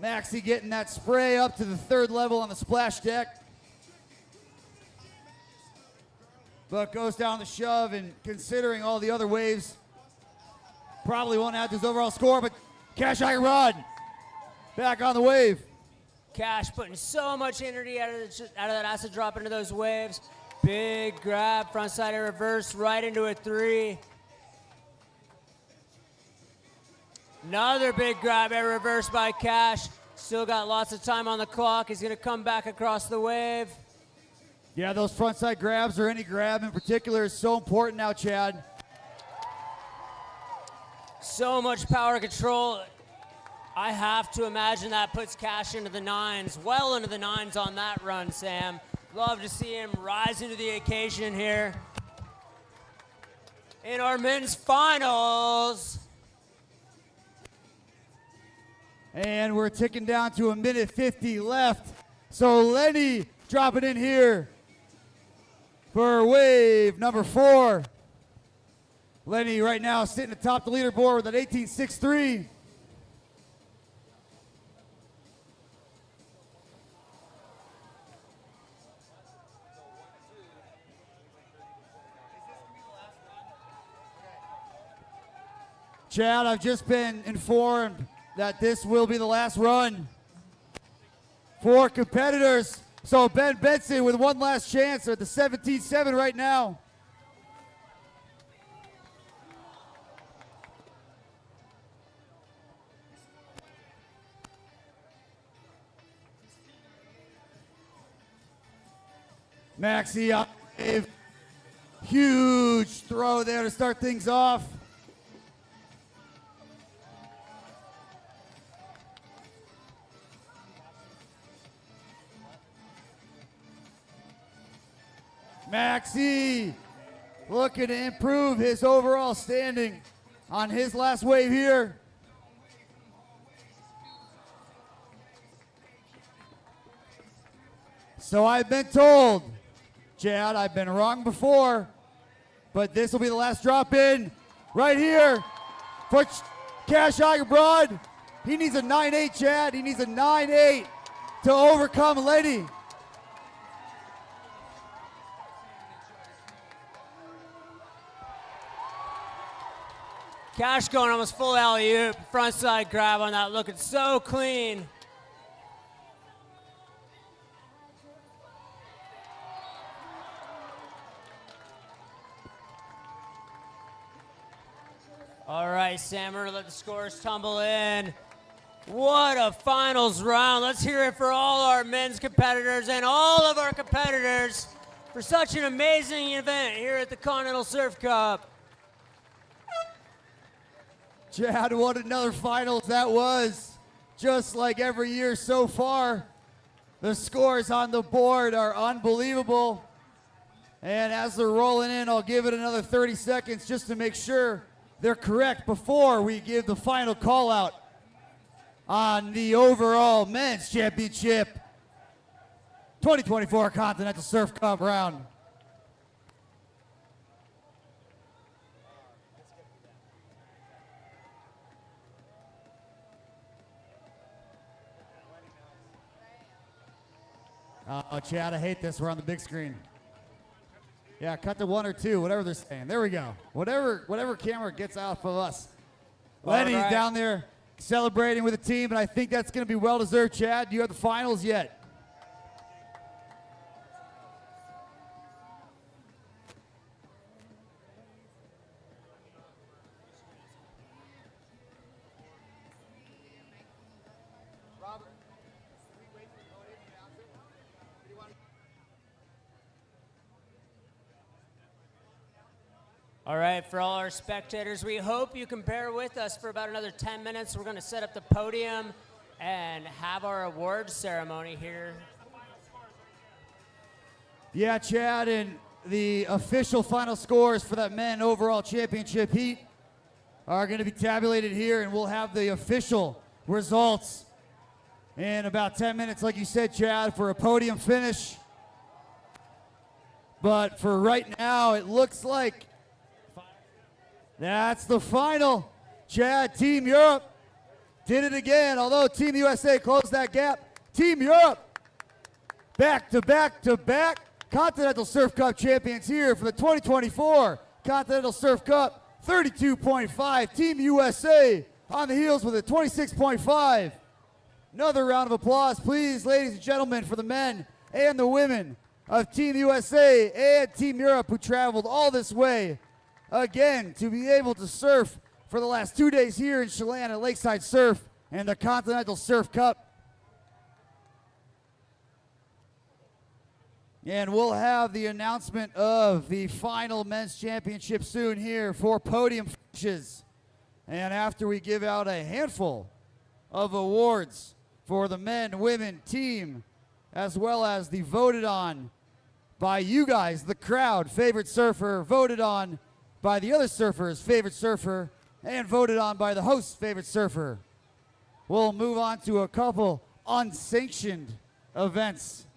Maxi getting that spray up to the 3rd level on the splash deck. But goes down the shove, and considering all the other waves, probably won't add to his overall score, but Cash Rod back on the wave. Cash putting so much energy out of that acid drop into those waves. Big grab, frontside air reverse, right into a 3. Another big grab air reverse by Cash. Still got lots of time on the clock. He's going to come back across the wave. Yeah, those frontside grabs, or any grab in particular, is so important now, Chad. So much power control. I have to imagine that puts Cash into the 9s, well into the 9s on that run, Sam. Love to see him rise into the occasion here in our men's finals. And we're ticking down to 1:50 left. So Lenny dropping in here for wave number 4. Lenny right now sitting atop the leaderboard with an 18.63. Chad, I've just been informed that this will be the last run for competitors. So Ben Benson with one last chance at the 17.7 right now. Maxi up, huge throw there to start things off. Maxie looking to improve his overall standing on his last wave here. So I've been told, Chad, I've been wrong before, but this will be the last drop in right here for Cash Broad. He needs a 9.8, Chad. He needs a 9.8 to overcome Letty. Cash going almost full alley-oop, front side grab on that, looking so clean. All right, Sam, we're gonna let the scores tumble in. What a finals round. Let's hear it for all our men's competitors and all of our competitors for such an amazing event here at the Continental Surf Cup. Chad, what another finals that was. Just like every year so far, the scores on the board are unbelievable. And as they're rolling in, I'll give it another 30 seconds just to make sure they're correct before we give the final call out on the overall men's championship 2024 Continental Surf Cup round. Oh, Chad, I hate this. We're on the big screen. Yeah, cut to 1 or 2, whatever they're saying. There we go. Whatever camera gets off of us. Lenny's right. down there celebrating with the team, and I think that's going to be well-deserved, Chad. Do you have the finals yet? All right, for all our spectators, we hope you can bear with us for about another 10 minutes. We're going to set up the podium and have our awards ceremony here. Yeah, Chad, and the official final scores for that men overall championship heat are going to be tabulated here, and we'll have the official results in about 10 minutes, like you said, Chad, for a podium finish. But for right now, it looks like that's the final. Chad, Team Europe did it again. Although Team USA closed that gap, Team Europe back to back to back Continental Surf Cup champions here for the 2024 Continental Surf Cup. 32.5. Team USA on the heels with a 26.5. Another round of applause, please, ladies and gentlemen, for the men and the women of Team USA and Team Europe who traveled all this way again to be able to surf for the last 2 days here in Chelan at Lakeside Surf and the Continental Surf Cup. And we'll have the announcement of the final men's championship soon here for podium finishes. And after we give out a handful of awards for the men, women, team, as well as the voted on by you guys, the crowd, favorite surfer, voted on by the other surfers' favorite surfer, and voted on by the host's favorite surfer. We'll move on to a couple unsanctioned events.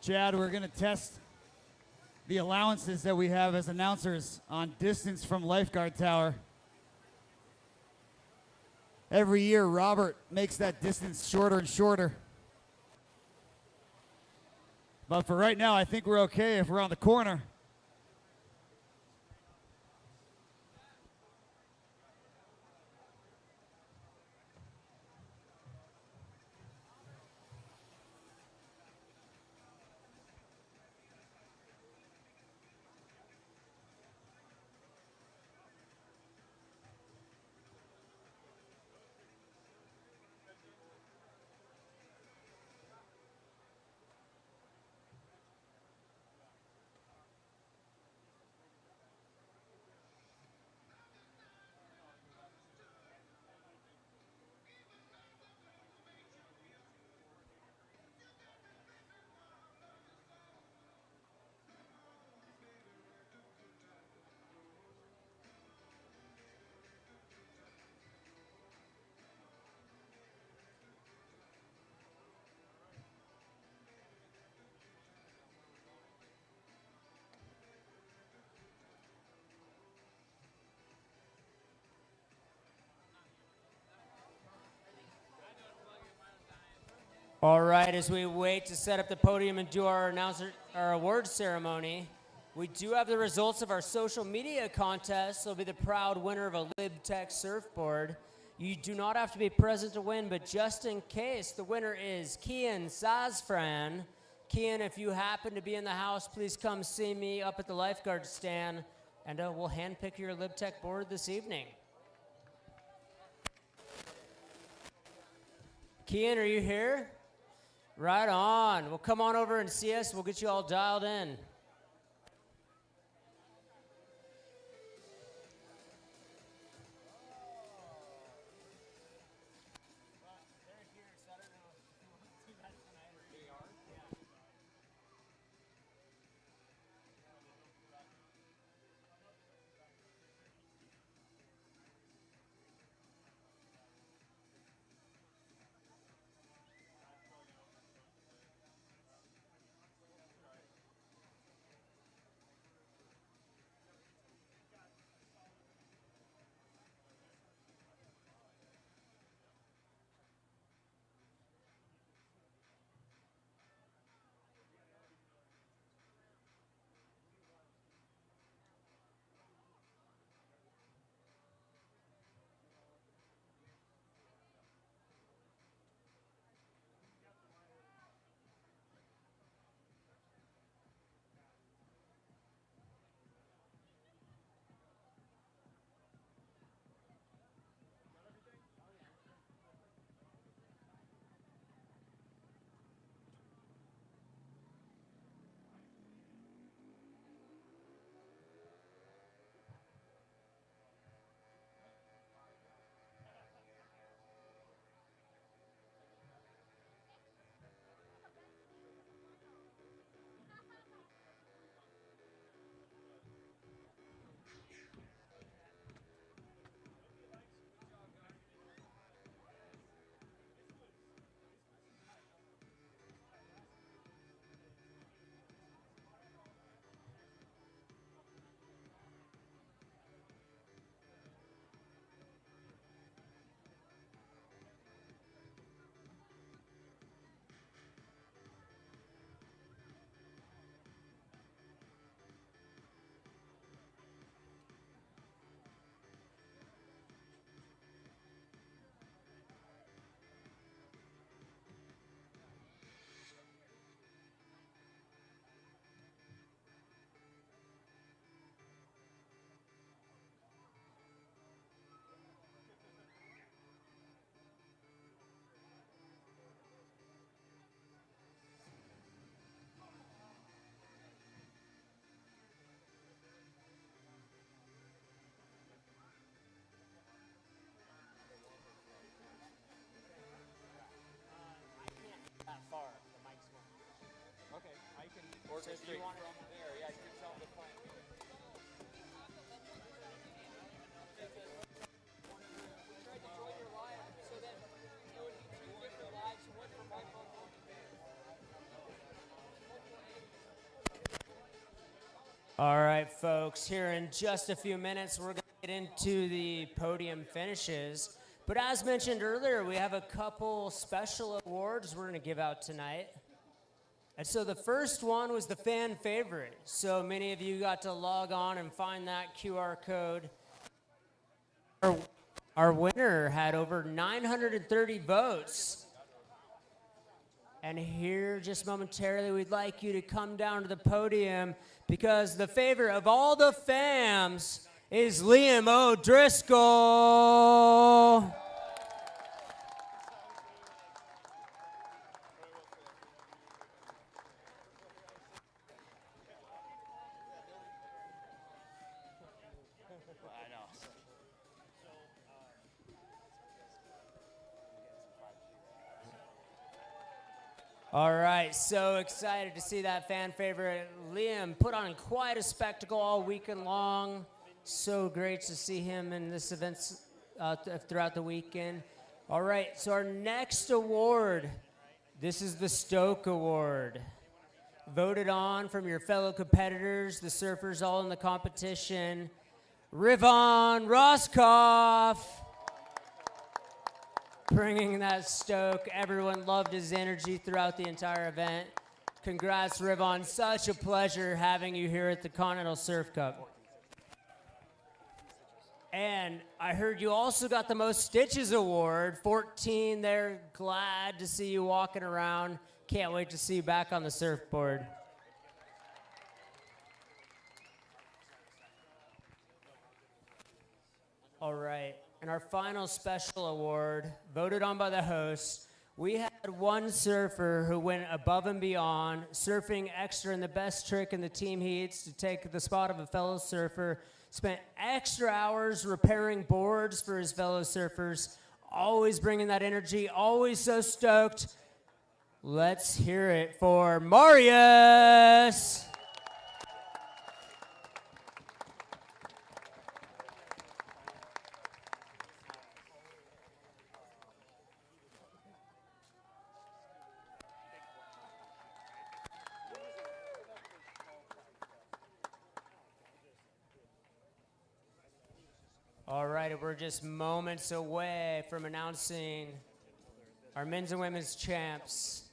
Chad, we're going to test the allowances that we have as announcers on distance from lifeguard tower. every year Robert makes that distance shorter and shorter. But for right now, I think we're okay if we're on the corner. All right, as we wait to set up the podium and do our award ceremony, we do have the results of our social media contest. They'll be the proud winner of a LibTech surfboard. You do not have to be present to win, but just in case, the winner is Kian Sazfran. Kian, if you happen to be in the house, please come see me up at the lifeguard stand, and we'll handpick your LibTech board this evening. Kian, are you here? Right on. Well, come on over and see us. We'll get you all dialed in. So do you want it from there? Yeah, you can tell the plan. All right, folks, here in just a few minutes, we're going to get into the podium finishes. But as mentioned earlier, we have a couple special awards we're going to give out tonight. And so the first one was the fan favorite. So many of you got to log on and find that QR code. Our winner had over 930 votes. And here, just momentarily, we'd like you to come down to the podium because the favorite of all the fams is Liam O'Driscoll. All right, so excited to see that fan favorite. Liam put on quite a spectacle all weekend long. So great to see him in this event throughout the weekend. All right, so our next award, this is the Stoke Award. Voted on from your fellow competitors, the surfers all in the competition. Rivon Roskoff. Bringing that stoke. Everyone loved his energy throughout the entire event. Congrats, Rivon. Such a pleasure having you here at the Continental Surf Cup. And I heard you also got the Most Stitches Award, 14 there. Glad to see you walking around. Can't wait to see you back on the surfboard. All right. And our final special award, voted on by the hosts, we had one surfer who went above and beyond, surfing extra in the best trick in the team heats to take the spot of a fellow surfer, spent extra hours repairing boards for his fellow surfers, always bringing that energy, always so stoked. Let's hear it for Marius. All right, we're just moments away from announcing our men's and women's champs.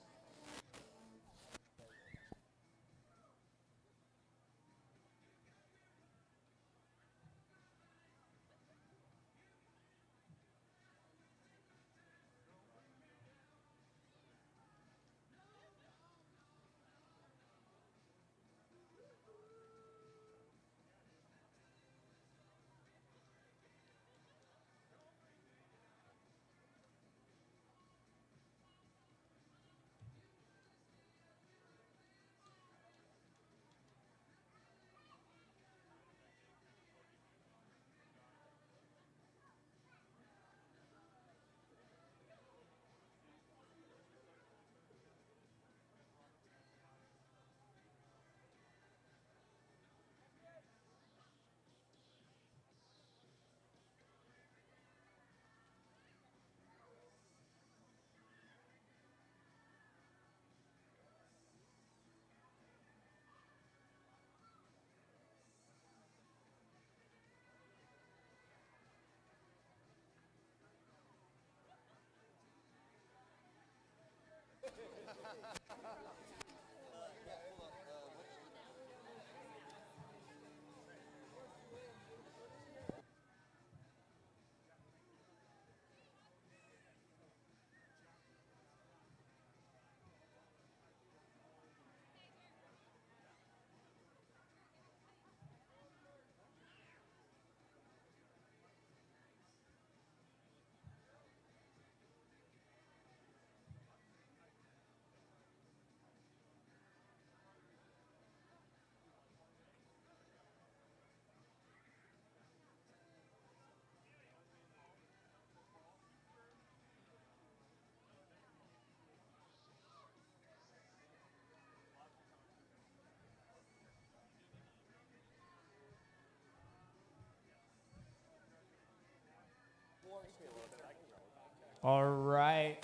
All right,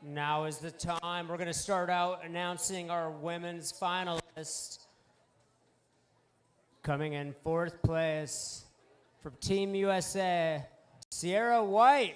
now is the time. We're going to start out announcing our women's finalists. Coming in fourth place from Team USA, Sierra White.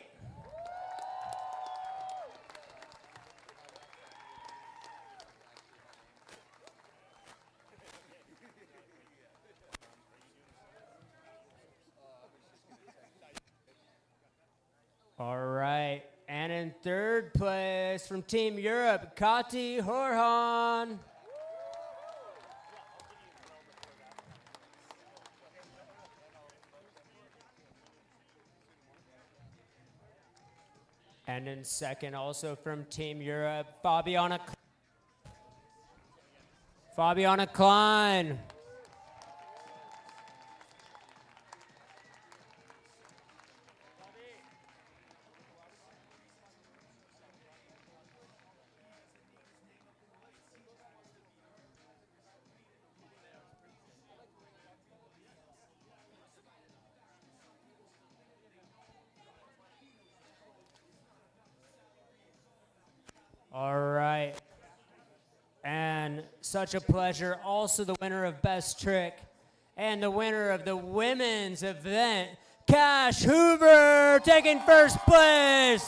And third place from Team Europe, Kati Horhan. And in second, also from Team Europe, Fabiana Klein. All right. And such a pleasure. Also the winner of Best Trick and the winner of the women's event, Cash Hoover, taking first place.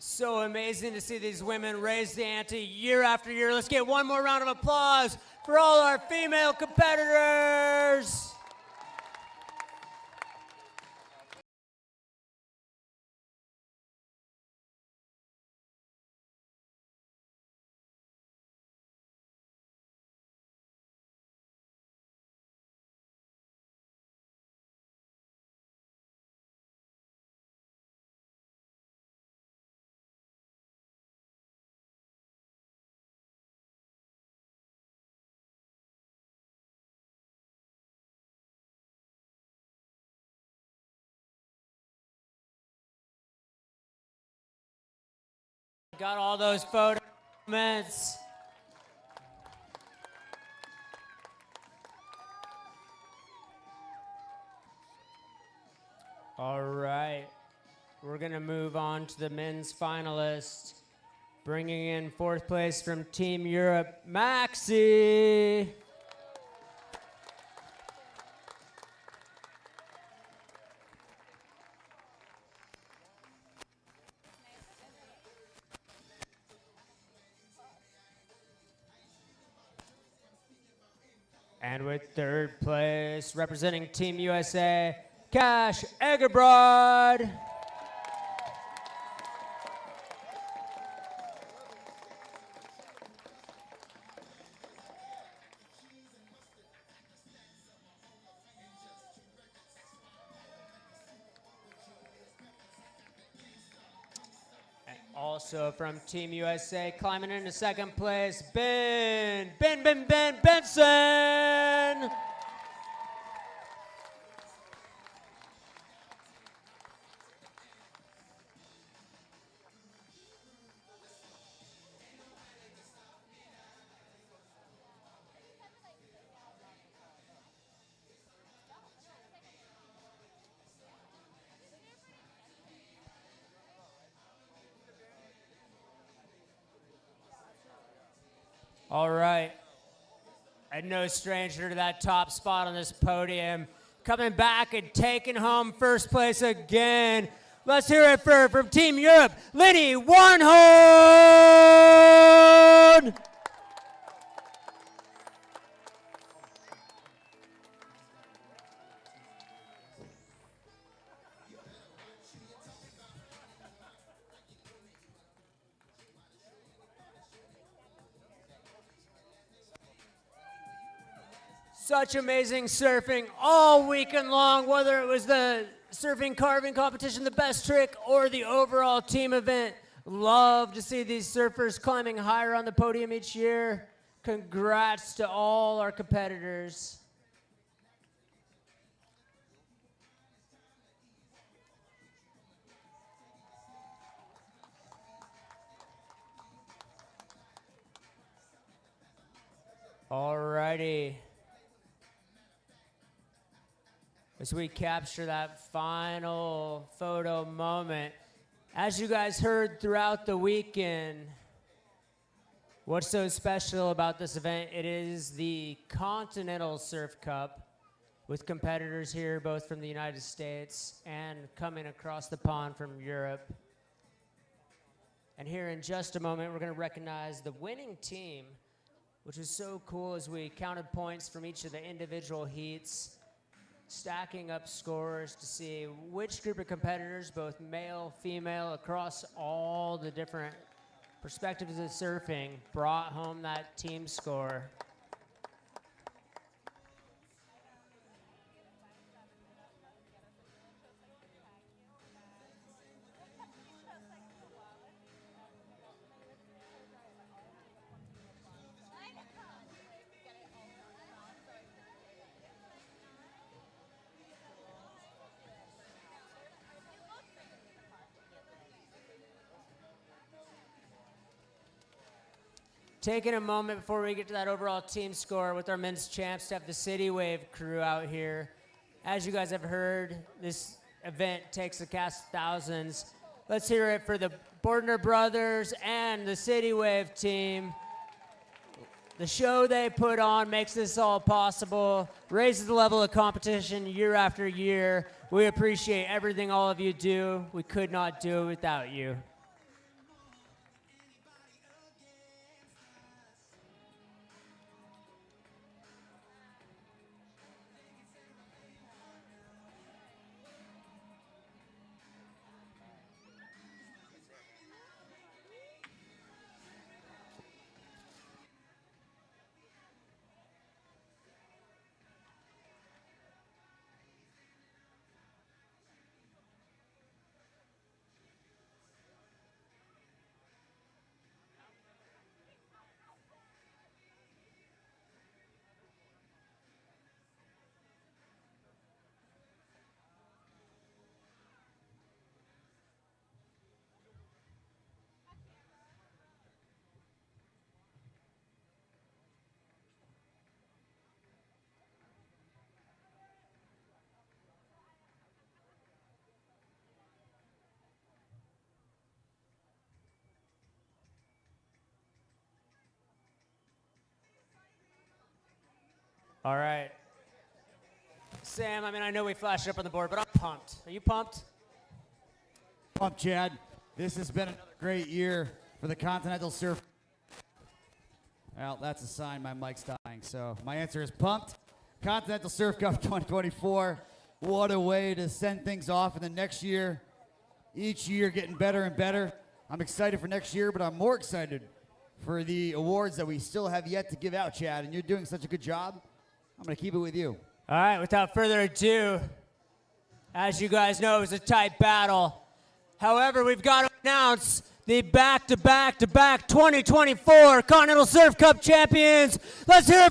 So amazing to see these women raise the ante year after year. Let's get one more round of applause for all our female competitors. Got all those photo moments. All right. We're going to move on to the men's finalists. Bringing in fourth place from Team Europe, Maxi. And with third place, representing Team USA, Cash Egerbrod. And also from Team USA, climbing into second place, Ben Benson. All right. And no stranger to that top spot on this podium. Coming back and taking home first place again. Let's hear it from Team Europe, Lenny Warnhold. Such amazing surfing all weekend long, whether it was the surfing carving competition, the best trick, or the overall team event. Love to see these surfers climbing higher on the podium each year. Congrats to all our competitors. Alrighty. As we capture that final photo moment, as you guys heard throughout the weekend, what's so special about this event? It is the Continental Surf Cup. with competitors here, both from the United States and coming across the pond from Europe. And here in just a moment, we're going to recognize the winning team, which is so cool as we counted points from each of the individual heats, stacking up scores to see which group of competitors, both male, female, across all the different perspectives of surfing, brought home that team score. Taking a moment before we get to that overall team score with our men's champs to have the Citywave crew out here. As you guys have heard, this event takes a cast of thousands. Let's hear it for the Bordner brothers and the Citywave team. The show they put on makes this all possible, raises the level of competition year after year. We appreciate everything all of you do. We could not do it without you. All right. Sam, I know we flashed it up on the board, but I'm pumped. Are you pumped? Pumped, Chad. This has been another great year for the Continental Surf. Well, that's a sign my mic's dying. So my answer is pumped. Continental Surf Cup 2024. What a way to send things off in the next year. Each year getting better and better. I'm excited for next year, but I'm more excited for the awards that we still have yet to give out, Chad. And you're doing such a good job. I'm going to keep it with you. All right, without further ado, as you guys know, it was a tight battle. However, we've got to announce the back-to-back-to-back 2024 Continental Surf Cup champions. Let's hear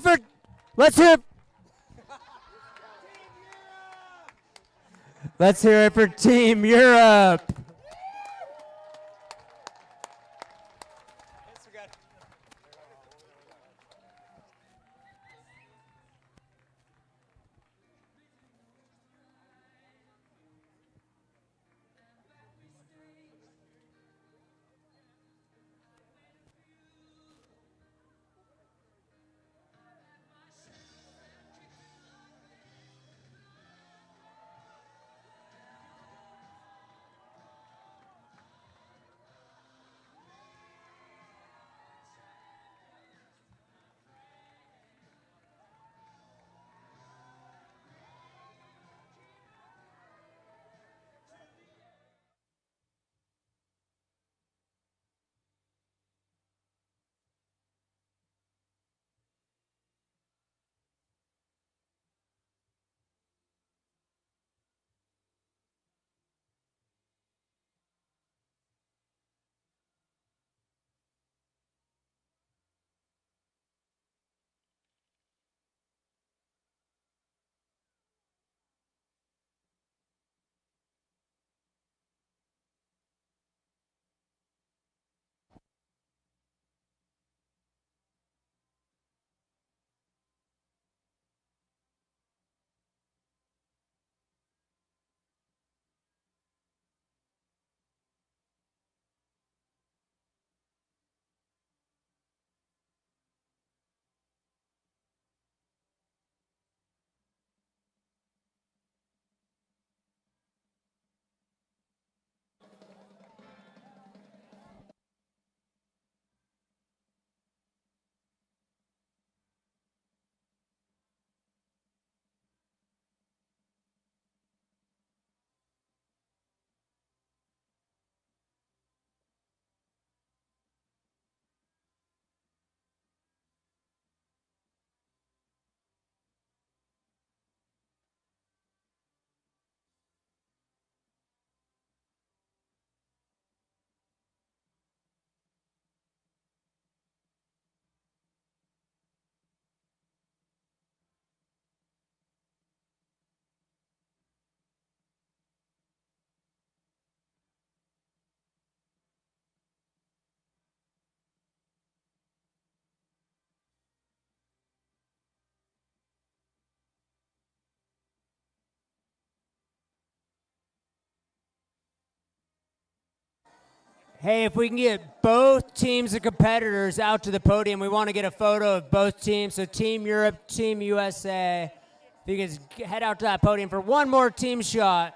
it for Team Europe. Hey, if we can get both teams of competitors out to the podium, we want to get a photo of both teams. So Team Europe, Team USA. If you can head out to that podium for one more team shot.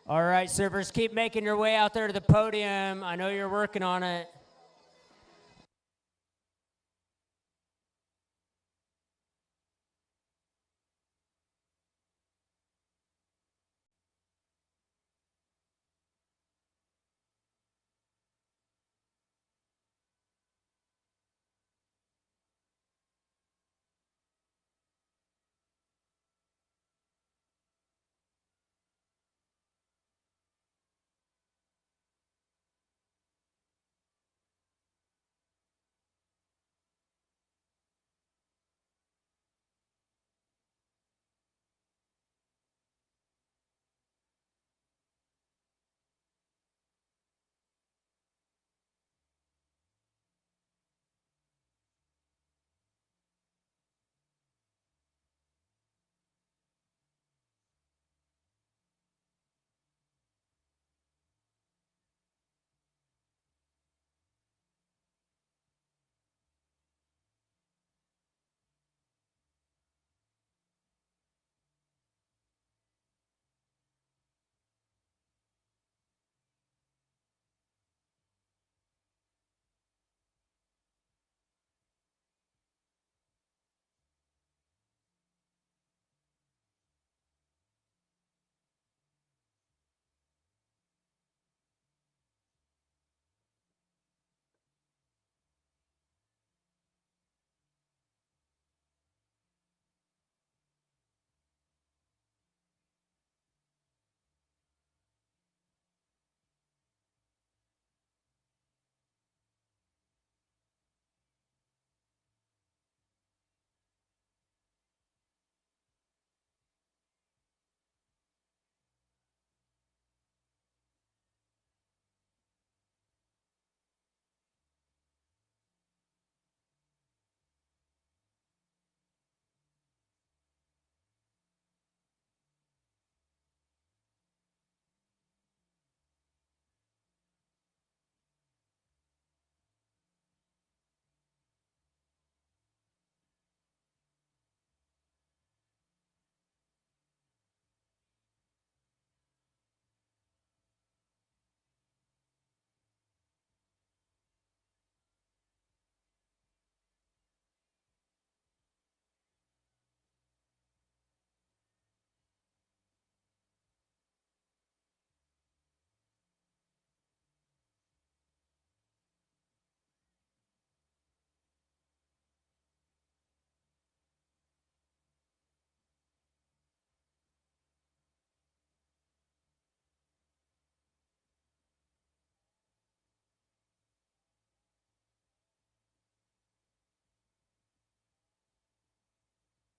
All right, surfers, keep making your way out there to the podium. I know you're working on it.